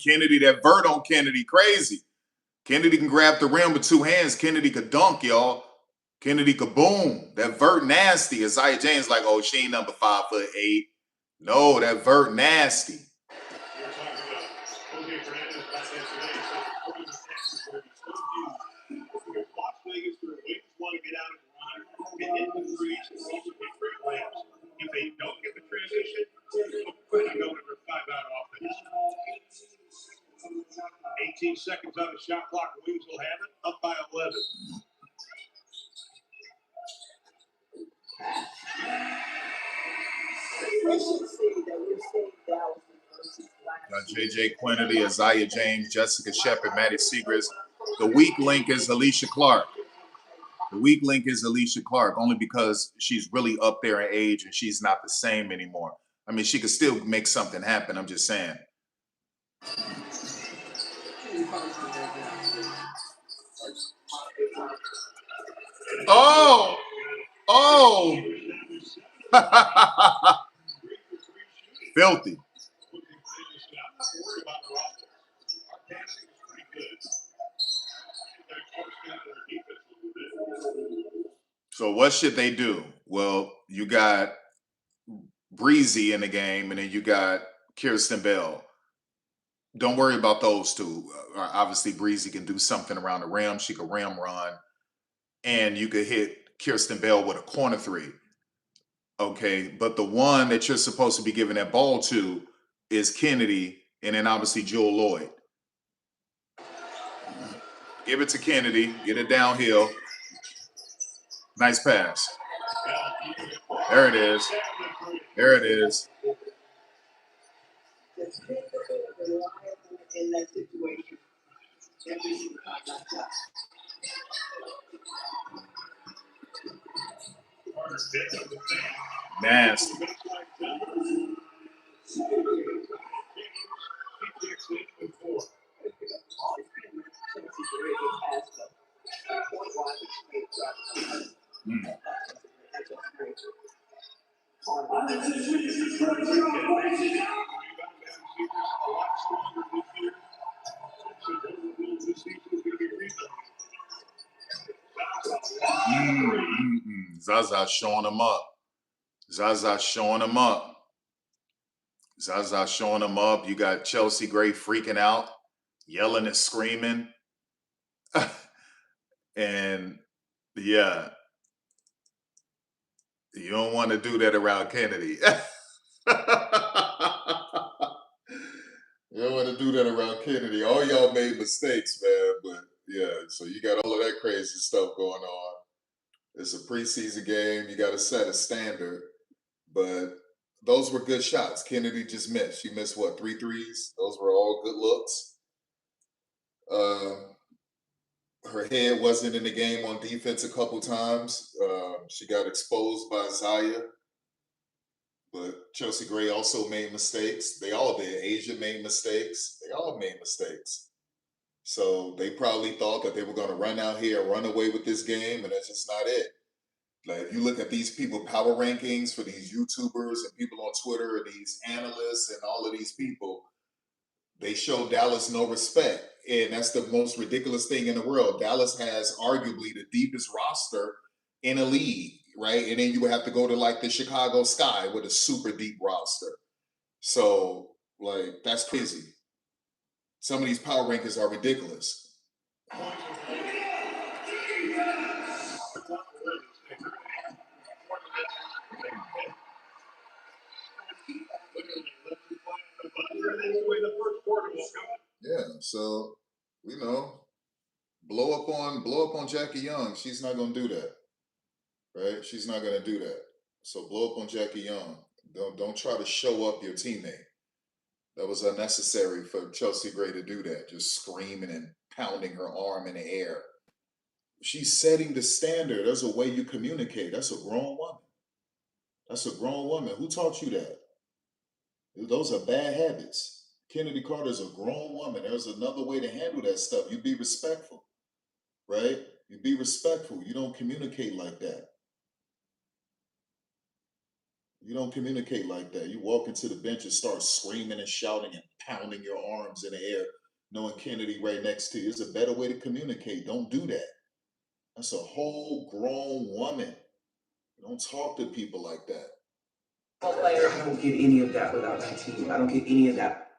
Kennedy, that vert on Kennedy, crazy. Kennedy can grab the rim with two hands. Kennedy could dunk, y'all. Kennedy could boom. That vert nasty. Isaiah James like, oh, she ain't number 5'8". No, that vert nasty. If they don't get the transition, we're going to go to 5-out offense. 18 seconds on the shot clock. Wings will have it, up by 11. Got J.J. Quinterly, Isaiah James, Jessica Shepard, Maddie Segrist. The weak link is Alicia Clark. The weak link is Alicia Clark, only because she's really up there in age and she's not the same anymore. I mean, she could still make something happen. I'm just saying. Oh! Oh! Filthy. So what should they do? Well, you got Breezy in the game, and then you got Kirsten Bell. Don't worry about those two. Obviously, Breezy can do something around the rim. She could rim run. And you could hit Kirsten Bell with a corner three. Okay, but the one that you're supposed to be giving that ball to is Kennedy, and then obviously Jewel Lloyd. Give it to Kennedy. Get it downhill. Nice pass. There it is. There it is. Nasty. Zaza showing him up. Zaza showing him up. Zaza showing him up. You got Chelsea Gray freaking out, yelling and screaming. And yeah, you don't want to do that around Kennedy. You don't want to do that around Kennedy. All y'all made mistakes, man. But yeah, so you got all of that crazy stuff going on. It's a preseason game. You got to set a standard. But those were good shots. Kennedy just missed. She missed, what, 3 threes? Those were all good looks. Her head wasn't in the game on defense a couple times. She got exposed by Zaya. But Chelsea Gray also made mistakes. They all did. Asia made mistakes. They all made mistakes. So they probably thought that they were going to run out here and run away with this game, and that's just not it. Like, if you look at these people power rankings for these YouTubers and people on Twitter and these analysts and all of these people, they show Dallas no respect. And that's the most ridiculous thing in the world. Dallas has arguably the deepest roster in a league, right? And then you would have to go to like the Chicago Sky with a super deep roster. So, like, that's crazy. Some of these power rankings are ridiculous. Yeah, so blow up on Jackie Young. She's not gonna do that, right? She's not gonna do that. So blow up on Jackie Young. Don't try to show up your teammate. That was unnecessary for Chelsea Gray to do that, just screaming and pounding her arm in the air. She's setting the standard. There's a way you communicate. That's a grown woman. That's a grown woman. Who taught you that? Those are bad habits. Kennedy Carter's a grown woman. There's another way to handle that stuff. You be respectful, right? You be respectful. You don't communicate like that. You don't communicate like that. You walk into the bench and start screaming and shouting and pounding your arms in the air. knowing Kennedy right next to you is a better way to communicate. Don't do that. That's a whole grown woman. Don't talk to people like that. I don't get any of that without my team. I don't get any of that.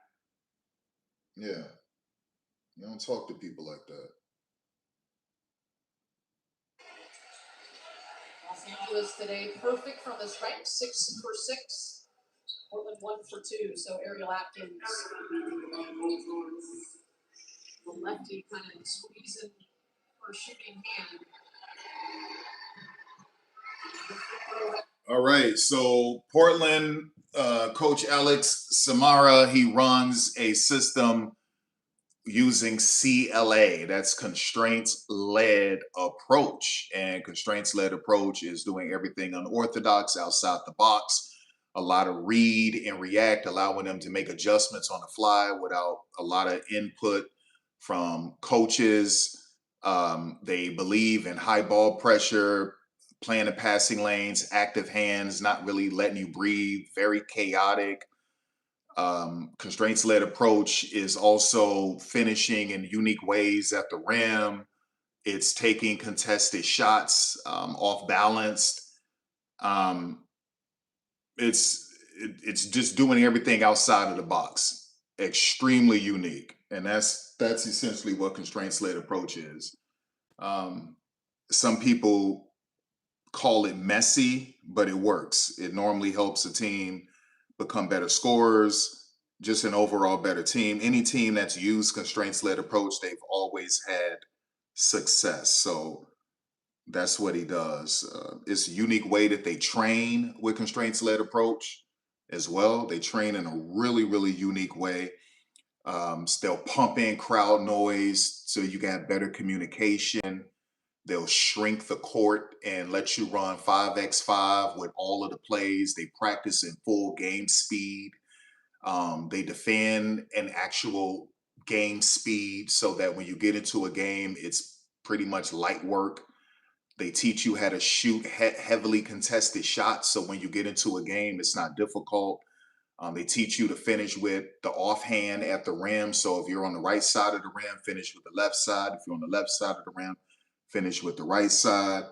Yeah. You don't talk to people like that. Los Angeles today, perfect from the stripe, 6 for 6. Portland 1 for 2. So Ariel Atkins, the lefty, kind of squeezing for shooting hand. All right. So Portland, Coach Alex Samara, he runs a system using CLA. That's constraints-led approach. And constraints-led approach is doing everything unorthodox, outside the box. A lot of read and react, allowing them to make adjustments on the fly without a lot of input from coaches. They believe in high ball pressure, playing the passing lanes, active hands, not really letting you breathe, very chaotic. Constraints-led approach is also finishing in unique ways at the rim. It's taking contested shots off balanced. It's just doing everything outside of the box. Extremely unique, and that's essentially what constraints-led approach is. Some people call it messy, but it works. It normally helps a team become better scorers, just an overall better team. Any team that's used constraints-led approach, they've always had success. So that's what he does. It's a unique way that they train with constraints-led approach as well. They train in a really, really unique way. They'll pump in crowd noise so you can have better communication. They'll shrink the court and let you run 5x5 with all of the plays. They practice in full game speed. They defend an actual game speed so that when you get into a game, it's pretty much light work. They teach you how to shoot heavily contested shots. So when you get into a game, it's not difficult. They teach you to finish with the offhand at the rim. So if you're on the right side of the rim, finish with the left side. If you're on the left side of the rim, finish with the right side.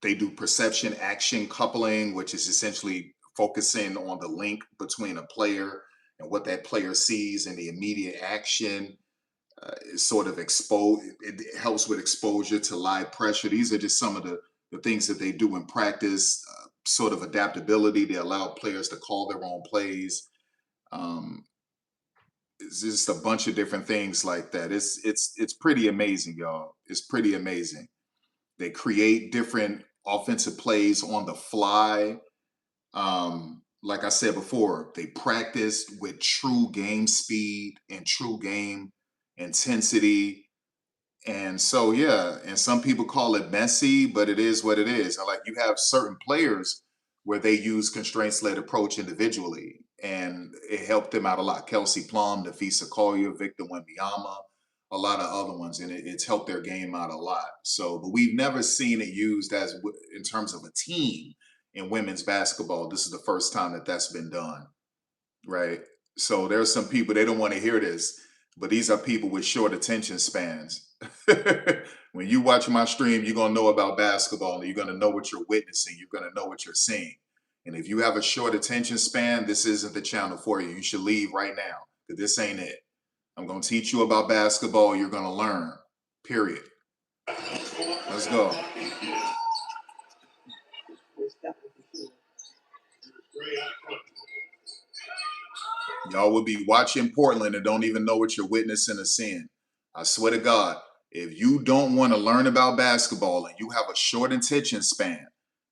They do perception action coupling, which is essentially focusing on the link between a player and what that player sees in the immediate action. It sort of it helps with exposure to live pressure. These are just some of the things that they do in practice. Sort of adaptability. They allow players to call their own plays. It's just a bunch of different things like that. It's pretty amazing, y'all. It's pretty amazing. They create different offensive plays on the fly. Like I said before, they practice with true game speed and true game intensity. And so, yeah, and some people call it messy, but it is what it is. And like you have certain players where they use constraints-led approach individually, and it helped them out a lot. Kelsey Plum, Nafisa Collier, Victor Wembanyama, a lot of other ones, and it's helped their game out a lot. So, but we've never seen it used as in terms of a team in women's basketball. This is the first time that that's been done, right? So there's some people, they don't want to hear this, but these are people with short attention spans. When you watch my stream, you're going to know about basketball, and you're going to know what you're witnessing. You're going to know what you're seeing. And if you have a short attention span, this isn't the channel for you. You should leave right now, because this ain't it. I'm going to teach you about basketball. You're going to learn, period. Let's go. Y'all will be watching Portland and don't even know what you're witnessing or seeing. I swear to God, if you don't want to learn about basketball and you have a short attention span,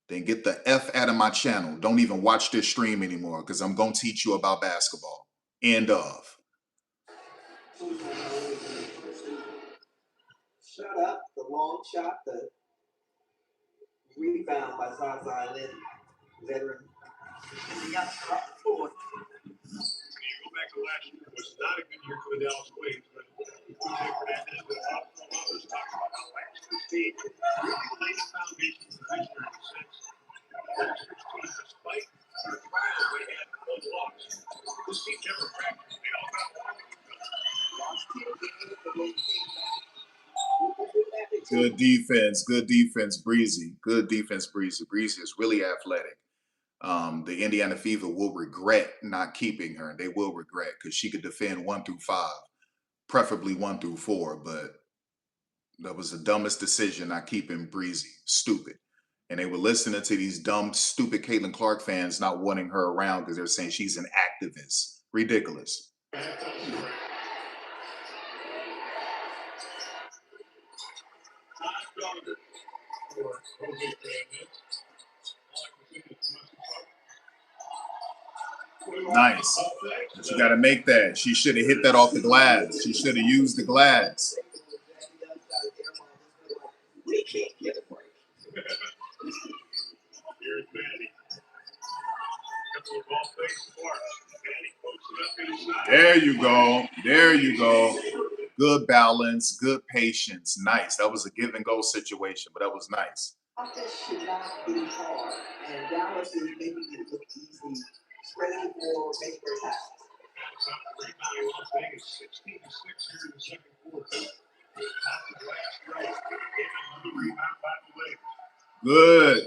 then get the F out of my channel. Don't even watch this stream anymore, because I'm going to teach you about basketball. End of. Shut up, the long shot, the rebound by Zaza Lynn, veteran. Go back to last year, it was not a good year for the Dallas Queens, but DJ Fernandez and others talk about how last year's team really laid the foundation for this year in a sense. Last year's team, despite the trials they had in those losses, this team never practiced. They all got one. Good defense. Good defense, Breezy. Good defense, Breezy. Breezy is really athletic. The Indiana Fever will regret not keeping her. They will regret because she could defend 1 through 5, preferably 1 through 4. But that was the dumbest decision not keeping Breezy. Stupid. And they were listening to these dumb, stupid Caitlin Clark fans not wanting her around because they're saying she's an activist. Ridiculous. Nice. But you got to make that. She should have hit that off the glass. She should have used the glass. We can't get a break. Here's Maddie. There you go. There you go. Good balance, good patience. Nice. That was a give and go situation, but that was nice. Offense should not be hard, and Dallas is making it look easy, spreading the floor, making their passes. Las Vegas 16-6 here in the second quarter. Good.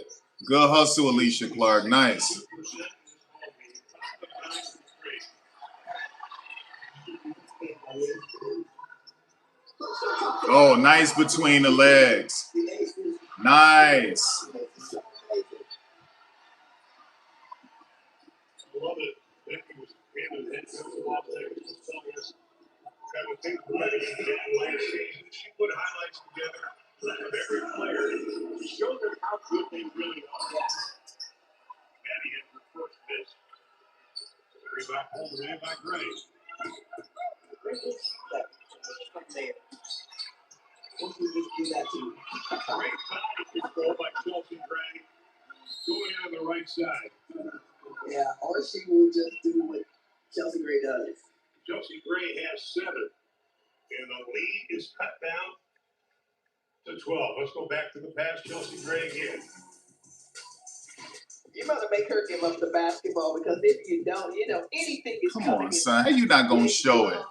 Good hustle, Alicia Clark. Nice. Oh, nice between the legs. Nice. I love it. Becky was handed that to Las Vegas and telling us kind of things about it last season. She put highlights together of every player to show them how good they really are. Maddie had her first miss. Rebound pulled away by Gray. Once we just do that too. Great body control by Chelsea Gray. Going on the right side. Yeah, or she will just do what Chelsea Gray does. Chelsea Gray has 7. And the lead is cut down to 12. Let's go back to the pass. Chelsea Gray again. You better make her give up the basketball because if you don't, you know, anything is Come coming on, son. How you not going to show it?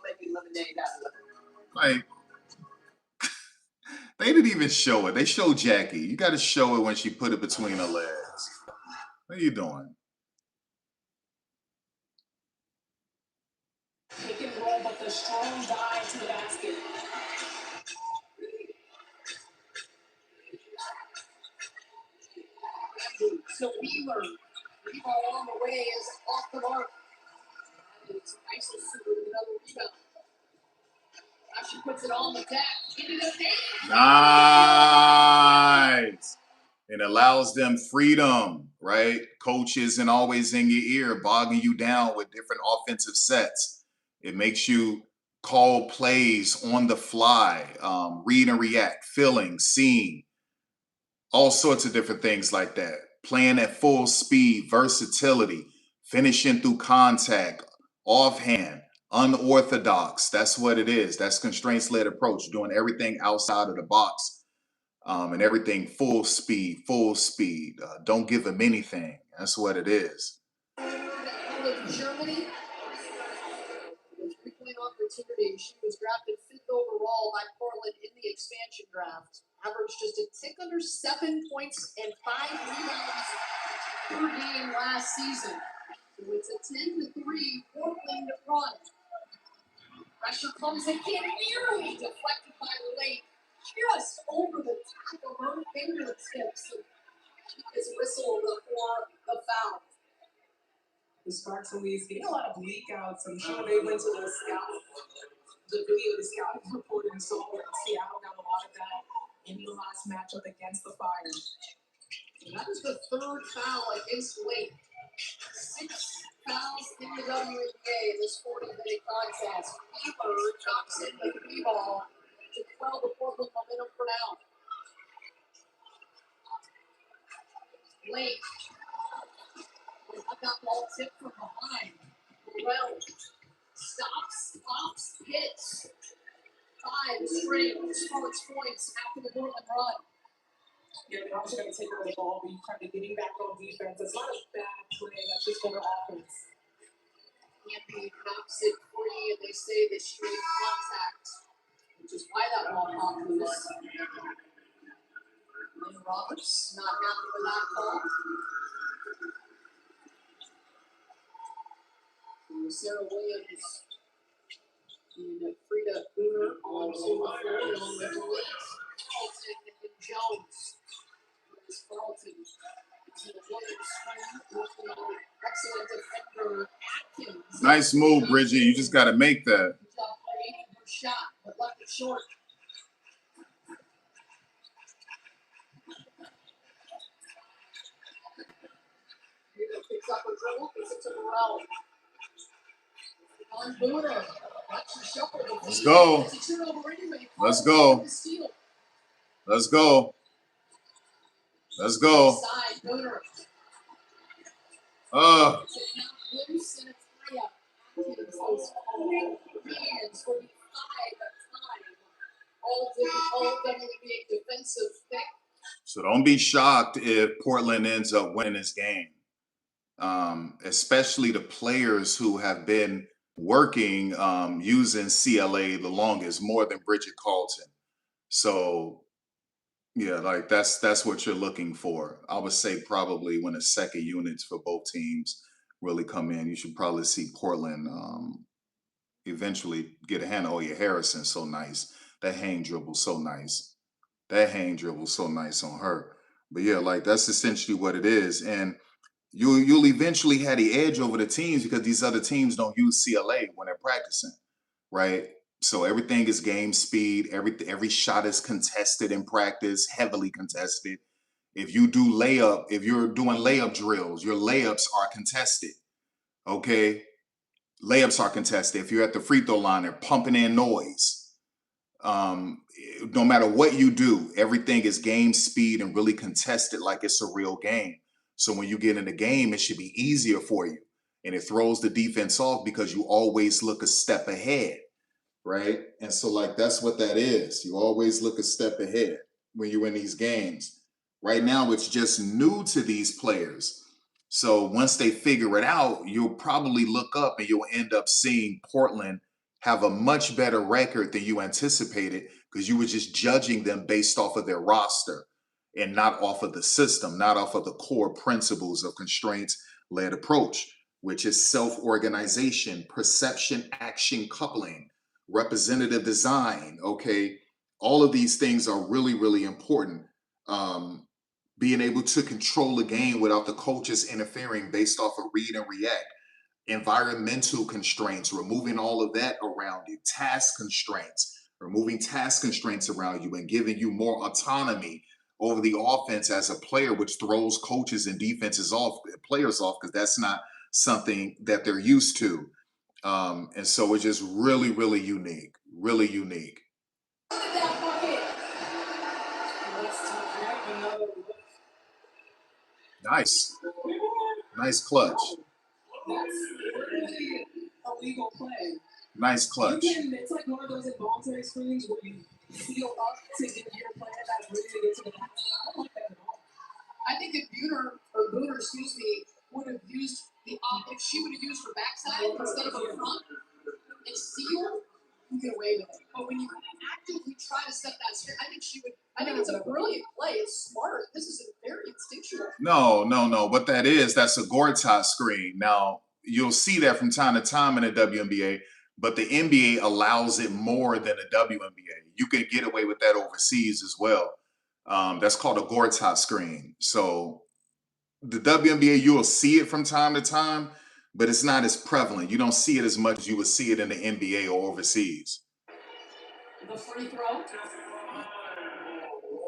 Like, they didn't even show it. They showed Jackie. You got to show it when she put it between her legs. What are you doing? Pick and roll, but the strong dive to the basket. So Wheeler, rebound on the way is off the mark. And it's ISIS with another rebound. Now she puts it on the deck. Into the paint. Nice. It allows them freedom, right? Coach isn't always in your ear, bogging you down with different offensive sets. It makes you call plays on the fly, read and react, feeling, seeing, all sorts of different things like that. Playing at full speed, versatility, finishing through contact, offhand, unorthodox. That's what it is. That's constraints-led approach, doing everything outside of the box. And everything full speed, full speed. Don't give them anything. That's what it is. Out of Germany. With 3-point opportunity. She was drafted 5th overall by Portland in the expansion draft. Averaged just a tick under 7 points and 5 rebounds per game last season. So it's a 10-3 Portland run. Pressure comes again, nearly deflected by Lake. Just over the top of her fingertips. She is whistled for the foul. The Sparks Louise getting a lot of leak outs. I'm sure they went to the video the scouting report and saw that Seattle got a lot of that in the last matchup against the Fire. So that is the 3rd foul against Lake. 6 fouls in the WNBA in this 40-minute contest. Wheeler knocks in the 3-ball to quell the Portland momentum for now. Lake. Got that ball tipped from behind. Well, stops, pops, hits. 5 straight Sparks points after the Portland run. Yeah, they're also going to take over the ball, be kind of getting back on defense. It's not a bad play. That's just for their offense. Anthony knocks it free, and they say the straight contact, which is why that ball popped loose. Roberts, not happy with that call. Sarah Williams and Frida Booner on 2 4, along with Williams, Carlton, and Jones. Whereas Carlton is in the Williams screen, working on excellent defender Atkins. Nice move, Bridget. You just got to make that. Shot, but left it short. Picks up a dribble, gets it to Morel. On Booner. Let's go. Let's go. Let's go. Let's go. So don't be shocked if Portland ends up winning this game. Especially the players who have been working using CLA the longest, more than Bridget Carlton. So yeah, like that's what you're looking for. I would say probably when the second units for both teams really come in, you should probably see Portland eventually get a hand. Oh yeah, Harrison, so nice. That hang dribble, so nice. That hang dribble, so nice on her. But yeah, like that's essentially what it is. And you'll eventually have the edge over the teams because these other teams don't use CLA when they're practicing, right? So everything is game speed. Every shot is contested in practice, heavily contested. If you're doing layup drills, your layups are contested. Okay, layups are contested. If you're at the free throw line, they're pumping in noise. No matter what you do, everything is game speed and really contested like it's a real game. So when you get in the game, it should be easier for you. And it throws the defense off because you always look a step ahead, right? And so like that's what that is. You always look a step ahead when you're in these games. Right now, it's just new to these players. So once they figure it out, you'll probably look up and you'll end up seeing Portland have a much better record than you anticipated because you were just judging them based off of their roster and not off of the system, not off of the core principles of constraints-led approach, which is self-organization, perception, action coupling, representative design, okay? All of these things are really, really important. Being able to control the game without the coaches interfering based off of read and react. Environmental constraints, removing all of that around you. Task constraints, removing task constraints around you and giving you more autonomy over the offense as a player, which throws coaches and players off, because that's not something that they're used to. And so it's just really, really unique, really unique. Nice. Nice clutch. Illegal play. Nice clutch. It's like one of those involuntary screens where you feel up to get your player that's ready to get to the back. I don't like that at all. I think if Booner, excuse me, would have used if she would have used her backside instead of a front and steal, you get away with it. But when you actively try to set that screen, I think it's a brilliant play. It's smart. This is very instinctual. No. What that's a Gortat screen. Now, you'll see that from time to time in the WNBA, but the NBA allows it more than the WNBA. You can get away with that overseas as well. That's called a Gortat screen. So the WNBA, you will see it from time to time, but it's not as prevalent. You don't see it as much as you would see it in the NBA or overseas. The free throw.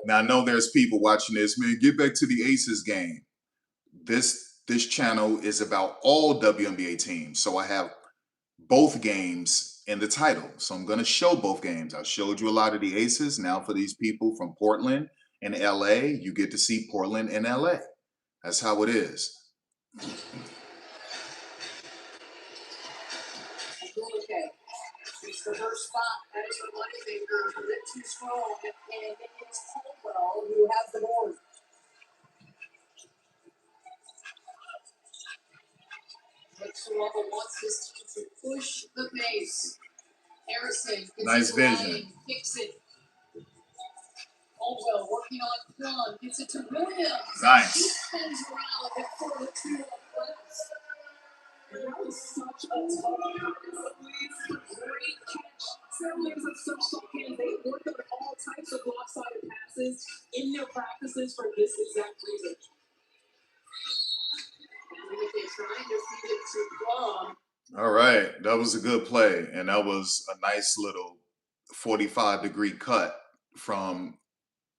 Now, I know there's people watching this. Man, get back to the ACES game. This channel is about all WNBA teams. So I have both games in the title. So I'm going to show both games. I showed you a lot of the ACES. Now for these people from Portland and LA, you get to see Portland and LA. That's how it is. Okay. It's the first spot. That is her moneymaker. A bit too strong. And it's Caldwell who has the board. Whoever wants this team to push the pace. Harrison. Nice vision. Kicks it. Caldwell working working on Plum. Gets it to Williams. Nice. She spins around for the 2-1 points. And that was such a tough great catch. Trailblazers are so shocking. They work on all types of lopsided passes in their practices for this exact reason. And if they're trying to feed it to Plum. All right, that was a good play, and that was a nice little 45-degree cut from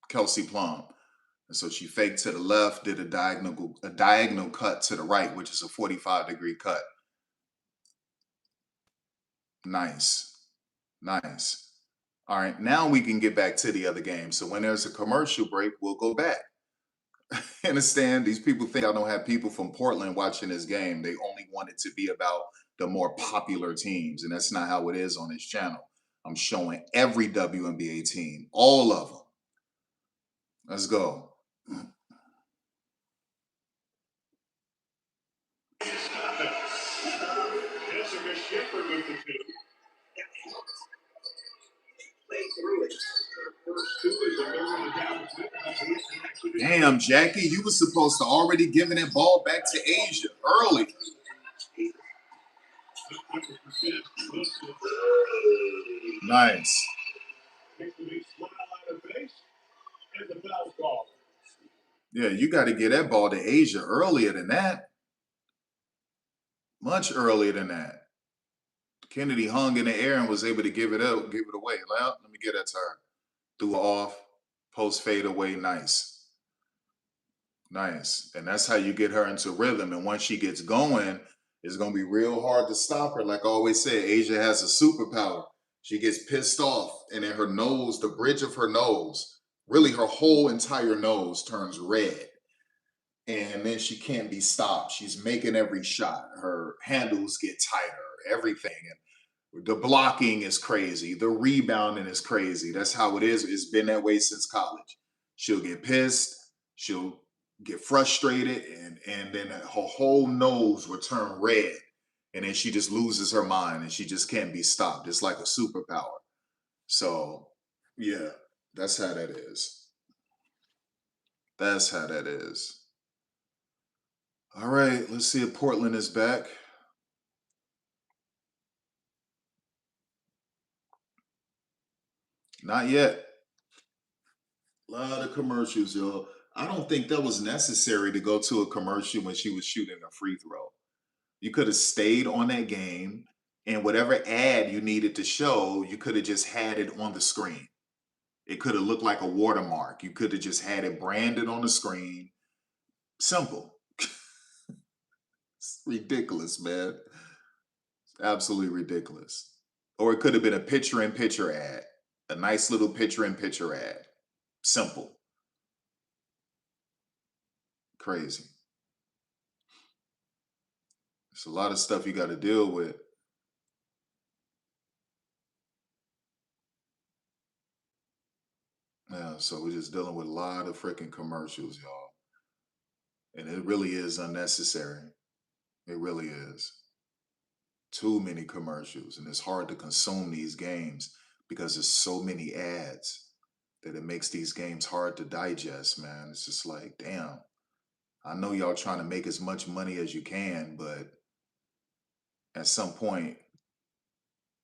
Kelsey Plum. And so she faked to the left, did a diagonal cut to the right, which is a 45-degree cut. Nice. Nice. All right, now we can get back to the other game. So when there's a commercial break, we'll go back. Understand? These people think I don't have people from Portland watching this game. They only want it to be about the more popular teams, and that's not how it is on this channel. I'm showing every WNBA team, all of them. Let's go. Damn, Jackie, you were supposed to already giving that ball back to Asia early. Nice. Yeah, you got to get that ball to Asia earlier than that. Much earlier than that. Kennedy hung in the air and was able to give it up, give it away. Well, let me get that to her. Threw it off, post fade away, nice. Nice. And that's how you get her into rhythm. And once she gets going, it's going to be real hard to stop her. Like I always say, Asia has a superpower. She gets pissed off, and then her nose, the bridge of her nose, really her whole entire nose turns red. And then she can't be stopped. She's making every shot. Her handles get tighter, everything. And the blocking is crazy. The rebounding is crazy. That's how it is. It's been that way since college. She'll get pissed. She'll get frustrated. And then her whole nose will turn red. And then she just loses her mind. And she just can't be stopped. It's like a superpower. So, yeah, that's how that is. That's how that is. All right, let's see if Portland is back. Not yet. A lot of commercials, y'all. I don't think that was necessary to go to a commercial when she was shooting a free throw. You could have stayed on that game, and whatever ad you needed to show, you could have just had it on the screen. It could have looked like a watermark. You could have just had it branded on the screen. Simple. It's ridiculous, man. It's absolutely ridiculous. Or it could have been a picture-in-picture ad. A nice little picture-in-picture ad. Simple. Crazy. There's a lot of stuff you got to deal with. Yeah, so we're just dealing with a lot of freaking commercials, y'all. And it really is unnecessary. It really is. Too many commercials. And it's hard to consume these games because there's so many ads that it makes these games hard to digest, man. It's just like, damn. I know y'all trying to make as much money as you can, but at some point,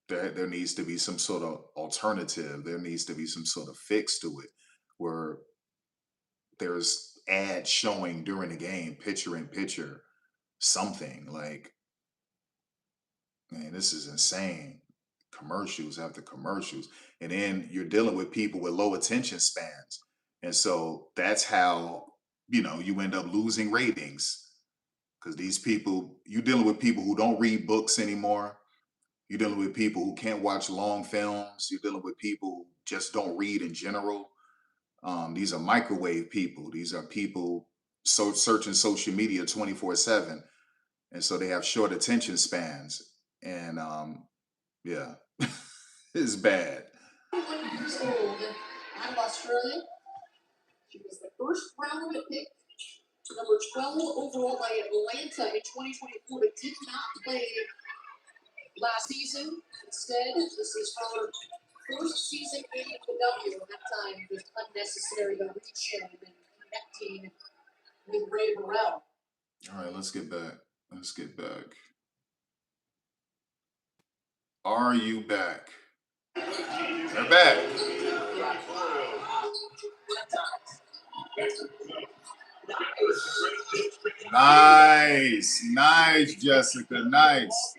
there needs to be some sort of alternative. There needs to be some sort of fix to it where there's ads showing during the game, picture in picture, something like, man, this is insane. Commercials after commercials. And then you're dealing with people with low attention spans. And so that's how, you end up losing ratings. Because these people, you're dealing with people who don't read books anymore. You're dealing with people who can't watch long films. You're dealing with people who just don't read in general. These are microwave people. These are people searching social media 24/7. And so they have short attention spans. And yeah, it's bad. 21 years old, out of Australia. She was the first round pick, number 12 overall by Atlanta in 2024, but did not play last season. Instead, this is her first season in the W, and that time was unnecessary, the reach in and connecting with Ray Burrell. All right, let's get back. Let's get back. Are you back? They're back. Nice. Nice, Jessica. Nice.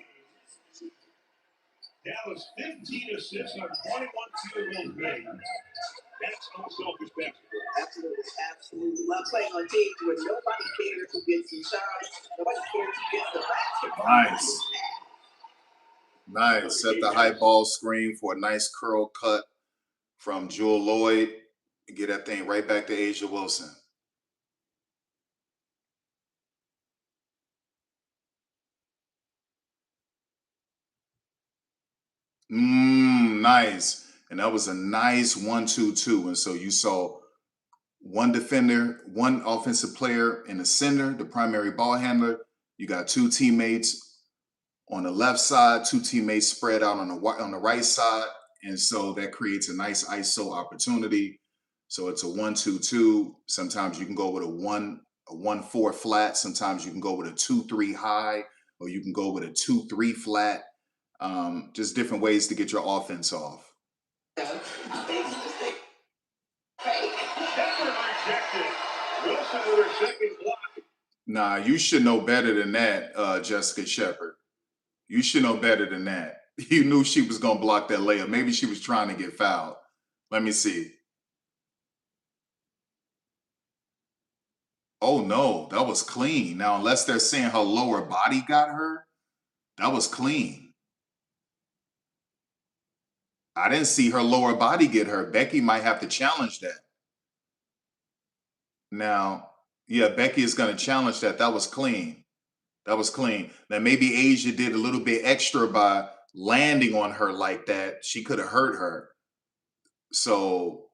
Dallas 15 assists on 21 field goals made. That's unselfish basketball. Absolutely, absolutely. Love playing on teams where nobody cares who gets the shot, nobody cares who gets the basketball. Nice. Nice. Set the high ball screen for a nice curl cut from Jewel Lloyd. Get that thing right back to Asia Wilson. Nice. And that was a nice 1-2-2. And so you saw one defender, one offensive player in the center, the primary ball handler. You got two teammates on the left side, two teammates spread out on the right side. And so that creates a nice ISO opportunity. So it's a 1-2-2. Sometimes you can go with a 1-4 flat. Sometimes you can go with a 2-3 high, or you can go with a 2-3 flat. Just different ways to get your offense off. Nah, you should know better than that, Jessica Shepard. You should know better than that. You knew she was going to block that layup. Maybe she was trying to get fouled. Let me see. Oh, no, that was clean. Now, unless they're saying her lower body got her, that was clean. I didn't see her lower body get her. Becky might have to challenge that. Now, yeah, Becky is going to challenge that. That was clean. That was clean. Now, maybe Asia did a little bit extra by landing on her like that. She could have hurt her. So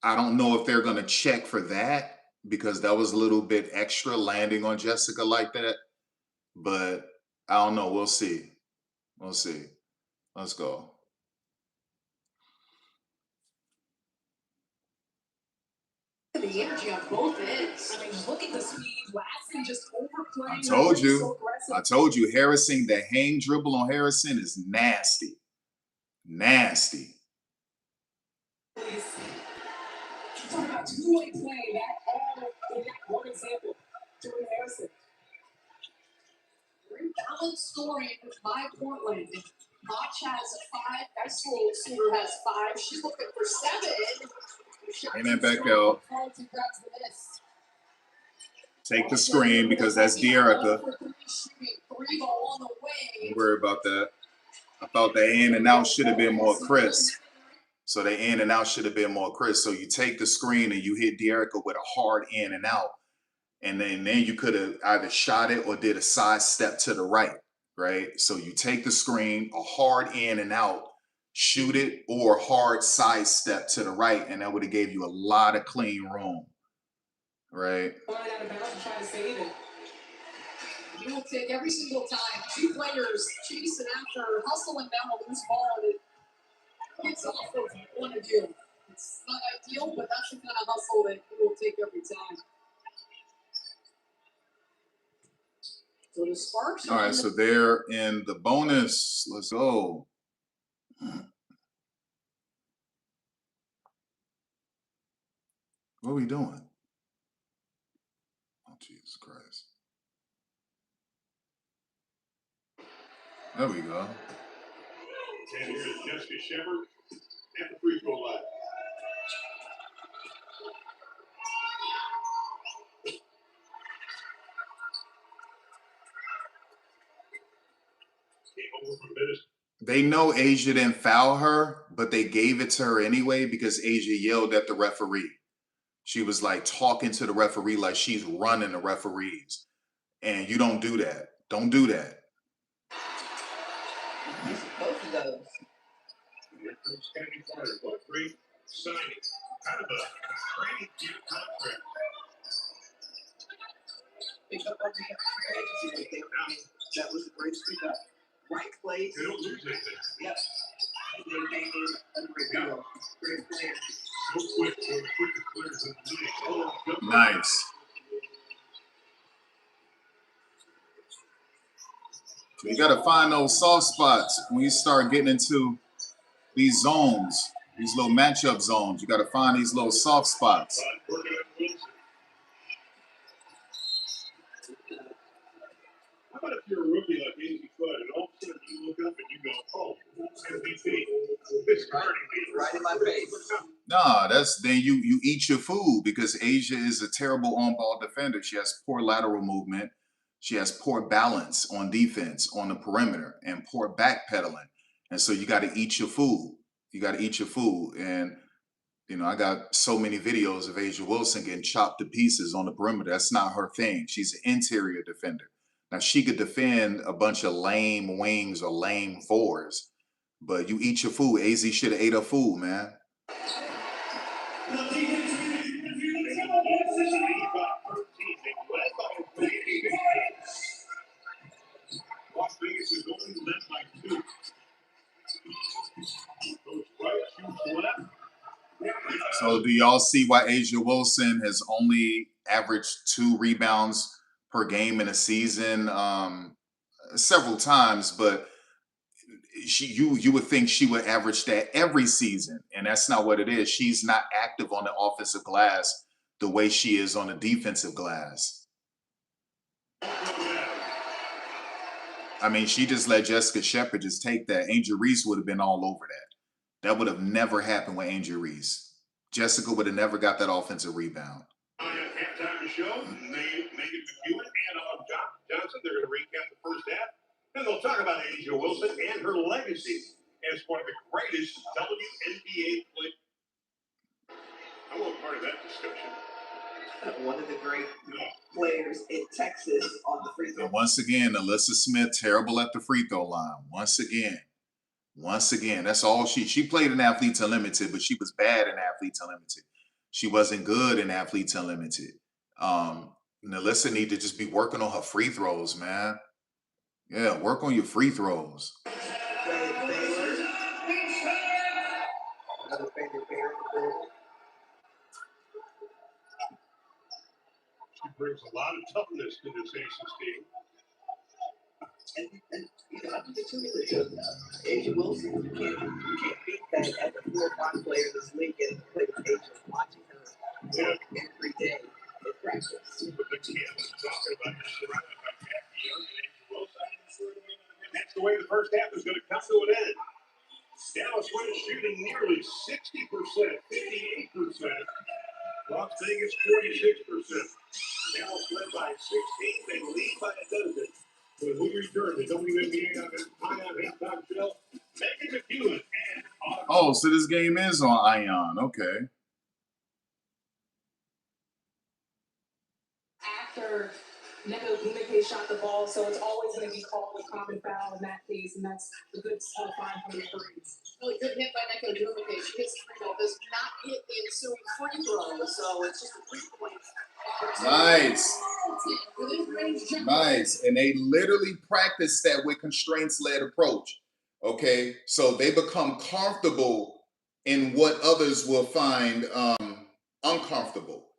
I don't know if they're going to check for that, because that was a little bit extra landing on Jessica like that. But I don't know. We'll see. We'll see. Let's go. The energy on both ends. I mean, look at the speed. Lassie just overplaying. I told you. I told you. Harrison, the hang dribble on Harrison is nasty. Nasty. Talk about two-way play. That all in that one example. Jordan Harrison. Very balanced story by Portland. Mach has 5. Excel Suter has 5. She's looking for 7. Bring that back out. Take the screen, because that's De'Erica. Don't worry about that. I thought the in and out should have been more crisp. So the in and out should have been more crisp. So you take the screen and you hit De'Erica with a hard in and out. And then you could have either shot it or did a side step to the right? So you take the screen, a hard in and out, shoot it, or hard side step to the right, and that would have gave you a lot of clean room, right? You will take every single time 2 players chasing after, hustling down a loose ball, and it's off of one of you. It's not ideal, but that's the kind of hustle that you will take every time. So the Sparks. All right, so they're in the bonus. Let's go. What are we doing? Oh, Jesus Christ. There we go. And here's Jessica Shepard at the free throw line. They know Asia didn't foul her, but they gave it to her anyway because Asia yelled at the referee. She was like talking to the referee like she's running the referees. And you don't do that. Don't do that. Both of those. Standing corner, 1-3, signing. Kind of a training camp contract. Pick up on the agency right there. That was a great pick up. Right place. They don't lose anything. Yep. Nice. So you got to find those soft spots when you start getting into these zones, these little matchup zones. You got to find these little soft spots. How about if you're a rookie like Easy Flood and all of a sudden you look up and you go, oh, MVP. This guarding me Right in my face. Nah, that's then you eat your food because Asia is a terrible on-ball defender. She has poor lateral movement. She has poor balance on defense on the perimeter and poor backpedaling. And so you got to eat your food. You got to eat your food. And you know, I got so many videos of Asia Wilson getting chopped to pieces on the perimeter. That's not her thing. She's an interior defender. Now she could defend a bunch of lame wings or lame fours, but you eat your food. AZ should have ate her food, man. Las Vegas is only led by 2. Those right shoots left. So do y'all see why Asia Wilson has only averaged 2 rebounds per game in a season? Several times, but you would think she would average that every season, and that's not what it is. She's not active on the offensive glass the way she is on the defensive glass. I mean, she just let Jessica Shepard just take that. Angel Reese would have been all over that. That would have never happened with Angel Reese. Jessica would have never got that offensive rebound. Halftime show, Megan McEwen and Johnson. They're going to recap the first half. Then they'll talk about Asia Wilson and her legacy as one of the greatest WNBA players. I want part of that discussion. One of the great players in Texas on the free throw. And once again, Alyssa Smith, terrible at the free throw line. Once again, that's all she played in Athletes Unlimited, but she was bad in Athletes Unlimited. She wasn't good in Athletes Unlimited. And Alyssa need to just be working on her free throws, man. Yeah, work on your free throws. She brings a lot of toughness to this ACES team. And you know, I'm just really good. Asia Wilson, you can't beat that as a 4 or 5 player in this league and play with Asia, watching her work every day in practice. But the kid was talking about this surrounded by Jackie Young and Asia Wilson. And that's the way the first half is going to come to an end. Dallas Wings shooting nearly 60%, 58%. Las Vegas 46%. Dallas led by 16. They lead by a dozen. When we return, the WNBA on halftime show, Megan McEwen and oh, so this game is on Ion. Okay. After Neko Gumike shot the ball, so it's always going to be called a common foul in that case, and that's a good fine from the threes. Really good hit by Neko Gumike. She hits free throw, does not hit ensuing free throw, so it's just a 3-point. Nice. Nice. And they literally practice that with constraints-led approach. Okay. So they become comfortable in what others will find uncomfortable.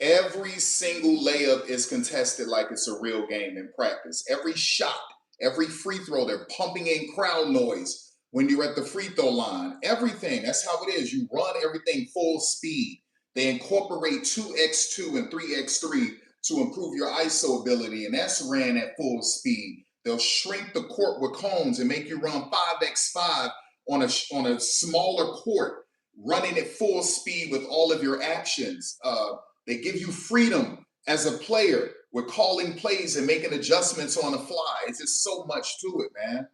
Every single layup is contested like it's a real game in practice. Every shot, every free throw, they're pumping in crowd noise when you're at the free throw line. Everything. That's how it is. You run everything full speed. They incorporate 2x2 and 3x3 to improve your ISO ability, and that's ran at full speed. They'll shrink the court with cones and make you run 5x5 on a smaller court, running at full speed with all of your actions. They give you freedom as a player with calling plays and making adjustments on the fly. It's just so much to it, man.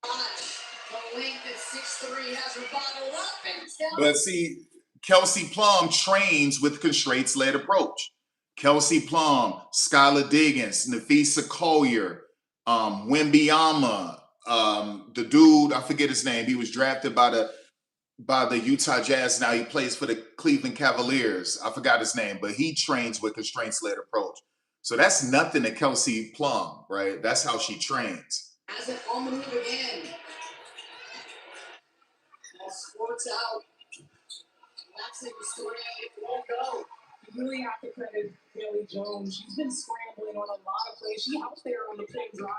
The length at 6'3" has her bottled up and But see, Kelsey Plum trains with constraints-led approach. Kelsey Plum, Skylar Diggins, Nafisa Collier, Wembyama, the dude, I forget his name. He was drafted by the Utah Jazz. Now he plays for the Cleveland Cavaliers. I forgot his name, but he trains with constraints-led approach. So that's nothing to Kelsey Plum, right? That's how she trains. Has it on the move again. Shorts out. Maxing three. Won't go. You really have to credit Haley Jones. She's been scrambling on a lot of plays. She out there on the play drive.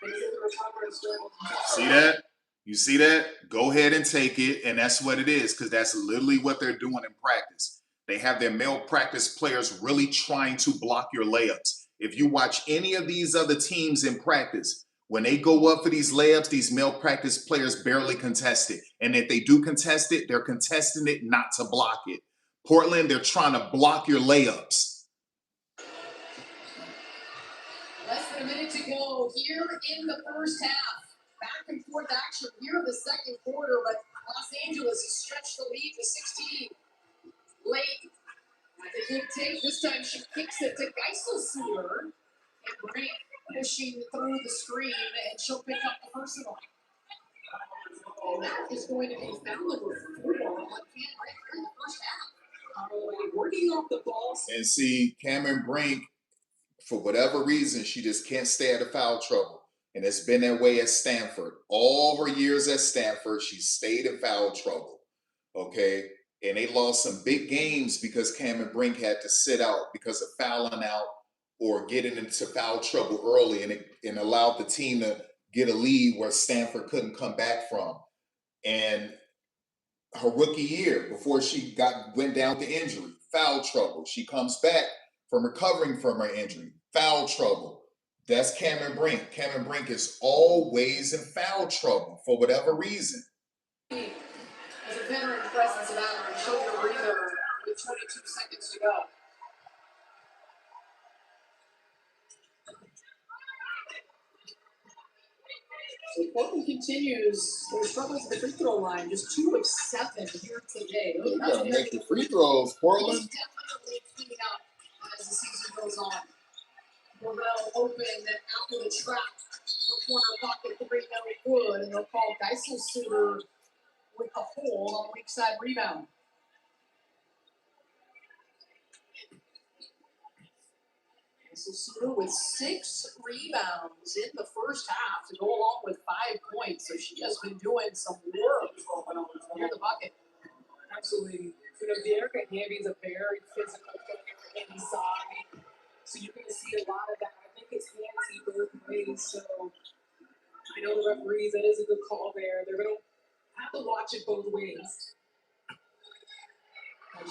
They did the recover and struggle. See that? You see that? Go ahead and take it, and that's what it is, because that's literally what they're doing in practice. They have their male practice players really trying to block your layups. If you watch any of these other teams in practice, when they go up for these layups, these male practice players barely contest it. And if they do contest it, they're contesting it not to block it. Portland, they're trying to block your layups. Less than a minute to go here in the first half. Back and forth action here in the second quarter, but Los Angeles has stretched the lead to 16. Late at the good take. This time she kicks it to Geiselsuter. And Brink pushing through the screen, and she'll pick up the personal. And that is going to be foul number 4 on Cam right here in the first half. Working off the ball. And see, Cameron Brink, for whatever reason, she just can't stay out of foul trouble. And it's been that way at Stanford. All her years at Stanford, she stayed in foul trouble. Okay? And they lost some big games because Cameron Brink had to sit out because of fouling out or getting into foul trouble early, and it allowed the team to get a lead where Stanford couldn't come back from. And her rookie year, before she went down to injury, foul trouble. She comes back from recovering from her injury, foul trouble. That's Cameron Brink. Cameron Brink is always in foul trouble for whatever reason. As a veteran presence of honor and shoulder breather with 22 seconds to go. So Portland continues their struggles at the free throw line, just 2 of 7 here today. You gotta make the free throws, Portland. Definitely cleaning up as the season goes on. Morrell open after the trap. The corner pocket 3, no good, and they'll call Geiselsuter with the hole on the weak side rebound. Geiselsuter with 6 rebounds in the first half to go along with 5 points. So she has been doing some work near the bucket. Absolutely. You know, Dearica Hamby is a very physical player inside. So you're going to see a lot of that. I think it's handsy both ways. So I know the referees, that is a good call there. They're going to have to watch it both ways.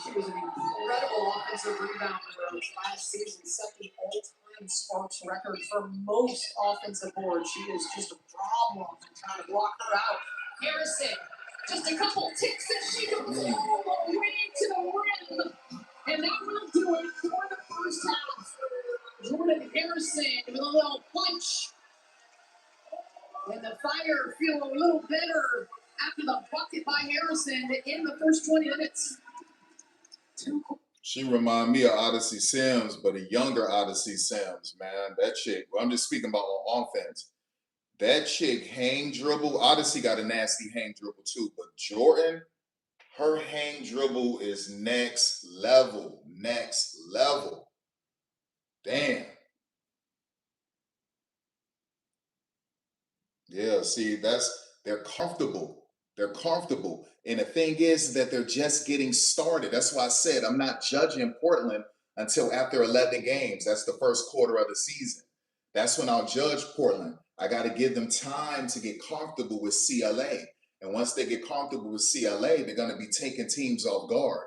She was an incredible offensive rebounder last season, set the all-time Sparks record for most offensive boards. She is just a problem trying to block her out. Harrison, just a couple ticks and she goes all the way to the rim. And that will do it for the first half. Jordan Harrison with a little punch. And the Fire feel a little better after the bucket by Harrison in the first 20 minutes. She remind me of Odyssey Sims, but a younger Odyssey Sims, man. That chick, I'm just speaking about on offense. That chick hang dribble. Odyssey got a nasty hang dribble too, but Jordan, her hang dribble is next level. Next level. Damn. Yeah, see, they're comfortable. They're comfortable. And the thing is that they're just getting started. That's why I said I'm not judging Portland until after 11 games. That's the first quarter of the season. That's when I'll judge Portland. I got to give them time to get comfortable with CLA. And once they get comfortable with CLA, they're going to be taking teams off guard.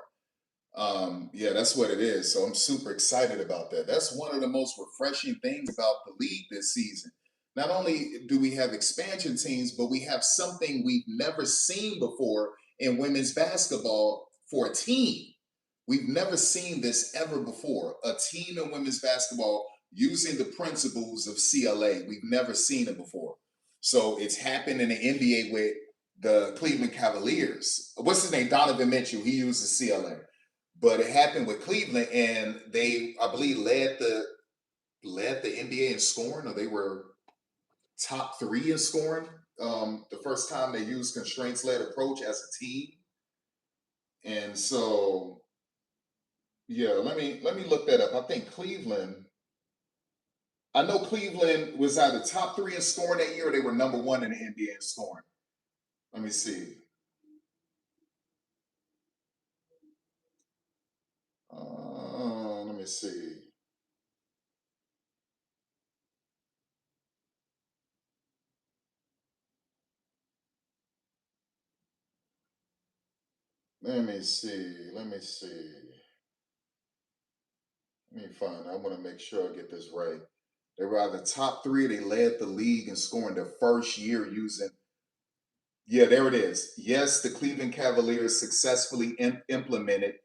Yeah, that's what it is. So I'm super excited about that. That's one of the most refreshing things about the league this season. Not only do we have expansion teams, but we have something we've never seen before in women's basketball for a team. We've never seen this ever before. A team in women's basketball using the principles of CLA. We've never seen it before. So it's happened in the NBA with the Cleveland Cavaliers. What's his name? Donovan Mitchell. He uses CLA. But it happened with Cleveland, and they, I believe, led the NBA in scoring, or they were top 3 in scoring the first time they used constraints-led approach as a team. And so, yeah, let me look that up. I think Cleveland, I know Cleveland was either top 3 in scoring that year, or they were number 1 in the NBA in scoring. Let me see. me see. Let me see. Let me find. I want to make sure I get this right. They were either top 3. They led the league in scoring their first year using. Yeah, there it is. Yes, the Cleveland Cavaliers successfully implemented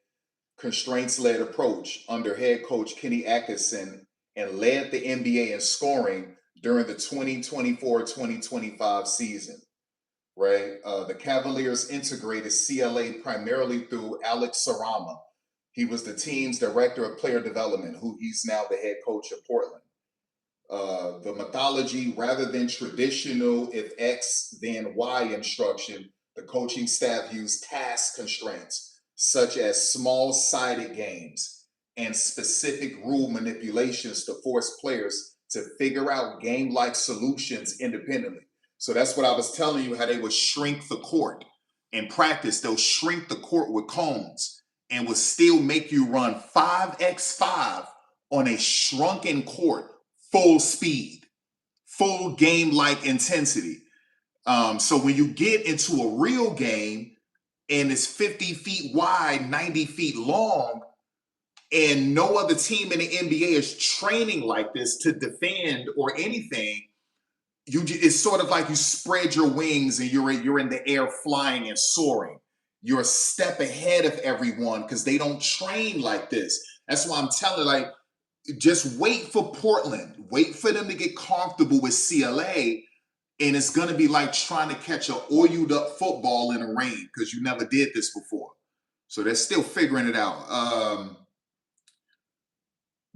constraints-led approach under head coach Kenny Atkinson and led the NBA in scoring during the 2024-2025 season. Right, the Cavaliers integrated CLA primarily through Alex Sarama. He was the team's director of player development, who he's now the head coach of Portland. The methodology, rather than traditional if X then Y instruction, the coaching staff used task constraints such as small-sided games and specific rule manipulations to force players to figure out game-like solutions independently. So that's what I was telling you, how they would shrink the court. In practice, they'll shrink the court with cones and will still make you run 5x5 on a shrunken court, full speed, full game-like intensity. So when you get into a real game and it's 50 feet wide, 90 feet long, and no other team in the NBA is training like this to defend or anything, it's sort of like you spread your wings and you're in the air flying and soaring. You're a step ahead of everyone because they don't train like this. That's why I'm telling, like, just wait for Portland. Wait for them to get comfortable with CLA, and it's going to be like trying to catch an oiled up football in the rain because you never did this before. So they're still figuring it out.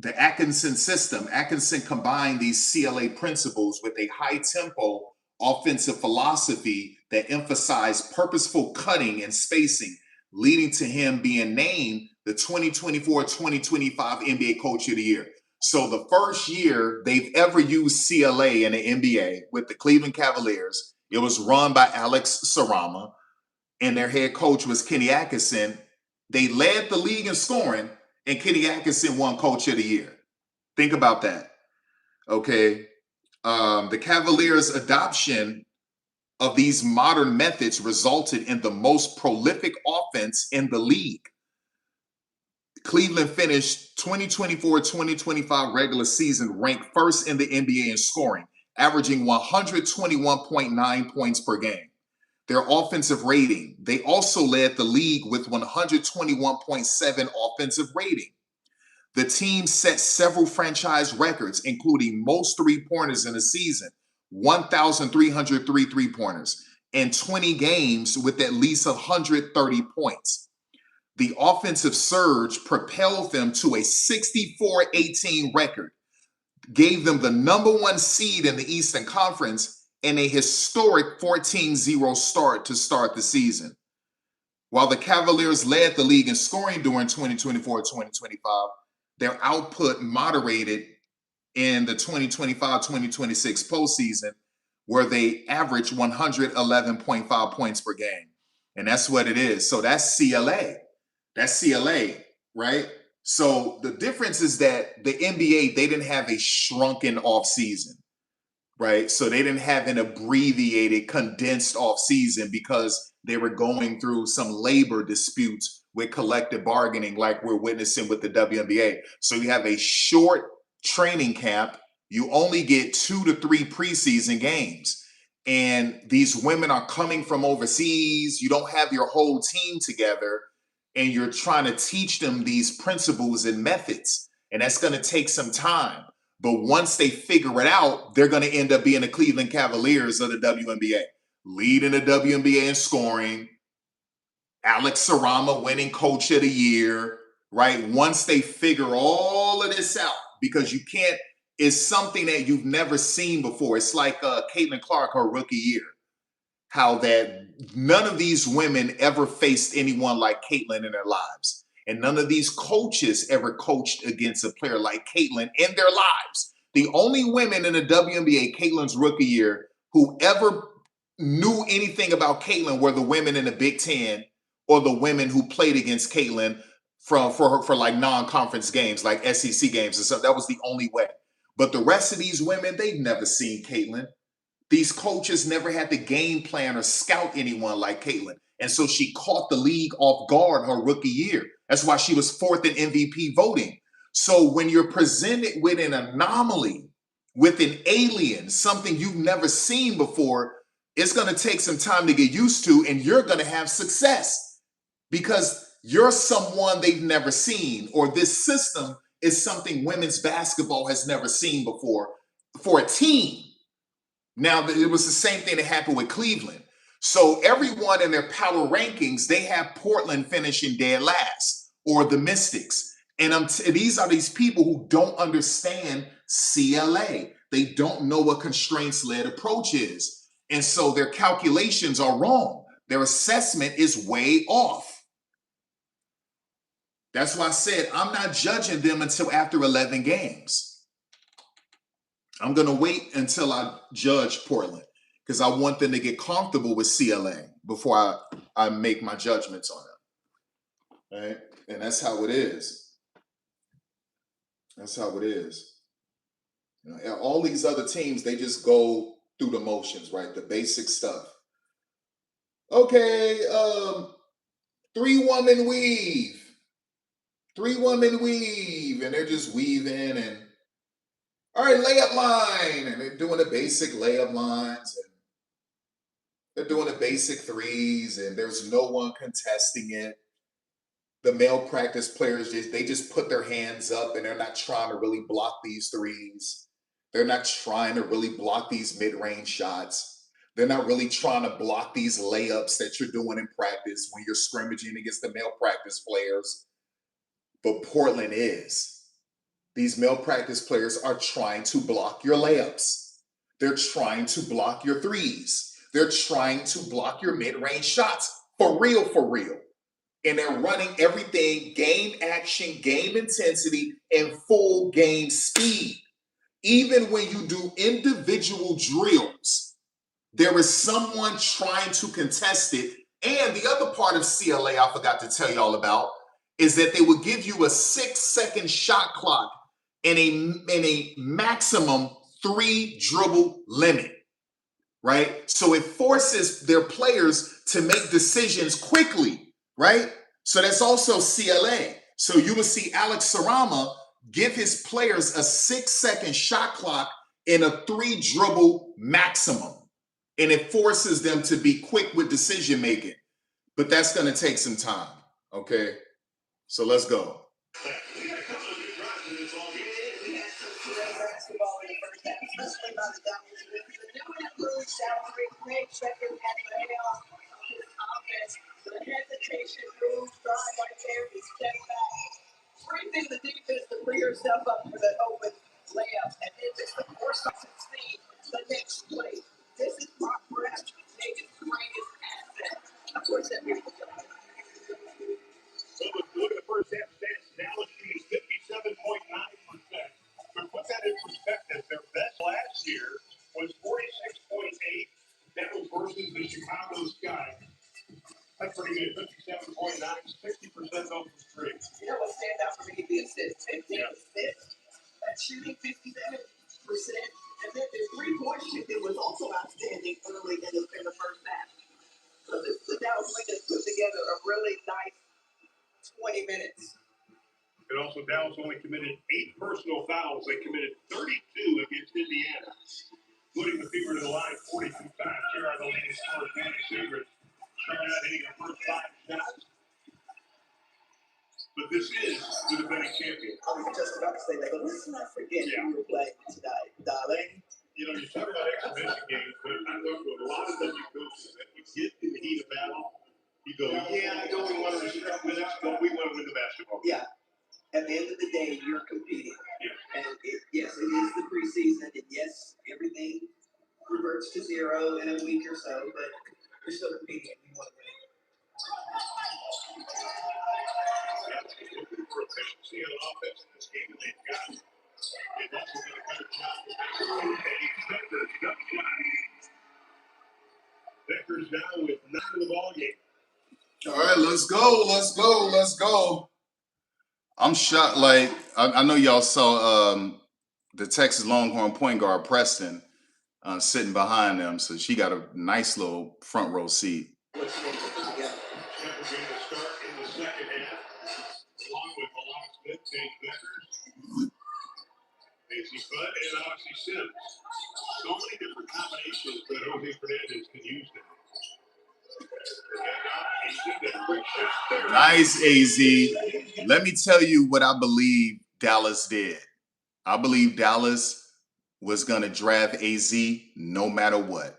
The Atkinson system, Atkinson combined these CLA principles with a high-tempo offensive philosophy that emphasized purposeful cutting and spacing, leading to him being named the 2024-2025 NBA Coach of the Year. So the first year they've ever used CLA in the NBA with the Cleveland Cavaliers, it was run by Alex Sarama, and their head coach was Kenny Atkinson. They led the league in scoring, and Kenny Atkinson won Coach of the Year. Think about that, okay? The Cavaliers' adoption of these modern methods resulted in the most prolific offense in the league. Cleveland finished 2024-2025 regular season ranked first in the NBA in scoring, averaging 121.9 points per game. Their offensive rating, they also led the league with 121.7 offensive rating. The team set several franchise records, including most three-pointers in a season, 1,303 three-pointers, and 20 games with at least 130 points. The offensive surge propelled them to a 64-18 record, gave them the #1 seed in the Eastern Conference, and a historic 14-0 start to start the season. While the Cavaliers led the league in scoring during 2024-2025, their output moderated in the 2025-2026 postseason, where they averaged 111.5 points per game. And that's what it is. So that's CLA. That's CLA, right? So the difference is that the NBA, they didn't have a shrunken offseason, right? So they didn't have an abbreviated, condensed offseason because they were going through some labor disputes with collective bargaining like we're witnessing with the WNBA. So you have a short training camp. You only get 2 to 3 preseason games. And these women are coming from overseas. You don't have your whole team together, and you're trying to teach them these principles and methods. And that's going to take some time. But once they figure it out, they're going to end up being the Cleveland Cavaliers of the WNBA, leading the WNBA in scoring, Alex Sarama winning Coach of the Year, right? Once they figure all of this out, because you can't, it's something that you've never seen before. It's like Caitlin Clark, her rookie year, how that none of these women ever faced anyone like Caitlin in their lives. And none of these coaches ever coached against a player like Caitlin in their lives. The only women in the WNBA, Caitlin's rookie year, who ever knew anything about Caitlin were the women in the Big Ten or the women who played against Caitlin for like non-conference games, like SEC games and stuff. That was the only way. But the rest of these women, they've never seen Caitlin. These coaches never had the game plan or scout anyone like Caitlin. And so she caught the league off guard her rookie year. That's why she was fourth in MVP voting. So when you're presented with an anomaly, with an alien, something you've never seen before, it's going to take some time to get used to, and you're going to have success because you're someone they've never seen, or this system is something women's basketball has never seen before for a team. Now, it was the same thing that happened with Cleveland. So everyone in their power rankings, they have Portland finishing dead last, or the Mystics. And these are these people who don't understand CLA. They don't know what constraints-led approach is. And so their calculations are wrong. Their assessment is way off. That's why I said I'm not judging them until after 11 games. I'm going to wait until I judge Portland because I want them to get comfortable with CLA before I make my judgments on them. Right? And that's how it is. That's how it is. You know, all these other teams, they just go through the motions, right? The basic stuff. Okay, 3-woman weave. 3-woman weave. And they're just weaving and all right, layup line. And they're doing the basic layup lines. And they're doing the basic threes. And there's no one contesting it. The male practice players, they just put their hands up and they're not trying to really block these threes. They're not trying to really block these mid-range shots. They're not really trying to block these layups that you're doing in practice when you're scrimmaging against the male practice players. But Portland is. These male practice players are trying to block your layups. They're trying to block your threes. They're trying to block your mid-range shots. For real, for real. And they're running everything game action, game intensity, and full game speed. Even when you do individual drills, there is someone trying to contest it. And the other part of CLA I forgot to tell y'all about is that they will give you a 6-second shot clock and a maximum 3 dribble limit, right? So it forces their players to make decisions quickly, right? So that's also CLA. So you will see Alex Sarama give his players a 6-second shot clock and a 3 dribble maximum. And it forces them to be quick with decision making. But that's going to take some time, okay? So let's go. We had some great basketball in the first half, especially by the Dodgers. The new and improved salary, Craig Checker at the helm of his offense. The hesitation moves, drive right there, he stepped back. Strengthen the defense to free yourself up for the open layup. And then just the force of speed, the next play. This is Brock Brett, David's greatest asset. Of course, that beautiful job. So look at the first half stats. Dallas shooting 57.9%. To put that in perspective, their best last year was 46.8. That was versus the Chicago Sky. That's pretty good. 57.9, 60% off the street. You know what stands out for me? The assists. 15 assists. That's shooting 57%. And then their three-point shooting was also outstanding early in the first half. So the Dallas Wings put together a really nice 20 minutes. And also, Dallas only committed 8 personal fouls. They committed 32 against Indiana, putting the fever to the line 42 times. Here are the leading scorers, Danny Segrist, starting out hitting the first 5 shots. But this is the defending champion. I was just about to say that, but let's not forget who we're playing tonight, darling. You know, you talk about exhibition games, but I know for a lot of W coaches that you get in the heat of battle, you go, yeah, I know we want to respect minutes, but we want to win the basketball. Yeah. At the end of the day, you're competing. Yeah. And yes, it is the preseason, and yes, everything reverts to zero in a week or so, but you're still competing. You want to win. For efficiency on offense in this game, they've got it. They've also done a better job. Becker's now with 9 in the ball game. All right, let's go, let's go, let's go. I'm shocked. Like I know y'all saw the Texas Longhorn point guard Preston sitting behind them, so she got a nice little front row seat. Steppers in to start in the second half, along with the locksmith, Dave Beckers, Macy Budd, and Oxy Sims. So many different combinations that Jose Fernandez can use now. Nice, AZ. Let me tell you what I believe Dallas did. I believe Dallas was going to draft AZ no matter what.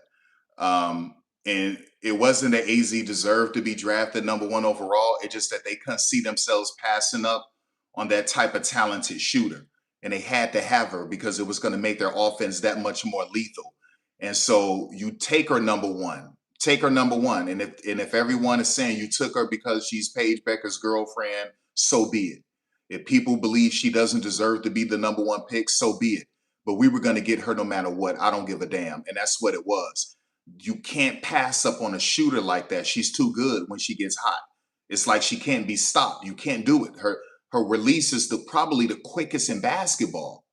And it wasn't that AZ deserved to be drafted #1 overall. It's just that they couldn't see themselves passing up on that type of talented shooter. And they had to have her because it was going to make their offense that much more lethal. And so you take her #1. Take her #1. And if everyone is saying you took her because she's Paige Becker's girlfriend, so be it. If people believe she doesn't deserve to be the #1 pick, so be it. But we were going to get her no matter what. I don't give a damn. And that's what it was. You can't pass up on a shooter like that. She's too good when she gets hot. It's like she can't be stopped. You can't do it. Her release is probably the quickest in basketball.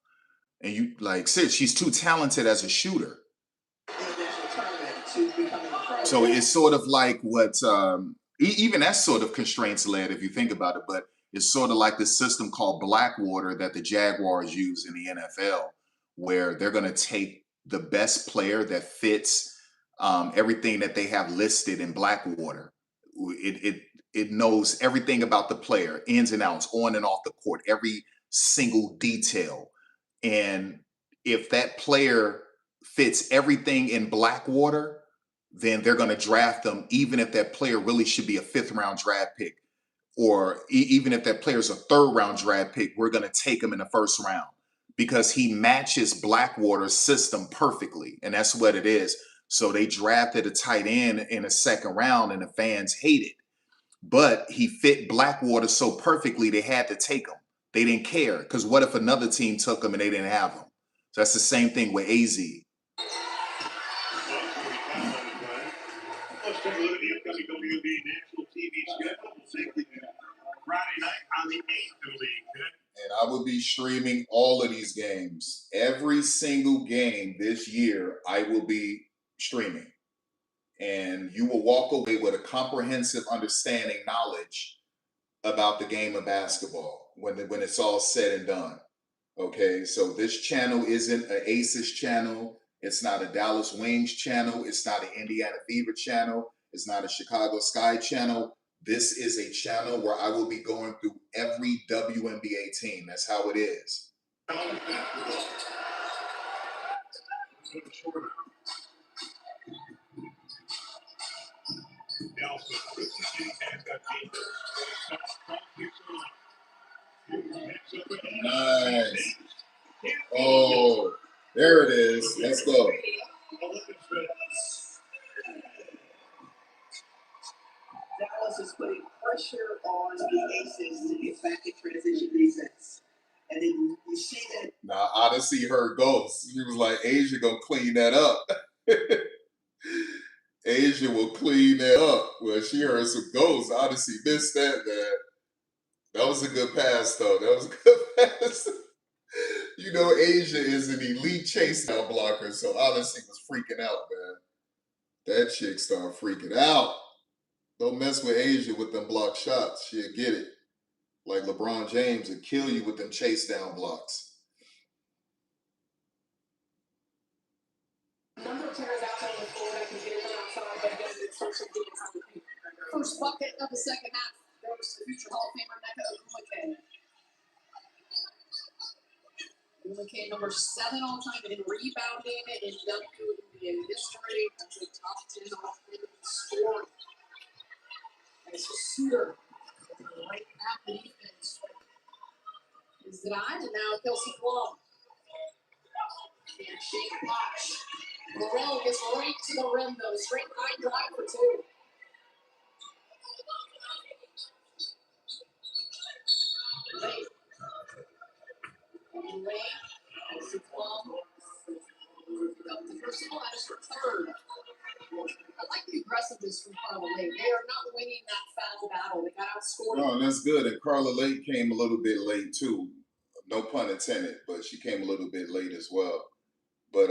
And you like, seriously, she's too talented as a shooter. So it's sort of like what even that's sort of constraints led if you think about it, but it's sort of like this system called Blackwater that the Jaguars use in the NFL, where they're going to take the best player that fits everything that they have listed in Blackwater. It knows everything about the player, ins and outs, on and off the court, every single detail. And if that player fits everything in Blackwater, then they're going to draft them, even if that player really should be a 5th-round draft pick. Or even if that player's a 3rd-round draft pick, we're going to take him in the 1st round because he matches Blackwater's system perfectly. And that's what it is. So they drafted a tight end in the 2nd round and the fans hate it. But he fit Blackwater so perfectly, they had to take him. They didn't care because what if another team took him and they didn't have him? So that's the same thing with AZ. Let's take a look at the upcoming WNBA national TV schedule. We'll take you Friday night on the 8th of league. And I will be streaming all of these games. Every single game this year, I will be streaming. And you will walk away with a comprehensive understanding, knowledge about the game of basketball when it's all said and done. Okay, so this channel isn't an ACES channel. It's not a Dallas Wings channel. It's not an Indiana Fever channel. It's not a Chicago Sky channel. This is a channel where I will be going through every WNBA team. That's how it is. Nice. Oh, there it is. Let's go. Dallas is putting pressure on the Aces to get back in transition defense. And then you see that. Now, Odyssey heard ghosts. He was like, Asia gonna clean that up. Asia will clean that up. Well, she heard some ghosts. Odyssey missed that, man. That was a good pass, though. That was a good pass. You know, Asia is an elite chase down blocker, so Odyssey was freaking out, man. That chick started freaking out. Don't mess with Asia with them block shots. She'll get it. Like LeBron James will kill you with them chase down blocks. Number of players out there on the floor that can get it from outside, but again, it's first and goal inside the paint. First bucket of the second half goes to future Hall of Famer Mecca Okumake. Okumake, number 7 all time in rebounding in WNBA history. That's a top 10 offensive scorer. As a shooter, right at the defense. Is denied, and now Kelsey Plum. And shake watch. Morrell gets right to the rim, though. Straight line drive for 2. Late. Kelsey Plum. Up the first ball, that is her 3rd. I like the aggressiveness from Carla Lake. They are not winning that foul battle. They got outscored. No, and that's good. And Carla Lake came a little bit late too. No pun intended, but she came a little bit late as well. But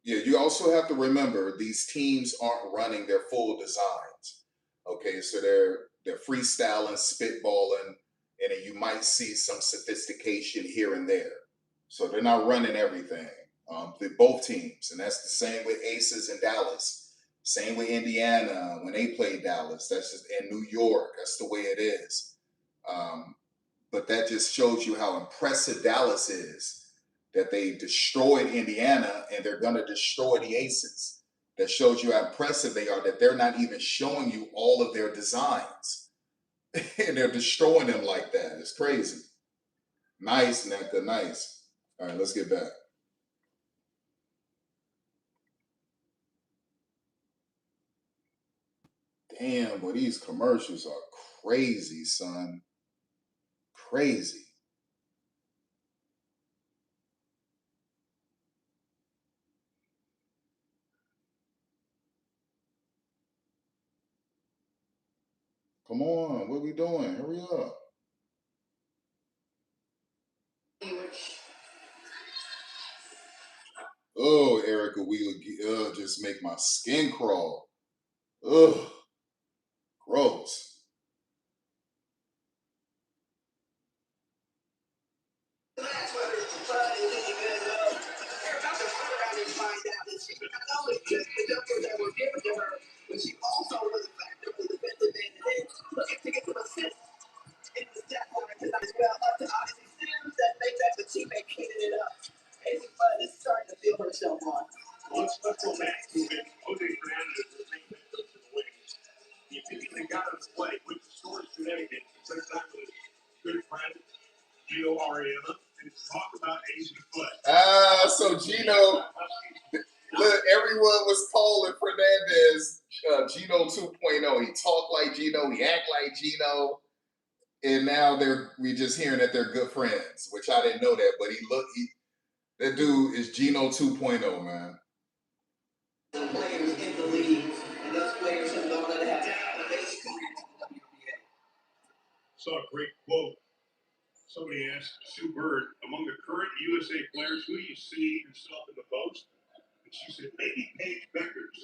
yeah, you also have to remember these teams aren't running their full designs. Okay, so they're freestyling, spitballing, and then you might see some sophistication here and there. So they're not running everything. Both teams, and that's the same with ACES in Dallas. Same with Indiana when they played Dallas. That's just in New York. That's the way it is. But that just shows you how impressive Dallas is. That they destroyed Indiana and they're going to destroy the ACES. That shows you how impressive they are, that they're not even showing you all of their designs. And they're destroying them like that. It's crazy. Nice, Nneka, nice. All right, let's get back. Damn, boy, these commercials are crazy, son. Crazy. Come on, what are we doing? Hurry up. Oh, Erica Wheeler, just make my skin crawl. Ugh, gross. That's whether it's fun and really good though. They're about to turn around and find out that she not only just the jumpers that were given to her, but she also was a factor in the defensive end. And then looking to get some assists in the stat line tonight as well. Up to Odyssey Sims that makes that the teammate cleaning it up. AC Fun is starting to feel herself on. Let's go back to it. Jose Fernandez is the main mentor for the Wings. He immediately got on his play, went to Storage, Connecticut, spent time with his good friend, Gino Ariema, and talk about AC Fun. So Gino, look, everyone was calling Fernandez Gino 2.0. He talked like Gino, he act like Gino, and now we just hearing that they're good friends, which I didn't know that, but that dude is Gino 2.0, man. Players in the league, and those players have gone on to have amazing careers in the WNBA. Saw a great quote. Somebody asked Sue Bird, among the current USA players, who do you see yourself in the most? And she said, maybe Paige Beckers.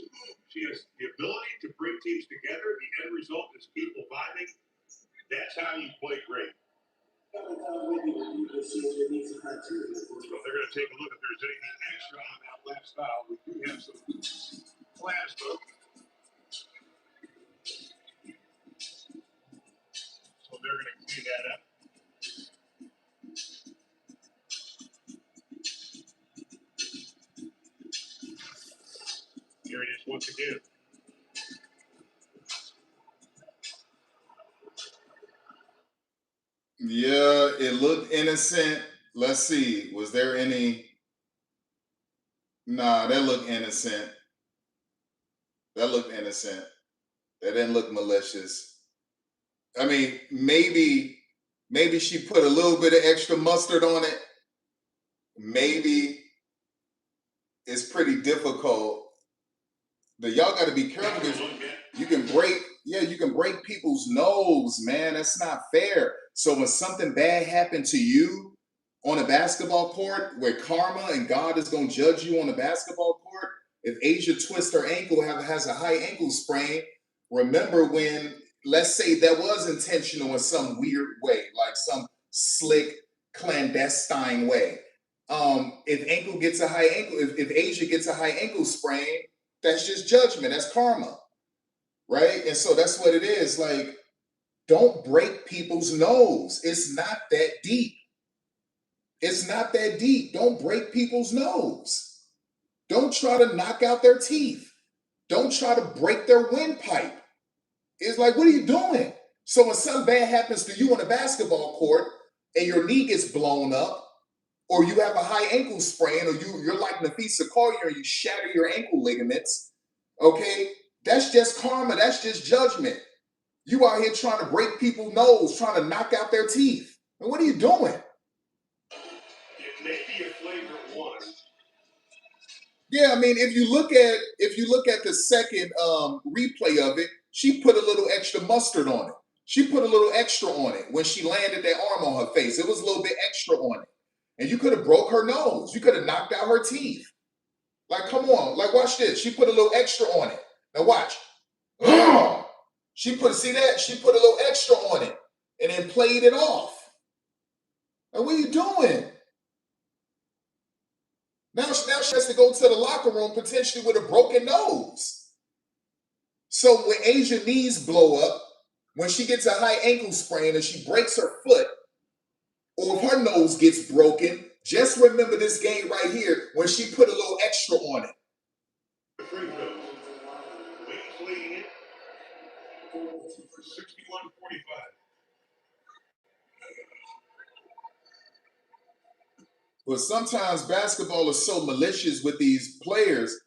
She has the ability to bring teams together. The end result is people vibing. That's how you play great. So they're going to take a look if there's anything extra on that last foul. We do have some plasma. So they're going to clean that up. Here it is once again. Yeah, it looked innocent. Let's see. Was there any? Nah, that looked innocent. That looked innocent. That didn't look malicious. I mean, maybe she put a little bit of extra mustard on it. Maybe it's pretty difficult. But y'all got to be careful because you can break people's nose, man. That's not fair. So when something bad happened to you on a basketball court, where karma and God is going to judge you on the basketball court, if Asia twists her ankle, has a high ankle sprain, remember when, let's say that was intentional in some weird way, like some slick, clandestine way. If Asia gets a high ankle sprain, that's just judgment. That's karma, right? And so that's what it is. Like, don't break people's nose. It's not that deep. It's not that deep. Don't break people's nose. Don't try to knock out their teeth. Don't try to break their windpipe. It's like, what are you doing? So when something bad happens to you on a basketball court and your knee gets blown up, or you have a high ankle sprain, or you're like Nafisa Collier and you shatter your ankle ligaments, okay? That's just karma. That's just judgment. You out here trying to break people's nose, trying to knock out their teeth. And what are you doing? It may be a flagrant one, Yeah, I mean, if you look at the second replay of it, she put a little extra mustard on it. She put a little extra on it when she landed that arm on her face. It was a little bit extra on it. And you could have broke her nose. You could have knocked out her teeth. Like, come on. Like, watch this. She put a little extra on it. Now watch. See that? She put a little extra on it and then played it off. Like, what are you doing? Now she has to go to the locker room potentially with a broken nose. So when Asia knees blow up, when she gets a high ankle sprain and she breaks her foot, or if her nose gets broken, just remember this game right here when she put a little extra on it. leading it 61-45. But sometimes basketball is so malicious with these players.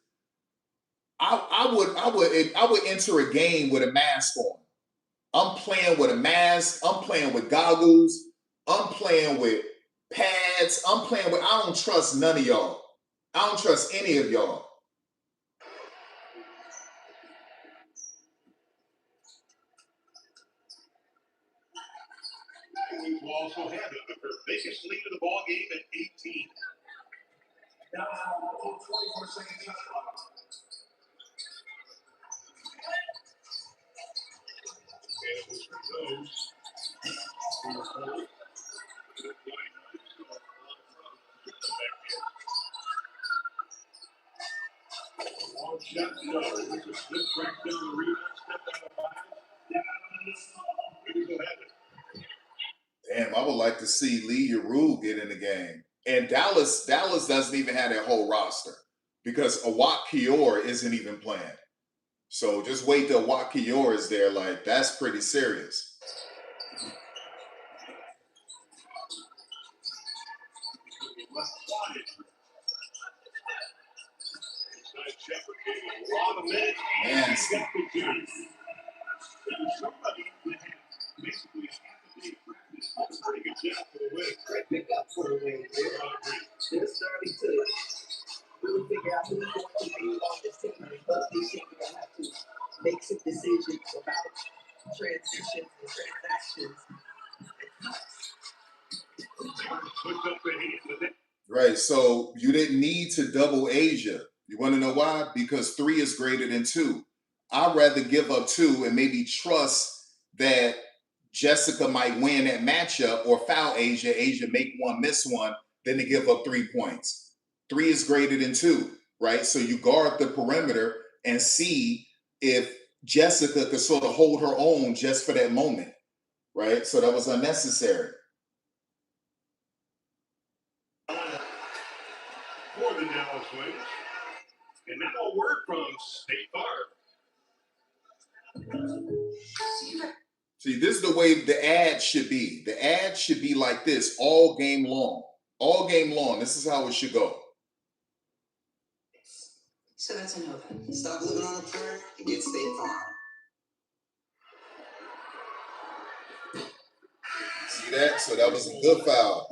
I would enter a game with a mask on. I'm playing with a mask. I'm playing with goggles. I'm playing with pads. I don't trust none of y'all. I don't trust any of y'all. We will also have the biggest lead of the ball game at 18. Now, 24 seconds left. And it was for those who were hurt. Long shot, no. It was a slip back down the rebound, stepped out of bounds. We will have it. Damn, I would like to see Lee Yarou get in the game. And Dallas doesn't even have their whole roster because Awak Kior isn't even playing. So just wait till Awak Kior is there. Like, that's pretty serious. Nasty. Great pickup for the win. Just starting to really figure out who's going to be on this team. And both these teams are going to have to make some decisions about transitions and transactions. Right, so you didn't need to double Asia. You want to know why? Because 3 is greater than 2. I'd rather give up 2 and maybe trust that Jessica might win that matchup or foul Asia, Asia make 1, miss 1, than to give up 3 points. 3 is greater than 2, right? So you guard the perimeter and see if Jessica could sort of hold her own just for that moment, right? So that was unnecessary. For the Dallas Wings. And now a word from State Farm. See, this is the way the ad should be. The ad should be like this all game long. All game long. This is how it should go. So that's a no then. Stop living on a prayer and get State Farm. See that? So that was a good foul.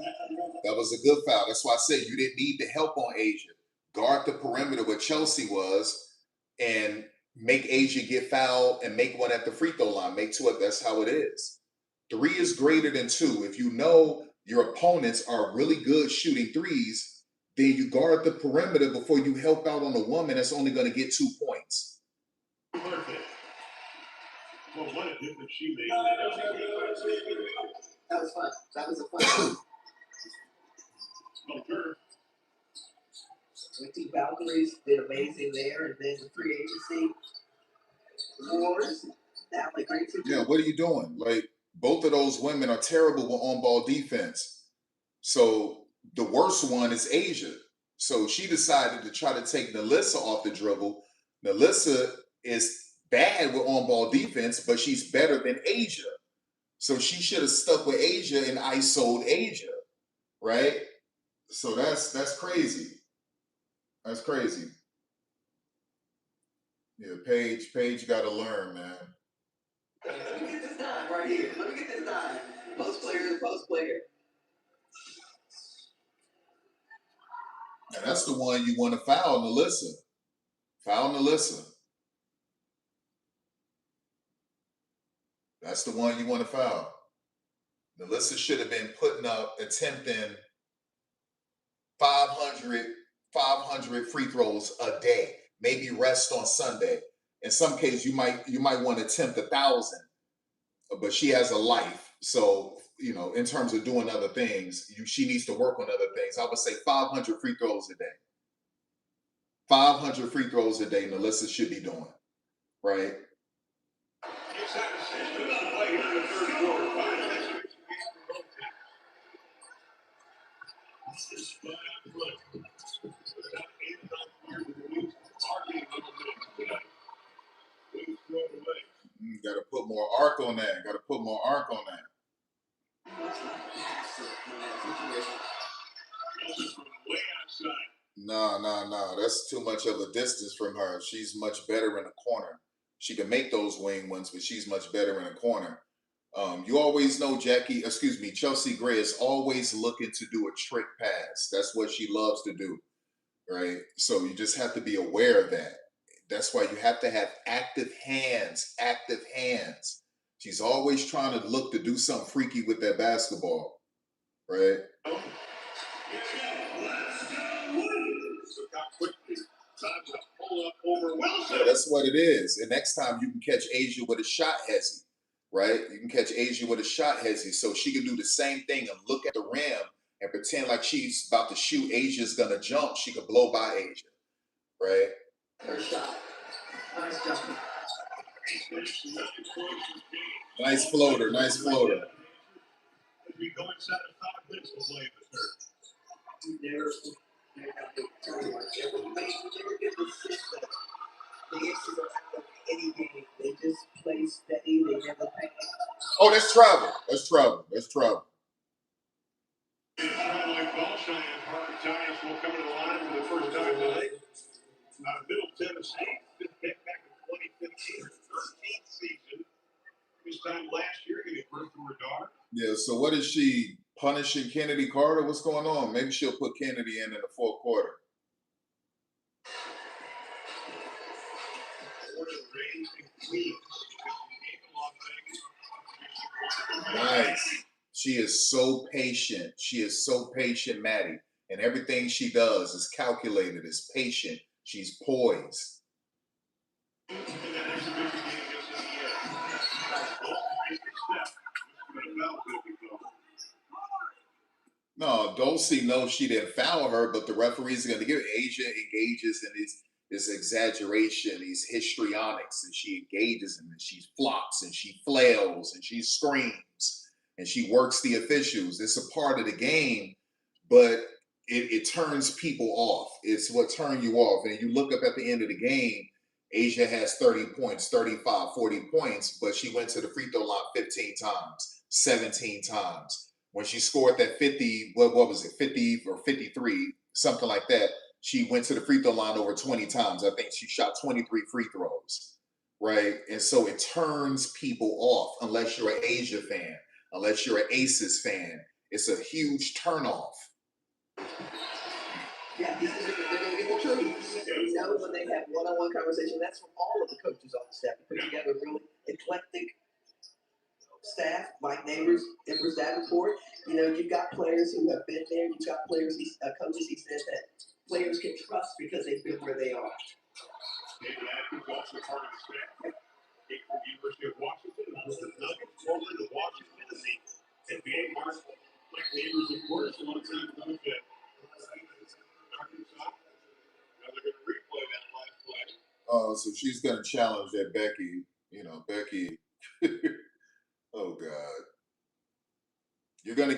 That was a good foul. That's why I said you didn't need the help on Asia. Guard the perimeter where Chelsea was and make Asia get fouled and make 1 at the free throw line. Make 2. That's how it is. 3 is greater than 2. If you know your opponents are really good shooting 3s, then you guard the perimeter before you help out on a woman that's only going to get 2 points. Perfect. Well, what a difference she made. That was fun. That was a fun one. The Valkyries did amazing there, and then the free agency wars. That like great too. Yeah, what are you doing? Like, both of those women are terrible with on-ball defense. So the worst one is Asia. So she decided to try to take Nalissa off the dribble. Nalissa is bad with on-ball defense, but she's better than Asia. So she should have stuck with Asia and ISO'd Asia, right? So that's crazy. That's crazy. Yeah, Paige got to learn, man. Let me get this done right here. Let me get this done. Post player to post player. And that's the one you want to foul, Melissa. Foul Melissa. That's the one you want to foul. Melissa should have been attempting 500 free throws a day. Maybe rest on Sunday. In some cases, you might want to attempt 1,000, but she has a life. So, you know, in terms of doing other things, she needs to work on other things. I would say 500 free throws a day. 500 free throws a day Melissa should be doing, right? Got to put more arc on that. Got to put more arc on that. No. That's too much of a distance from her. She's much better in the corner. She can make those wing ones, but she's much better in the corner. You always know Chelsea Gray is always looking to do a trick pass. That's what she loves to do, right? So you just have to be aware of that. That's why you have to have active hands. She's always trying to look to do something freaky with that basketball, right? Yeah, that's what it is. And next time you can catch Asia with a shot hezzy, right? You can catch Asia with a shot hezzy. So she can do the same thing and look at the rim and pretend like she's about to shoot. Asia's gonna jump. She could blow by Asia, right? Her shot. Nice jump. Nice floater. Nice floater. We go inside of 5 minutes to play in the third. They just play steady. They never panic. Oh, that's trouble. That's trouble. That's trouble. Traveling ball, Cheyenne Parker Giants will come to the line for the first time tonight. Out of Middle Tennessee, back in 2015, 13th season. This time last year, giving birth to her daughter. Yeah, so what is she punishing Kennedy Carter? What's going on? Maybe she'll put Kennedy in the fourth quarter. Nice. She is so patient. She is so patient, Maddie. And everything she does is calculated, is patient. She's poised. No, Dulcie knows she didn't foul her, but the referees are going to give it. Asia engages in this exaggeration, these histrionics, and she engages in it. She flops and she flails and she screams and she works the officials. It's a part of the game, but it turns people off. It's what turns you off. And you look up at the end of the game, Asia has 30 points, 35, 40 points, but she went to the free throw line 15 times, 17 times. When she scored that 50, what was it, 50 or 53, something like that, she went to the free throw line over 20 times. I think she shot 23 free throws, right? And so it turns people off unless you're an Asia fan, unless you're an ACES fan. It's a huge turnoff. Yeah, they're going to get the truth. You know, when they have one-on-one conversation, that's from all of the coaches on the staff. Put together a really eclectic staff, like Neighbors, Empress Davenport. You know, you've got players who have been there. You've got players, coaches, he says that players can trust because they've been where they are. David Atkins also part of the staff. Came from the University of Washington, and was the Nuggets, Portland, and Washington, and the NBA mark. Like Neighbors, of course, a lot of times look at Arkansas. Now they're going to replay that last play. Oh, so she's going to challenge that Becky. You know, Becky. Oh God. You're gonna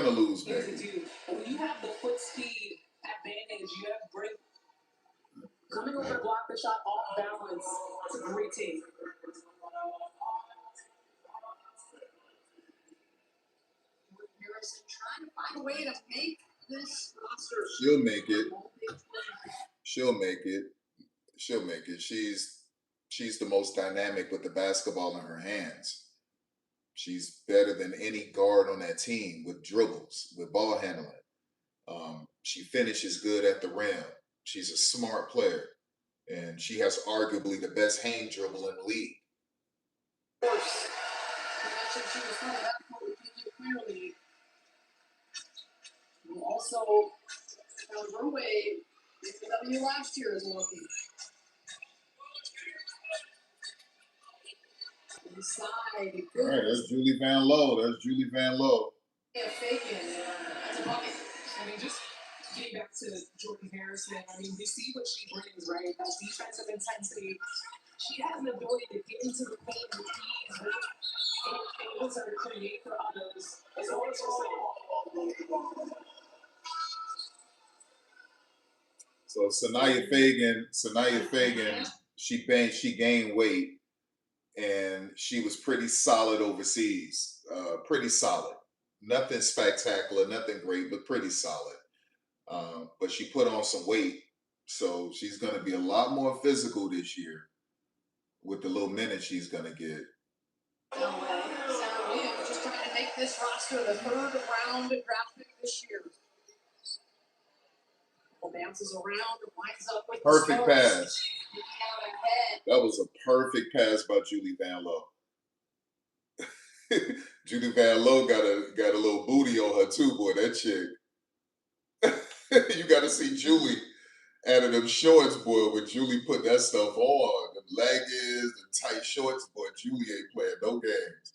lose, Becky. When you have the foot speed advantage, you have great coming over to block the shot off balance. It's a great team. Harrison trying to find a way to make this roster. She'll make it. She'll make it. She'll make it. She's the most dynamic with the basketball in her hands. She's better than any guard on that team with dribbles, with ball handling. She finishes good at the rim. She's a smart player, and she has arguably the best hang dribble in the league. Of course, you mentioned she was coming back for PG clearly. And also found her way into the W last year as a rookie. Inside, All right, that's Julie Van Lowe. That's Julie Van Lowe. Yeah, faking as a bucket. I mean, just getting back to Jordan Harrison. I mean, you see what she brings, right? That defensive intensity. She has an ability to get into the paint with ease, which enables her to create for others. As always, So Sanaya Fagan, she gained weight, and she was pretty solid overseas. Pretty solid. Nothing spectacular, nothing great, but pretty solid. But she put on some weight, so she's going to be a lot more physical this year with the little minutes she's going to get. no way. Sarah Williams just trying to make this roster the third round draft pick this year. Bounces around, winds up with Perfect the pass. Ahead. That was a perfect pass by Julie Van Lowe. Julie Van Lowe got a little booty on her too, boy. That chick. You got to see Julie out of them shorts, boy. When Julie put that stuff on, them leggings, the tight shorts, boy. Julie ain't playing no games.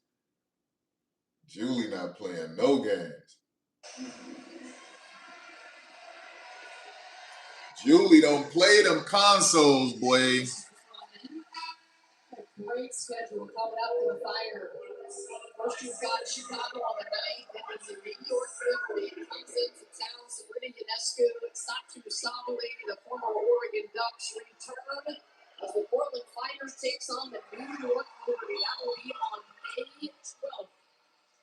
Julie not playing no games. Julie don't play them consoles, boy. Great schedule coming up for the Fire. First you've got Chicago on the 9th, then it's in New York, Italy, comes into town, Sabrina Ionescu, Satu Sabali, the former Oregon Ducks return as the Portland Fighters takes on the New York Liberty. That will be on May 12th.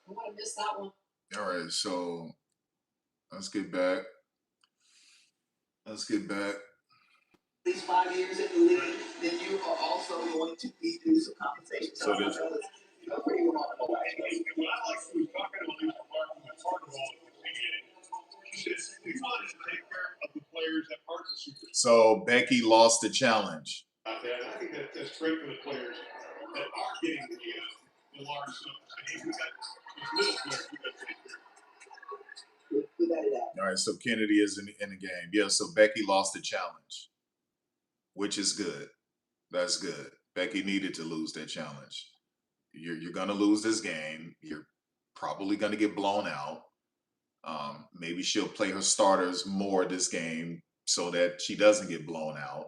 I want to miss that one. All right, so let's get back. At least 5 years in the league, then you are also going to be due some compensation. So this, pretty remarkable. What I like was talking to Lisa Martin, who's part of all of the CBA. She says, we wanted to take care of the players that aren't the super. so Becky lost the challenge. I think that's great for the players that are getting the large sums. And we got these little players we got to take care of. All right, so Kennedy is in the game. Yeah, so Becky lost the challenge, which is good. That's good. Becky needed to lose that challenge. You're going to lose this game. You're probably going to get blown out. Maybe she'll play her starters more this game so that she doesn't get blown out.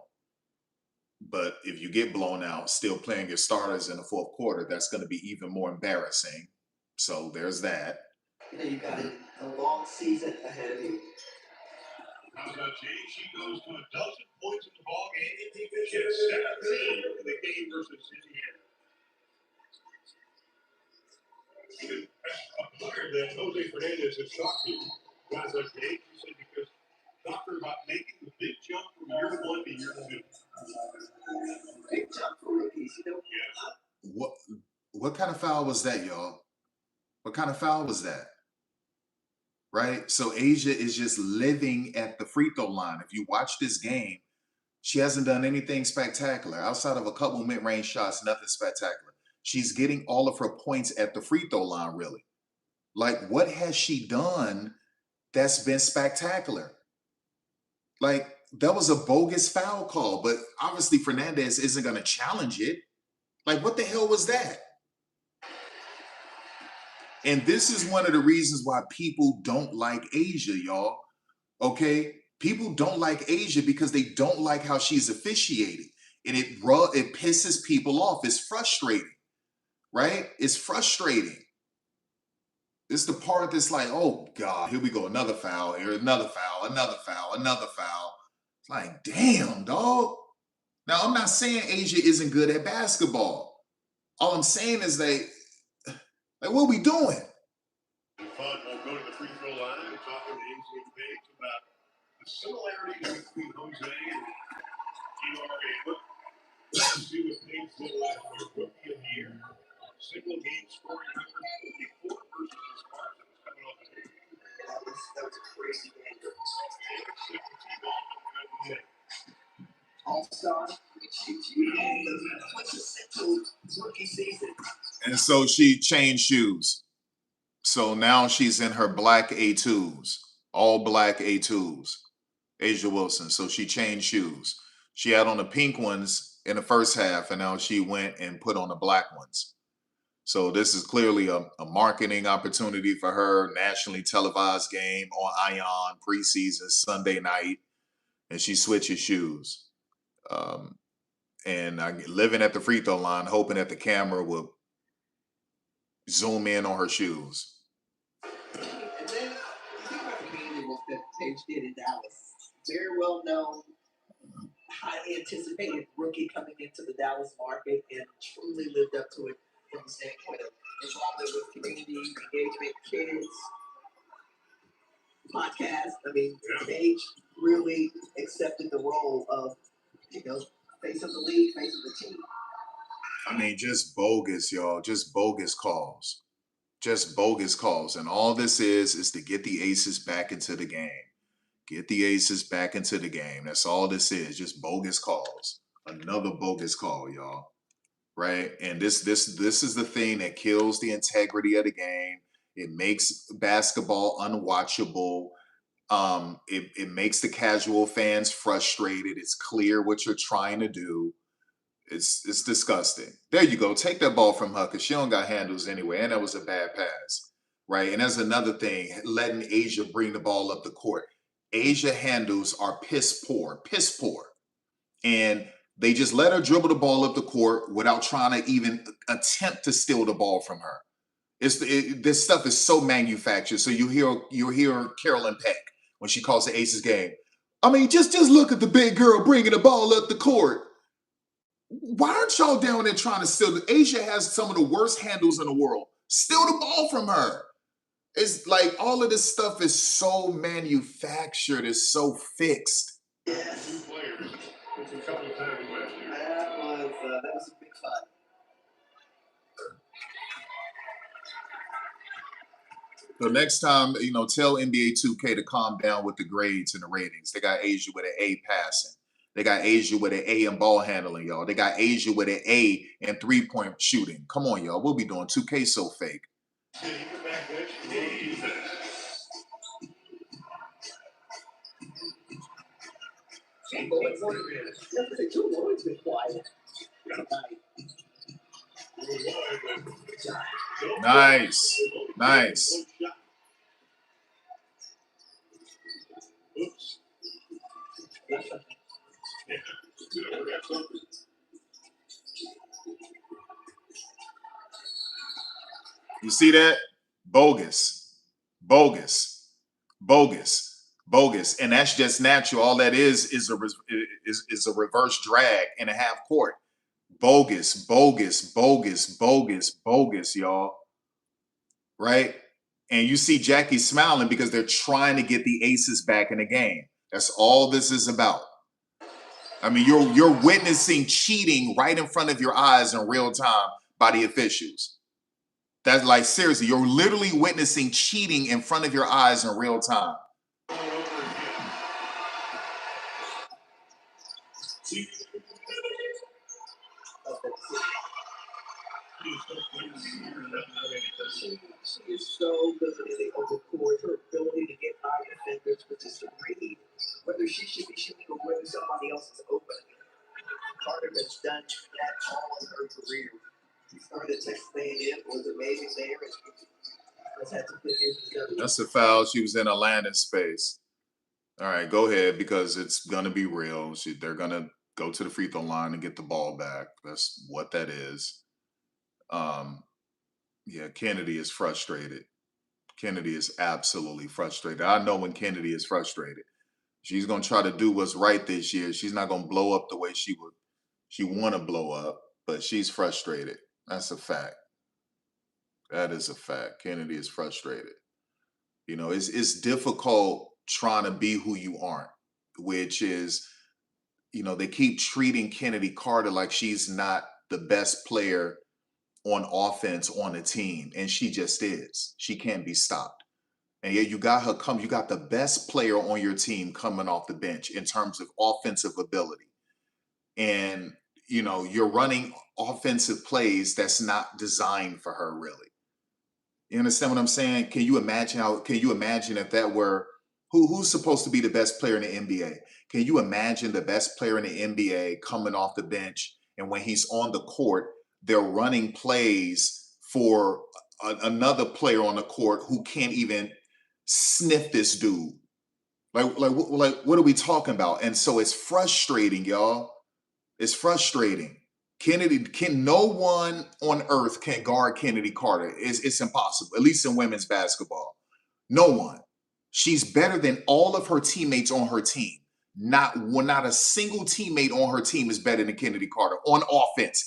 But if you get blown out, still playing your starters in the fourth quarter, that's going to be even more embarrassing. So there's that. You know, you got a long season ahead of you. How about Jay? She goes to 12 points in the ball game. She has 17 for the game versus Indiana. A player that Jose Fernandez has talked to, guys like Jay, she said, because talking about making the big jump from year 1 to year 2. Big jump for rookies, you know. Yeah. What kind of foul was that, y'all? What kind of foul was that? Right? So Asia is just living at the free throw line. If you watch this game, she hasn't done anything spectacular. Outside of a couple mid-range shots, nothing spectacular. She's getting all of her points at the free throw line, really. Like, what has she done that's been spectacular? Like, that was a bogus foul call, but obviously Fernandez isn't going to challenge it. Like, what the hell was that? And this is one of the reasons why people don't like Asia, y'all. Okay? People don't like Asia because they don't like how she's officiating. And it pisses people off. It's frustrating, right? It's frustrating. This is the part that's like, oh, God, here we go. Another foul here, another foul, another foul, another foul. It's like, damn, dog. Now, I'm not saying Asia isn't good at basketball. All I'm saying is like, what are we doing? Fun. We'll go to the free throw line and talk to ACES page about the similarities between Jose and G.R.A. Let's see what Paige did last year, rookie of the year. Single game scoring number 44 versus the SPARKS. Coming off the That was a crazy game. All-star, she had the quintessential rookie season. And so she changed shoes. So now she's in her black A2s, all black A2s, Asia Wilson. So she changed shoes. She had on the pink ones in the first half, and now she went and put on the black ones. So this is clearly a marketing opportunity for her, nationally televised game on Ion, preseason, Sunday night, and she switches shoes. And I'm living at the free throw line, hoping that the camera will zoom in on her shoes. And then you think about the community work that Paige did in Dallas. Very well known, highly anticipated rookie coming into the Dallas market and truly lived up to it from the standpoint of involvement with community, engagement, kids, podcast. I mean, Paige really accepted the role of, face of the league, face of the team. I mean, just bogus, y'all. Just bogus calls. Just bogus calls. And all this is to get the Aces back into the game. Get the Aces back into the game. That's all this is. Just bogus calls. Another bogus call, y'all. Right? And this is the thing that kills the integrity of the game. It makes basketball unwatchable. It makes the casual fans frustrated. It's clear what you're trying to do. It's disgusting. There you go. Take that ball from her because she don't got handles anyway. And that was a bad pass. Right? And that's another thing, letting Asia bring the ball up the court. Asia handles are piss poor. And they just let her dribble the ball up the court without trying to even attempt to steal the ball from her. This stuff is so manufactured. So you hear Carolyn Peck when she calls the Aces game. I mean, just look at the big girl bringing the ball up the court. Why aren't y'all down there trying to steal? Asia has some of the worst handles in the world. Steal the ball from her. It's like all of this stuff is so manufactured. It's so fixed. Yes. A couple of times last year. That was a big fun. So next time, tell NBA 2K to calm down with the grades and the ratings. They got Asia with an A passing. They got Asia with an A in ball handling, y'all. They got Asia with an A in three-point shooting. Come on, y'all. We'll be doing 2K so fake. Lloyd's been quiet. Nice. Nice. Oops. You see that? Bogus. Bogus. Bogus. Bogus. And that's just natural. All that is a reverse drag in a half court. Bogus, bogus, bogus, bogus, bogus, y'all. Right? And you see Jackie smiling because they're trying to get the Aces back in the game. That's all this is about. I mean, you're witnessing cheating right in front of your eyes in real time by the officials. That's like, seriously, you're literally witnessing cheating in front of your eyes in real time. She is so good in the open court. Her ability to get by defenders, but just to read whether she should be shooting or whether somebody else is open. Carter has done that all in her career. She started at Texas A&M, was amazing there, and has had some good years. That's a foul. She was in a landing space. All right, go ahead because it's going to be real. They're going to go to the free throw line and get the ball back. That's what that is. Yeah, Kennedy is frustrated. Kennedy is absolutely frustrated. I know when Kennedy is frustrated. She's going to try to do what's right this year. She's not going to blow up the way she want to blow up, but she's frustrated. That's a fact. That is a fact. Kennedy is frustrated. It's difficult trying to be who you aren't, which is, they keep treating Kennedy Carter like she's not the best player on offense on the team, and she just is. She can't be stopped. And yeah, you got her come. You got the best player on your team coming off the bench in terms of offensive ability. And, you know, you're running offensive plays that's not designed for her, really. You understand what I'm saying? Can you imagine if that were who's supposed to be the best player in the NBA? Can you imagine the best player in the NBA coming off the bench, and when he's on the court, they're running plays for another player on the court who can't even sniff this dude? Like what are we talking about? And so it's frustrating, y'all. It's frustrating. No one on earth can guard Kennedy Carter. It's impossible, at least in women's basketball. No one. She's better than all of her teammates on her team. Not a single teammate on her team is better than Kennedy Carter on offense.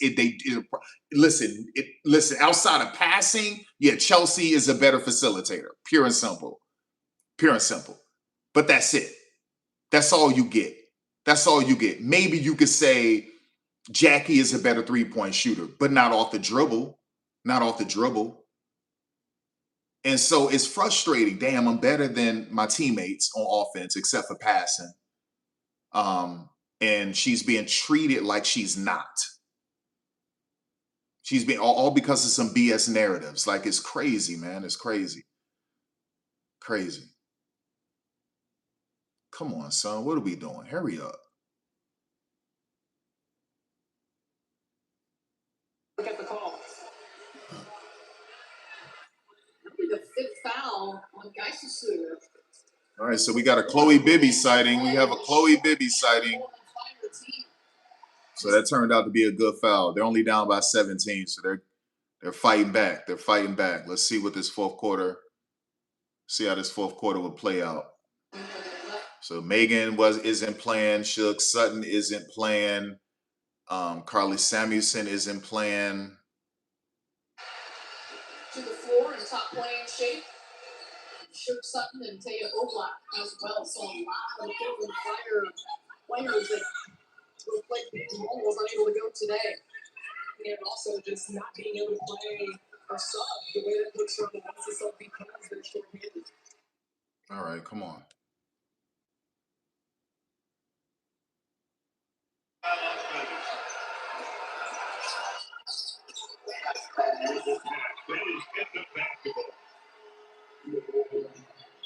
Listen, outside of passing, yeah, Chelsea is a better facilitator. Pure and simple. Pure and simple. But that's it. That's all you get. That's all you get. Maybe you could say Jackie is a better three-point shooter, but not off the dribble. Not off the dribble. And so it's frustrating. Damn, I'm better than my teammates on offense, except for passing. And she's being treated like she's not. She's being all because of some BS narratives. Like, it's crazy, man. It's crazy. Crazy. Come on, son. What are we doing? Hurry up. Look at the call. That'll be the fifth foul on Geisler. All right, so we got a Chloe Bibby sighting. We have a Chloe Bibby sighting. So that turned out to be a good foul. They're only down by 17, so they're fighting back. They're fighting back. Let's see what this fourth quarter. See how this fourth quarter will play out. So Megan isn't playing. Shug Sutton isn't playing. Carly Samuelson isn't playing. To the floor in top playing shape. Shug Sutton and Taya Oblak as well. So a lot of Portland Fire players that who played big roles unable to go today. And also just not being able to play a sub the way that looks from the West sub because they're short-handed. All right, come on.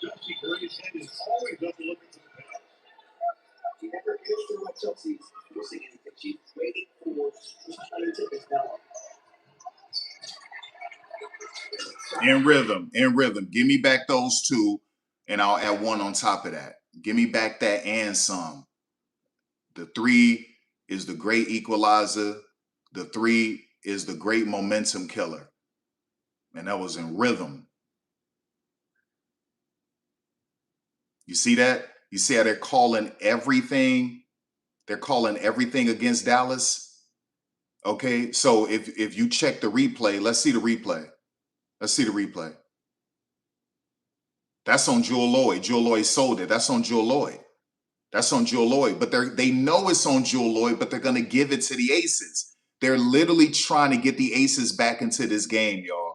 Chelsea Gray's head is always up looking to the pass. She never understood what Chelsea's forcing anything. She's waiting for her to develop. In rhythm. Give me back those two, and I'll add one on top of that. Give me back that and some. The three is the great equalizer. The three is the great momentum killer. And that was in rhythm. You see that? You see how they're calling everything? They're calling everything against Dallas. Okay, so if you check the replay, let's see the replay. Let's see the replay. That's on Jewel Lloyd. Jewel Lloyd sold it. That's on Jewel Lloyd. That's on Jewel Lloyd. But they know it's on Jewel Lloyd, but they're going to give it to the Aces. They're literally trying to get the Aces back into this game, y'all.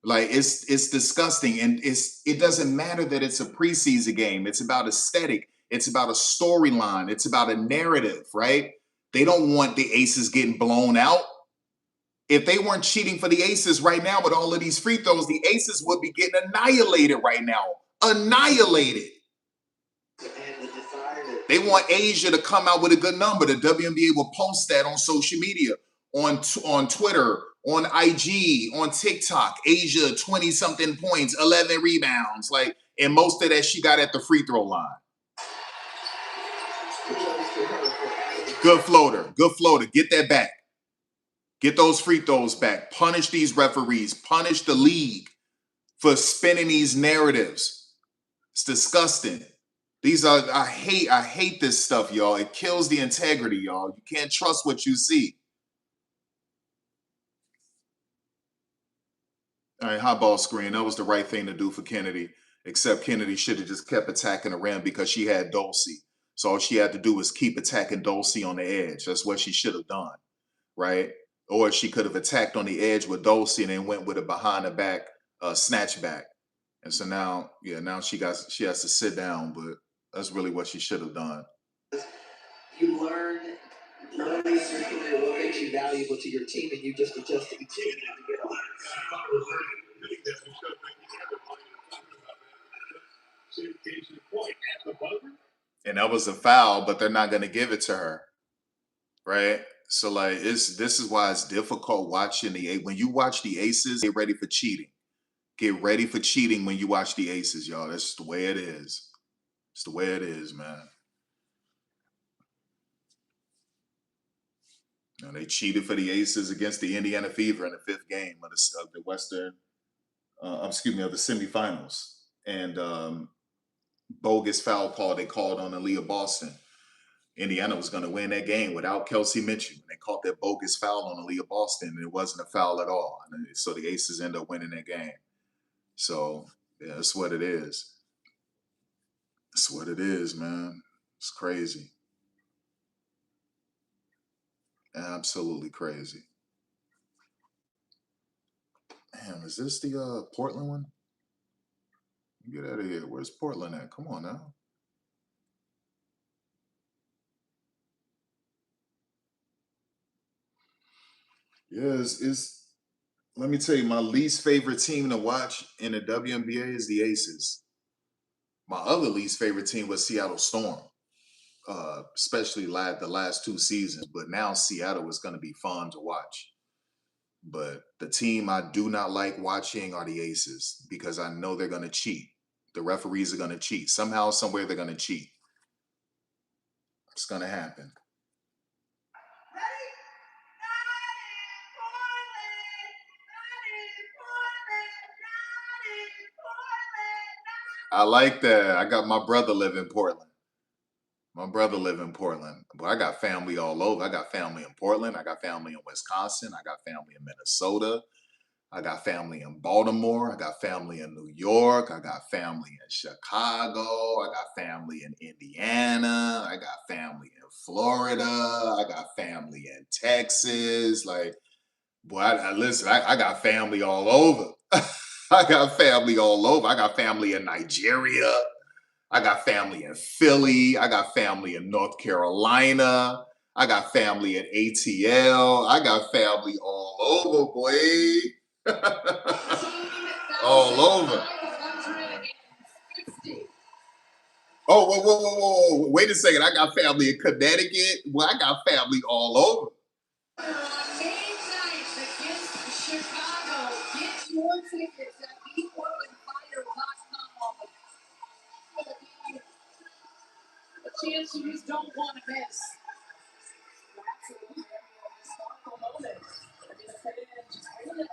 Like, it's disgusting. And it doesn't matter that it's a preseason game. It's about aesthetic. It's about a storyline. It's about a narrative, right? They don't want the Aces getting blown out. If they weren't cheating for the Aces right now with all of these free throws, the Aces would be getting annihilated right now. Annihilated. They want Asia to come out with a good number. The WNBA will post that on social media, on Twitter, on IG, on TikTok. Asia, 20-something points, 11 rebounds. Like, and most of that she got at the free throw line. Good floater. Good floater. Get that back. Get those free throws back. Punish these referees. Punish the league for spinning these narratives. It's disgusting. I hate this stuff, y'all. It kills the integrity, y'all. You can't trust what you see. All right, high ball screen. That was the right thing to do for Kennedy, except Kennedy should have just kept attacking the rim because she had Dulcie. So all she had to do was keep attacking Dulcie on the edge. That's what she should have done, right? Or she could have attacked on the edge with Dulcie and then went with a behind the back snatch back. And so now, yeah, now she has to sit down, but that's really what she should have done. You learn early in your career what makes you valuable to your team, and you just adjust to each team to get on. And that was a foul, but they're not going to give it to her, right? So like, this is why it's difficult watching when you watch the Aces. Get ready for cheating. Get ready for cheating when you watch the Aces, y'all. That's the way it is. It's the way it is, man. You know, they cheated for the Aces against the Indiana Fever in the 5th game of the Western, of the semifinals. And bogus foul call they called on Aaliyah Boston. Indiana was going to win that game without Kelsey Mitchell. They called that bogus foul on Aaliyah Boston, and it wasn't a foul at all. And so the Aces end up winning that game. So, yeah, that's what it is. That's what it is, man. It's crazy. Absolutely crazy. Damn, is this the Portland one? Get out of here. Where's Portland at? Come on now. Yeah, let me tell you, my least favorite team to watch in the WNBA is the Aces. My other least favorite team was Seattle Storm, especially the last 2 seasons. But now Seattle is going to be fun to watch. But the team I do not like watching are the Aces because I know they're going to cheat. The referees are going to cheat. Somehow, somewhere, they're going to cheat. It's going to happen. I like that. I got my brother live in Portland. But I got family all over. I got family in Portland. I got family in Wisconsin. I got family in Minnesota. I got family in Baltimore. I got family in New York. I got family in Chicago. I got family in Indiana. I got family in Florida. I got family in Texas. Like, boy, listen, I got family all over. I got family all over. I got family in Nigeria. I got family in Philly. I got family in North Carolina. I got family in ATL. I got family all over, boy. All over. Oh, whoa. Wait a second. I got family in Connecticut. Well, I got family all over. Chicago, get your tickets at a chance you just don't want to miss. Absolutely. Historical moment. I mean, the fans just really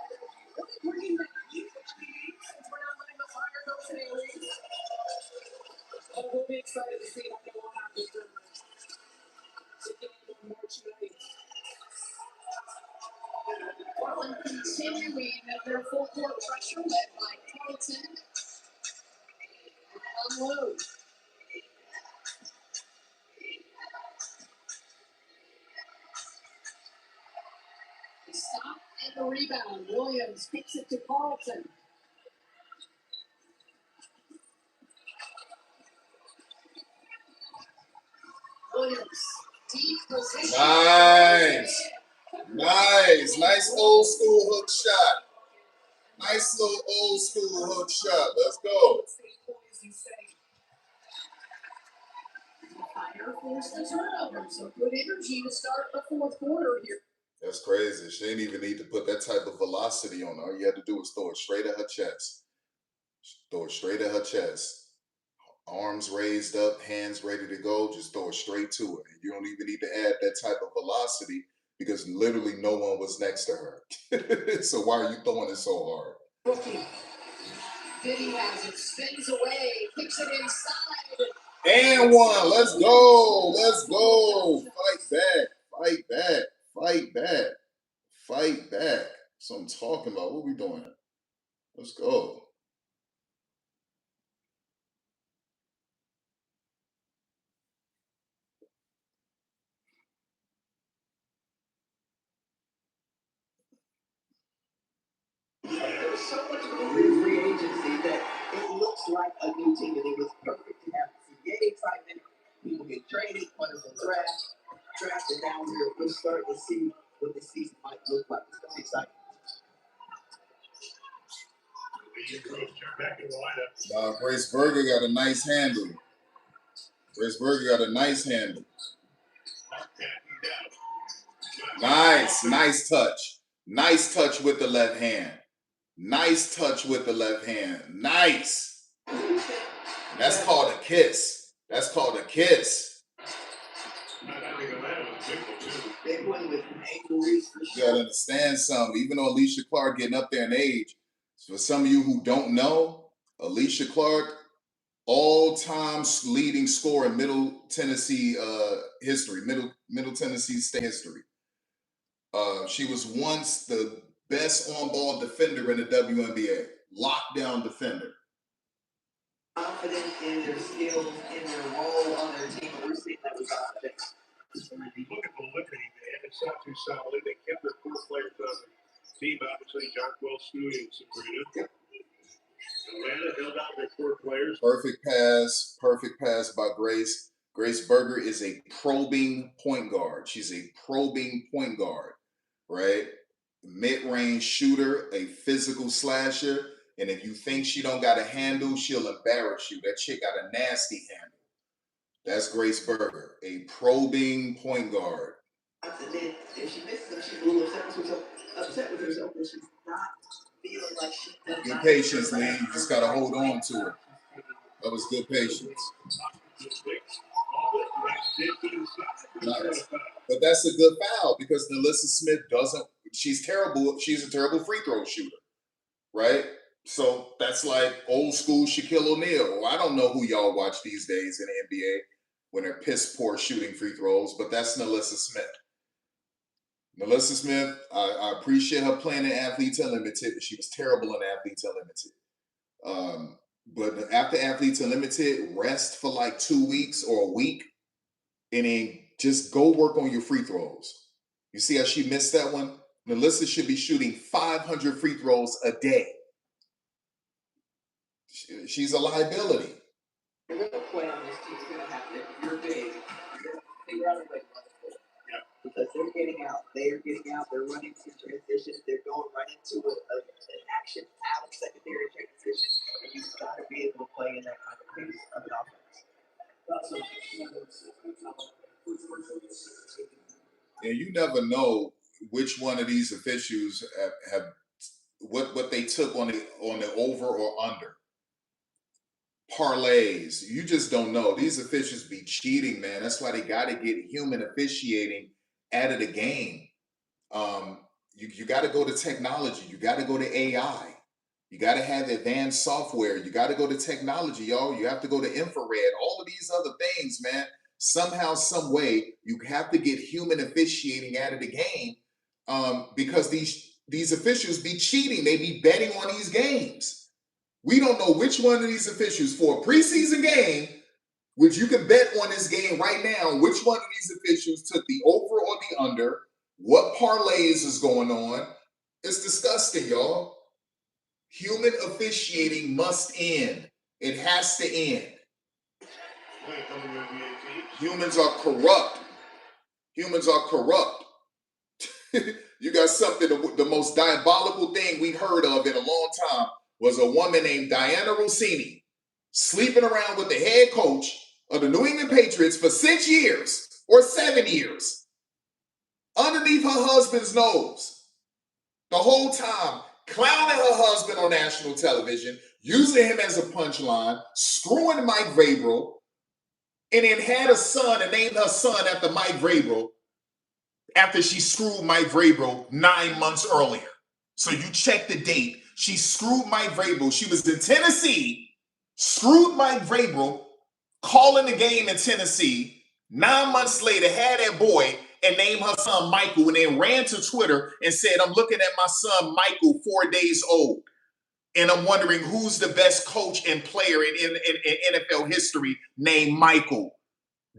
bringing the heat, which we need since we're not letting the fire go today. But we'll be excited to see what they will have to do. Portland continuing their full court pressure led by Carlton. Unload. The stop and the rebound. Williams kicks it to Carlton. Williams, deep position. Nice old school hook shot. Nice little old school hook shot. Let's go. Fire forced the turnover, so good energy to start the 4th quarter here. That's crazy. She didn't even need to put that type of velocity on her. All you had to do was throw it straight at her chest. Throw it straight at her chest. Arms raised up, hands ready to go. Just throw it straight to her. And you don't even need to add that type of velocity because literally no one was next to her. So why are you throwing it so hard? Rookie. Diddy has it, spins away, kicks it inside. And one. Let's go. Let's go. Fight back. That's what I'm talking about. What are we doing? Let's go. There was so much movement in free agency that It looks like a new team, and it was perfect to have CBA excitement. People get traded, wonderful draft, and now we're starting to see what the season might look like. It's going to be exciting. Grace Berger got a nice handle. Nice touch. Nice touch with the left hand. Nice. That's called a kiss. You gotta understand something. Even though Alicia Clark getting up there in age, for some of you who don't know, Alicia Clark, all-time leading scorer in Middle Tennessee history, Middle Tennessee State history. She was once the best on-ball defender in the WNBA, lockdown defender. Confident in their skills, in their role on their team, but we're seeing that with offense. Look at the liberty, man. It's not too solid. They kept their 4 players on the team, obviously, Jonquel Stewart and Sabrina. Yep. Atlanta held out their 4 players. Perfect pass by Grace. Grace Berger is a probing point guard. She's a probing point guard, right? Mid-range shooter, a physical slasher. And if you think she don't got a handle, she'll embarrass you. That chick got a nasty handle. That's Grace Berger, a probing point guard. And then if she misses them, she's a little upset with herself that she's not feeling like she does. Good patience, Lee. You just got to hold on to it. That was good patience. Nice. But that's a good foul because Nalissa Smith she's terrible. She's a terrible free throw shooter, right? So that's like old school Shaquille O'Neal. I don't know who y'all watch these days in the NBA when they're piss poor shooting free throws, but that's Nalissa Smith. Nalissa Smith, I appreciate her playing in Athletes Unlimited. She was terrible in Athletes Unlimited. But after Athletes Unlimited, rest for like 2 weeks or a week, and then just go work on your free throws. You see how she missed that one? Nalissa should be shooting 500 free throws a day. She's a liability. You're going to play on this team's going to have to, you're big. Figure out a way to run it. Yeah. Because they're getting out, they're running some transitions, they're going right into an action out of secondary transition, and you've got to be able to play in that kind of pace of an offense. And you never know which one of these officials have what they took on the over or under. Parlays, you just don't know. These officials be cheating, man. That's why they got to get human officiating out of the game. You got to go to technology. You got to go to AI. You got to have advanced software. You got to go to technology, y'all. You have to go to infrared. All of these other things, man. Somehow, some way, you have to get human officiating out of the game because these officials be cheating. They be betting on these games. We don't know which one of these officials for a preseason game, which you can bet on this game right now, which one of these officials took the over or the under, what parlays is going on. It's disgusting, y'all. Human officiating must end. It has to end. Humans are corrupt. You got something, the most diabolical thing we heard of in a long time was a woman named Diana Rossini sleeping around with the head coach of the New England Patriots for 6 years or 7 years underneath her husband's nose. The whole time clowning her husband on national television, using him as a punchline, screwing Mike Vrabel, and then had a son and named her son after Mike Vrabel after she screwed Mike Vrabel 9 months earlier. So you check the date. She screwed Mike Vrabel. She was in Tennessee, screwed Mike Vrabel, calling the game in Tennessee. 9 months later, had that boy and named her son Michael, and then ran to Twitter and said, I'm looking at my son Michael, 4 days old, and I'm wondering who's the best coach and player in NFL history named Michael.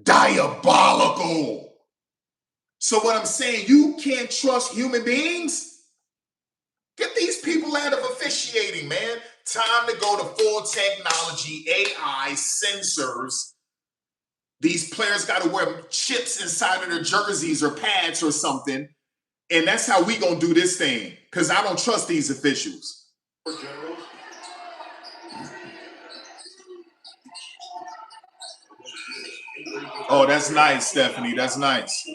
Diabolical. So what I'm saying, you can't trust human beings? Get these people land of officiating, man. Time to go to full technology, AI, sensors. These players got to wear chips inside of their jerseys or pads or something. And that's how we going to do this thing. Because I don't trust these officials. Oh, that's nice, Stephanie. That's nice.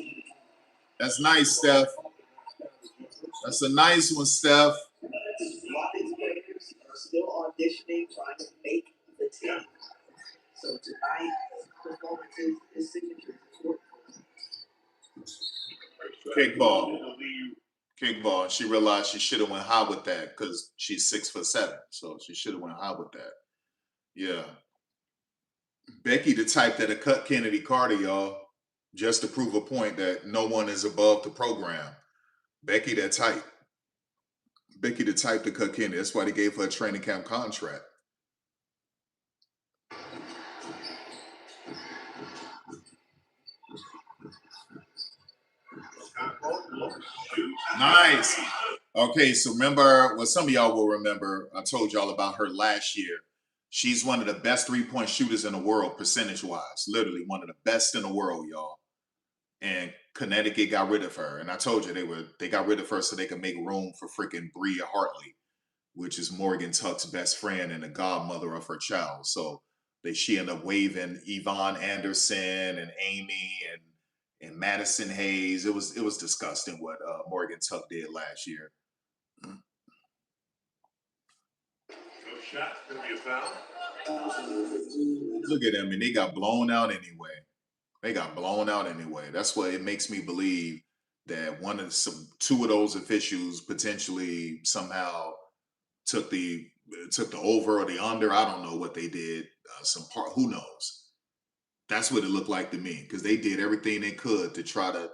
That's nice, Steph. That's a nice one, Steph. A lot of these players are still auditioning, trying to make the team. So tonight, performances, his signature is important. Kickball. She realized she should have went high with that because she's 6'7", so she should have went high with that. Yeah. Becky the type that'll cut Kennedy Carter, y'all, just to prove a point that no one is above the program. Becky that type. Becky the type to cut Kennedy. That's why they gave her a training camp contract. Nice. Okay, so remember, well, some of y'all will remember, I told y'all about her last year. She's one of the best three-point shooters in the world, percentage-wise. Literally one of the best in the world, y'all. And Connecticut got rid of her. And I told you they got rid of her so they could make room for freaking Bria Hartley, which is Morgan Tuck's best friend and the godmother of her child. So she ended up waiving Yvonne Anderson and Amy and Madison Hayes. It was disgusting what Morgan Tuck did last year. No shot, gonna be a foul. Look at them, and they got blown out anyway. That's what it makes me believe that two of those officials potentially somehow took the over or the under. I don't know what they did. Who knows? That's what it looked like to me, because they did everything they could to try to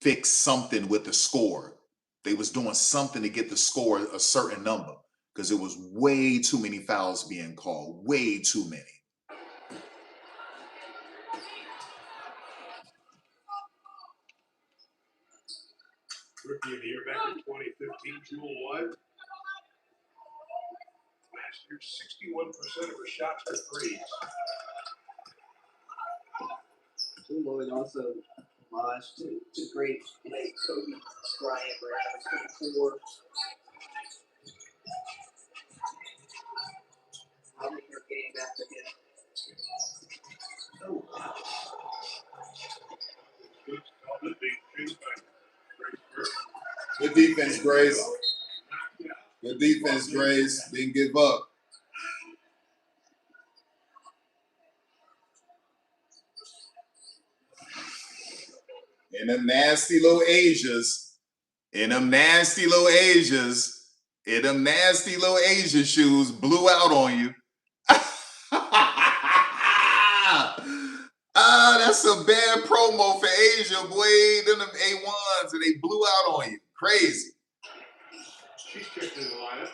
fix something with the score. They was doing something to get the score a certain number, because it was way too many fouls being called. Way too many. Rookie of the year back in 2015, Jewel White. Last year, 61% of her shots were threes. Jewel Lloyd also homage to great late Kobe Bryant, where average 24. I'll make her game after him. Oh, wow. Good defense, Grace. Good defense, Grace. Didn't give up. And them nasty little Asias. In them nasty little Asian shoes blew out on you. That's a bad promo for Asia, boy. Them A1s, and they blew out on you. Crazy. She's kicked in the lineup.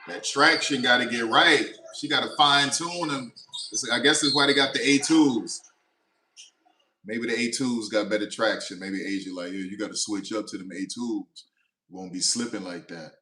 That traction got to get right. She got to fine tune them. I guess that's why they got the A2s. Maybe the A2s got better traction. Maybe Asia like, yeah, you got to switch up to them A2s. You won't be slipping like that.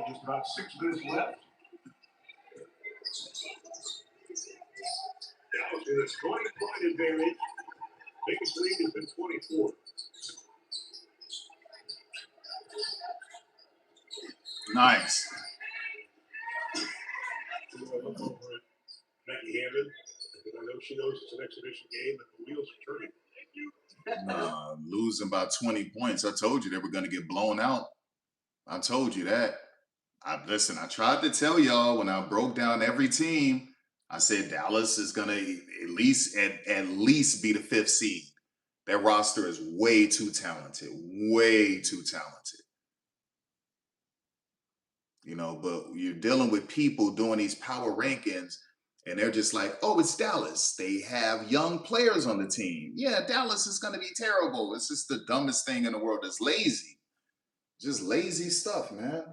Just about 6 minutes left. Dallas with a 20-point advantage. Biggest lead has been 24. Nice. Becky Hammond. I know she knows it's an exhibition game, but the wheels are turning. Losing by 20 points. I told you they were going to get blown out. I told you that. Listen, I tried to tell y'all when I broke down every team I said Dallas is gonna at least be the 5th seed. That roster is way too talented, way too talented. You know, but you're dealing with people doing these power rankings, and they're just like, oh, it's Dallas. They have young players on the team. Yeah, Dallas is gonna be terrible. It's just the dumbest thing in the world. It's lazy. Just lazy stuff, man.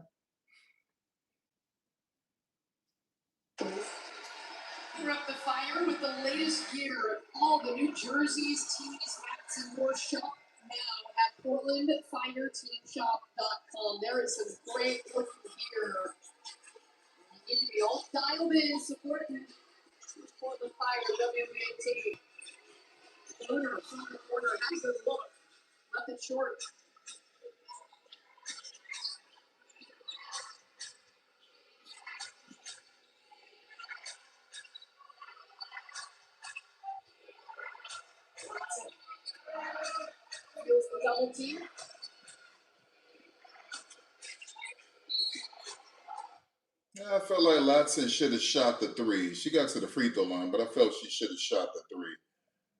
We're up the fire with the latest gear. All the New Jersey's tees, hats, and more shop now at PortlandFireTeamShop.com. There is some great looking gear. You need to be all dialed in, supporting Portland Fire WNBA team. Owner from the corner, has a look. Nothing short. Feels the double team. Yeah, I felt like Latson should have shot the 3. She got to the free throw line, but I felt she should have shot the 3.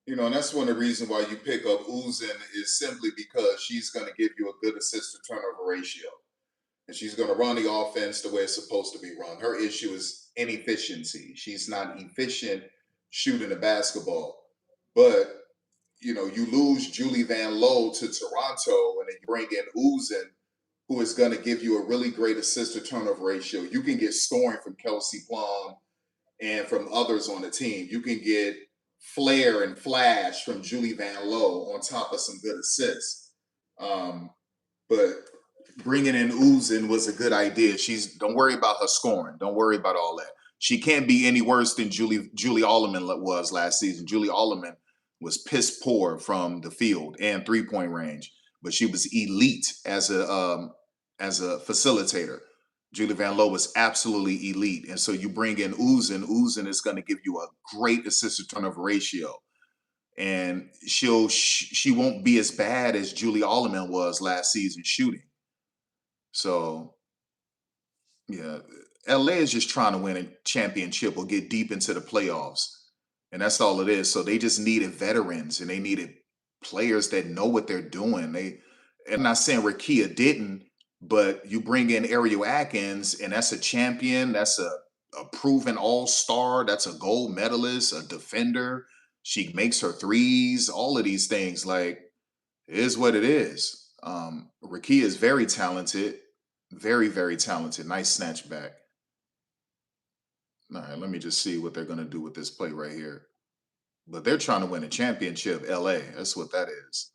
You know, and that's one of the reasons why you pick up Uzin is simply because she's going to give you a good assist to turnover ratio. And she's going to run the offense the way it's supposed to be run. Her issue is inefficiency. She's not efficient shooting the basketball. But, you know, you lose Julie Van Lowe to Toronto, and then you bring in Uzin, who is going to give you a really great assist to turnover ratio. You can get scoring from Kelsey Plum and from others on the team. You can get flair and flash from Julie Van Lowe on top of some good assists. But bringing in Uzin was a good idea. Don't worry about her scoring. Don't worry about all that. She can't be any worse than Julie Alleman was last season. Julie Alleman was piss poor from the field and 3-point range, but she was elite as a facilitator. Julie Van Lowe was absolutely elite. And so you bring in Uzin. Uzin is going to give you a great assist to turnover ratio. And she won't be as bad as Julie Alleman was last season shooting. So, yeah, LA is just trying to win a championship or get deep into the playoffs. And that's all it is. So they just needed veterans, and they needed players that know what they're doing. I'm not saying Rakia didn't, but you bring in Ariel Atkins, and that's a champion. That's a proven all-star. That's a gold medalist, a defender. She makes her threes, all of these things. Like, it is what it is. Rakia is very talented. Very, very talented. Nice snatch back. All right, let me just see what they're going to do with this play right here. But they're trying to win a championship, LA. That's what that is.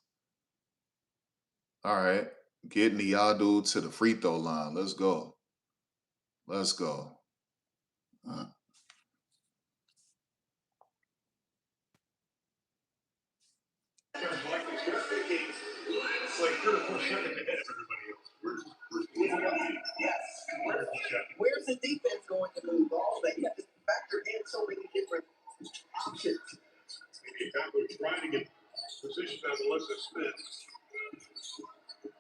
All right. Get Niadu to the free throw line. Let's go. Let's go. Where's the defense going to move? All that you have to factor in so many different options. Maybe Conklin trying to get positioned on Melissa Smith.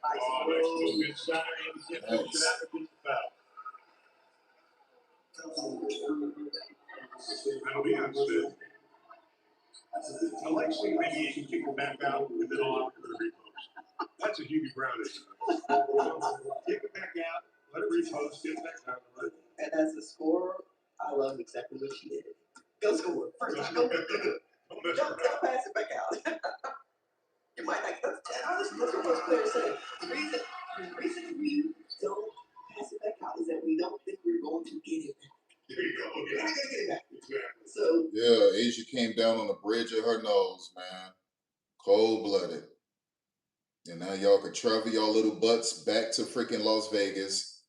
Oh, that's a good sign. That'll be on Smith. I like seeing maybe you can kick her back out and then all after the repost. That's a Hubie Brown issue. Kick it back out, let it repost, get it back out. And as a scorer, I love exactly what she did. Go score. First time, go do it. Don't pass it back out. You might not. That's what most players say. The reason we don't pass it back out is that we don't think we're going to get it back. There you go. We're not going to get it back. Exactly. So yeah, Asia came down on the bridge of her nose, man. Cold-blooded. And now y'all could travel y'all little butts back to freaking Las Vegas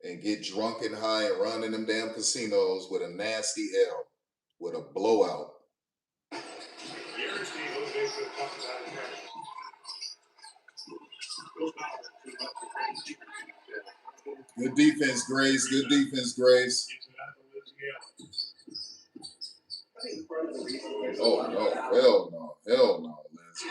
and get drunk and high and run in them damn casinos with a nasty L, with a blowout. Good defense, Grace. Good defense, Grace. Oh, no. Hell no. Hell no, Lindsay.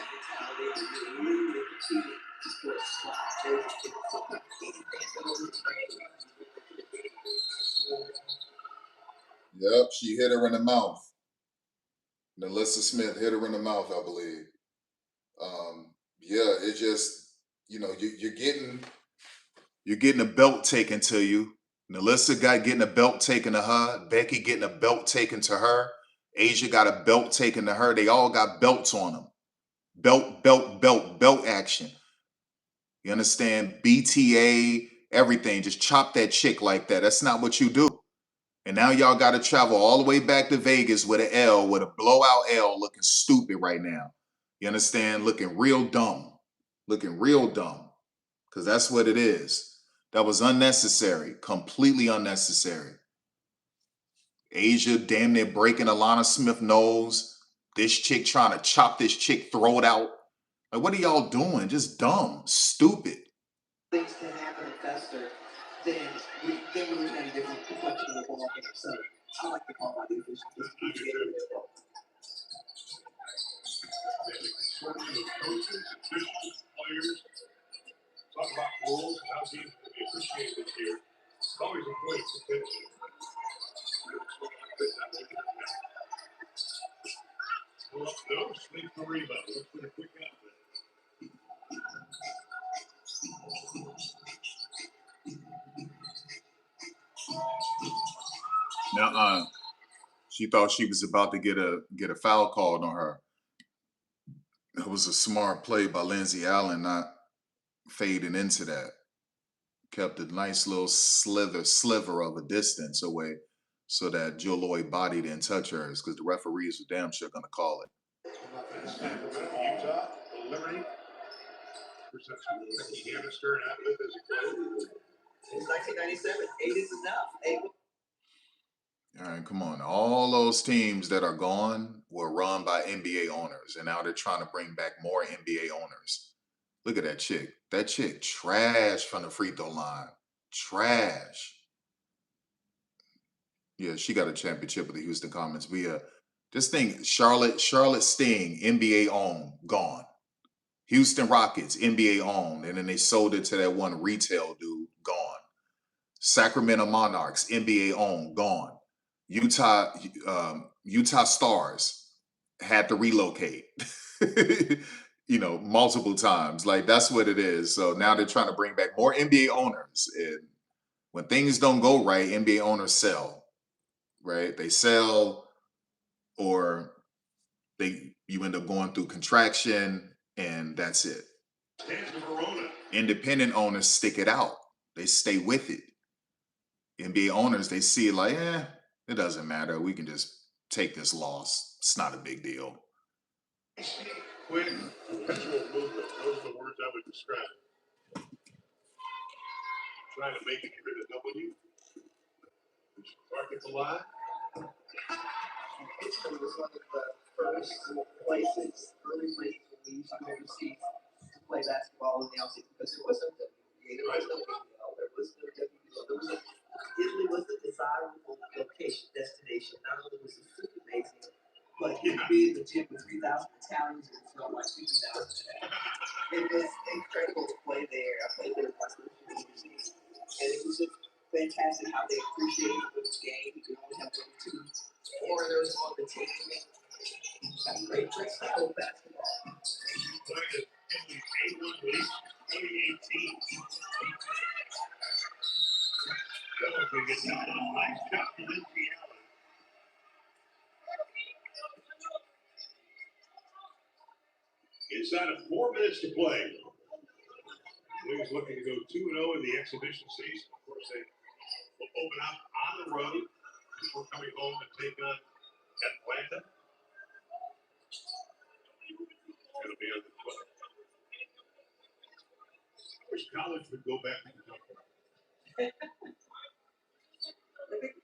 Yep, she hit her in the mouth. Melissa Smith hit her in the mouth, I believe. Yeah, it just, you know, you're getting a belt taken to you. Melissa getting a belt taken to her. Becky getting a belt taken to her. Asia got a belt taken to her. They all got belts on them. Belt action. You understand? BTA, everything. Just chop that chick like that. That's not what you do. And now y'all got to travel all the way back to Vegas with an L, with a blowout L, looking stupid right now. You understand? Looking real dumb. Looking real dumb. Because that's what it is. That was unnecessary. Completely unnecessary. Asia damn near breaking Alana Smith's nose. This chick trying to chop this chick throat out. Like, what are y'all doing? Just dumb. Stupid. Things can happen faster, then we're looking at a different complexion of the ball game. So I like to call my defense just keep getting it. Coaches, officials, players, talk about roles and how teams can be appreciated this year. It's always a point to finish it. No, sleep for rebound. Let's put a quick out there. Now, she thought she was about to get a foul called on her. It was a smart play by Lindsey Allen, not fading into that. Kept a nice little sliver of a distance away so that Jill Lloyd body didn't touch hers, because the referees are damn sure going to call it. Utah, Liberty. Becky Hamster and Atwood as a coach. Since 1997, 8 is enough. All right, come on. All those teams that are gone were run by NBA owners, and now they're trying to bring back more NBA owners. Look at that chick. That chick trash from the free throw line. Trash. Yeah, she got a championship with the Houston Comets. This thing, Charlotte Sting, NBA owned, gone. Houston Rockets, NBA owned, and then they sold it to that one retail dude, gone. Sacramento Monarchs, NBA owned, gone. Utah Stars had to relocate, multiple times. Like, that's what it is. So now they're trying to bring back more NBA owners. And when things don't go right, NBA owners sell, right? They sell, or you end up going through contraction, and that's it. Independent owners stick it out. They stay with it. NBA owners, they see it like, it doesn't matter. We can just take this loss. It's not a big deal. Quick, perpetual movement. Those are the words I would describe. Trying to make it get rid of W. Mark it a lot. It was one of the first places, early places when we used to go overseas to play basketball in the outfit, because there was no WNBA, there was no NBL, there was no WBL. Italy was the desirable location, destination. Not only was the food amazing, but you could be in the gym with 3,000 Italians and felt like 50,000. It was incredible to play there. I played there my first year overseas, and it was just fantastic how they appreciated the game. You could only have 1 or 2 foreigners on the team. That's great style of basketball. Playing in the A1 League 2018. Nice shot from Lindsey Allen. Inside of 4 minutes to play. Wings looking to go 2-0 in the exhibition season. Of course, they will open up on the road before coming home to take on Atlanta. It'll be on the 12th. I wish college would go back to Kentucky.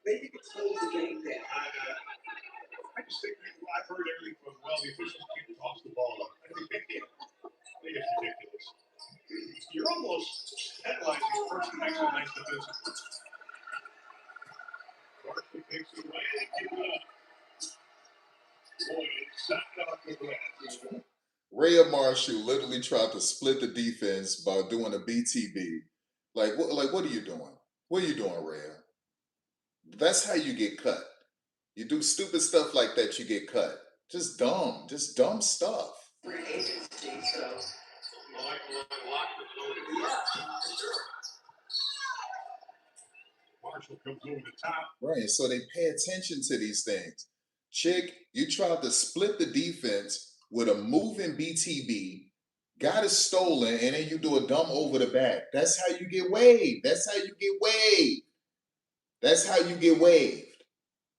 Maybe you could close the game down. I just think I've heard everything from, the officials can't toss the ball up. I think they can. I think it's ridiculous. You're almost penalizing first and makes a nice defensive. Marshall takes it away and gives it up. Boy, it's sucked off the glass. Rhea Marshall literally tried to split the defense by doing a BTB. What are you doing? What are you doing, Rhea? That's how you get cut. You do stupid stuff like that, you get cut. Just dumb stuff. We're an ACES state, so. Marshall comes over the top. Right, so they pay attention to these things. Chick, you tried to split the defense with a moving BTB, got it stolen, and then you do a dumb over the back. That's how you get waived. That's how you get waived. That's how you get waived.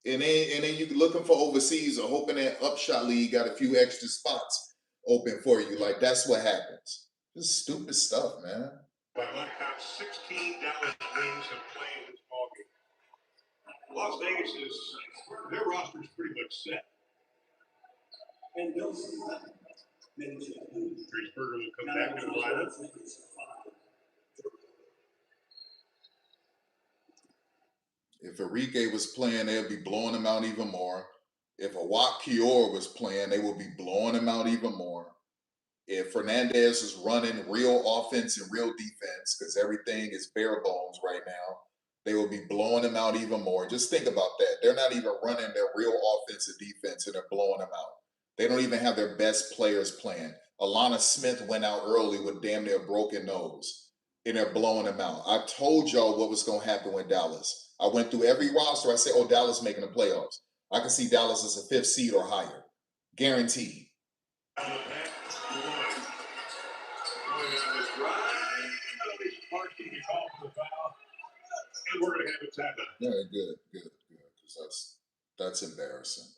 And then you looking for overseas or hoping that Upshot League got a few extra spots open for you. Like, that's what happens. Just stupid stuff, man. By my count, 16 Dallas Wings have played this ballgame. Las Vegas is, their roster's pretty much set. And Bill's Dreesberger will come back to the lineup. If Enrique was playing, they'd be blowing him out even more. If Awak Kior was playing, they would be blowing him out even more. If Fernandez is running real offense and real defense, because everything is bare bones right now, they will be blowing him out even more. Just think about that. They're not even running their real offensive defense, and they're blowing them out. They don't even have their best players playing. Alana Smith went out early with damn near a broken nose, and they're blowing him out. I told y'all what was going to happen with Dallas. I went through every roster. I said, oh, Dallas making the playoffs. I can see Dallas as a 5th seed or higher. Guaranteed. And we're going to have a timeout. Yeah, good. Because that's embarrassing.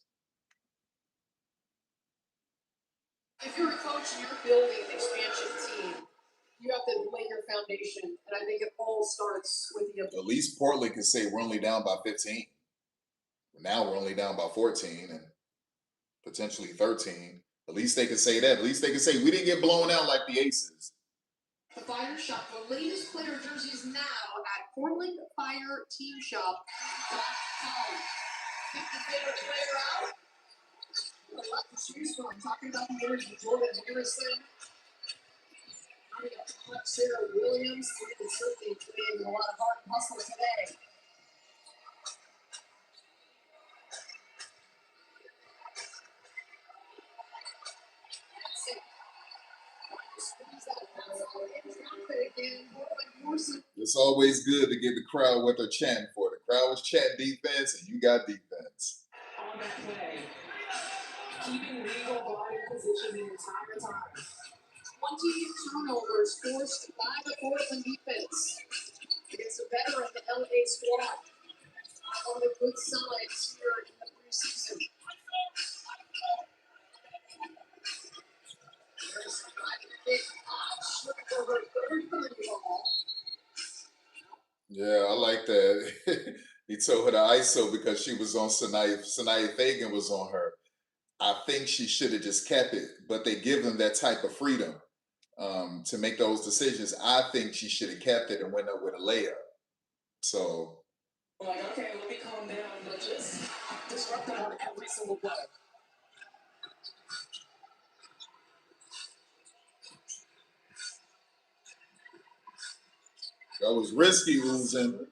If you're a coach and you're building an expansion team, you have to lay your foundation, and I think it all starts with the. At least Portland can say we're only down by 15. Now we're only down by 14 and potentially 13. At least they can say that. At least they can say we didn't get blown out like the Aces. The Fire Shop, the latest player jerseys now at PortlandFireTeamShop.com. Pick your favorite player out. A lot to choose from. I'm talking about the energy, Jordan Harrison. We got Sarah Williams. We're certainly putting in a lot of heart and hustle today. It's always good to give the crowd what they're chanting for. The crowd was chanting defense, and you got defense. On that play, keeping legal body position the entire time. 20 turnovers forced by the Portland defense against a veteran, the LA squad. One of the good signs here in the preseason. There's a big slip for her third ball. Yeah, I like that. He told her to ISO because she was on Sanaya Fagan was on her. I think she should have just kept it, but they give them that type of freedom to make those decisions. I think she should have kept it and went up with a layup. So. Like, okay, let me calm down, but just disrupt them on every single play. That was risky, losing.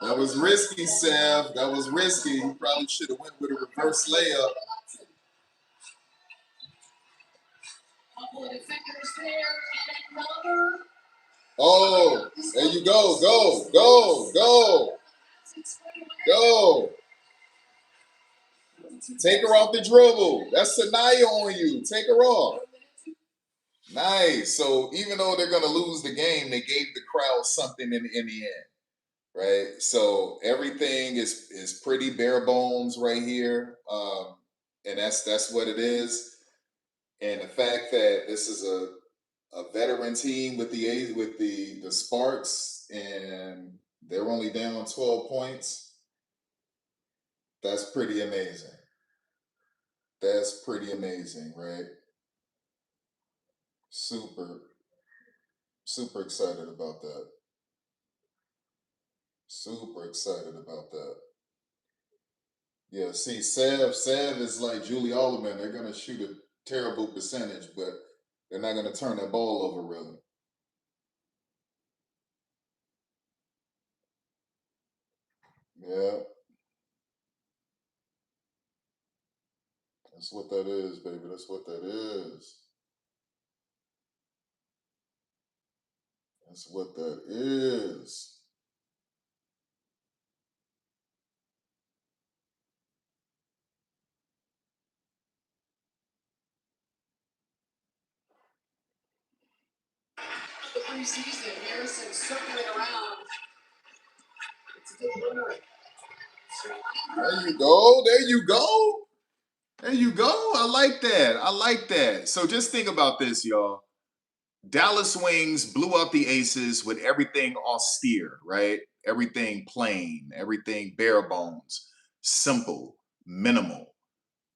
That was risky, Sav. That was risky. You probably should have went with a reverse layup. Oh, there you go. Go. Take her off the dribble. That's Sanaya on you. Take her off. Nice. So even though they're going to lose the game, they gave the crowd something in the end. Right, so everything is pretty bare bones right here, and that's what it is. And the fact that this is a veteran team with the Sparks, and they're only down 12 points. That's pretty amazing. That's pretty amazing, right? Super excited about that. Super excited about that. Yeah, see, Sav is like Julie Alderman. They're going to shoot a terrible percentage, but they're not going to turn that ball over, really. Yeah. That's what that is, baby. That's what that is. That's what that is. The preseason, Harrison circling around. It's a good winner. There you go. There you go. There you go. I like that. I like that. So just think about this, y'all. Dallas Wings blew out the Aces with everything austere, right? Everything plain, everything bare bones, simple, minimal,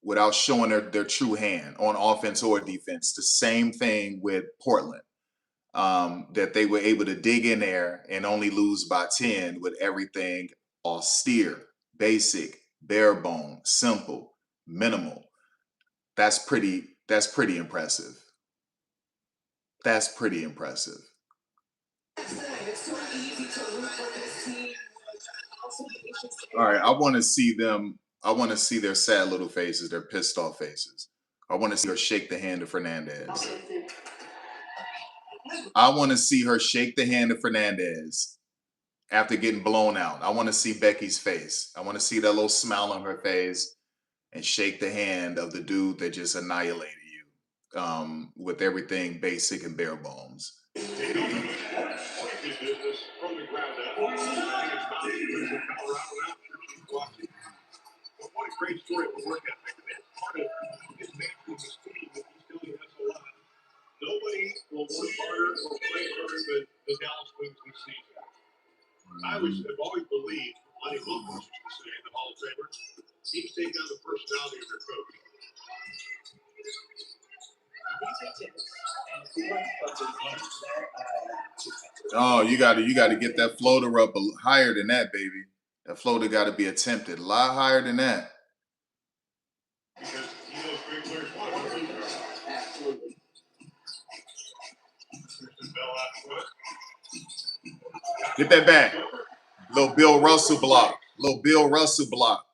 without showing their true hand on offense or defense. The same thing with Portland, that they were able to dig in there and only lose by 10 with everything austere, basic, bare bone, simple, minimal. That's pretty impressive. That's pretty impressive. It's so easy to root for this team. All right, I want to see them. I want to see their sad little faces, their pissed off faces. I want to see her shake the hand of Fernandez. I want to see her shake the hand of Fernandez after getting blown out. I want to see Becky's face. I want to see that little smile on her face and shake the hand of the dude that just annihilated you, with everything basic and bare bones. But what a great story of work ethic. And part of his making this team that he's doing this a lot. Nobody will work harder or play harder than the Dallas Wings this season. I have always believed, Lonnie Wilkins used to say, the Hall of Famer, teams take on the personality of their coach. Oh, you got to get that floater up higher than that, baby. That floater got to be attempted a lot higher than that. Because he knows great players want to. Absolutely. Get that back. Little Bill Russell block. Little Bill Russell block.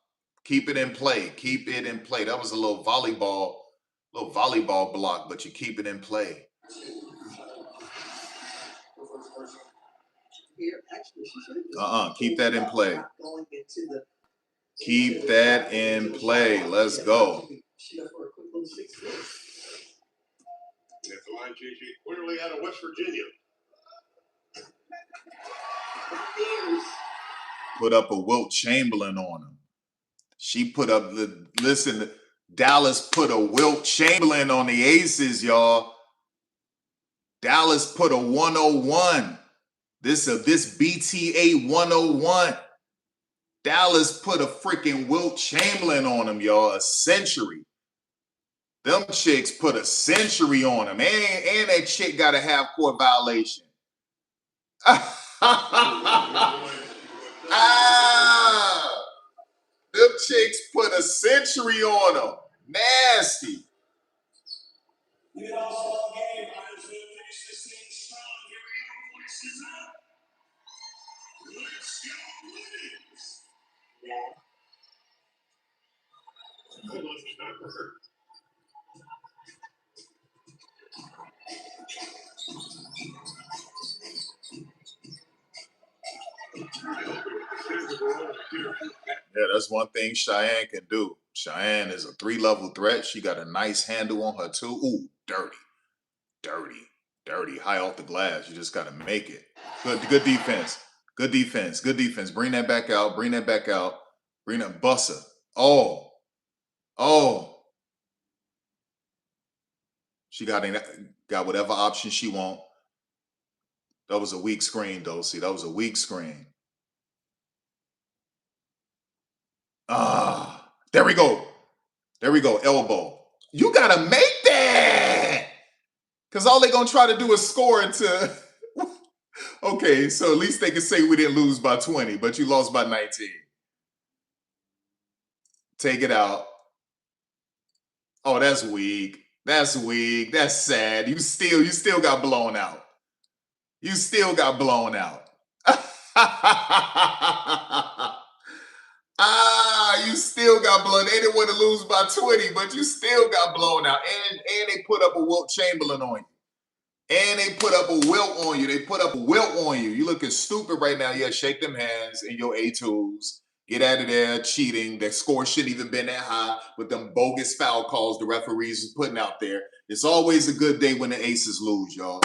Keep it in play. Keep it in play. That was a little volleyball block, but you keep it in play. Keep that in play. Keep that in play. Let's go. That's the line, JJ, clearly out of West Virginia. Put up a Wilt Chamberlain on him. She put up Dallas put a Wilt Chamberlain on the Aces, y'all. Dallas put a 101. This BTA 101. Dallas put a freaking Wilt Chamberlain on him, y'all. A century. Them chicks put a century on him. And that chick got a half-court violation. Them chicks put a century on him. Nasty. You know, all game, I was going to finish this thing strong. Here we go. Voices up. Let's go, Wings. Hold on, he's not hurt. Yeah, that's one thing Cheyenne can do. Cheyenne is a 3-level threat. She got a nice handle on her too. Ooh, dirty. High off the glass. You just got to make it. Good defense. Good defense. Bring that back out. Bring that Bussa. Oh. She got whatever option she want. That was a weak screen, though. See, that was a weak screen. There we go. Elbow. You got to make that. Because all they're going to try to do is score into... Okay, so at least they can say we didn't lose by 20, but you lost by 19. Take it out. Oh, that's weak. That's sad. You still got blown out. You still got blown. They didn't want to lose by 20, but you still got blown out. And they put up a Wilt Chamberlain on you. And they put up a Wilt on you. They put up a Wilt on you. You looking stupid right now. Yeah, shake them hands in your A2s. Get out of there cheating. That score shouldn't even been that high with them bogus foul calls the referees is putting out there. It's always a good day when the Aces lose, y'all.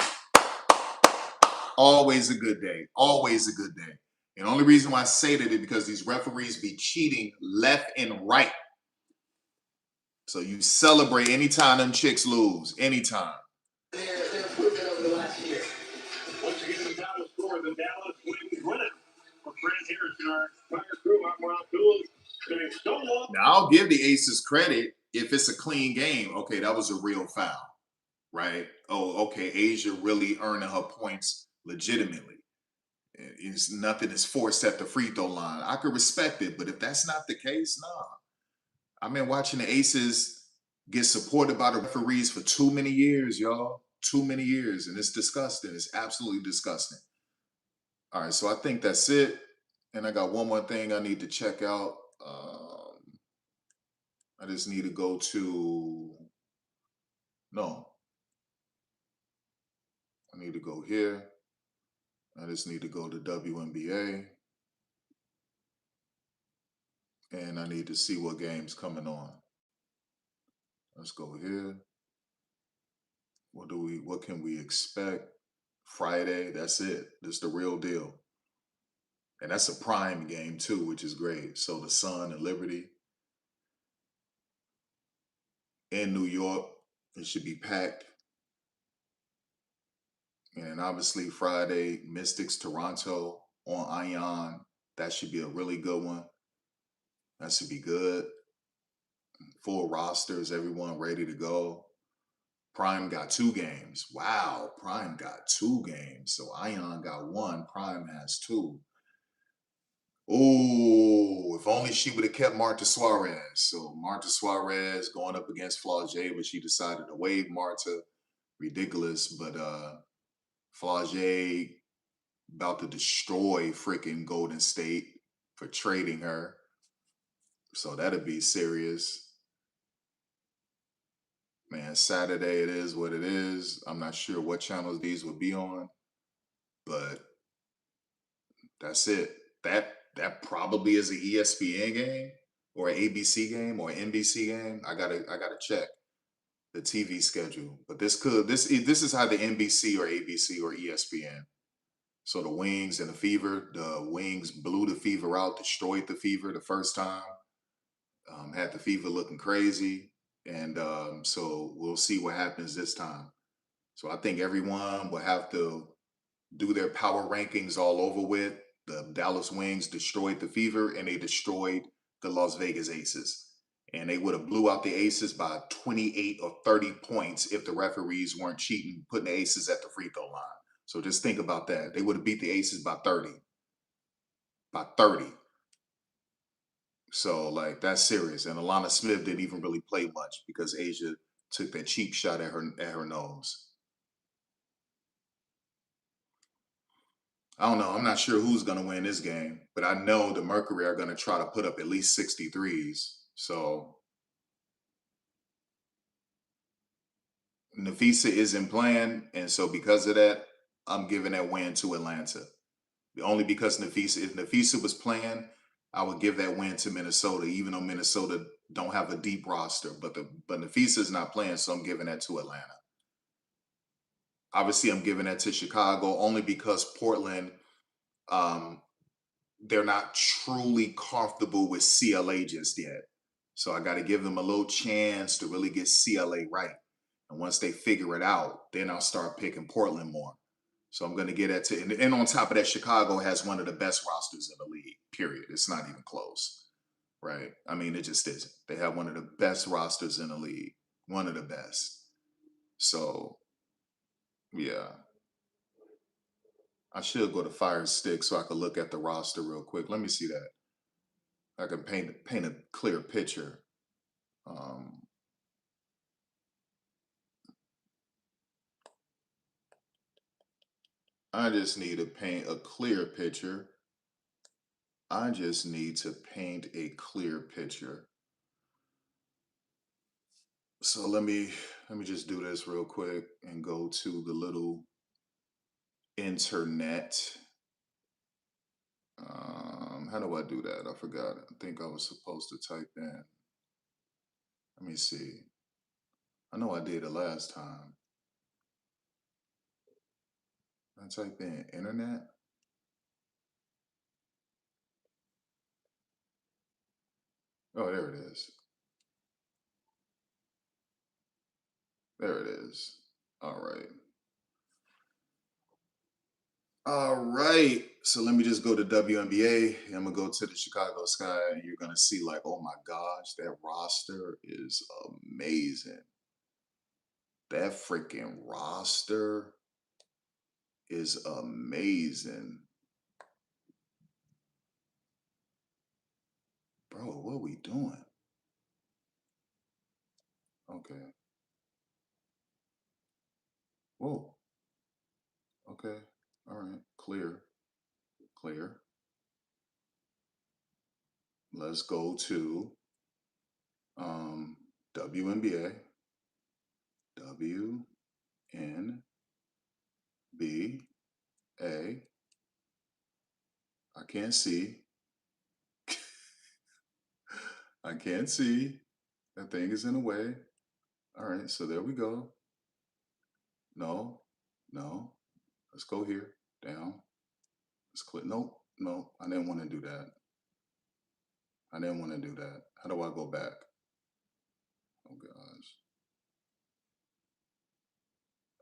Always a good day. Always a good day. And the only reason why I say that is because these referees be cheating left and right. So you celebrate anytime them chicks lose. Anytime. They're improving over the last year. Once again, the top score, the Dallas Wings winning. For Fred Harrison, our entire crew, I'm Ron Dooley. Now, I'll give the Aces credit if it's a clean game. Okay, that was a real foul, right? Oh, okay, Asia really earning her points legitimately. It's nothing is forced at the free throw line. I could respect it, but if that's not the case, nah. I've been watching the Aces get supported by the referees for too many years, y'all. Too many years, and it's disgusting. It's absolutely disgusting. All right, so I think that's it. And I got one more thing I need to check out. I just need to go to, no. I need to go here. I just need to go to WNBA. And I need to see what game's coming on. Let's go here. What can we expect? Friday, that's it. That's the real deal. And that's a prime game too, which is great. So the Sun and Liberty in New York, it should be packed. And obviously Friday, Mystics Toronto on Ion. That should be a really good one. That should be good. Full rosters, everyone ready to go. Prime got 2 games. Wow, Prime got 2 games. So Ion got 1, Prime has 2. Oh, if only she would have kept Marta Suarez. So Marta Suarez going up against Flau'jae, but she decided to waive Marta. Ridiculous, but Flau'jae about to destroy freaking Golden State for trading her. So that'd be serious. Man, Saturday it is what it is. I'm not sure what channels these will be on, but that's it. That probably is an ESPN game or an ABC game or an NBC game. I gotta check the TV schedule. But this is how the NBC or ABC or ESPN. So the Wings and the Fever, the Wings blew the Fever out, destroyed the Fever the first time. Had the Fever looking crazy. And so we'll see what happens this time. So I think everyone will have to do their power rankings all over with. The Dallas Wings destroyed the Fever and they destroyed the Las Vegas Aces. And they would have blew out the Aces by 28 or 30 points if the referees weren't cheating, putting the Aces at the free throw line. So just think about that. They would have beat the Aces by 30. By 30. So, like, that's serious. And Alana Smith didn't even really play much because Asia took that cheap shot at her nose. I don't know. I'm not sure who's going to win this game, but I know the Mercury are going to try to put up at least 63s. So Nafisa isn't playing, and so because of that, I'm giving that win to Atlanta. Only because if Nafisa was playing, I would give that win to Minnesota, even though Minnesota don't have a deep roster. But Nafisa is not playing, so I'm giving that to Atlanta. Obviously, I'm giving that to Chicago only because Portland, they're not truly comfortable with CLA just yet. So I got to give them a little chance to really get CLA right. And once they figure it out, then I'll start picking Portland more. So I'm going to get that to, and on top of that, Chicago has one of the best rosters in the league, period. It's not even close, right? I mean, it just isn't. They have one of the best rosters in the league, one of the best. So, yeah. I should go to Fire Stick so I can look at the roster real quick. Let me see that. I can paint a clear picture. I just need to paint a clear picture I just need to paint a clear picture. So let me just do this real quick and go to the little internet. How do I do that? I forgot. I think I was supposed to type in. Let me see. I know I did it last time. I type in internet. Oh, there it is. There it is. All right. All right. So let me just go to WNBA. I'm going to go to the Chicago Sky, and you're going to see, like, oh my gosh, that roster is amazing. That freaking roster is amazing. Bro, what are we doing? Okay. Whoa. Okay. All right. Clear. Clear. Let's go to WNBA. WNBA. I can't see. I can't see. That thing is in the way. All right, so there we go. No, no. Let's go here. Down. Let's click. Nope, nope. I didn't want to do that. I didn't want to do that. How do I go back? Oh, gosh.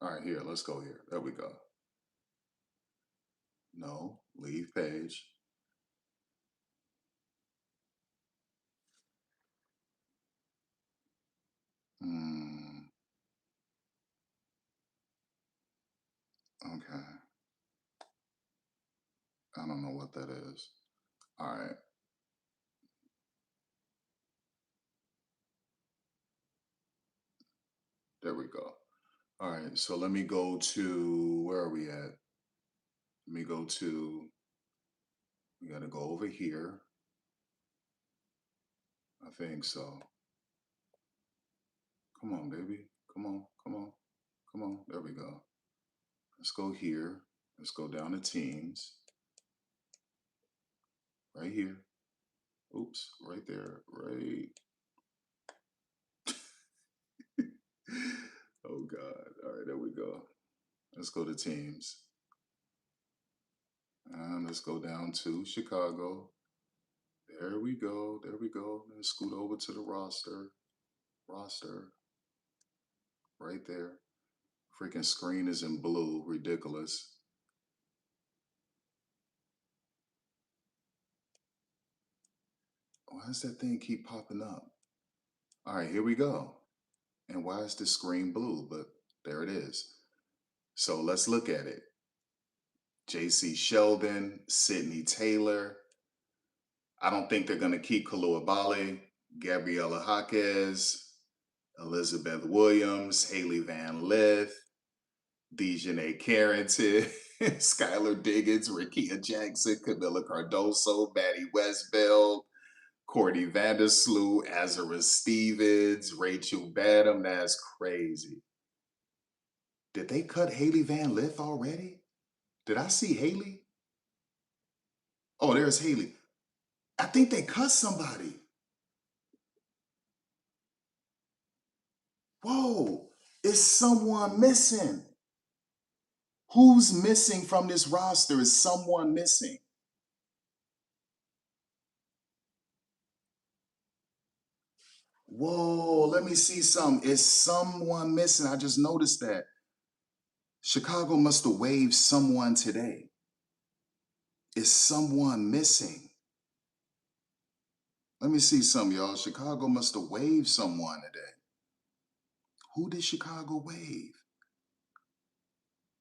All right, here. Let's go here. There we go. No, leave page. Okay. I don't know what that is. All right. There we go. All right. So let me go to, where are we at? Let me go to, we got to go over here. I think so. Come on, baby. Come on, come on, come on. There we go. Let's go here. Let's go down to teams. Right here. Oops, right there. Right. Oh, God. All right, there we go. Let's go to teams. And let's go down to Chicago. There we go. There we go. Let's scoot over to the roster. Roster. Right there. Freaking screen is in blue. Ridiculous. Why does that thing keep popping up? All right, here we go. And why is the screen blue? But there it is. So let's look at it. JC Sheldon, Sydney Taylor. I don't think they're going to keep Koulibaly, Gabriela Jaquez, Elizabeth Williams, Haley Van Lith, Dejanay Carrington, Skylar Diggins, Rakia Jackson, Camila Cardoso, Maddie Westbeld, Courtney Vandersloot, Azara Stevens, Rachel Badham. That's crazy. Did they cut Haley Van Lith already? Did I see Haley? Oh, there's Haley. I think they cut somebody. Whoa, is someone missing? Who's missing from this roster? Is someone missing? Whoa, let me see some. Is someone missing? I just noticed that. Chicago must have waived someone today. Is someone missing? Let me see some, y'all. Chicago must have waived someone today. Who did Chicago waive?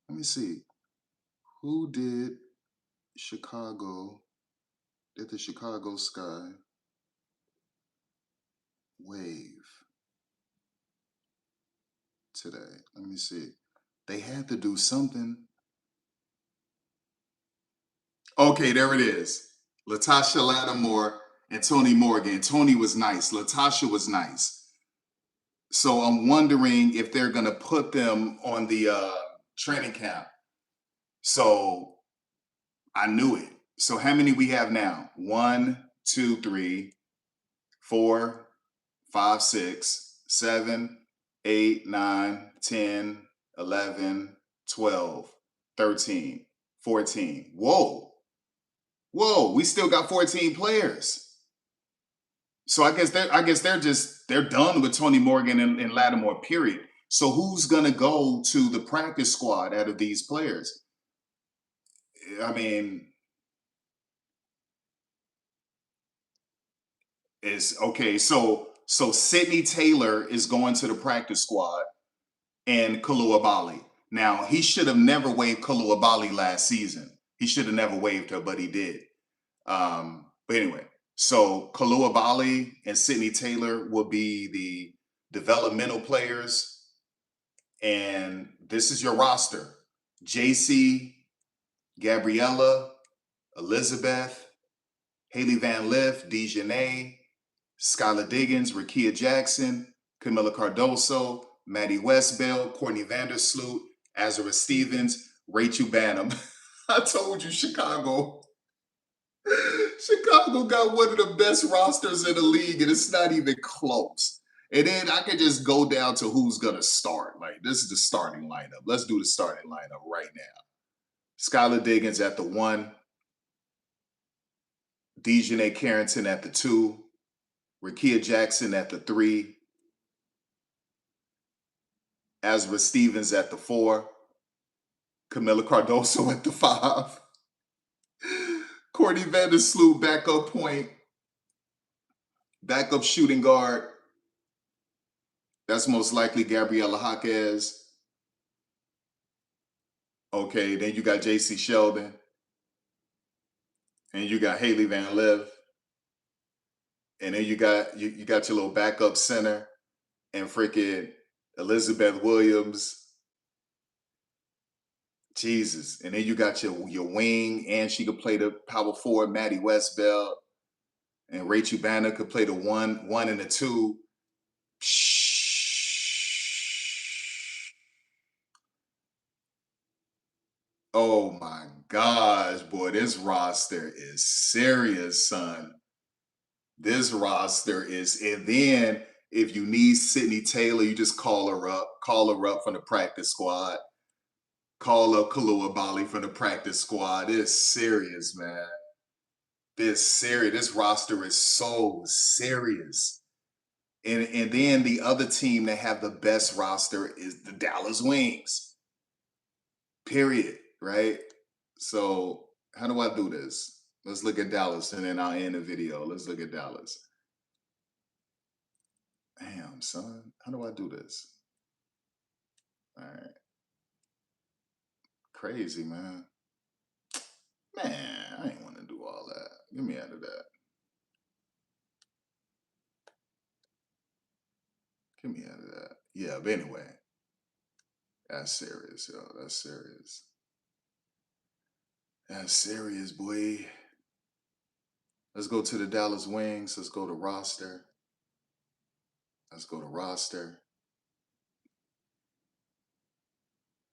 Let me see. Who did the Chicago Sky waive today? Let me see. They had to do something. Okay, there it is. Latasha Lattimore and Toni Morgan. Toni was nice. Latasha was nice. So I'm wondering if they're going to put them on the training camp. So I knew it. So how many we have now? 1, 2, 3, 4, 5, 6, 7, 8, 9, 10, 11, 12, 13, 14. Whoa. Whoa, we still got 14 players. So I guess they're done with Toni Morgan and Lattimore, period. So who's gonna go to the practice squad out of these players? I mean, it's okay. So Sydney Taylor is going to the practice squad and Koulibaly. Now he should have never waived Koulibaly last season. He should have never waived her, but he did. But anyway, so Koulibaly and Sydney Taylor will be the developmental players, and this is your roster: JC, Gabriella, Elizabeth, Haley Van Lith, Dejanay, Skylar Diggins, Rakia Jackson, Camila Cardoso, Maddie Westbell, Courtney Vandersloot, Azura Stevens, Rachel Banham. I told you Chicago got one of the best rosters in the league, and it's not even close. And then I can just go down to who's going to start. Like, this is the starting lineup. Let's do the starting lineup right now. Skylar Diggins at the 1. Dejanay Carrington at the 2. Rakia Jackson at the 3. Azra Stevens at the 4. Camila Cardoso at the 5. Courtney Vandersloot, backup point. Backup shooting guard. That's most likely Gabriella Jaquez. Okay, then you got J.C. Sheldon. And you got Haley Van Lith. And then you got your little backup center and freaking Elizabeth Williams. Jesus. And then you got your wing, and she could play the power forward, Maddie Westbell. And Rachel Banner could play the 1 and the 2. Oh my gosh, boy, this roster is serious, son. This roster is, and then if you need Sydney Taylor, you just call her up from the practice squad. Call up Koulibaly from the practice squad. It's serious, man. It's serious. This roster is so serious. And then the other team that have the best roster is the Dallas Wings. Period. Right? So how do I do this? Let's look at Dallas, and then I'll end the video. Let's look at Dallas. Damn, son. How do I do this? All right. Crazy, man. Man, I ain't want to do all that. Get me out of that. Get me out of that. Yeah, but anyway. That's serious, yo. That's serious. That's serious, boy. Let's go to the Dallas Wings. Let's go to roster. Let's go to roster.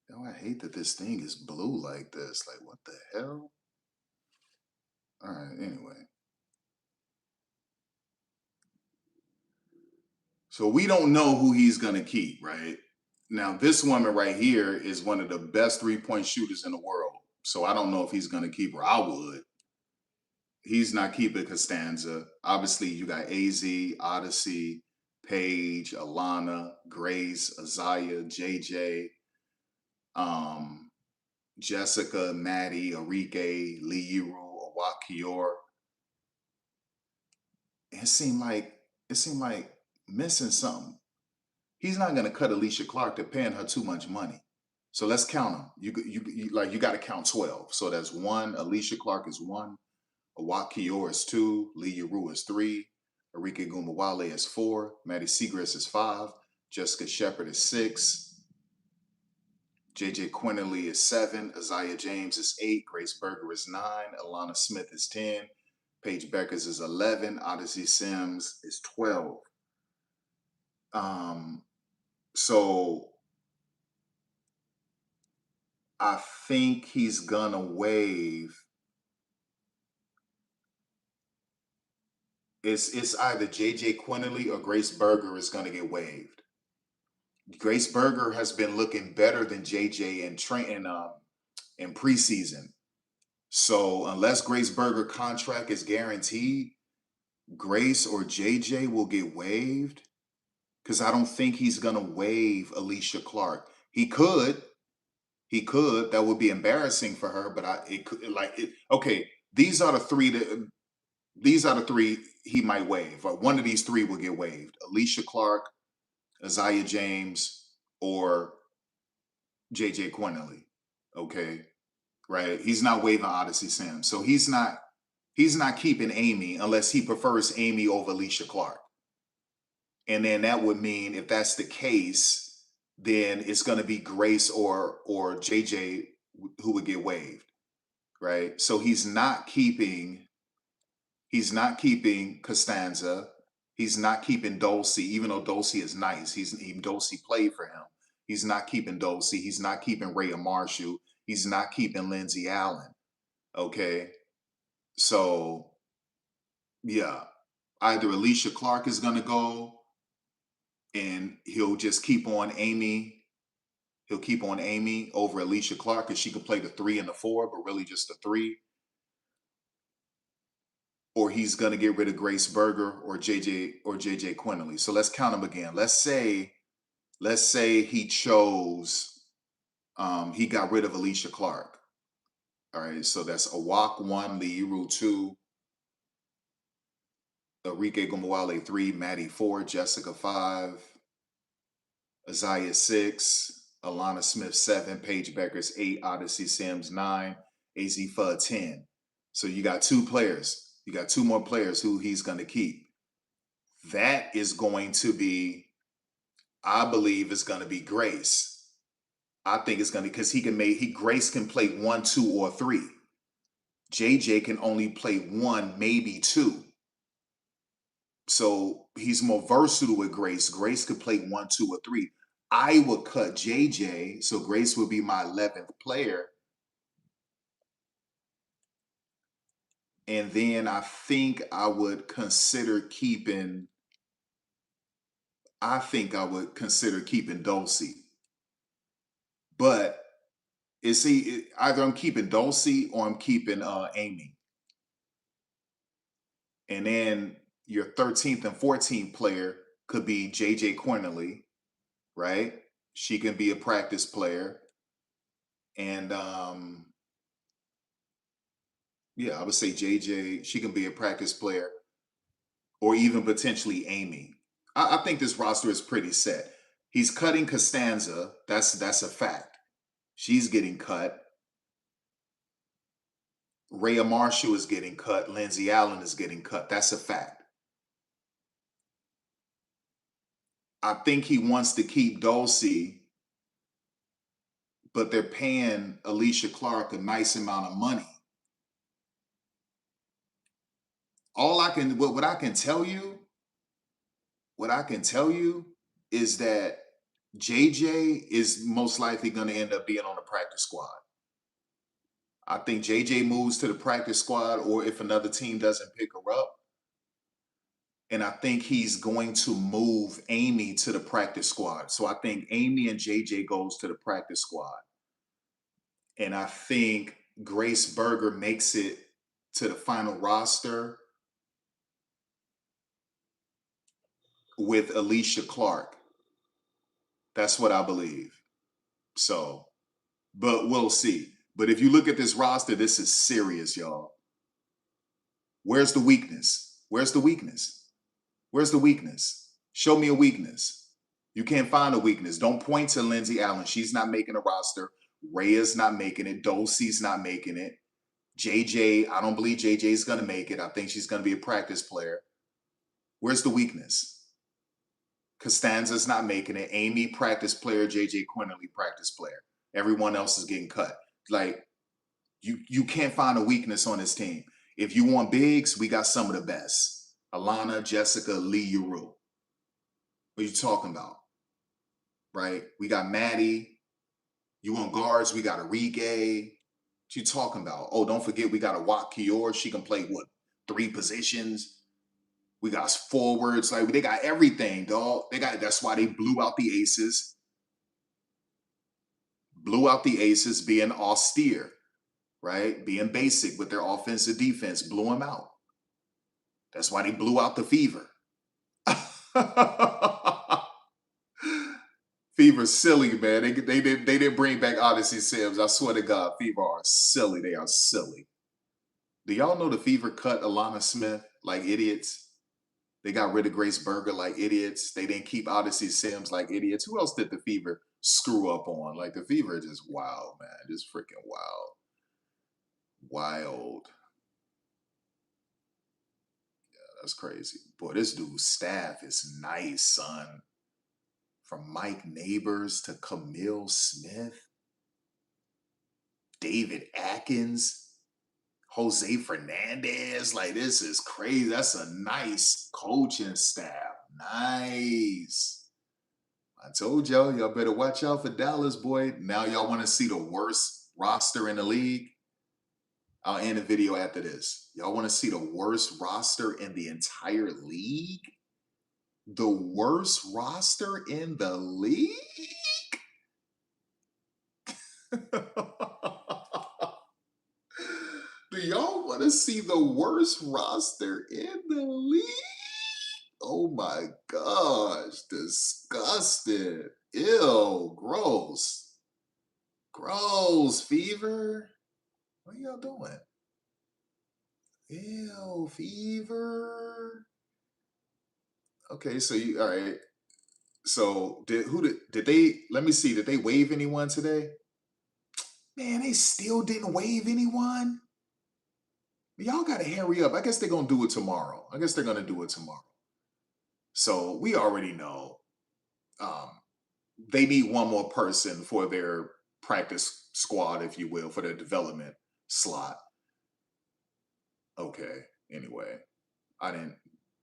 Yo, I hate that this thing is blue like this. Like, what the hell? All right, anyway. So we don't know who he's going to keep, right? Now, this woman right here is one of the best three-point shooters in the world. So I don't know if he's going to keep her. I would. He's not keeping Costanza. Obviously, you got AZ, Odyssey, Paige, Alana, Grace, Azaya, JJ, Jessica, Maddie, Arike, Liuru, Awak Kior. It seemed like missing something. He's not going to cut Alicia Clark. They're paying her too much money. So let's count them. You got to count 12. So that's 1. Alicia Clark is 1. Awak Kior is 2. Liuru is 3. Arike Gumawale is 4. Maddie Segrist is 5. Jessica Shepard is 6. JJ Quinterly is 7. Isaiah James is 8. Grace Berger is 9. Alana Smith is 10. Paige Beckers is 11. Odyssey Sims is 12. So I think he's gonna waive. It's either JJ Quinterly or Grace Berger is gonna get waived. Grace Berger has been looking better than JJ in preseason. So unless Grace Berger contract is guaranteed, Grace or JJ will get waived. Because I don't think he's gonna waive Alicia Clark. He could. That would be embarrassing for her, but okay, these are the three he might waive. One of these three will get waived. Alicia Clark, Isaiah James, or JJ Quinterly. Okay. Right. He's not waiving Odyssey Sims. So he's not keeping Amy unless he prefers Amy over Alicia Clark. And then that would mean if that's the case, then it's going to be Grace or JJ who would get waived, right? So he's not keeping Costanza. He's not keeping Dulcie, even though Dulcie is nice. Dulcie played for him. He's not keeping Dulcie. He's not keeping Rhea Marshall. He's not keeping Lindsay Allen. Okay, so yeah, either Alicia Clark is going to go, and he'll just keep on Amy. He'll keep on Amy over Alicia Clark because she could play the 3 and the 4, but really just the 3. Or he's going to get rid of Grace Berger or JJ Quinterly. So let's count them again. Let's say he chose, he got rid of Alicia Clark. All right, so that's Awak 1, Liiru 2, Enrique Gumawale 3, Maddie 4, Jessica 5, Isaiah 6, Alana Smith 7, Paige Beckers 8, Odyssey Sims 9, AZ Fudd 10. So you got 2 players. You got 2 more players who he's going to keep. That is going to be, I believe, is going to be Grace. I think it's going to, because Grace can play 1, 2, or 3. JJ can only play 1, maybe 2. So he's more versatile with Grace. Grace could play 1, 2, or 3. I would cut JJ, so Grace would be my 11th player. And then I think I would consider keeping Dulcie. But either I'm keeping Dulcie or I'm keeping Amy. And then your 13th and 14th player could be JJ Quinterly, right? She can be a practice player. And yeah, I would say JJ, she can be a practice player, or even potentially Amy. I think this roster is pretty set. He's cutting Costanza. That's a fact. She's getting cut. Rhea Marshall is getting cut. Lindsay Allen is getting cut. That's a fact. I think he wants to keep Dulcie, but they're paying Alicia Clark a nice amount of money. What I can tell you is that JJ is most likely going to end up being on the practice squad. I think JJ moves to the practice squad, or if another team doesn't pick her up. And I think he's going to move Amy to the practice squad. So I think Amy and JJ goes to the practice squad. And I think Grace Berger makes it to the final roster with Alicia Clark. That's what I believe. So, but we'll see. But if you look at this roster, this is serious, y'all. Where's the weakness? Where's the weakness? Where's the weakness? Show me a weakness. You can't find a weakness. Don't point to Lindsay Allen. She's not making a roster. Rhea's not making it. Dulcie's not making it. JJ, I don't believe JJ's going to make it. I think she's going to be a practice player. Where's the weakness? Costanza's not making it. Amy, practice player. JJ Quinterly, practice player. Everyone else is getting cut. Like, you can't find a weakness on this team. If you want bigs, we got some of the best. Alana, Jessica, Lee, Yuru. What are you talking about? Right? We got Maddie. You want guards? We got Arige. What you talking about? Oh, don't forget we got a Wat Kior. She can play what? 3 positions. We got forwards. Like they got everything, dog. That's why they blew out the ACES. Blew out the ACES being austere, right? Being basic with their offensive defense. Blew them out. That's why they blew out the Fever. Fever's silly, man. They didn't bring back Odyssey Sims. I swear to God, Fever are silly. They are silly. Do y'all know the Fever cut Alana Smith like idiots? They got rid of Grace Berger like idiots. They didn't keep Odyssey Sims like idiots. Who else did the Fever screw up on? Like the Fever is just wild, man. Just freaking wild. Wild. Yeah, that's crazy. Boy, this dude's staff is nice, son. From Mike Neighbors to Camille Smith, David Atkins, Jose Fernandez. Like, this is crazy. That's a nice coaching staff. Nice. I told y'all better watch out for Dallas, boy. Now y'all want to see the worst roster in the league? I'll end the video after this. Y'all want to see the worst roster in the entire league? The worst roster in the league? Do y'all want to see the worst roster in the league? Oh my gosh, disgusting. Ew, gross. Gross, Fever. What are y'all doing? Ew, Fever. Okay, so all right. So did they, let me see, did they waive anyone today? Man, they still didn't waive anyone? Y'all got to hurry up. I guess they're going to do it tomorrow. So we already know they need one more person for their practice squad, if you will, for their development slot. Okay, anyway, I didn't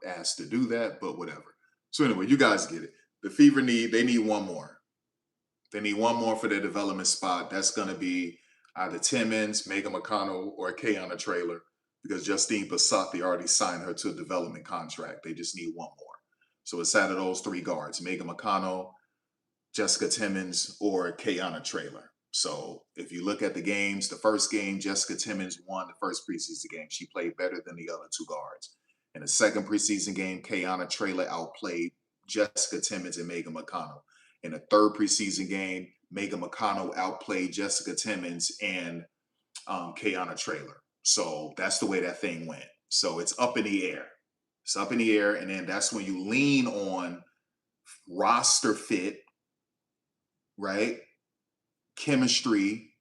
ask to do that, but whatever. So anyway, you guys get it. The Fever they need one more. They need one more for their development spot. That's going to be either Timmons, Megan McConnell, or Kayana Traylor, because Justine Basati already signed her to a development contract. They just need one more. So it's out of those 3 guards, Megan McConnell, Jessica Timmons, or Kayana Traylor. So if you look at the games, the first game, Jessica Timmons won the first preseason game. She played better than the other 2 guards. In the second preseason game, Kayana Traylor outplayed Jessica Timmons and Megan McConnell. In the third preseason game, Megan McConnell outplayed Jessica Timmons and Kayana Traylor. So that's the way that thing went. So it's up in the air. It's up in the air, and then that's when you lean on roster fit, right? Chemistry.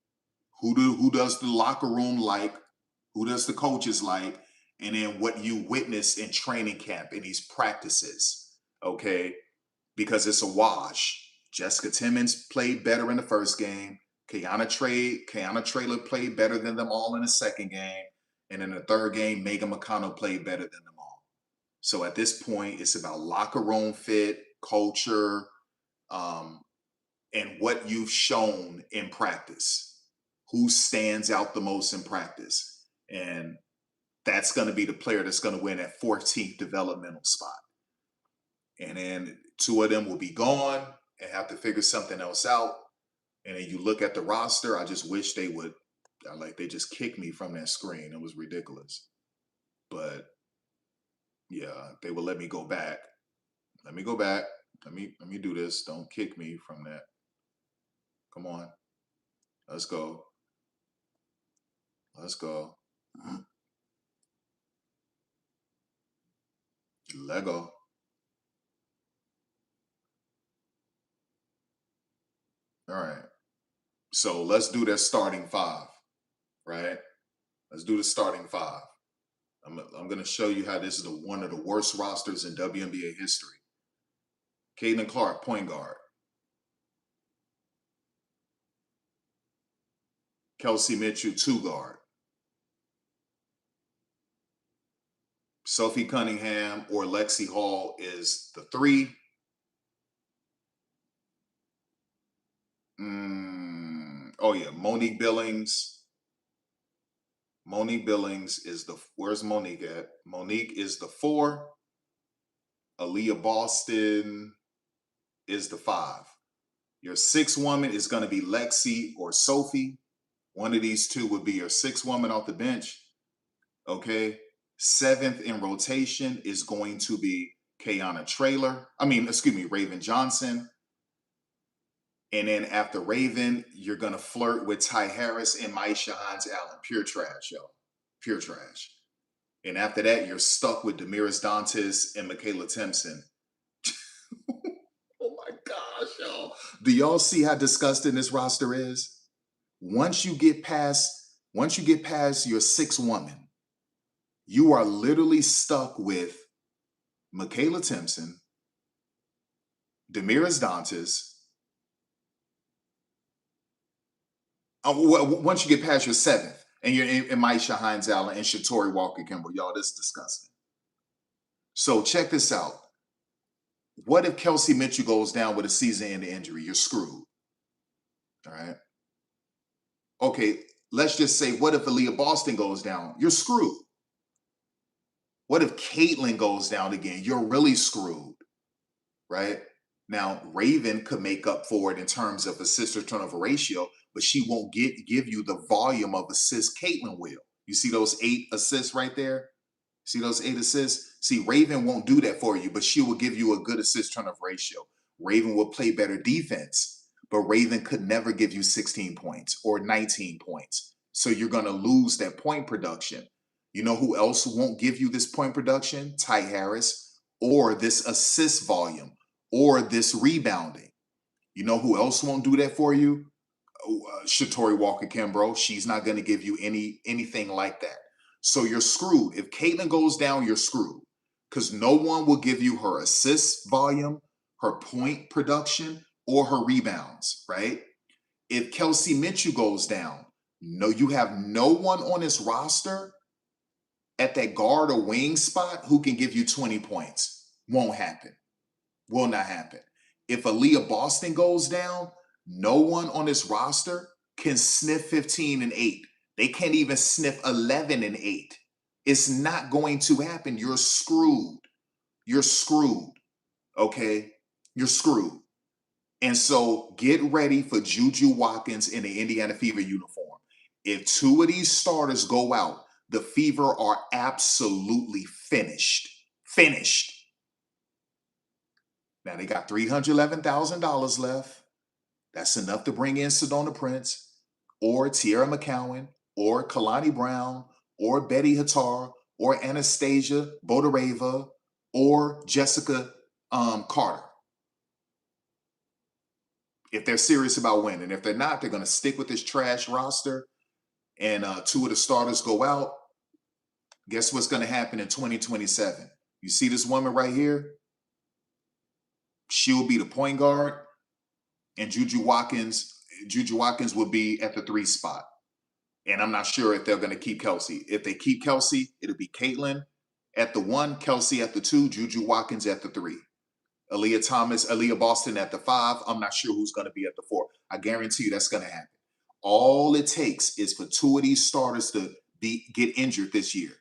Who does the locker room like? Who does the coaches like? And then what you witness in training camp in these practices, okay? Because it's a wash. Jessica Timmons played better in the first game. Kayana Traylor played better than them all in the second game. And in the third game, Megan McConnell played better than them all. So at this point, it's about locker room fit, culture, and what you've shown in practice. Who stands out the most in practice? And that's going to be the player that's going to win that 14th developmental spot. And then 2 of them will be gone and have to figure something else out. And then you look at the roster, I just wish they would, they just kicked me from that screen. It was ridiculous. But yeah, they will let me go back. Let me go back. Let me do this. Don't kick me from that. Come on. Let's go. Let's go. Lego. All right. So let's do that starting 5, right? Let's do the starting 5. I'm going to show you how this is one of the worst rosters in WNBA history. Caitlin Clark, point guard. Kelsey Mitchell, 2 guard. Sophie Cunningham or Lexi Hall is the 3. Oh yeah, Monique Billings. Monique Billings is the, where's Monique at? Monique is the 4. Aaliyah Boston is the 5. Your 6th woman is going to be Lexi or Sophie. One of these two would be your 6th woman off the bench. Okay. 7th in rotation is going to be Raven Johnson. And then after Raven, you're going to flirt with Ty Harris and Maisha Hines-Allen. Pure trash, y'all. Pure trash. And after that, you're stuck with Damiris Dantas and Michaela Timpson. Oh my gosh, y'all. Do y'all see how disgusting this roster is? Once you get past your 6th woman, you are literally stuck with Michaela Timpson, Damiris Dantas. Once you get past your 7th, and you're in Maisha Hines-Allen and Shatori Walker-Kimbrough, y'all, this is disgusting. So check this out. What if Kelsey Mitchell goes down with a season-ending injury? You're screwed. All right. Okay, let's just say, what if Aaliyah Boston goes down? You're screwed. What if Caitlyn goes down again? You're really screwed, right? Now, Raven could make up for it in terms of assist to turnover ratio, but she won't give you the volume of assists Caitlyn will. You see those 8 assists right there? See those 8 assists? See, Raven won't do that for you, but she will give you a good assist turnover ratio. Raven will play better defense, but Raven could never give you 16 points or 19 points. So you're going to lose that point production. You know who else won't give you this point production? Ty Harris, or this assist volume, or this rebounding. You know who else won't do that for you? Shatori Walker-Kimbrough. She's not going to give you anything like that. So you're screwed. If Caitlyn goes down, you're screwed, because no one will give you her assist volume, her point production, or her rebounds, right? If Kelsey Mitchell goes down, no, you have no one on this roster at that guard or wing spot who can give you 20 points. Won't happen. Will not happen. If Aaliyah Boston goes down, no one on this roster can sniff 15 and 8. They can't even sniff 11 and 8. It's not going to happen. You're screwed. You're screwed. Okay? You're screwed. And so get ready for Juju Watkins in the Indiana Fever uniform. If 2 of these starters go out, the Fever are absolutely finished. Finished. Now they got $311,000 left. That's enough to bring in Sedona Prince, or Tierra McCowan, or Kalani Brown, or Betty Hattar, or Anastasia Bodareva, or Jessica Carter. If they're serious about winning. If they're not, they're going to stick with this trash roster, and 2 of the starters go out. Guess what's going to happen in 2027? You see this woman right here? She'll be the point guard, and Juju Watkins will be at the 3 spot. And I'm not sure if they're going to keep Kelsey. If they keep Kelsey, it'll be Caitlyn at the 1, Kelsey at the 2, Juju Watkins at the 3. Aaliyah Boston at the 5. I'm not sure who's going to be at the 4. I guarantee you that's going to happen. All it takes is for 2 of these starters to get injured this year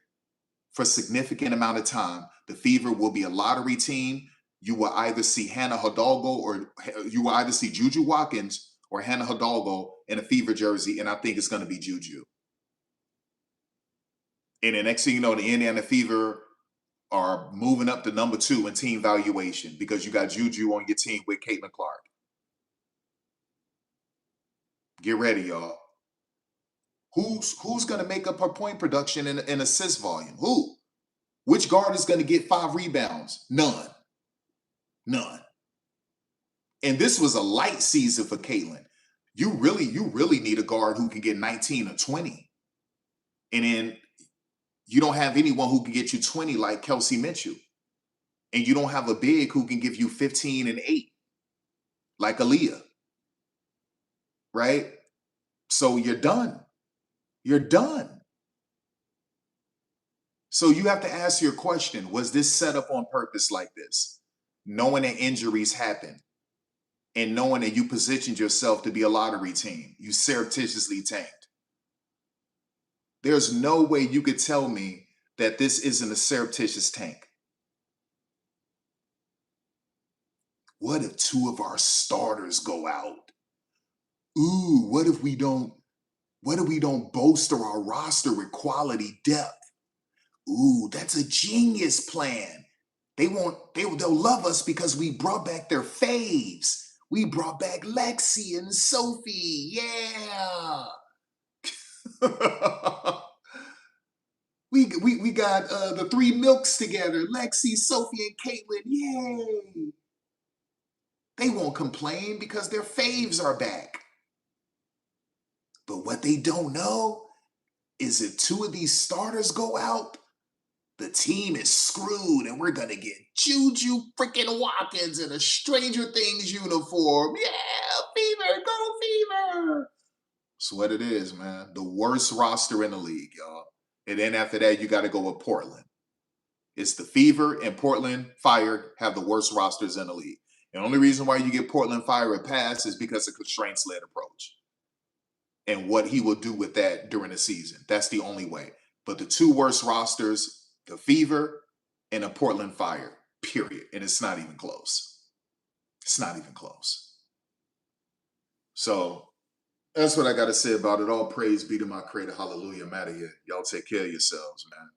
for a significant amount of time. The Fever will be a lottery team. You will either see Hannah Hidalgo, or you will either see Juju Watkins or Hannah Hidalgo in a Fever jersey, and I think it's going to be Juju. And the next thing you know, the Indiana Fever are moving up to number 2 in team valuation because you got Juju on your team with Caitlin Clark. Get ready, y'all. Who's going to make up her point production and assist volume? Who? Which guard is going to get 5 rebounds? None. None. And this was a light season for Caitlin. You really need a guard who can get 19 or 20. And then you don't have anyone who can get you 20 like Kelsey Mitchell. And you don't have a big who can give you 15 and 8 like Aaliyah. Right? So you're done. You're done. So you have to ask your question, was this set up on purpose like this? Knowing that injuries happen and knowing that you positioned yourself to be a lottery team, you surreptitiously tanked. There's no way you could tell me that this isn't a surreptitious tank. What if 2 of our starters go out? Ooh, what if we don't bolster our roster with quality depth? Ooh, that's a genius plan. They'll love us because we brought back their faves. We brought back Lexi and Sophie. Yeah. we got the 3 milks together. Lexi, Sophie, and Caitlin. Yay. They won't complain because their faves are back. But what they don't know is if 2 of these starters go out, the team is screwed and we're going to get Juju freaking Watkins in a Stranger Things uniform. Yeah, Fever, go Fever. That's what it is, man. The worst roster in the league, y'all. And then after that, you got to go with Portland. It's the Fever and Portland Fire have the worst rosters in the league. The only reason why you get Portland Fire a pass is because of constraints-led approach and what he will do with that during the season. That's the only way. But the 2 worst rosters, the Fever and the Portland Fire, period. And it's not even close. It's not even close. So that's what I got to say about it. All praise be to my creator. Hallelujah. I'm out of here. Y'all take care of yourselves, man.